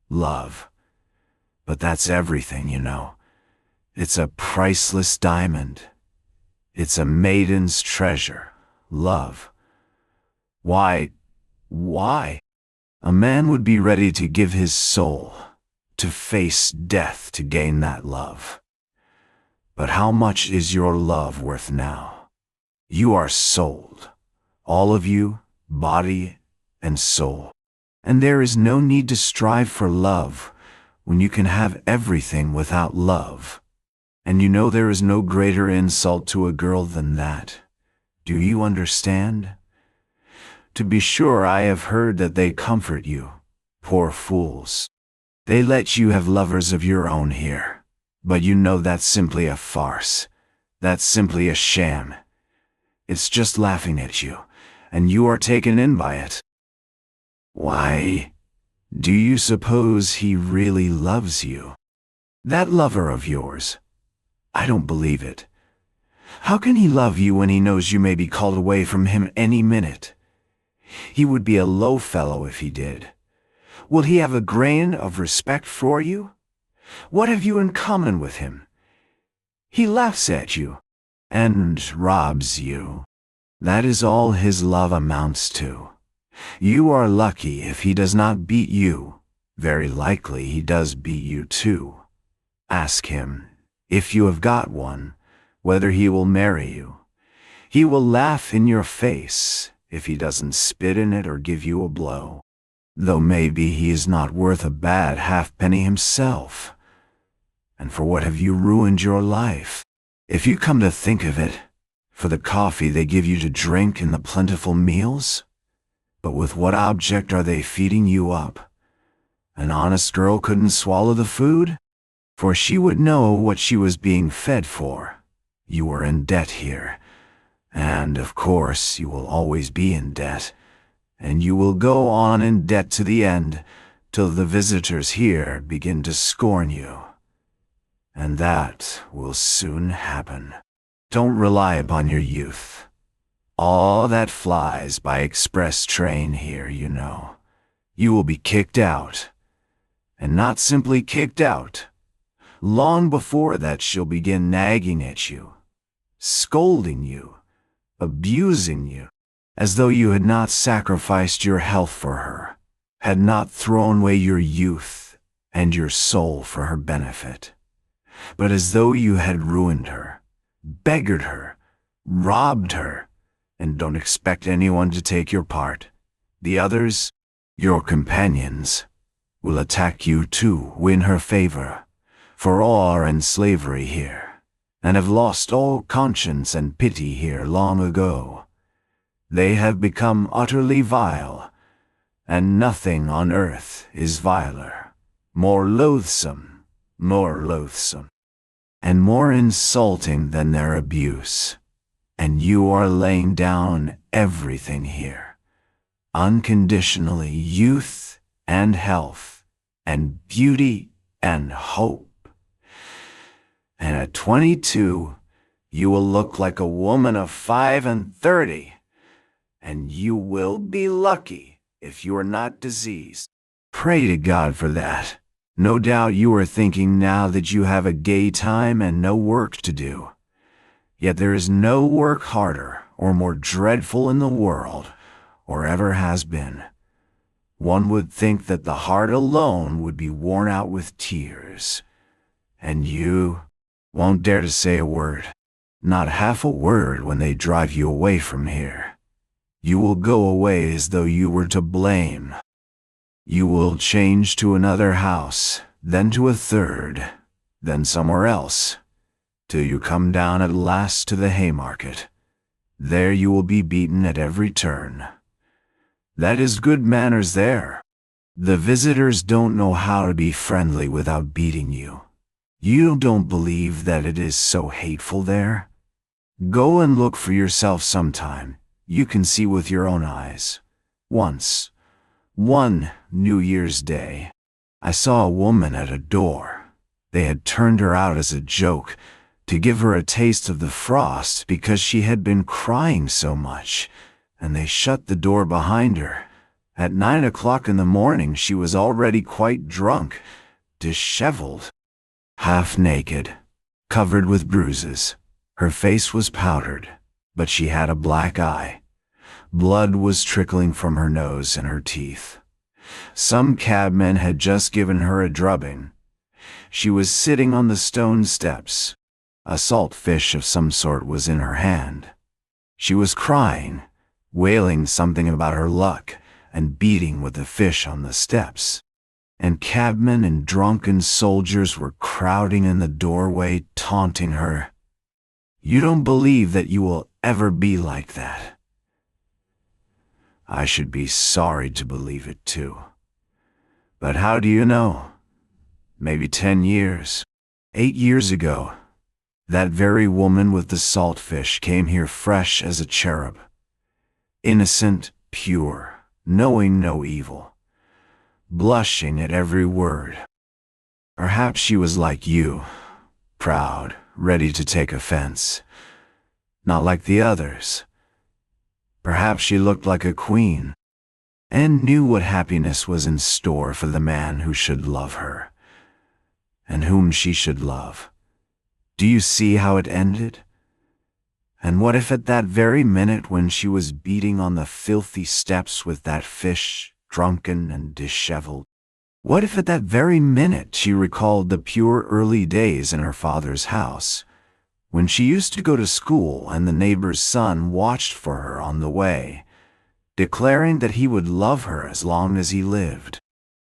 Love. But that's everything, you know. It's a priceless diamond. It's a maiden's treasure. Love. Why? A man would be ready to give his soul, to face death to gain that love. But how much is your love worth now? You are sold. All of you, body and soul. And there is no need to strive for love when you can have everything without love. And you know there is no greater insult to a girl than that. Do you understand? To be sure, I have heard that they comfort you, poor fools. They let you have lovers of your own here. But you know that's simply a farce. That's simply a sham. It's just laughing at you, and you are taken in by it. Why, do you suppose he really loves you? That lover of yours? I don't believe it. How can he love you when he knows you may be called away from him any minute? He would be a low fellow if he did. Will he have a grain of respect for you? What have you in common with him? He laughs at you and robs you. That is all his love amounts to. You are lucky if he does not beat you. Very likely he does beat you too. Ask him, if you have got one, whether he will marry you. He will laugh in your face if he doesn't spit in it or give you a blow. Though maybe he is not worth a bad halfpenny himself. And for what have you ruined your life? If you come to think of it, for the coffee they give you to drink and the plentiful meals? But with what object are they feeding you up? An honest girl couldn't swallow the food? For she would know what she was being fed for. You are in debt here. And, of course, you will always be in debt. And you will go on in debt to the end, till the visitors here begin to scorn you. And that will soon happen. Don't rely upon your youth. All that flies by express train here, you know. You will be kicked out. And not simply kicked out. Long before that she'll begin nagging at you, scolding you, abusing you, as though you had not sacrificed your health for her, had not thrown away your youth and your soul for her benefit, but as though you had ruined her, beggared her, robbed her, and don't expect anyone to take your part. The others, your companions, will attack you to win her favor, for all are in slavery here, and have lost all conscience and pity here long ago. They have become utterly vile, and nothing on earth is viler, more loathsome, and more insulting than their abuse. And you are laying down everything here, unconditionally, youth and health, and beauty and hope. And at 22, you will look like a woman of 35, and you will be lucky if you are not diseased. Pray to God for that. No doubt you are thinking now that you have a gay time and no work to do. Yet there is no work harder or more dreadful in the world, or ever has been. One would think that the heart alone would be worn out with tears. And you won't dare to say a word, not half a word, when they drive you away from here. You will go away as though you were to blame. You will change to another house, then to a third, then somewhere else, till you come down at last to the Haymarket. There you will be beaten at every turn. That is good manners there. The visitors don't know how to be friendly without beating you. You don't believe that it is so hateful there? Go and look for yourself sometime. You can see with your own eyes. Once, one New Year's Day, I saw a woman at a door. They had turned her out as a joke, to give her a taste of the frost because she had been crying so much, and they shut the door behind her. At 9 o'clock in the morning she was already quite drunk, disheveled, half naked, covered with bruises. Her face was powdered, but she had a black eye. Blood was trickling from her nose and her teeth. Some cabmen had just given her a drubbing. She was sitting on the stone steps. A salt fish of some sort was in her hand. She was crying, wailing something about her luck, and beating with the fish on the steps. And cabmen and drunken soldiers were crowding in the doorway, taunting her. You don't believe that you will ever be like that. I should be sorry to believe it too. But how do you know? Maybe 10 years, 8 years ago, that very woman with the salt fish came here fresh as a cherub, innocent, pure, knowing no evil, blushing at every word. Perhaps she was like you, proud, ready to take offense, not like the others. Perhaps she looked like a queen, and knew what happiness was in store for the man who should love her, and whom she should love. Do you see how it ended? And what if at that very minute when she was beating on the filthy steps with that fish, drunken and disheveled, what if at that very minute she recalled the pure early days in her father's house, when she used to go to school and the neighbor's son watched for her on the way, declaring that he would love her as long as he lived,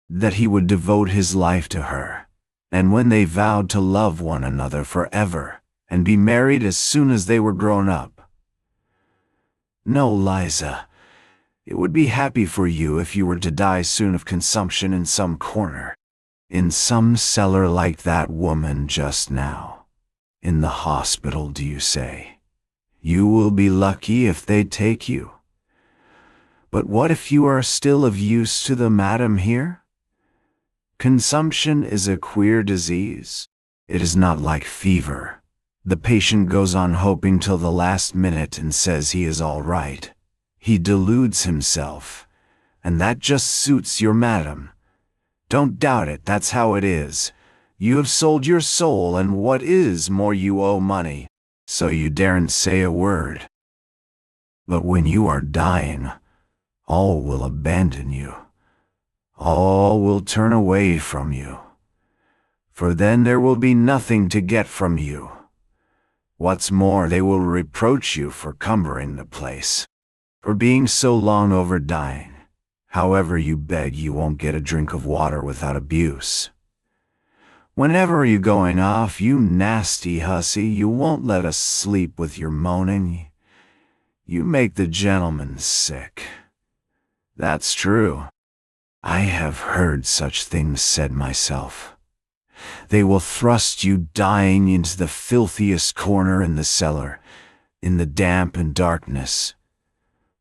that he would devote his life to her, and when they vowed to love one another forever and be married as soon as they were grown up? No, Liza, it would be happy for you if you were to die soon of consumption in some corner, in some cellar like that woman just now. In the hospital, do you say? You will be lucky if they take you. But what if you are still of use to the madam here? Consumption is a queer disease. It is not like fever. The patient goes on hoping till the last minute and says he is all right. He deludes himself, and that just suits your madam. Don't doubt it, that's how it is. You have sold your soul, and what is more, you owe money, so you daren't say a word. But when you are dying, all will abandon you. All will turn away from you, for then there will be nothing to get from you. What's more, they will reproach you for cumbering the place, for being so long over dying. However you beg, you won't get a drink of water without abuse. Whenever are you going off, you nasty hussy? You won't let us sleep with your moaning. You make the gentlemen sick. That's true. I have heard such things said myself. They will thrust you dying into the filthiest corner in the cellar, in the damp and darkness.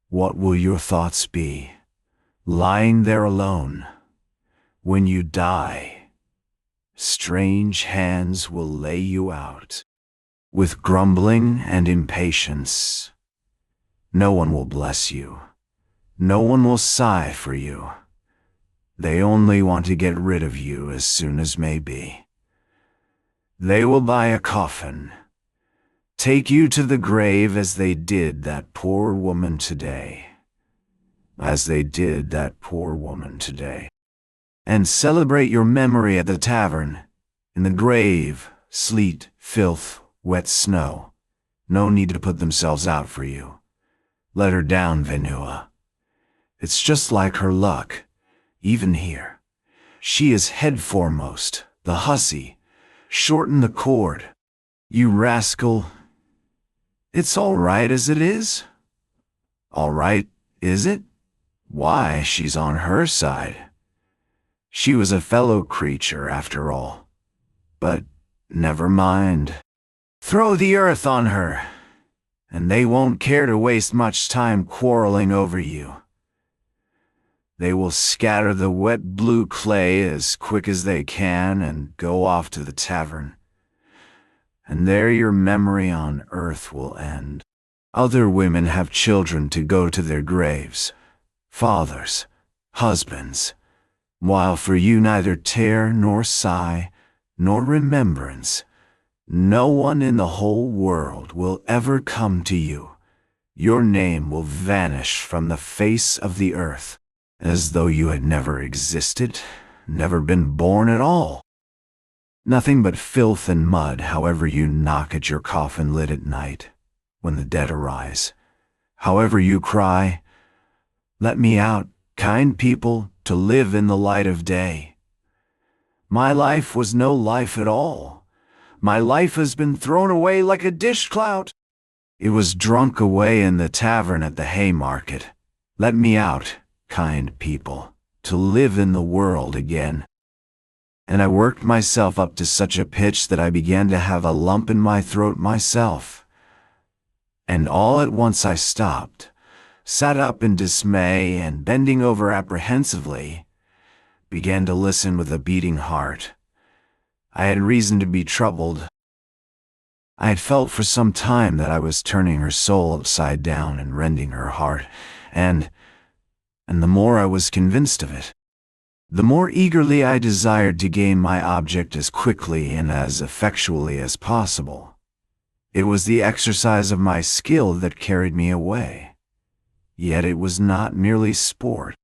What will your thoughts be, lying there alone? When you die, strange hands will lay you out, with grumbling and impatience. No one will bless you. No one will sigh for you. They only want to get rid of you as soon as may be. They will buy a coffin, take you to the grave as they did that poor woman today. As they did that poor woman today. And celebrate your memory at the tavern, in the grave, sleet, filth, wet snow. No need to put themselves out for you. Let her down, Venua. It's just like her luck. Even here, she is head foremost, the hussy. Shorten the cord. You rascal. It's all right as it is? All right, is it? Why, she's on her side. She was a fellow creature after all. But never mind. Throw the earth on her, and they won't care to waste much time quarreling over you. They will scatter the wet blue clay as quick as they can and go off to the tavern. And there your memory on earth will end. Other women have children to go to their graves, fathers, husbands, while for you neither tear nor sigh nor remembrance. No one in the whole world will ever come to you. Your name will vanish from the face of the earth, as though you had never existed, never been born at all. Nothing but filth and mud, however you knock at your coffin lid at night, when the dead arise. However you cry, "Let me out, kind people, to live in the light of day." My life was no life at all. My life has been thrown away like a dishclout. It was drunk away in the tavern at the Haymarket. Let me out, kind people, to live in the world again. And I worked myself up to such a pitch that I began to have a lump in my throat myself. And all at once I stopped, sat up in dismay, and bending over apprehensively, began to listen with a beating heart. I had reason to be troubled. I had felt for some time that I was turning her soul upside down and rending her heart, and the more I was convinced of it, the more eagerly I desired to gain my object as quickly and as effectually as possible. It was the exercise of my skill that carried me away. Yet it was not merely sport.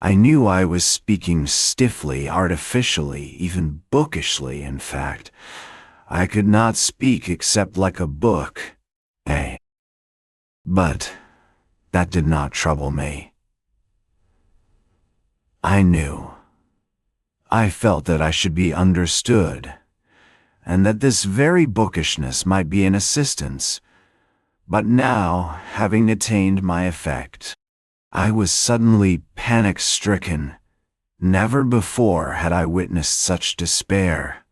I knew I was speaking stiffly, artificially, even bookishly, in fact. I could not speak except like a book, But that did not trouble me. I knew. I felt that I should be understood, and that this very bookishness might be an assistance. But now, having attained my effect, I was suddenly panic-stricken. Never before had I witnessed such despair.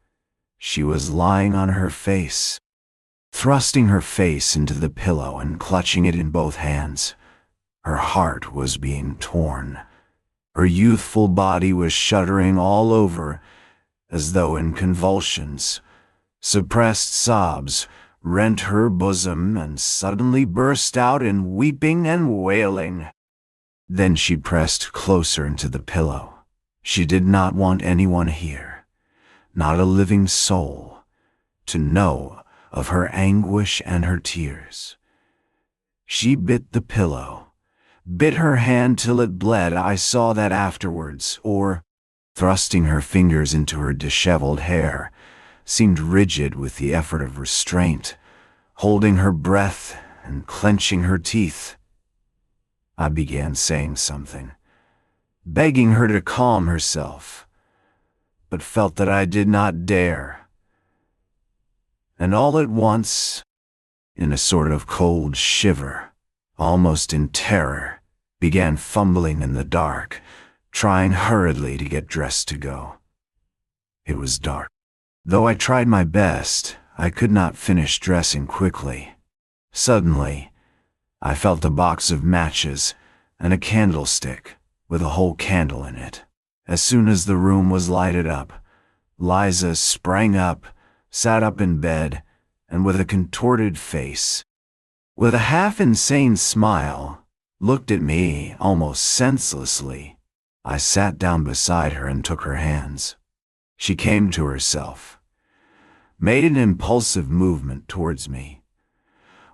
She was lying on her face, thrusting her face into the pillow and clutching it in both hands. Her heart was being torn. Her youthful body was shuddering all over, as though in convulsions. Suppressed sobs rent her bosom and suddenly burst out in weeping and wailing. Then she pressed closer into the pillow. She did not want anyone here, not a living soul, to know of her anguish and her tears. She bit the pillow, bit her hand till it bled. I saw that afterwards, or, thrusting her fingers into her disheveled hair, seemed rigid with the effort of restraint, holding her breath and clenching her teeth. I began saying something, begging her to calm herself, but felt that I did not dare. And all at once, in a sort of cold shiver, almost in terror, began fumbling in the dark, trying hurriedly to get dressed to go. It was dark. Though I tried my best, I could not finish dressing quickly. Suddenly, I felt a box of matches and a candlestick with a whole candle in it. As soon as the room was lighted up, Liza sprang up, sat up in bed, and with a contorted face, with a half-insane smile, looked at me almost senselessly. I sat down beside her and took her hands. She came to herself, made an impulsive movement towards me,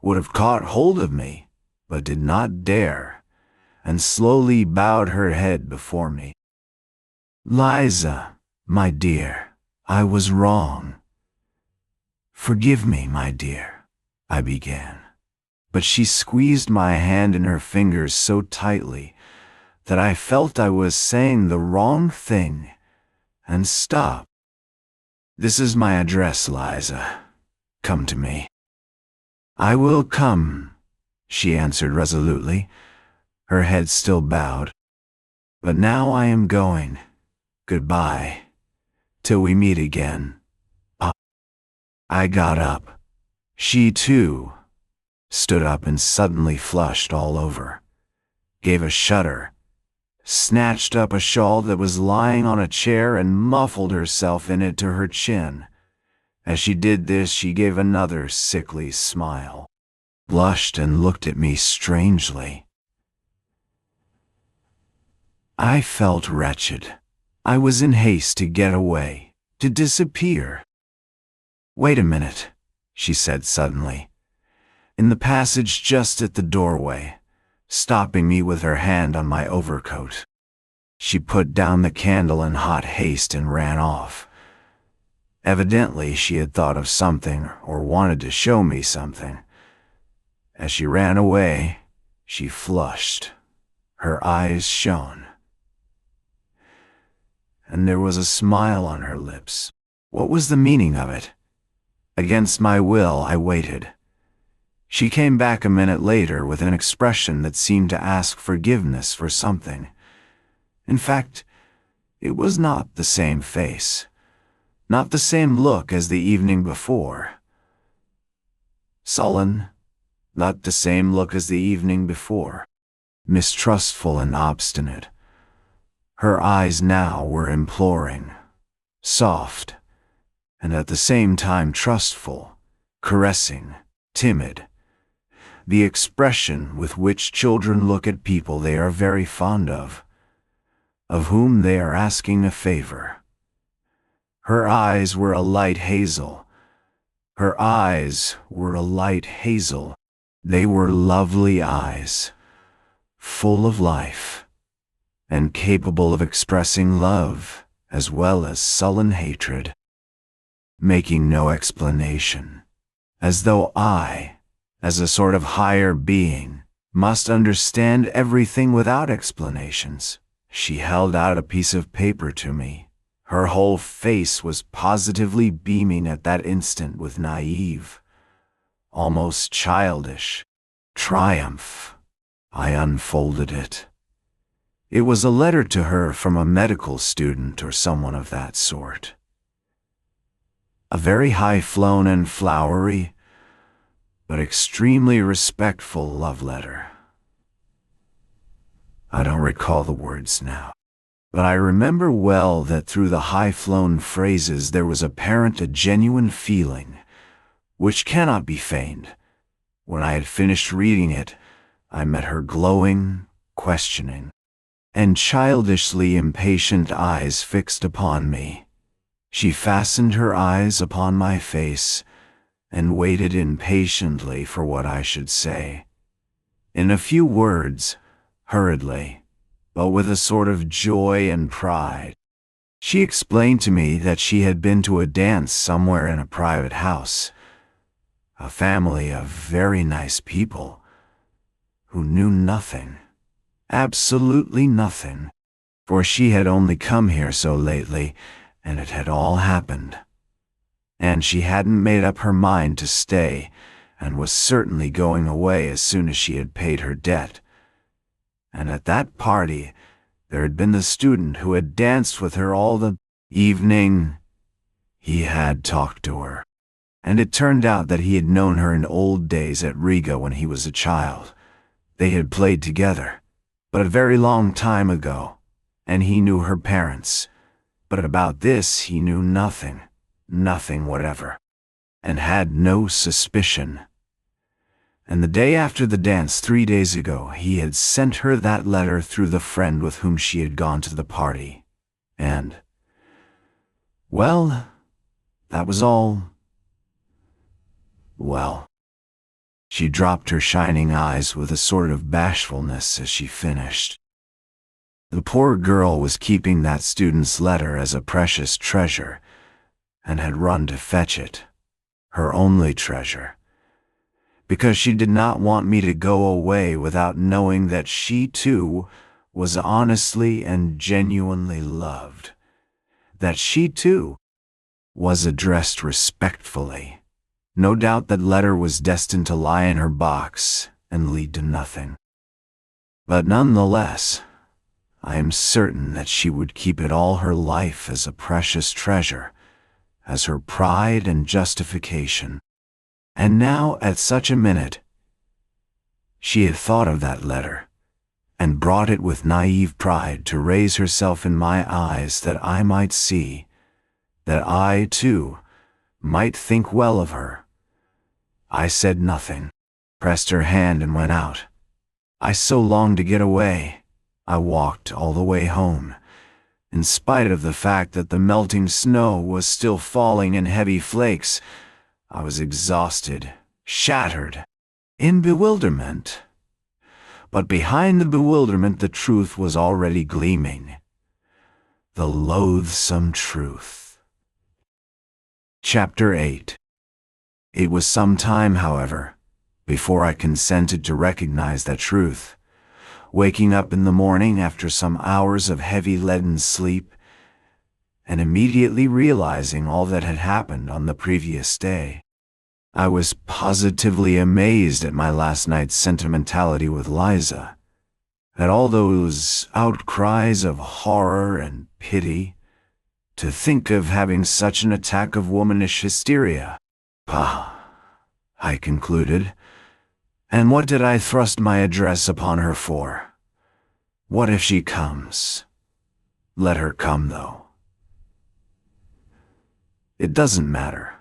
would have caught hold of me, but did not dare, and slowly bowed her head before me. "Liza, my dear, I was wrong. Forgive me, my dear," I began. But she squeezed my hand in her fingers so tightly that I felt I was saying the wrong thing, and stopped. "This is my address, Liza. Come to me." "I will come," she answered resolutely, her head still bowed. "But now I am going. Goodbye, till we meet again." I got up. She, too, stood up and suddenly flushed all over, gave a shudder, snatched up a shawl that was lying on a chair and muffled herself in it to her chin. As she did this, she gave another sickly smile, blushed, and looked at me strangely. I felt wretched. I was in haste to get away, to disappear. "Wait a minute," she said suddenly, in the passage just at the doorway, stopping me with her hand on my overcoat. She put down the candle in hot haste and ran off. Evidently, she had thought of something or wanted to show me something. As she ran away, she flushed. Her eyes shone, and there was a smile on her lips. What was the meaning of it? Against my will, I waited. She came back a minute later with an expression that seemed to ask forgiveness for something. In fact, it was not the same face, not the same look as the evening before. Sullen, not the same look as the evening before. Mistrustful and obstinate. Her eyes now were imploring, soft, and at the same time trustful, caressing, timid. The expression with which children look at people they are very fond of whom they are asking a favor. Her eyes were a light hazel. Her eyes were a light hazel. They were lovely eyes, full of life, and capable of expressing love as well as sullen hatred, making no explanation, as though I, as a sort of higher being, must understand everything without explanations. She held out a piece of paper to me. Her whole face was positively beaming at that instant with naive, almost childish, triumph. I unfolded it. It was a letter to her from a medical student or someone of that sort. A very high-flown and flowery, but extremely respectful love letter. I don't recall the words now, but I remember well that through the high-flown phrases there was apparent a genuine feeling, which cannot be feigned. When I had finished reading it, I met her glowing, questioning, and childishly impatient eyes fixed upon me. She fastened her eyes upon my face and waited impatiently for what I should say. In a few words, hurriedly, but with a sort of joy and pride, she explained to me that she had been to a dance somewhere in a private house, a family of very nice people who knew nothing, absolutely nothing, for she had only come here so lately, and it had all happened. And she hadn't made up her mind to stay, and was certainly going away as soon as she had paid her debt. And at that party, there had been the student who had danced with her all the evening. He had talked to her, and it turned out that he had known her in old days at Riga when he was a child. They had played together, but a very long time ago, and he knew her parents. But about this he knew nothing, nothing whatever, and had no suspicion. And the day after the dance 3 days ago, he had sent her that letter through the friend with whom she had gone to the party. And, well, that was all. Well, she dropped her shining eyes with a sort of bashfulness as she finished. The poor girl was keeping that student's letter as a precious treasure, and had run to fetch it, her only treasure, because she did not want me to go away without knowing that she too was honestly and genuinely loved, that she too was addressed respectfully. No doubt that letter was destined to lie in her box and lead to nothing. But nonetheless, I am certain that she would keep it all her life as a precious treasure, as her pride and justification. And now, at such a minute, she had thought of that letter, and brought it with naive pride to raise herself in my eyes that I might see, that I, too, might think well of her. I said nothing, pressed her hand and went out. I so longed to get away. I walked all the way home, in spite of the fact that the melting snow was still falling in heavy flakes. I was exhausted, shattered, in bewilderment. But behind the bewilderment the truth was already gleaming. The loathsome truth. Chapter 8. It was some time, however, before I consented to recognize that truth. Waking up in the morning after some hours of heavy leaden sleep, and immediately realizing all that had happened on the previous day, I was positively amazed at my last night's sentimentality with Liza, at all those outcries of horror and pity. To think of having such an attack of womanish hysteria. Pah, I concluded. And what did I thrust my address upon her for? What if she comes? Let her come, though. It doesn't matter.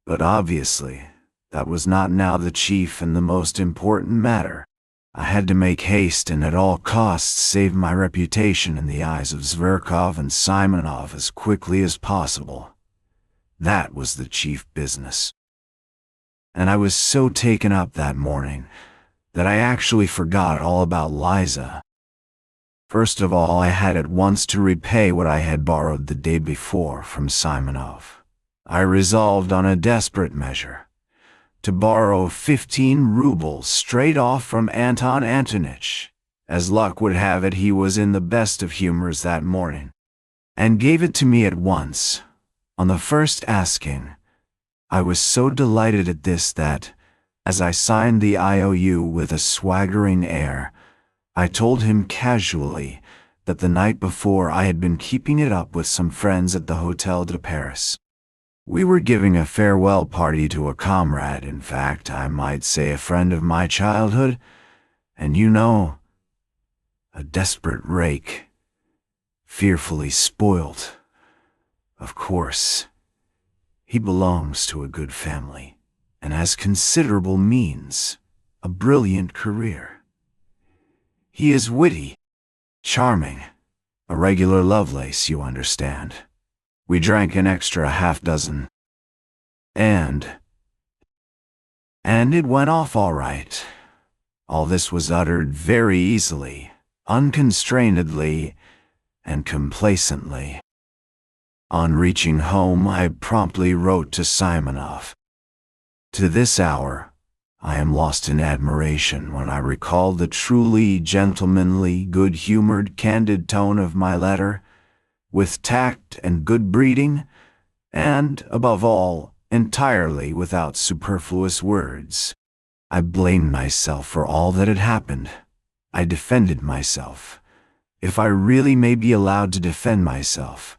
But obviously, that was not now the chief and the most important matter. I had to make haste and at all costs save my reputation in the eyes of Zverkov and Simonov as quickly as possible. That was the chief business. And I was so taken up that morning that I actually forgot all about Liza. First of all, I had at once to repay what I had borrowed the day before from Simonov. I resolved on a desperate measure, to borrow 15 rubles straight off from Anton Antonitch. As luck would have it, he was in the best of humors that morning, and gave it to me at once, on the first asking. I was so delighted at this that, as I signed the IOU with a swaggering air, I told him casually that the night before I had been keeping it up with some friends at the Hotel de Paris. We were giving a farewell party to a comrade, in fact, I might say a friend of my childhood, and you know, a desperate rake, fearfully spoilt. Of course, he belongs to a good family, and has considerable means, a brilliant career. He is witty, charming, a regular Lovelace, you understand. We drank an extra half-dozen. And it went off all right. All this was uttered very easily, unconstrainedly, and complacently. On reaching home, I promptly wrote to Simonov. To this hour, I am lost in admiration when I recall the truly gentlemanly, good-humored, candid tone of my letter, with tact and good breeding, and, above all, entirely without superfluous words. I blamed myself for all that had happened. I defended myself, if I really may be allowed to defend myself,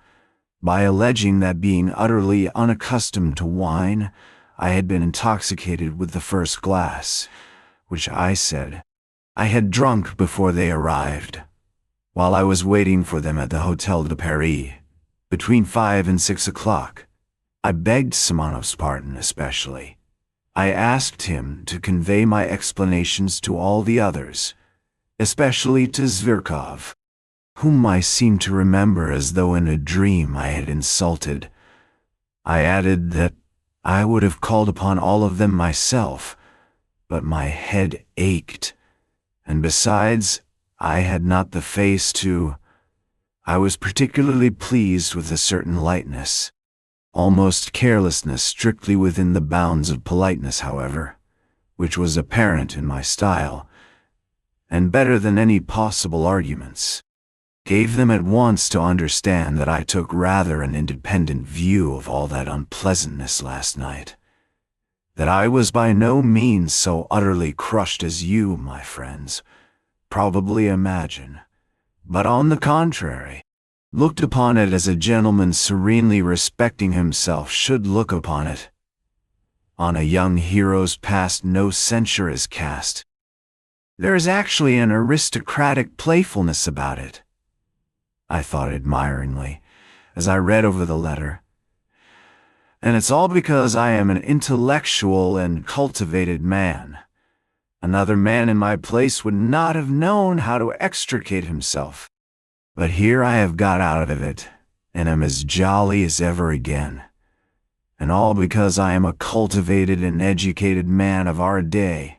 by alleging that being utterly unaccustomed to wine, I had been intoxicated with the first glass, which I said I had drunk before they arrived, while I was waiting for them at the Hotel de Paris, between 5 and 6 o'clock. I begged Simonov's pardon especially. I asked him to convey my explanations to all the others, especially to Zverkov, whom I seemed to remember as though in a dream I had insulted. I added that I would have called upon all of them myself, but my head ached, and besides, I had not the face to. I was particularly pleased with a certain lightness, almost carelessness strictly within the bounds of politeness, however, which was apparent in my style, and better than any possible arguments, gave them at once to understand that I took rather an independent view of all that unpleasantness last night, that I was by no means so utterly crushed as you, my friends, probably imagine, but on the contrary, looked upon it as a gentleman serenely respecting himself should look upon it. On a young hero's past no censure is cast. There is actually an aristocratic playfulness about it, I thought admiringly, as I read over the letter. And it's all because I am an intellectual and cultivated man. Another man in my place would not have known how to extricate himself. But here I have got out of it, and am as jolly as ever again. And all because I am a cultivated and educated man of our day.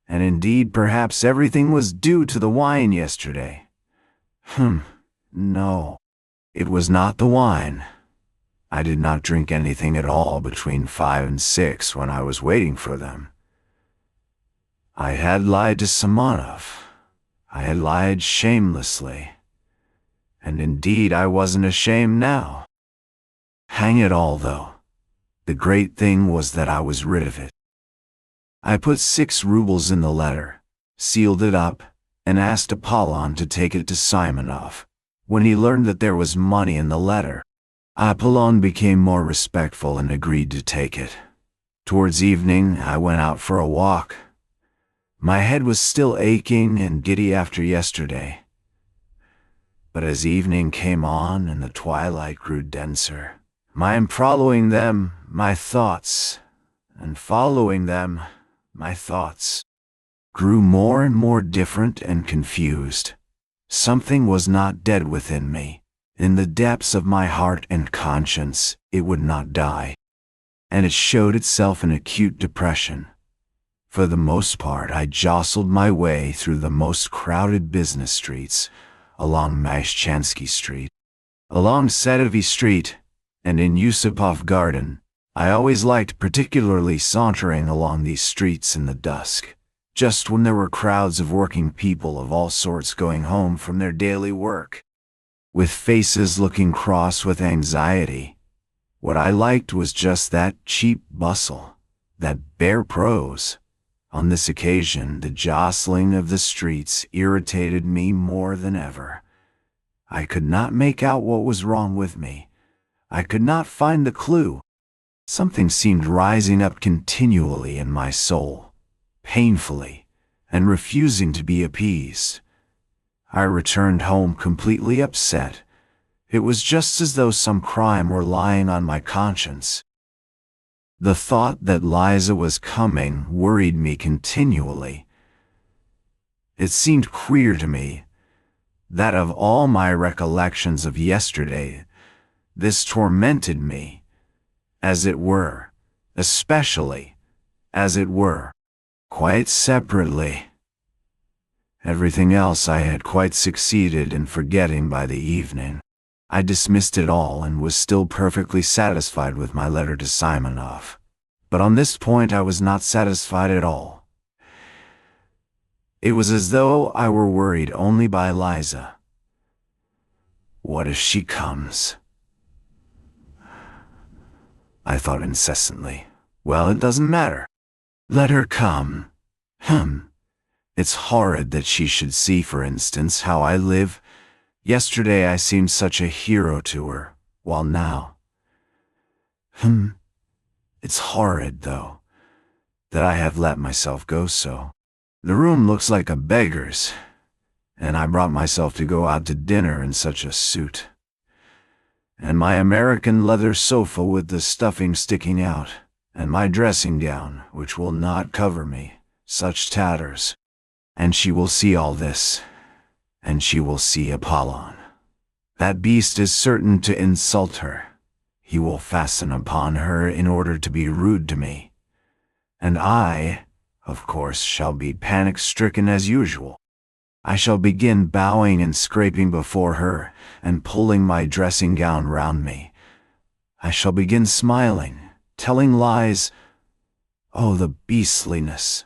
And indeed, perhaps everything was due to the wine yesterday. No, it was not the wine. I did not drink anything at all between 5 and 6 when I was waiting for them. I had lied to Simonov. I had lied shamelessly. And indeed, I wasn't ashamed now. Hang it all, though. The great thing was that I was rid of it. I put 6 rubles in the letter, sealed it up, and asked Apollon to take it to Simonov. When he learned that there was money in the letter, Apollon became more respectful and agreed to take it. Towards evening, I went out for a walk. My head was still aching and giddy after yesterday. But as evening came on and the twilight grew denser, following them, my thoughts, and following them, my thoughts, grew more and more different and confused. Something was not dead within me. In the depths of my heart and conscience, it would not die. And it showed itself in acute depression. For the most part, I jostled my way through the most crowded business streets, along Mashchansky Street, along Sadovy Street, and in Yusupov Garden. I always liked particularly sauntering along these streets in the dusk, just when there were crowds of working people of all sorts going home from their daily work, with faces looking cross with anxiety. What I liked was just that cheap bustle, that bare prose. On this occasion, the jostling of the streets irritated me more than ever. I could not make out what was wrong with me. I could not find the clue. Something seemed rising up continually in my soul, painfully, and refusing to be appeased. I returned home completely upset. It was just as though some crime were lying on my conscience. The thought that Liza was coming worried me continually. It seemed queer to me that of all my recollections of yesterday, this tormented me, as it were, especially, as it were, quite separately. Everything else I had quite succeeded in forgetting by the evening. I dismissed it all and was still perfectly satisfied with my letter to Simonov. But on this point I was not satisfied at all. It was as though I were worried only by Liza. What if she comes? I thought incessantly. Well, it doesn't matter. Let her come. It's horrid that she should see, for instance, how I live. Yesterday I seemed such a hero to her, while now... It's horrid, though, that I have let myself go so. The room looks like a beggar's, and I brought myself to go out to dinner in such a suit. And my American leather sofa with the stuffing sticking out, and my dressing gown, which will not cover me, such tatters. And she will see all this, and she will see Apollon. That beast is certain to insult her. He will fasten upon her in order to be rude to me. And I, of course, shall be panic-stricken as usual. I shall begin bowing and scraping before her, and pulling my dressing gown round me. I shall begin smiling, telling lies. Oh, the beastliness!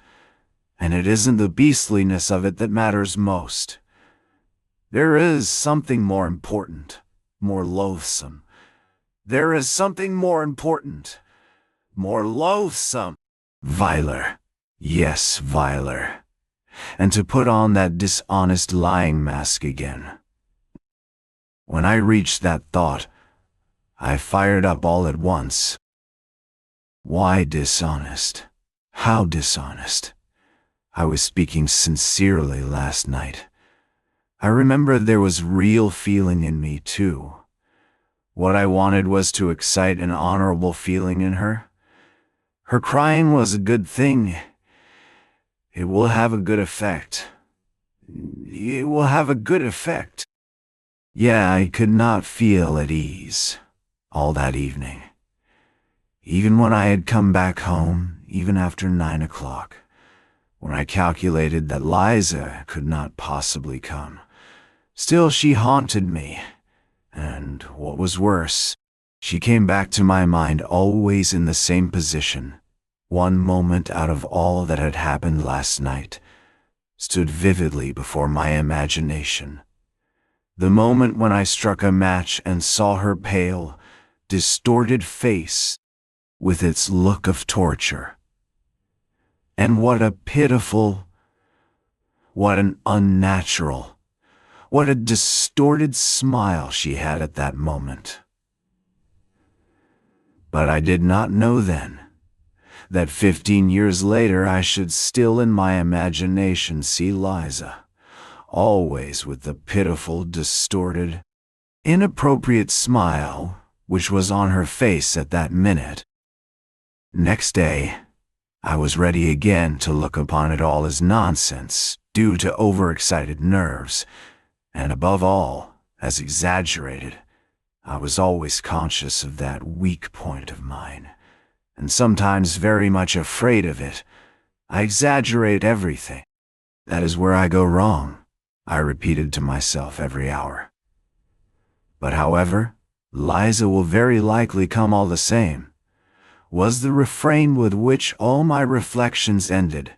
And it isn't the beastliness of it that matters most. There is something more important, more loathsome. There is something more important, more loathsome. Viler. Yes, viler. And to put on that dishonest lying mask again. When I reached that thought, I fired up all at once. Why dishonest? How dishonest? I was speaking sincerely last night. I remember there was real feeling in me, too. What I wanted was to excite an honorable feeling in her. Her crying was a good thing. It will have a good effect. It will have a good effect. Yeah, I could not feel at ease all that evening. Even when I had come back home, even after 9 o'clock, when I calculated that Liza could not possibly come, still she haunted me, and what was worse, she came back to my mind always in the same position. One moment out of all that had happened last night stood vividly before my imagination. The moment when I struck a match and saw her pale, distorted face with its look of torture. And what a pitiful, what an unnatural, what a distorted smile she had at that moment. But I did not know then that 15 years later I should still in my imagination see Liza, always with the pitiful, distorted, inappropriate smile which was on her face at that minute. Next day, I was ready again to look upon it all as nonsense, due to overexcited nerves, and above all, as exaggerated. I was always conscious of that weak point of mine, and sometimes very much afraid of it. I exaggerate everything. That is where I go wrong, I repeated to myself every hour. But however, Liza will very likely come all the same, was the refrain with which all my reflections ended.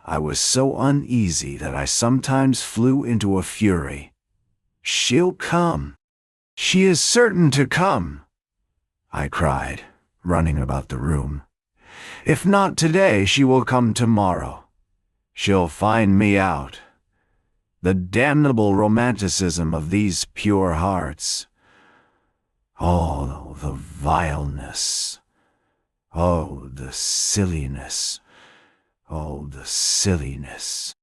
I was so uneasy that I sometimes flew into a fury. She'll come. She is certain to come, I cried, running about the room. If not today, she will come tomorrow. She'll find me out. The damnable romanticism of these pure hearts. Oh, the vileness. Oh, the silliness. Oh, the silliness.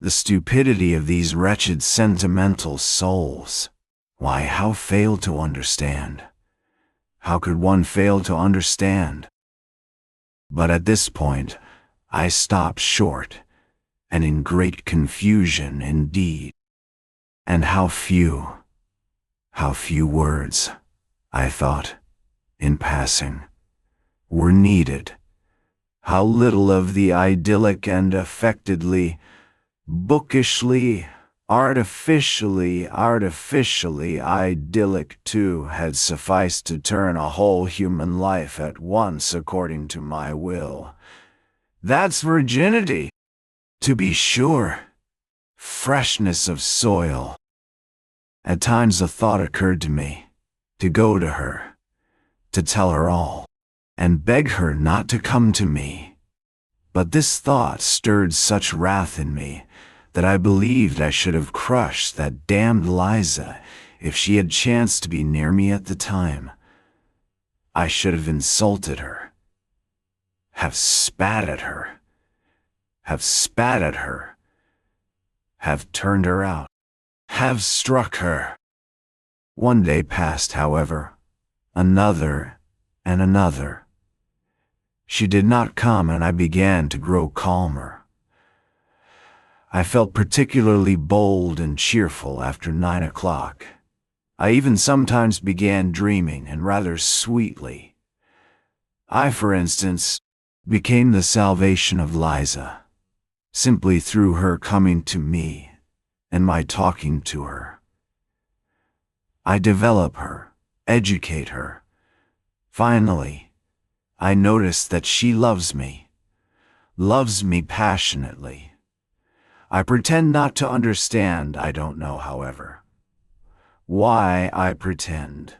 The stupidity of these wretched sentimental souls. Why, how fail to understand? How could one fail to understand? But at this point, I stopped short, and in great confusion indeed. And how few words, I thought, in passing, were needed. How little of the idyllic and affectedly, bookishly, artificially idyllic too had sufficed to turn a whole human life at once according to my will. That's virginity, to be sure. Freshness of soil. At times a thought occurred to me, to go to her, to tell her all, and beg her not to come to me. But this thought stirred such wrath in me that I believed I should have crushed that damned Liza if she had chanced to be near me at the time. I should have insulted her, have spat at her, have turned her out, have struck her. One day passed, however, another and another. She did not come, and I began to grow calmer. I felt particularly bold and cheerful after 9 o'clock. I even sometimes began dreaming, and rather sweetly. I, for instance, became the salvation of Liza, simply through her coming to me and my talking to her. I develop her, educate her. Finally, I notice that she loves me passionately. I pretend not to understand, I don't know, however, why I pretend.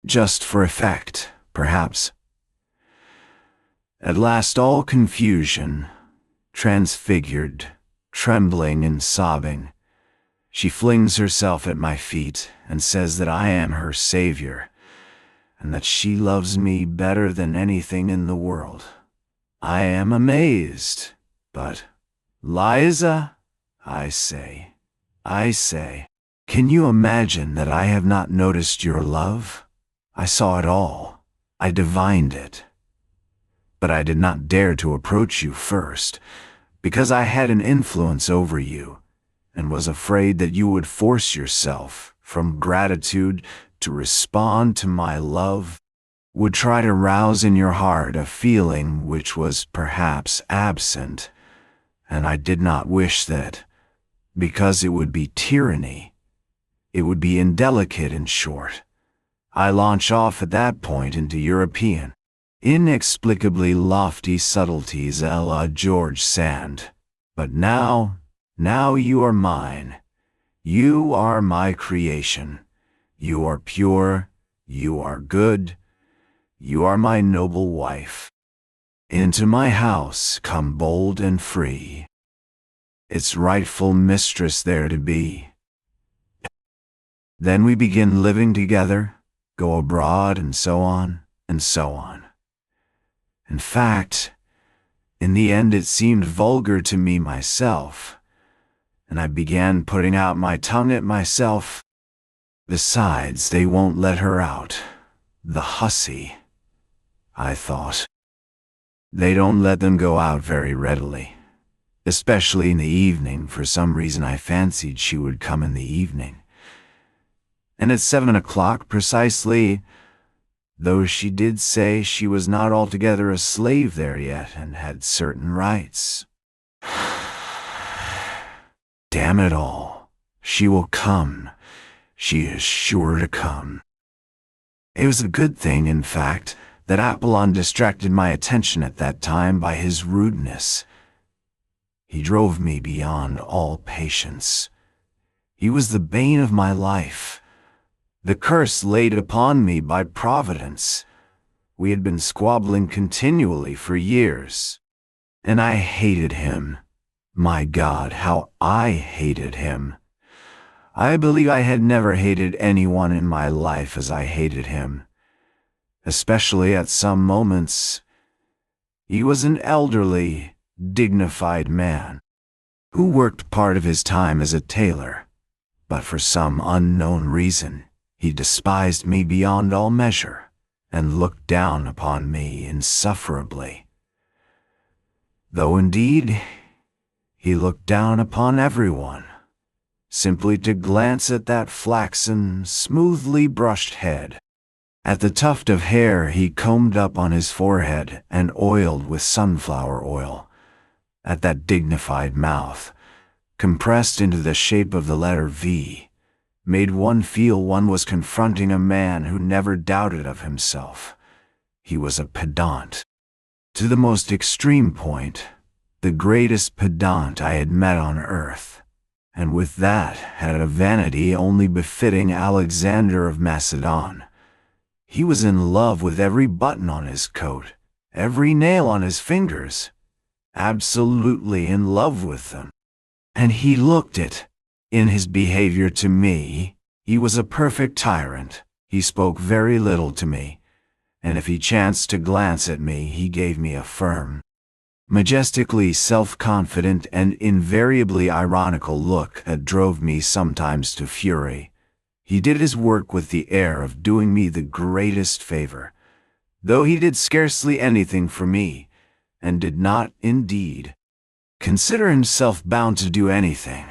Just for effect, perhaps. At last, all confusion, transfigured, trembling and sobbing, she flings herself at my feet and says that I am her savior, and that she loves me better than anything in the world. I am amazed, but Liza, I say, can you imagine that I have not noticed your love? I saw it all. I divined it. But I did not dare to approach you first, because I had an influence over you, and was afraid that you would force yourself, from gratitude, to respond to my love, would try to rouse in your heart a feeling which was perhaps absent, and I did not wish that, because it would be tyranny. It would be indelicate, in short. I launch off at that point into European, inexplicably lofty subtleties a la George Sand. But now you are mine. You are my creation. You are pure. You are good. You are my noble wife. Into my house come bold and free. Its rightful mistress there to be. Then we begin living together, go abroad, and so on, and so on. In fact, in the end it seemed vulgar to me myself, and I began putting out my tongue at myself. Besides, they won't let her out, the hussy, I thought. They don't let them go out very readily, especially in the evening. For some reason I fancied she would come in the evening. And at 7 o'clock precisely, though she did say she was not altogether a slave there yet and had certain rights. Damn it all, she will come. She is sure to come. It was a good thing, in fact, that Apollon distracted my attention at that time by his rudeness. He drove me beyond all patience. He was the bane of my life, the curse laid upon me by Providence. We had been squabbling continually for years, and I hated him. My God, how I hated him. I believe I had never hated anyone in my life as I hated him, especially at some moments. He was an elderly, dignified man, who worked part of his time as a tailor, but for some unknown reason, he despised me beyond all measure, and looked down upon me insufferably. Though indeed, he looked down upon everyone, simply to glance at that flaxen, smoothly brushed head, at the tuft of hair he combed up on his forehead and oiled with sunflower oil, at that dignified mouth, compressed into the shape of the letter V, made one feel one was confronting a man who never doubted of himself. He was a pedant, to the most extreme point, the greatest pedant I had met on earth, and with that had a vanity only befitting Alexander of Macedon. He was in love with every button on his coat, every nail on his fingers, absolutely in love with them. And he looked it. In his behavior to me, he was a perfect tyrant. He spoke very little to me, and if he chanced to glance at me, he gave me a firm, majestically self-confident and invariably ironical look that drove me sometimes to fury. He did his work with the air of doing me the greatest favor, though he did scarcely anything for me, and did not, indeed, consider himself bound to do anything.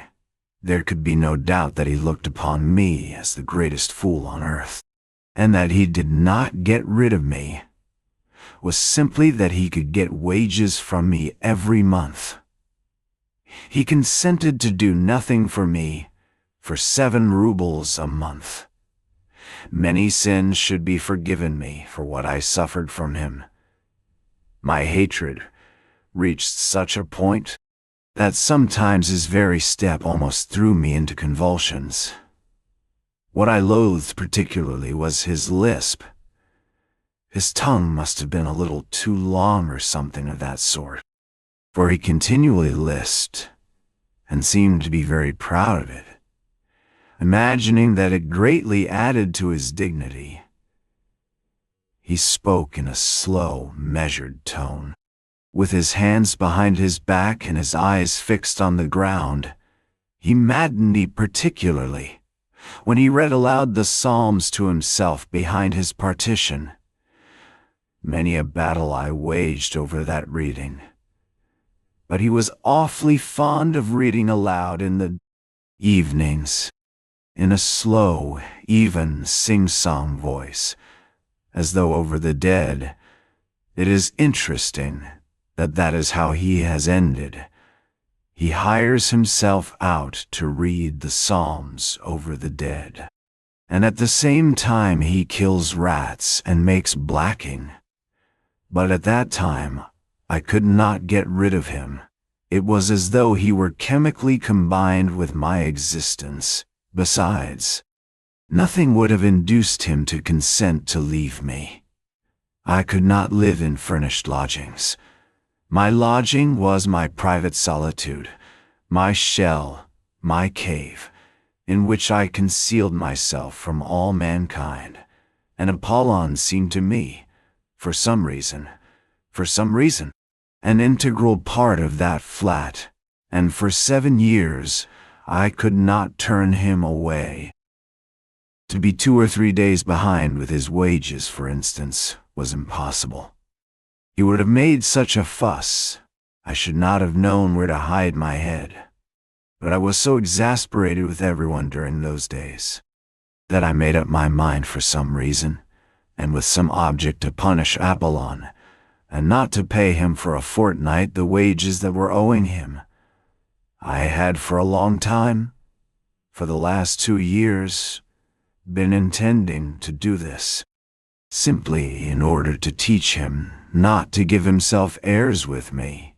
There could be no doubt that he looked upon me as the greatest fool on earth, and that he did not get rid of me was simply that he could get wages from me every month. He consented to do nothing for me for 7 rubles a month. Many sins should be forgiven me for what I suffered from him. My hatred reached such a point that sometimes his very step almost threw me into convulsions. What I loathed particularly was his lisp. His tongue must have been a little too long or something of that sort, for he continually lisped, and seemed to be very proud of it, imagining that it greatly added to his dignity. He spoke in a slow, measured tone, with his hands behind his back and his eyes fixed on the ground. He maddened me particularly when he read aloud the Psalms to himself behind his partition. Many a battle I waged over that reading. But he was awfully fond of reading aloud in the evenings, in a slow, even, sing-song voice, as though over the dead. It is interesting that that is how he has ended. He hires himself out to read the Psalms over the dead. And at the same time he kills rats and makes blacking. But at that time, I could not get rid of him. It was as though he were chemically combined with my existence. Besides, nothing would have induced him to consent to leave me. I could not live in furnished lodgings. My lodging was my private solitude, my shell, my cave, in which I concealed myself from all mankind, and Apollon seemed to me, for some reason, an integral part of that flat, and for 7 years I could not turn him away. To be 2 or 3 days behind with his wages, for instance, was impossible. He would have made such a fuss, I should not have known where to hide my head. But I was so exasperated with everyone during those days that I made up my mind for some reason, and with some object, to punish Apollon, and not to pay him for a fortnight the wages that were owing him. I had for a long time, for the last 2 years, been intending to do this, simply in order to teach him not to give himself airs with me,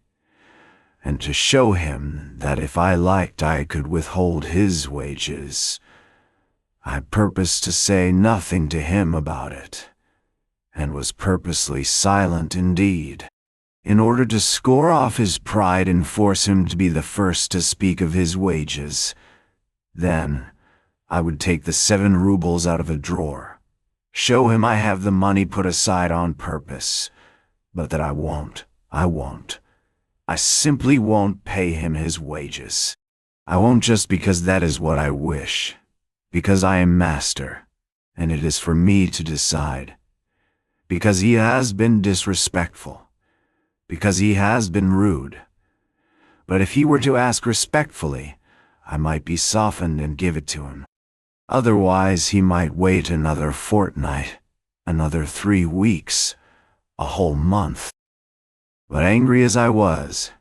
and to show him that if I liked I could withhold his wages. I purposed to say nothing to him about it, and was purposely silent indeed, in order to score off his pride and force him to be the first to speak of his wages. Then I would take the 7 rubles out of a drawer, show him I have the money put aside on purpose, but that I won't. I simply won't pay him his wages. I won't, just because that is what I wish, because I am master, and it is for me to decide. Because he has been disrespectful, because he has been rude. But if he were to ask respectfully, I might be softened and give it to him. Otherwise he might wait another fortnight, another 3 weeks, a whole month. But angry as I was,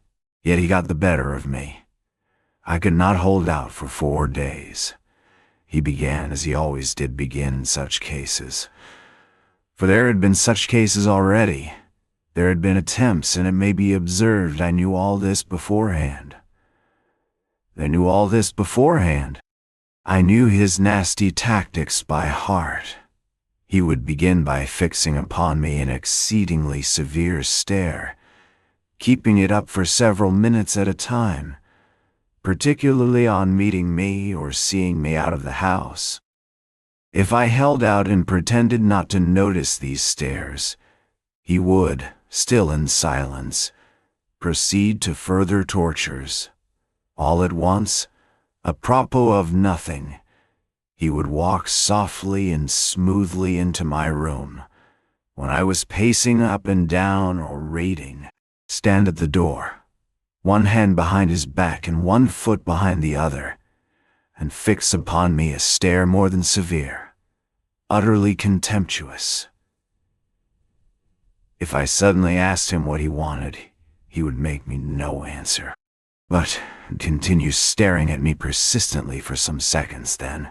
yet he got the better of me. I could not hold out for 4 days. He began as he always did begin in such cases. For there had been such cases already. There had been attempts, and it may be observed I knew all this beforehand. I knew his nasty tactics by heart. He would begin by fixing upon me an exceedingly severe stare, keeping it up for several minutes at a time, particularly on meeting me or seeing me out of the house. If I held out and pretended not to notice these stares, he would, still in silence, proceed to further tortures. All at once, apropos of nothing, he would walk softly and smoothly into my room, when I was pacing up and down or reading, stand at the door, one hand behind his back and one foot behind the other, and fix upon me a stare more than severe, utterly contemptuous. If I suddenly asked him what he wanted, he would make me no answer, but continue staring at me persistently for some seconds. Then,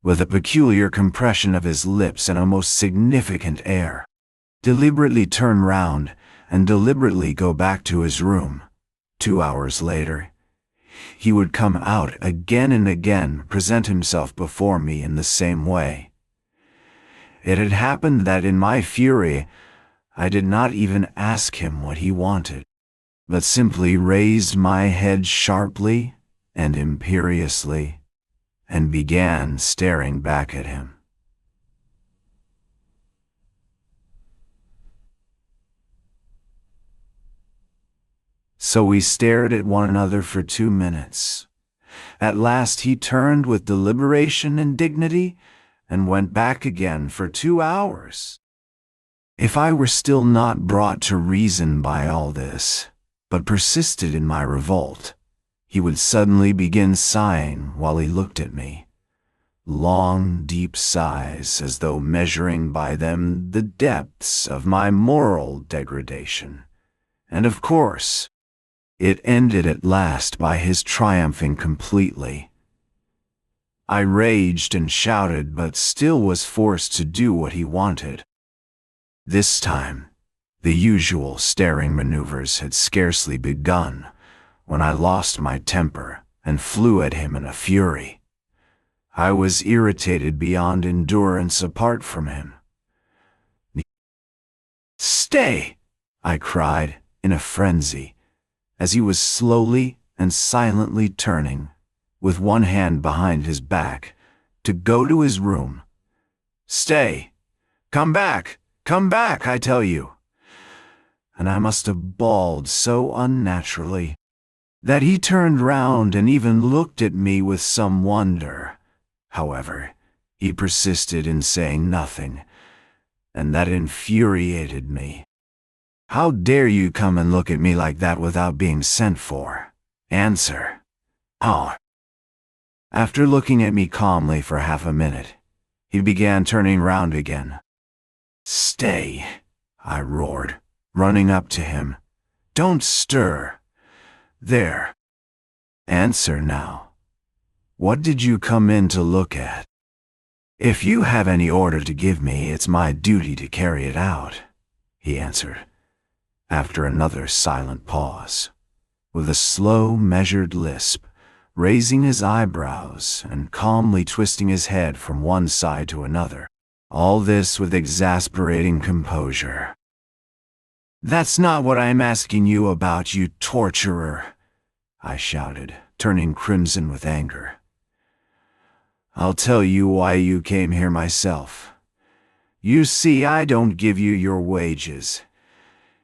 with a peculiar compression of his lips and a most significant air, deliberately turn round and deliberately go back to his room. 2 hours later, he would come out again and again, present himself before me in the same way. It had happened that in my fury, I did not even ask him what he wanted, but simply raised my head sharply and imperiously, and began staring back at him. So we stared at one another for 2 minutes. At last he turned with deliberation and dignity and went back again for 2 hours. If I were still not brought to reason by all this, but persisted in my revolt, he would suddenly begin sighing while he looked at me. Long, deep sighs, as though measuring by them the depths of my moral degradation. And of course, it ended at last by his triumphing completely. I raged and shouted, but still was forced to do what he wanted. This time, the usual staring maneuvers had scarcely begun when I lost my temper and flew at him in a fury. I was irritated beyond endurance apart from him. "Stay!" I cried in a frenzy, as he was slowly and silently turning, with one hand behind his back, to go to his room. "Stay! Come back! Come back, I tell you!" And I must have bawled so unnaturally that he turned round and even looked at me with some wonder. However, he persisted in saying nothing, and that infuriated me. "How dare you come and look at me like that without being sent for? Answer." "Oh." After looking at me calmly for half a minute, he began turning round again. "Stay," I roared, running up to him. "Don't stir. There. Answer now. What did you come in to look at? If you have any order to give me, it's my duty to carry it out," he answered, after another silent pause, with a slow, measured lisp, raising his eyebrows and calmly twisting his head from one side to another, all this with exasperating composure. "That's not what I'm asking you about, you torturer," I shouted, turning crimson with anger. "I'll tell you why you came here myself. You see, I don't give you your wages.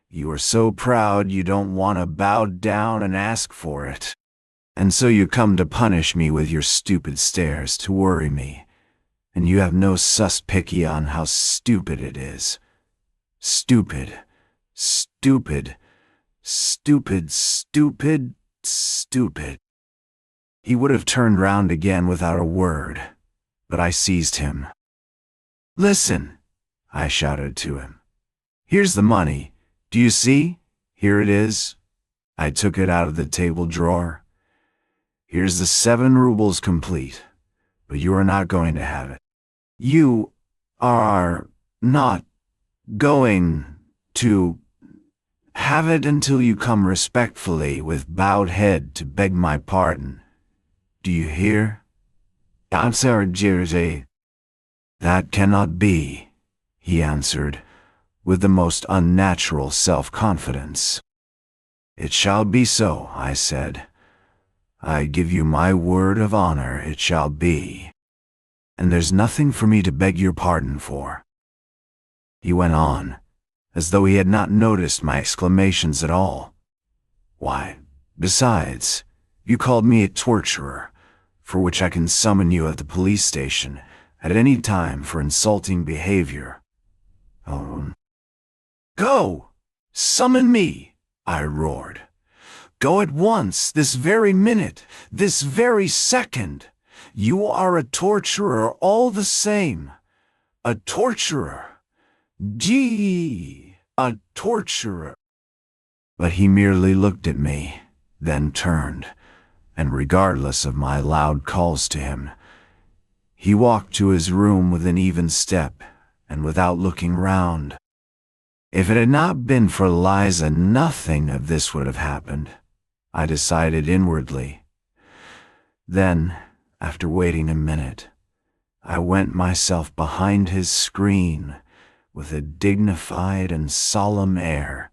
You are so proud you don't want to bow down and ask for it. And so you come to punish me with your stupid stares, to worry me. And you have no sus-picky on how stupid it is. Stupid, stupid, stupid, stupid, stupid." He would have turned round again without a word, but I seized him. "Listen," I shouted to him. "Here's the money. Do you see? Here it is." I took it out of the table drawer. "Here's the 7 rubles complete, but you are not going to have it. You are not going to have it until you come respectfully with bowed head to beg my pardon. Do you hear? Answer, Jersey." "That cannot be," he answered, with the most unnatural self-confidence. "It shall be so," I said. "I give you my word of honor it shall be. And there's nothing for me to beg your pardon for." He went on, as though he had not noticed my exclamations at all. "Why, besides, you called me a torturer, for which I can summon you at the police station at any time for insulting behavior." "Oh." "Go! Summon me!" I roared. "Go at once, this very minute, this very second. You are a torturer all the same. A torturer. Gee, a torturer." But he merely looked at me, then turned, and regardless of my loud calls to him, he walked to his room with an even step and without looking round. If it had not been for Liza, nothing of this would have happened, I decided inwardly. Then, after waiting a minute, I went myself behind his screen with a dignified and solemn air,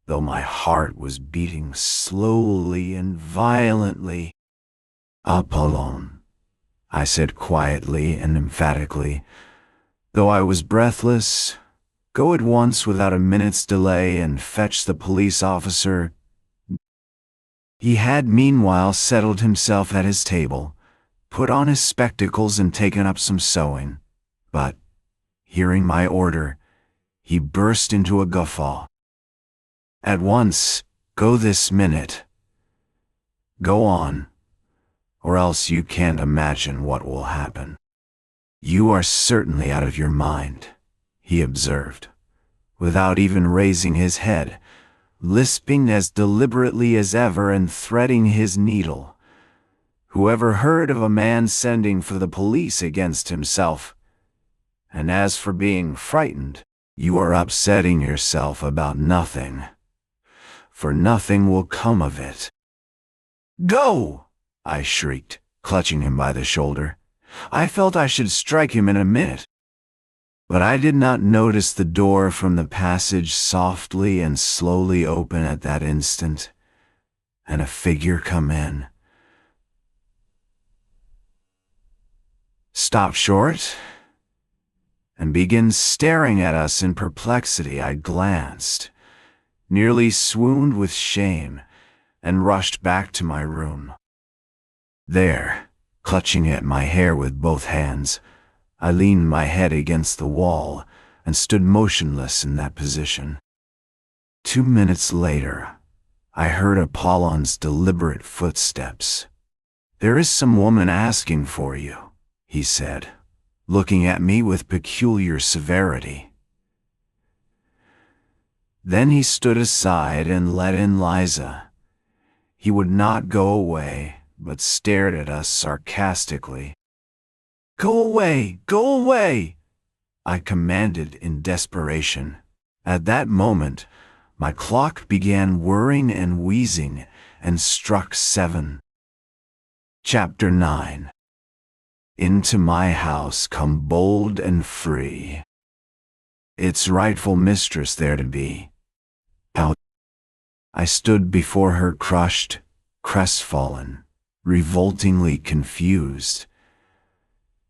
though my heart was beating slowly and violently. "Apollon," I said quietly and emphatically, though I was breathless, "go at once without a minute's delay and fetch the police officer He had meanwhile settled himself at his table, put on his spectacles and taken up some sewing, but, hearing my order, he burst into a guffaw. "At once, go this minute. Go on, or else you can't imagine what will happen." "You are certainly out of your mind," he observed, without even raising his head, lisping as deliberately as ever and threading his needle. "Whoever heard of a man sending for the police against himself? And as for being frightened, you are upsetting yourself about nothing, for nothing will come of it." "Go!" I shrieked, clutching him by the shoulder. I felt I should strike him in a minute. But I did not notice the door from the passage softly and slowly open at that instant, and a figure come in. Stop short, and begin staring at us in perplexity. I glanced, nearly swooned with shame, and rushed back to my room. There, clutching at my hair with both hands, I leaned my head against the wall and stood motionless in that position. 2 minutes later, I heard Apollon's deliberate footsteps. "There is some woman asking for you," he said, looking at me with peculiar severity. Then he stood aside and let in Liza. He would not go away, but stared at us sarcastically. "Go away! Go away!" I commanded in desperation. At that moment, my clock began whirring and wheezing and struck 7. Chapter 9. Into my house come bold and free, its rightful mistress there to be. Out. I stood before her crushed, crestfallen, revoltingly confused,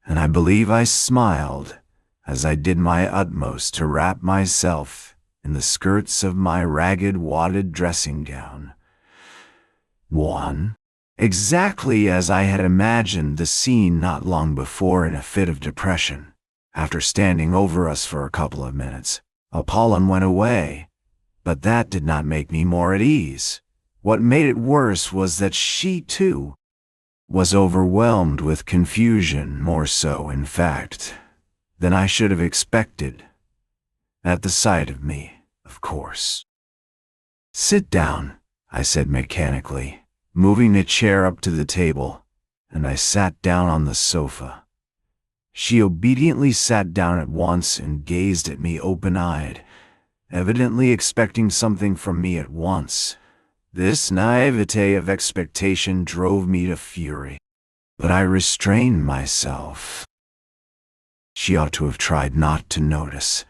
and I believe I smiled as I did my utmost to wrap myself in the skirts of my ragged wadded dressing gown. 1. Exactly as I had imagined the scene not long before in a fit of depression. After standing over us for a couple of minutes, Apollon went away, but that did not make me more at ease. What made it worse was that she, too, was overwhelmed with confusion, more so, in fact, than I should have expected, at the sight of me, of course. "Sit down," I said mechanically, moving a chair up to the table, and I sat down on the sofa. She obediently sat down at once and gazed at me open-eyed, evidently expecting something from me at once. This naivete of expectation drove me to fury, but I restrained myself. She ought to have tried not to notice,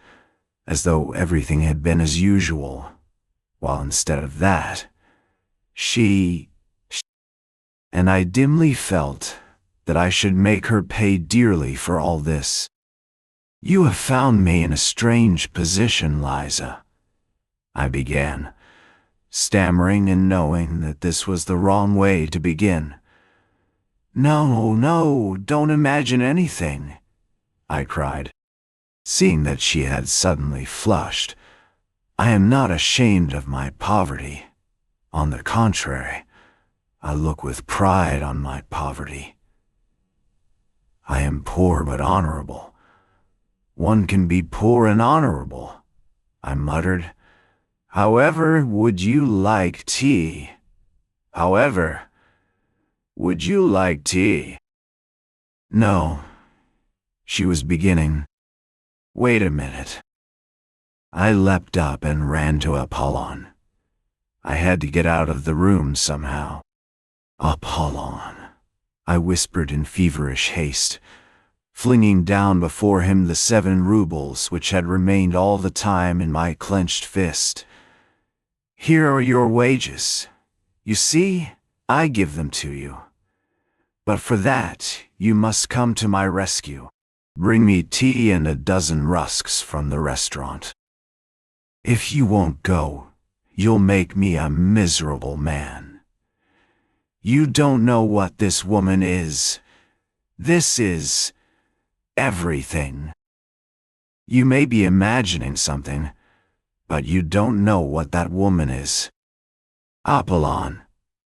as though everything had been as usual, while instead of that, and I dimly felt that I should make her pay dearly for all this. "You have found me in a strange position, Liza," I began, stammering and knowing that this was the wrong way to begin. "No, no, don't imagine anything," I cried, seeing that she had suddenly flushed. "I am not ashamed of my poverty. On the contrary, I look with pride on my poverty. I am poor but honorable. One can be poor and honorable," I muttered. "However, would you like tea? However, would you like tea?" "No," she was beginning. "Wait a minute." I leapt up and ran to Apollon. I had to get out of the room somehow. "Apollon," I whispered in feverish haste, flinging down before him the 7 rubles which had remained all the time in my clenched fist. "Here are your wages. You see, I give them to you. But for that, you must come to my rescue. Bring me tea and a dozen rusks from the restaurant. If you won't go, you'll make me a miserable man. You don't know what this woman is. This is everything. You may be imagining something, but you don't know what that woman is." Apollon,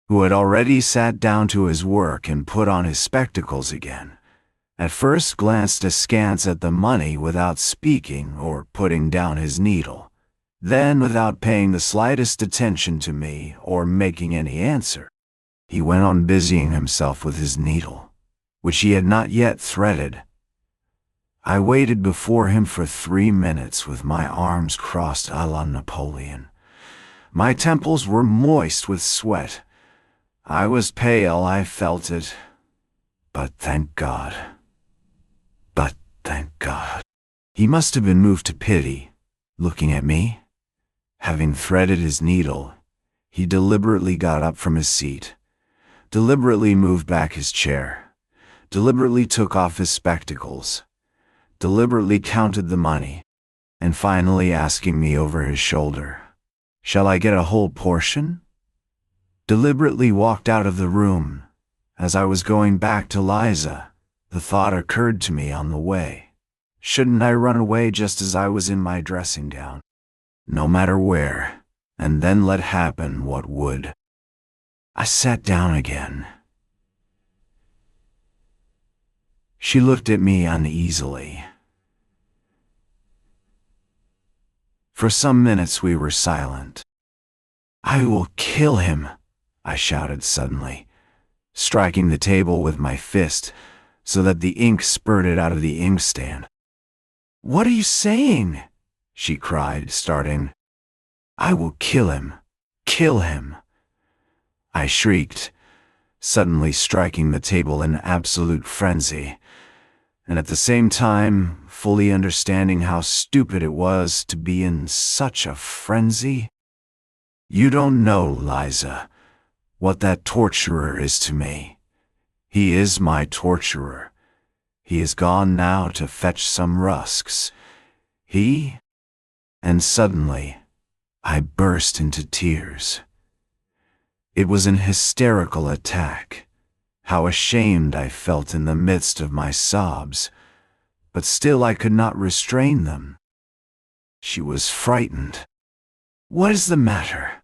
who had already sat down to his work and put on his spectacles again, at first glanced askance at the money without speaking or putting down his needle. Then, without paying the slightest attention to me or making any answer, he went on busying himself with his needle, which he had not yet threaded. I waited before him for 3 minutes with my arms crossed à la Napoleon. My temples were moist with sweat. I was pale, I felt it. But thank God. He must have been moved to pity, looking at me. Having threaded his needle, he deliberately got up from his seat, deliberately moved back his chair, deliberately took off his spectacles, deliberately counted the money, and finally asking me over his shoulder, "Shall I get a whole portion?" deliberately walked out of the room. As I was going back to Liza, the thought occurred to me on the way. Shouldn't I run away just as I was in my dressing gown, no matter where, and then let happen what would? I sat down again. She looked at me uneasily. For some minutes we were silent. "I will kill him," I shouted suddenly, striking the table with my fist so that the ink spurted out of the inkstand. "What are you saying?" she cried, starting. "I will kill him. Kill him," I shrieked, suddenly striking the table in absolute frenzy, and at the same time fully understanding how stupid it was to be in such a frenzy. "You don't know, Liza, what that torturer is to me. He is my torturer. He is gone now to fetch some rusks. And suddenly, I burst into tears. It was an hysterical attack. How ashamed I felt in the midst of my sobs, but still I could not restrain them. She was frightened. "What is the matter?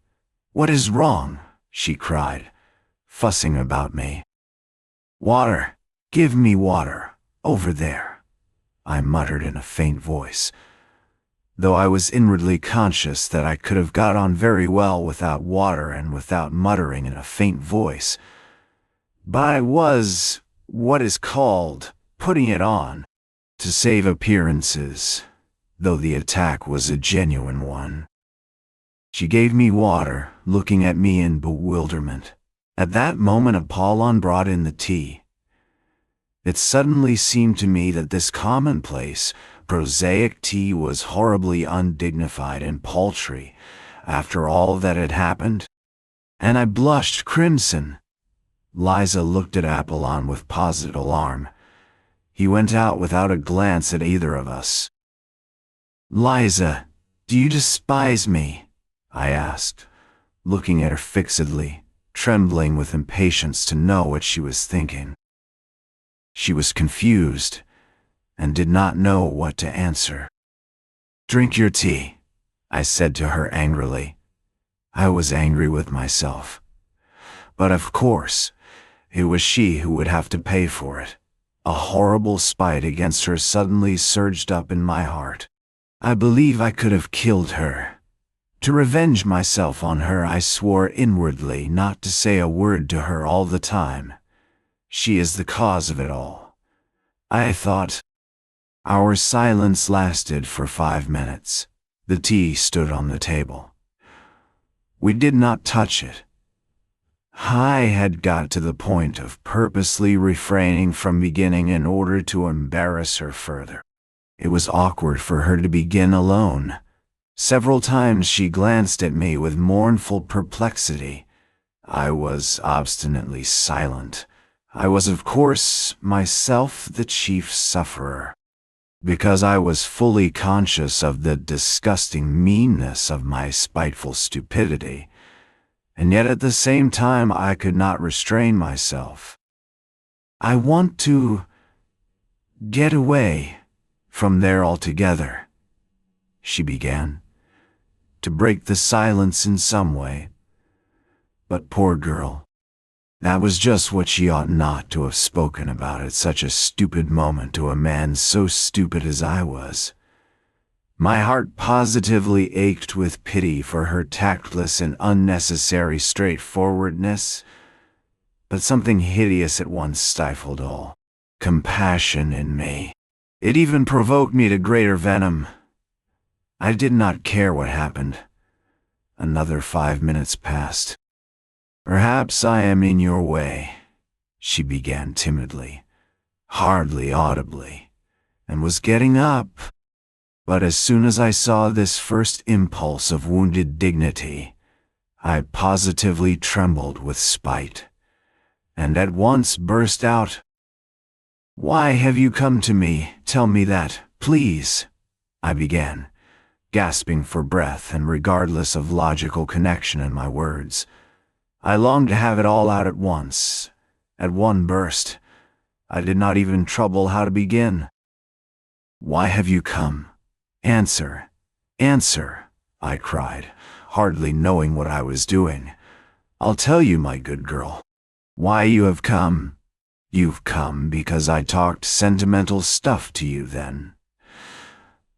What is wrong?" she cried, fussing about me. "Water! Give me water! Over there!" I muttered in a faint voice, though I was inwardly conscious that I could have got on very well without water and without muttering in a faint voice. But I was, what is called, putting it on, to save appearances, though the attack was a genuine one. She gave me water, looking at me in bewilderment. At that moment Apollon brought in the tea. It suddenly seemed to me that this commonplace, prosaic tea was horribly undignified and paltry after all that had happened, and I blushed crimson. Liza looked at Apollon with positive alarm. He went out without a glance at either of us. "Liza, do you despise me?" I asked, looking at her fixedly, trembling with impatience to know what she was thinking. She was confused and did not know what to answer. "Drink your tea," I said to her angrily. I was angry with myself. But of course, it was she who would have to pay for it. A horrible spite against her suddenly surged up in my heart. I believe I could have killed her. To revenge myself on her, I swore inwardly not to say a word to her all the time. She is the cause of it all, I thought. Our silence lasted for 5 minutes. The tea stood on the table. We did not touch it. I had got to the point of purposely refraining from beginning in order to embarrass her further. It was awkward for her to begin alone. Several times she glanced at me with mournful perplexity. I was obstinately silent. I was, of course, myself the chief sufferer, because I was fully conscious of the disgusting meanness of my spiteful stupidity, and yet at the same time I could not restrain myself. I want to get away from there altogether, she began, to break the silence in some way. But poor girl, that was just what she ought not to have spoken about at such a stupid moment to a man so stupid as I was. My heart positively ached with pity for her tactless and unnecessary straightforwardness, but something hideous at once stifled all compassion in me. It even provoked me to greater venom. I did not care what happened. Another 5 minutes passed. "Perhaps I am in your way," she began timidly, hardly audibly, and was getting up. But as soon as I saw this first impulse of wounded dignity, I positively trembled with spite, and at once burst out, "Why have you come to me? Tell me that, please," I began, gasping for breath and regardless of logical connection in my words. I longed to have it all out at once, at one burst. I did not even trouble how to begin. "Why have you come? Answer, answer," I cried, hardly knowing what I was doing. "I'll tell you, my good girl, why you have come. You've come because I talked sentimental stuff to you then.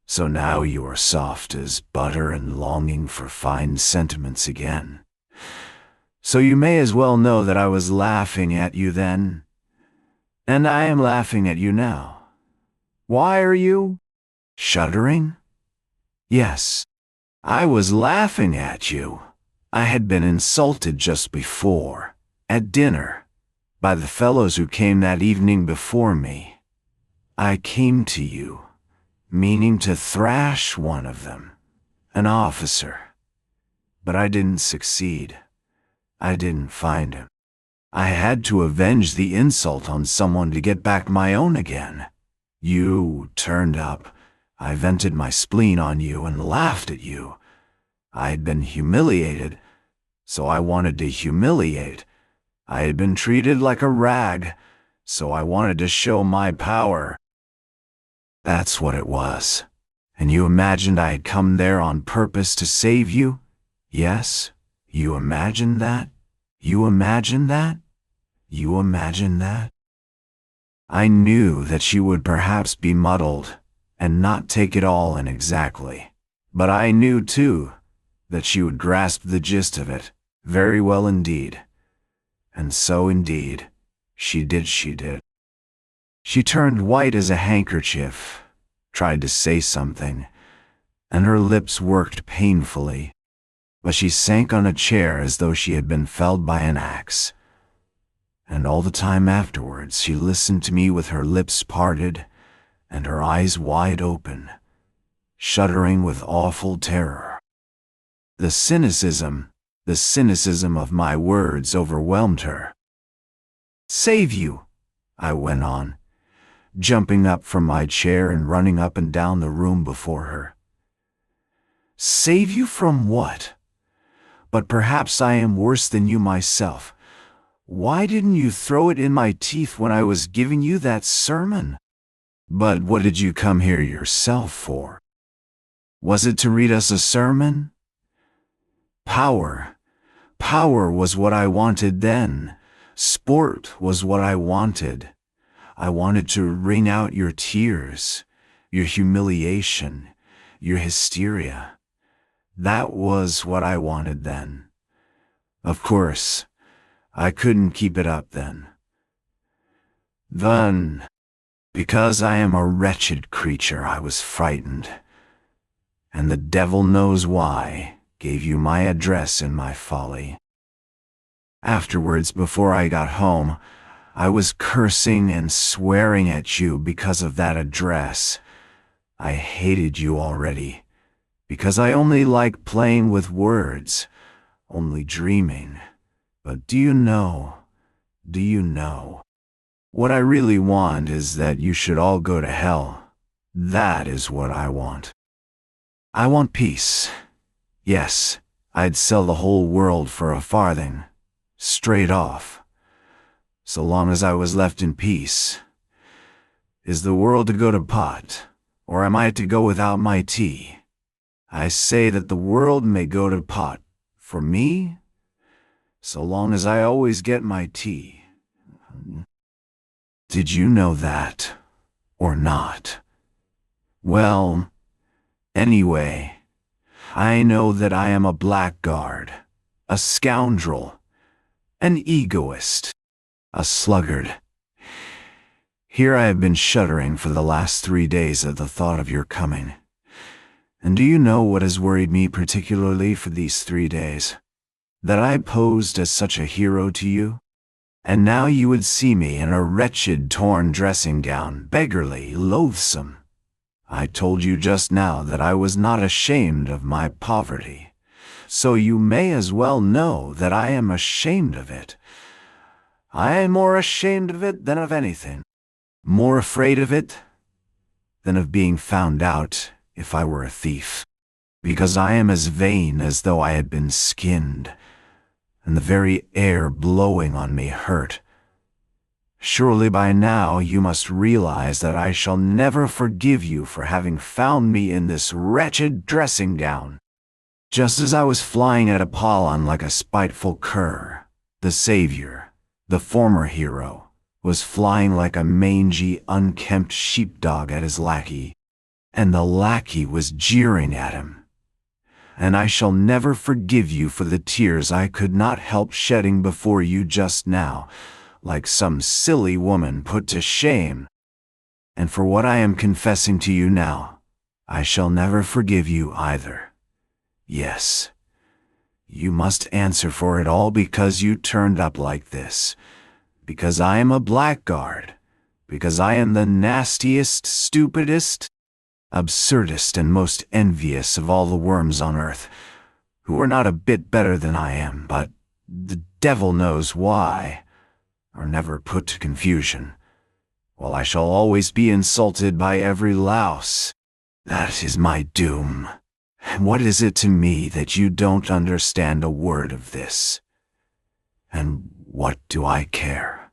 So now you are soft as butter and longing for fine sentiments again. So you may as well know that I was laughing at you then, and I am laughing at you now. Why are you shuddering? Yes, I was laughing at you. I had been insulted just before, at dinner, by the fellows who came that evening before me. I came to you, meaning to thrash one of them, an officer. But I didn't succeed. I didn't find him. I had to avenge the insult on someone to get back my own again. You turned up. I vented my spleen on you and laughed at you. I had been humiliated, so I wanted to humiliate. I had been treated like a rag, so I wanted to show my power. That's what it was. And you imagined I had come there on purpose to save you? Yes, you imagined that? You imagined that? You imagined that? I knew that she would perhaps be muddled and not take it all in exactly. But I knew, too, that she would grasp the gist of it very well indeed. And so, indeed, she did. She turned white as a handkerchief, tried to say something, and her lips worked painfully, but she sank on a chair as though she had been felled by an axe. And all the time afterwards she listened to me with her lips parted and her eyes wide open, shuddering with awful terror. The cynicism of my words overwhelmed her. "Save you," I went on, jumping up from my chair and running up and down the room before her. "Save you from what? But perhaps I am worse than you myself. Why didn't you throw it in my teeth when I was giving you that sermon? But what did you come here yourself for? Was it to read us a sermon? Power was what I wanted then. Sport was what I wanted. I wanted to wring out your tears, your humiliation, your hysteria. That was what I wanted then. Of course, I couldn't keep it up then. Then, because I am a wretched creature, I was frightened, and the devil knows why, gave you my address in my folly. Afterwards, before I got home, I was cursing and swearing at you because of that address. I hated you already, because I only like playing with words, only dreaming. But do you know, what I really want is that you should all go to hell. That is what I want. I want peace. Yes, I'd sell the whole world for a farthing, straight off, so long as I was left in peace. Is the world to go to pot, or am I to go without my tea? I say that the world may go to pot, for me, so long as I always get my tea. Did you know that, or not? Well, anyway, I know that I am a blackguard, a scoundrel, an egoist, a sluggard. Here I have been shuddering for the last 3 days at the thought of your coming. And do you know what has worried me particularly for these 3 days? That I posed as such a hero to you, and now you would see me in a wretched torn dressing gown, beggarly, loathsome. I told you just now that I was not ashamed of my poverty, so you may as well know that I am ashamed of it. I am more ashamed of it than of anything, more afraid of it than of being found out if I were a thief, because I am as vain as though I had been skinned, and the very air blowing on me hurt. Surely by now you must realize that I shall never forgive you for having found me in this wretched dressing gown. Just as I was flying at Apollon like a spiteful cur, the savior, the former hero, was flying like a mangy, unkempt sheepdog at his lackey, and the lackey was jeering at him. And I shall never forgive you for the tears I could not help shedding before you just now, like some silly woman put to shame. And for what I am confessing to you now, I shall never forgive you either. Yes, you must answer for it all because you turned up like this, because I am a blackguard, because I am the nastiest, stupidest, absurdest, and most envious of all the worms on earth, who are not a bit better than I am, but the devil knows why, are never put to confusion, while I shall always be insulted by every louse. That is my doom. And what is it to me that you don't understand a word of this? And what do I care?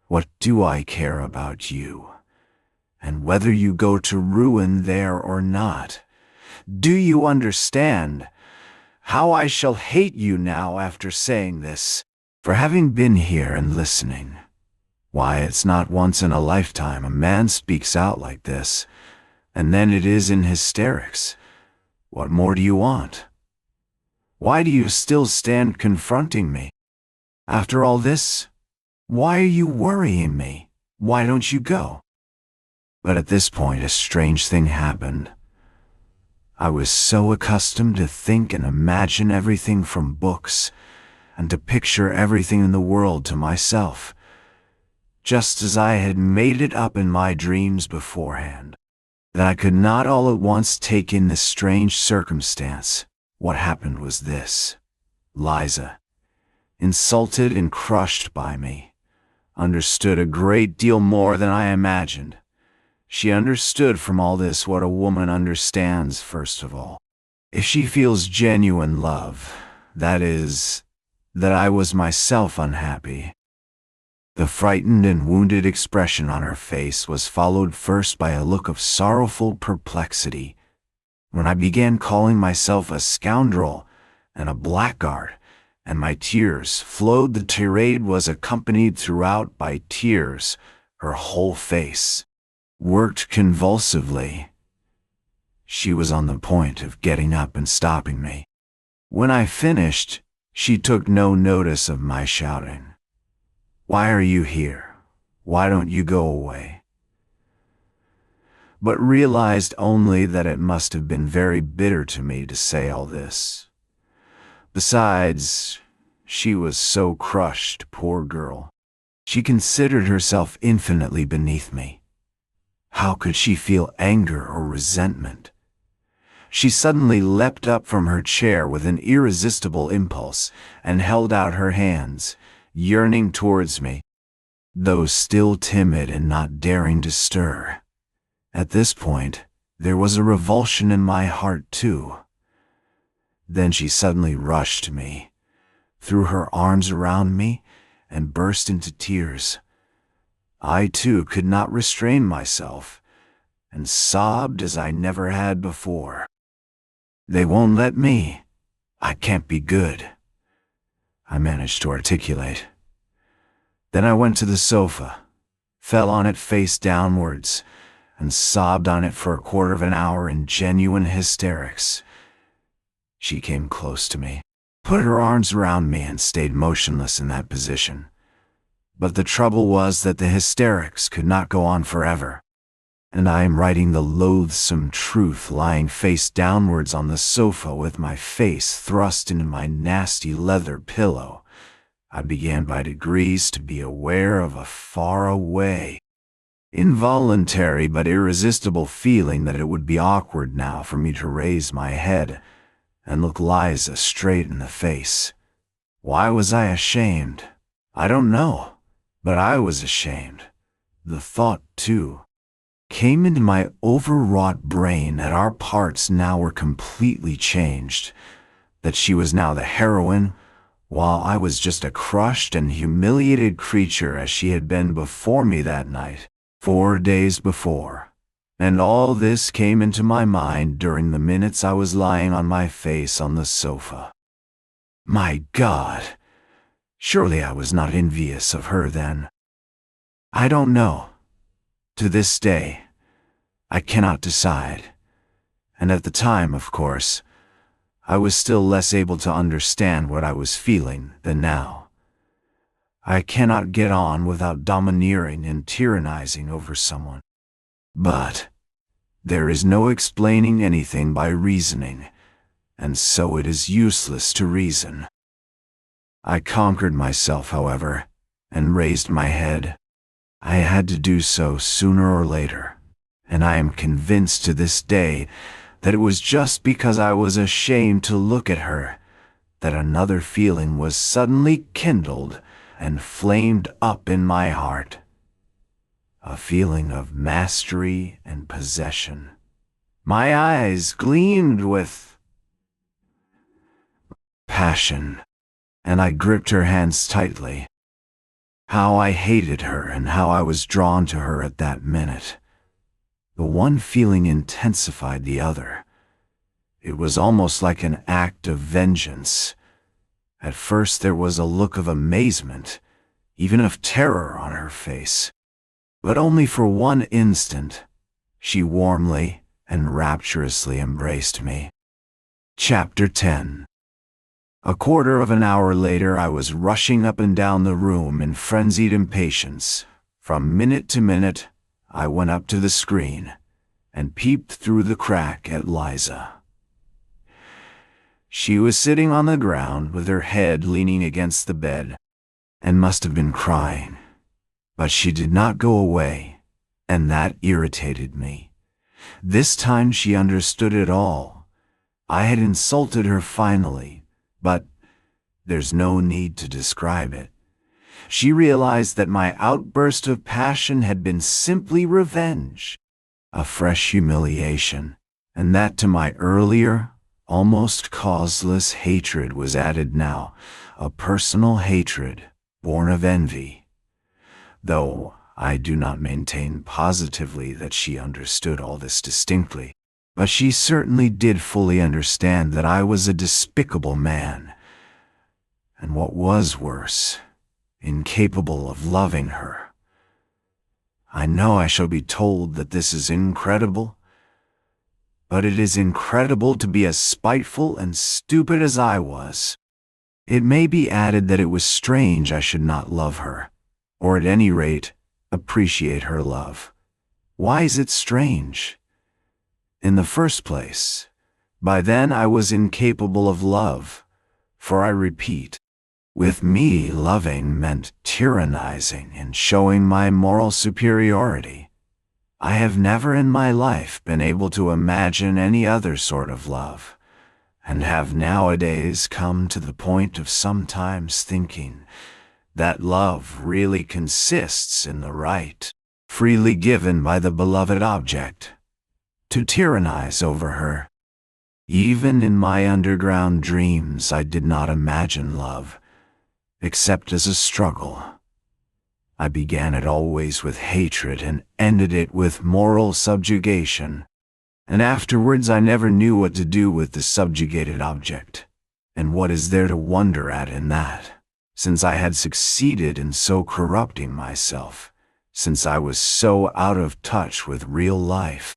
What do I care about you? And whether you go to ruin there or not? Do you understand how I shall hate you now after saying this? For having been here and listening. Why, it's not once in a lifetime a man speaks out like this, and then it is in hysterics. What more do you want? Why do you still stand confronting me? After all this, why are you worrying me? Why don't you go? But at this point a strange thing happened. I was so accustomed to think and imagine everything from books, and to picture everything in the world to myself, just as I had made it up in my dreams beforehand, that I could not all at once take in this strange circumstance. What happened was this. Liza, insulted and crushed by me, understood a great deal more than I imagined. She understood from all this what a woman understands first of all. If she feels genuine love, that is, that I was myself unhappy. The frightened and wounded expression on her face was followed first by a look of sorrowful perplexity. When I began calling myself a scoundrel and a blackguard, and my tears flowed, the tirade was accompanied throughout by tears. Her whole face worked convulsively. She was on the point of getting up and stopping me. When I finished, she took no notice of my shouting. Why are you here? Why don't you go away? But realized only that it must have been very bitter to me to say all this. Besides, she was so crushed, poor girl. She considered herself infinitely beneath me. How could she feel anger or resentment? She suddenly leapt up from her chair with an irresistible impulse and held out her hands, yearning towards me, though still timid and not daring to stir. At this point, there was a revulsion in my heart too. Then she suddenly rushed to me, threw her arms around me, and burst into tears. I, too, could not restrain myself, and sobbed as I never had before. "They won't let me. I can't be good," I managed to articulate. Then I went to the sofa, fell on it face downwards, and sobbed on it for a quarter of an hour in genuine hysterics. She came close to me, put her arms around me, and stayed motionless in that position. But the trouble was that the hysterics could not go on forever, and I am writing the loathsome truth lying face downwards on the sofa with my face thrust into my nasty leather pillow. I began by degrees to be aware of a far-away, involuntary but irresistible feeling that it would be awkward now for me to raise my head and look Liza straight in the face. Why was I ashamed? I don't know, but I was ashamed. The thought, too, came into my overwrought brain that our parts now were completely changed, that she was now the heroine, while I was just a crushed and humiliated creature as she had been before me that night, 4 days before. And all this came into my mind during the minutes I was lying on my face on the sofa. My God! Surely I was not envious of her then. I don't know. To this day, I cannot decide. And at the time, of course, I was still less able to understand what I was feeling than now. I cannot get on without domineering and tyrannizing over someone. But there is no explaining anything by reasoning, and so it is useless to reason. I conquered myself, however, and raised my head. I had to do so sooner or later, and I am convinced to this day that it was just because I was ashamed to look at her that another feeling was suddenly kindled and flamed up in my heart. A feeling of mastery and possession. My eyes gleamed with passion, and I gripped her hands tightly. How I hated her and how I was drawn to her at that minute. The one feeling intensified the other. It was almost like an act of vengeance. At first there was a look of amazement, even of terror on her face. But only for one instant. She warmly and rapturously embraced me. Chapter 10. A quarter of an hour later, I was rushing up and down the room in frenzied impatience. From minute to minute, I went up to the screen and peeped through the crack at Liza. She was sitting on the ground with her head leaning against the bed and must have been crying. But she did not go away, and that irritated me. This time she understood it all. I had insulted her finally, but there's no need to describe it. She realized that my outburst of passion had been simply revenge, a fresh humiliation, and that to my earlier, almost causeless hatred was added now a personal hatred born of envy. Though I do not maintain positively that she understood all this distinctly, but she certainly did fully understand that I was a despicable man, and what was worse, incapable of loving her. I know I shall be told that this is incredible, but it is incredible to be as spiteful and stupid as I was. It may be added that it was strange I should not love her, or at any rate, appreciate her love. Why is it strange? In the first place, by then I was incapable of love, for I repeat, with me loving meant tyrannizing and showing my moral superiority. I have never in my life been able to imagine any other sort of love, and have nowadays come to the point of sometimes thinking that love really consists in the right, freely given by the beloved object, to tyrannize over her. Even in my underground dreams, I did not imagine love, except as a struggle. I began it always with hatred and ended it with moral subjugation. And afterwards I never knew what to do with the subjugated object. And what is there to wonder at in that, since I had succeeded in so corrupting myself, since I was so out of touch with real life,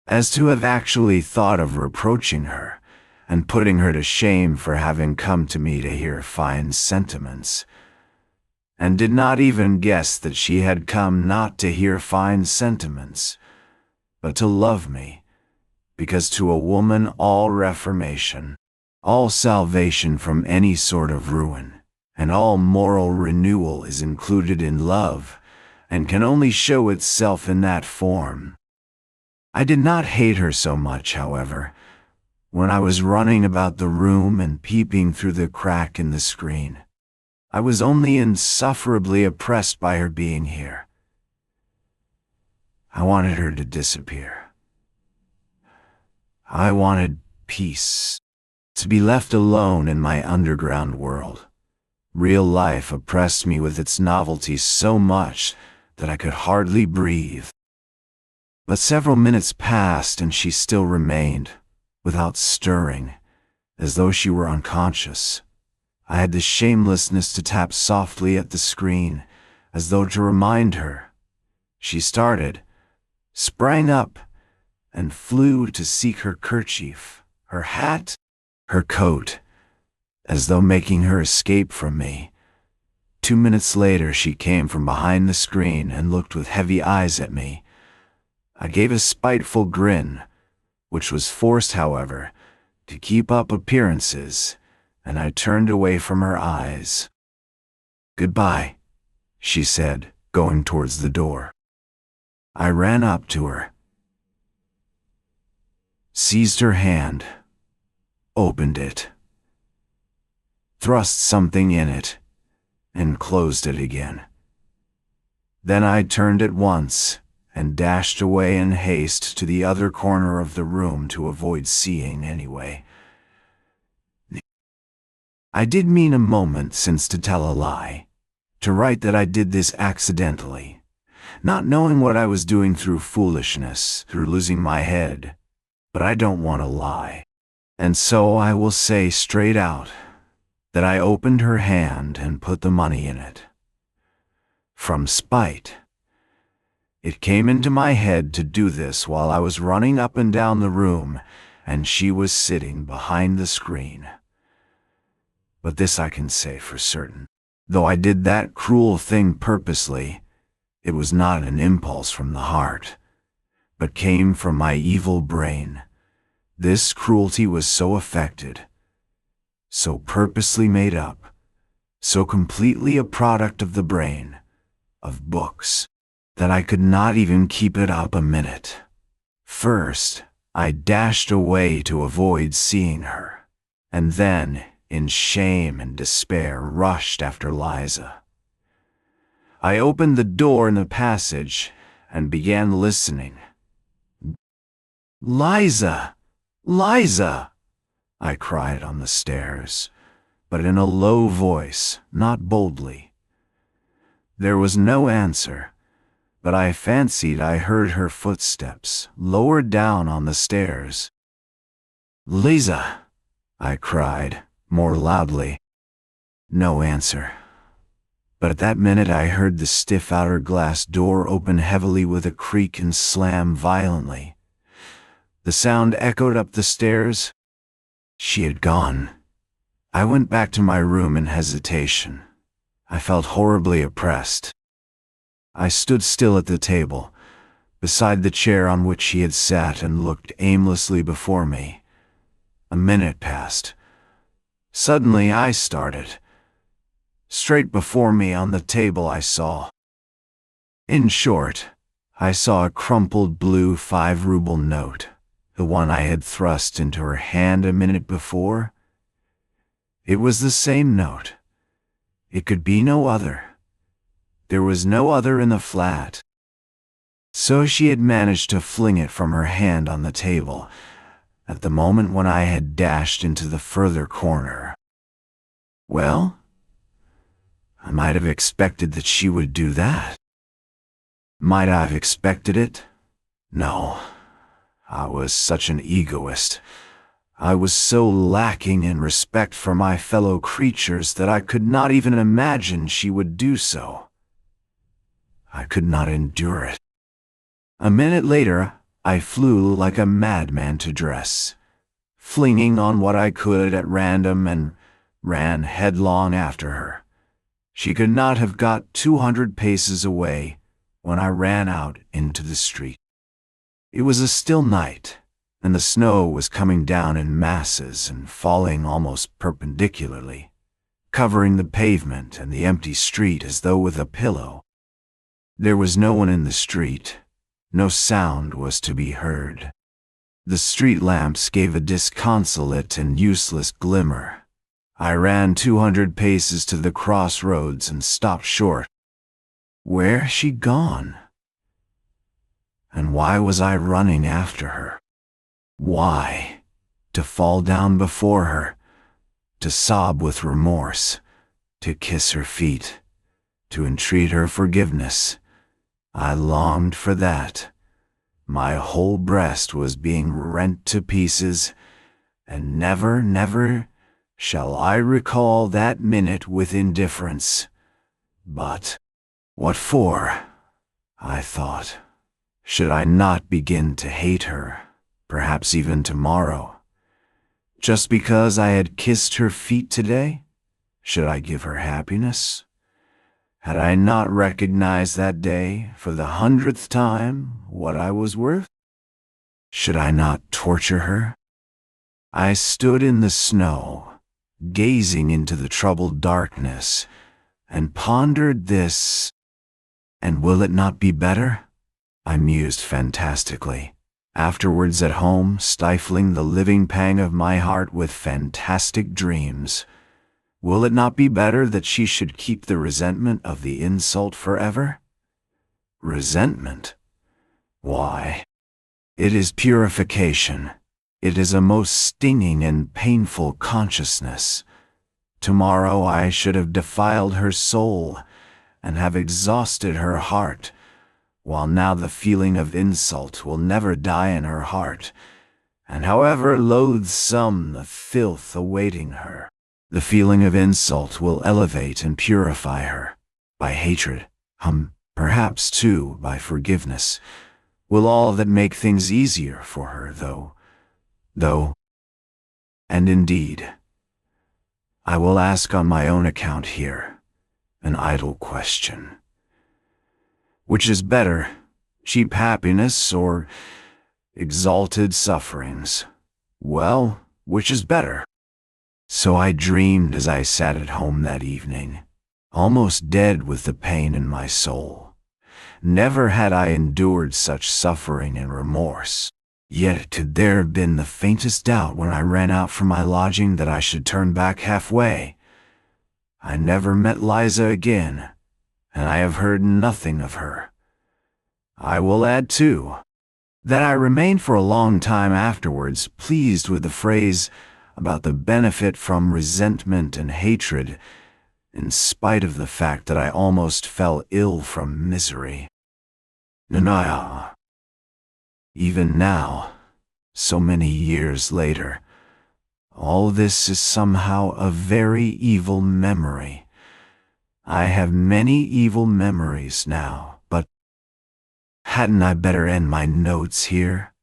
as to have actually thought of reproaching her and putting her to shame for having come to me to hear fine sentiments, and did not even guess that she had come not to hear fine sentiments, but to love me, because to a woman all reformation, all salvation from any sort of ruin, and all moral renewal is included in love, and can only show itself in that form. I did not hate her so much, however, when I was running about the room and peeping through the crack in the screen. I was only insufferably oppressed by her being here. I wanted her to disappear. I wanted peace, to be left alone in my underground world. Real life oppressed me with its novelty so much that I could hardly breathe. But several minutes passed and she still remained, without stirring, as though she were unconscious. I had the shamelessness to tap softly at the screen, as though to remind her. She started, sprang up, and flew to seek her kerchief, her hat, her coat, as though making her escape from me. 2 minutes later she came from behind the screen and looked with heavy eyes at me. I gave a spiteful grin, which was forced, however, to keep up appearances, and I turned away from her eyes. "Goodbye," she said, going towards the door. I ran up to her, seized her hand, opened it, thrust something in it, and closed it again. Then I turned at once and dashed away in haste to the other corner of the room to avoid seeing anyway. I did mean a moment since to tell a lie, to write that I did this accidentally, not knowing what I was doing through foolishness, through losing my head. But I don't want to lie, and so I will say straight out that I opened her hand and put the money in it. From spite. It came into my head to do this while I was running up and down the room, and she was sitting behind the screen. But this I can say for certain. Though I did that cruel thing purposely, it was not an impulse from the heart, but came from my evil brain. This cruelty was so affected, so purposely made up, so completely a product of the brain, of books, that I could not even keep it up a minute. First, I dashed away to avoid seeing her, and then, in shame and despair, rushed after Liza. I opened the door in the passage and began listening. "Liza! Liza!" I cried on the stairs, but in a low voice, not boldly. There was no answer, but I fancied I heard her footsteps lower down on the stairs. "Liza!" I cried, more loudly. No answer. But at that minute I heard the stiff outer glass door open heavily with a creak and slam violently. The sound echoed up the stairs. She had gone. I went back to my room in hesitation. I felt horribly oppressed. I stood still at the table, beside the chair on which she had sat, and looked aimlessly before me. A minute passed. Suddenly I started. Straight before me on the table I saw. In short, I saw a crumpled blue 5-ruble note, the one I had thrust into her hand a minute before. It was the same note. It could be no other. There was no other in the flat. So she had managed to fling it from her hand on the table, at the moment when I had dashed into the further corner. Well, I might have expected that she would do that. Might I have expected it? No. I was such an egoist. I was so lacking in respect for my fellow creatures that I could not even imagine she would do so. I could not endure it. A minute later, I flew like a madman to dress, flinging on what I could at random and ran headlong after her. She could not have got 200 paces away when I ran out into the street. It was a still night, and the snow was coming down in masses and falling almost perpendicularly, covering the pavement and the empty street as though with a pillow. There was no one in the street. No sound was to be heard. The street lamps gave a disconsolate and useless glimmer. I ran 200 paces to the crossroads and stopped short. Where had she gone? And why was I running after her? Why? To fall down before her, to sob with remorse, to kiss her feet, to entreat her forgiveness. I longed for that. My whole breast was being rent to pieces, and never, never shall I recall that minute with indifference. But what for? I thought. Should I not begin to hate her, perhaps even tomorrow? Just because I had kissed her feet today? Should I give her happiness? Had I not recognized that day, for the 100th time, what I was worth? Should I not torture her? I stood in the snow, gazing into the troubled darkness, and pondered this. And will it not be better? I mused fantastically. Afterwards at home, stifling the living pang of my heart with fantastic dreams. Will it not be better that she should keep the resentment of the insult forever? Resentment? Why? It is purification. It is a most stinging and painful consciousness. Tomorrow I should have defiled her soul and have exhausted her heart, while now the feeling of insult will never die in her heart, and however loathsome the filth awaiting her, the feeling of insult will elevate and purify her. By hatred, perhaps too by forgiveness, will all that make things easier for her, though, and indeed, I will ask on my own account here an idle question. Which is better, cheap happiness or exalted sufferings? Well, which is better? So I dreamed as I sat at home that evening, almost dead with the pain in my soul. Never had I endured such suffering and remorse. Yet could there have been the faintest doubt when I ran out from my lodging that I should turn back halfway? I never met Liza again, and I have heard nothing of her. I will add, too, that I remained for a long time afterwards pleased with the phrase about the benefit from resentment and hatred, in spite of the fact that I almost fell ill from misery. Even now, so many years later, all this is somehow a very evil memory. I have many evil memories now, but hadn't I better end my notes here?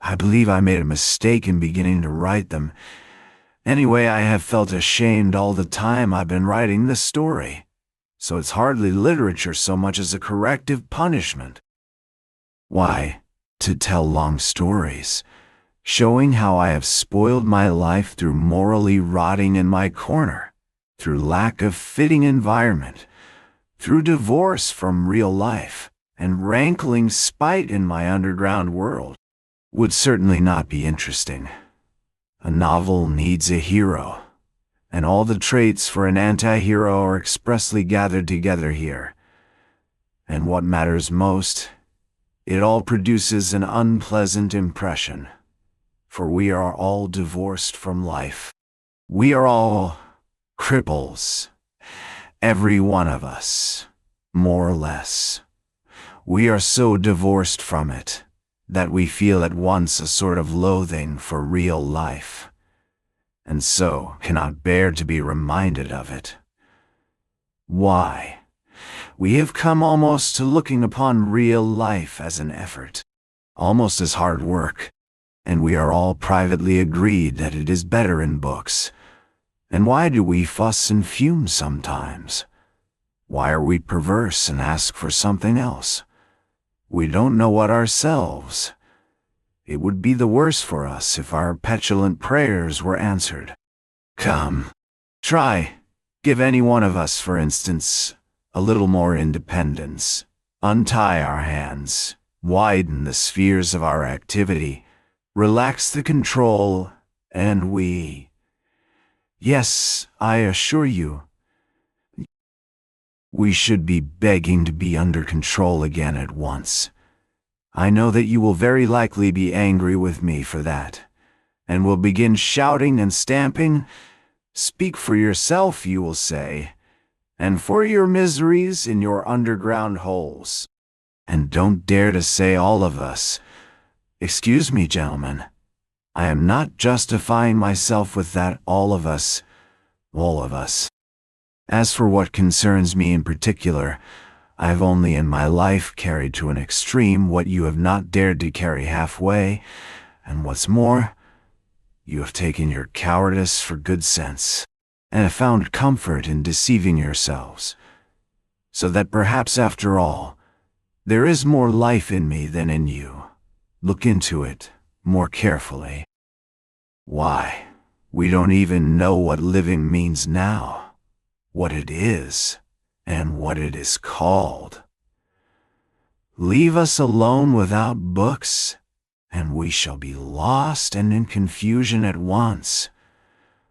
I believe I made a mistake in beginning to write them. Anyway, I have felt ashamed all the time I've been writing this story, so it's hardly literature so much as a corrective punishment. Why, to tell long stories, showing how I have spoiled my life through morally rotting in my corner, through lack of fitting environment, through divorce from real life, and rankling spite in my underground world, would certainly not be interesting. A novel needs a hero, and all the traits for an anti-hero are expressly gathered together here. And what matters most, it all produces an unpleasant impression. for we are all divorced from life. We are all cripples, every one of us, more or less. We are so divorced from it that we feel at once a sort of loathing for real life, and so cannot bear to be reminded of it. Why? We have come almost to looking upon real life as an effort, almost as hard work, and we are all privately agreed that it is better in books. And why do we fuss and fume sometimes? Why are we perverse and ask for something else? We don't know what ourselves. It would be the worse for us if our petulant prayers were answered. Come, try, give any one of us, for instance, a little more independence. Untie our hands, widen the spheres of our activity, relax the control, and yes, I assure you, we should be begging to be under control again at once. I know that you will very likely be angry with me for that, and will begin shouting and stamping. Speak for yourself, you will say, and for your miseries in your underground holes. And don't dare to say all of us. Excuse me, gentlemen. I am not justifying myself with that all of us. As for what concerns me in particular, I have only in my life carried to an extreme what you have not dared to carry halfway, and what's more, you have taken your cowardice for good sense, and have found comfort in deceiving yourselves, so that perhaps after all, there is more life in me than in you. Look into it more carefully. Why, we don't even know what living means now, what it is, and what it is called. Leave us alone without books, and we shall be lost and in confusion at once.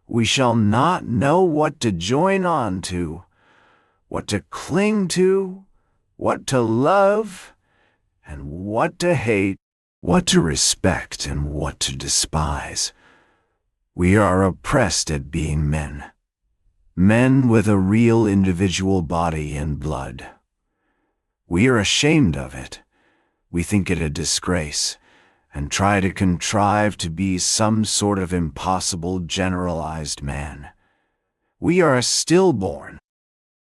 We shall not know what to join on to, what to cling to, what to love, and what to hate, what to respect and what to despise. We are oppressed at being men. Men with a real individual body and blood. We are ashamed of it. We think it a disgrace, and try to contrive to be some sort of impossible generalized man. We are stillborn,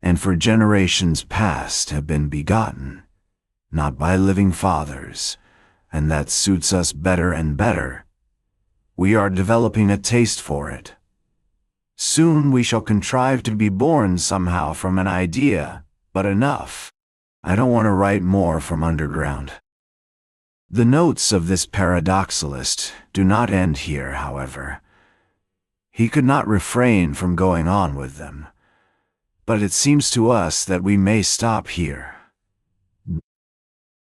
and for generations past have been begotten, not by living fathers, and that suits us better and better. We are developing a taste for it. Soon we shall contrive to be born somehow from an idea, but enough. I don't want to write more from underground. The notes of this paradoxalist do not end here, however. He could not refrain from going on with them, but it seems to us that we may stop here.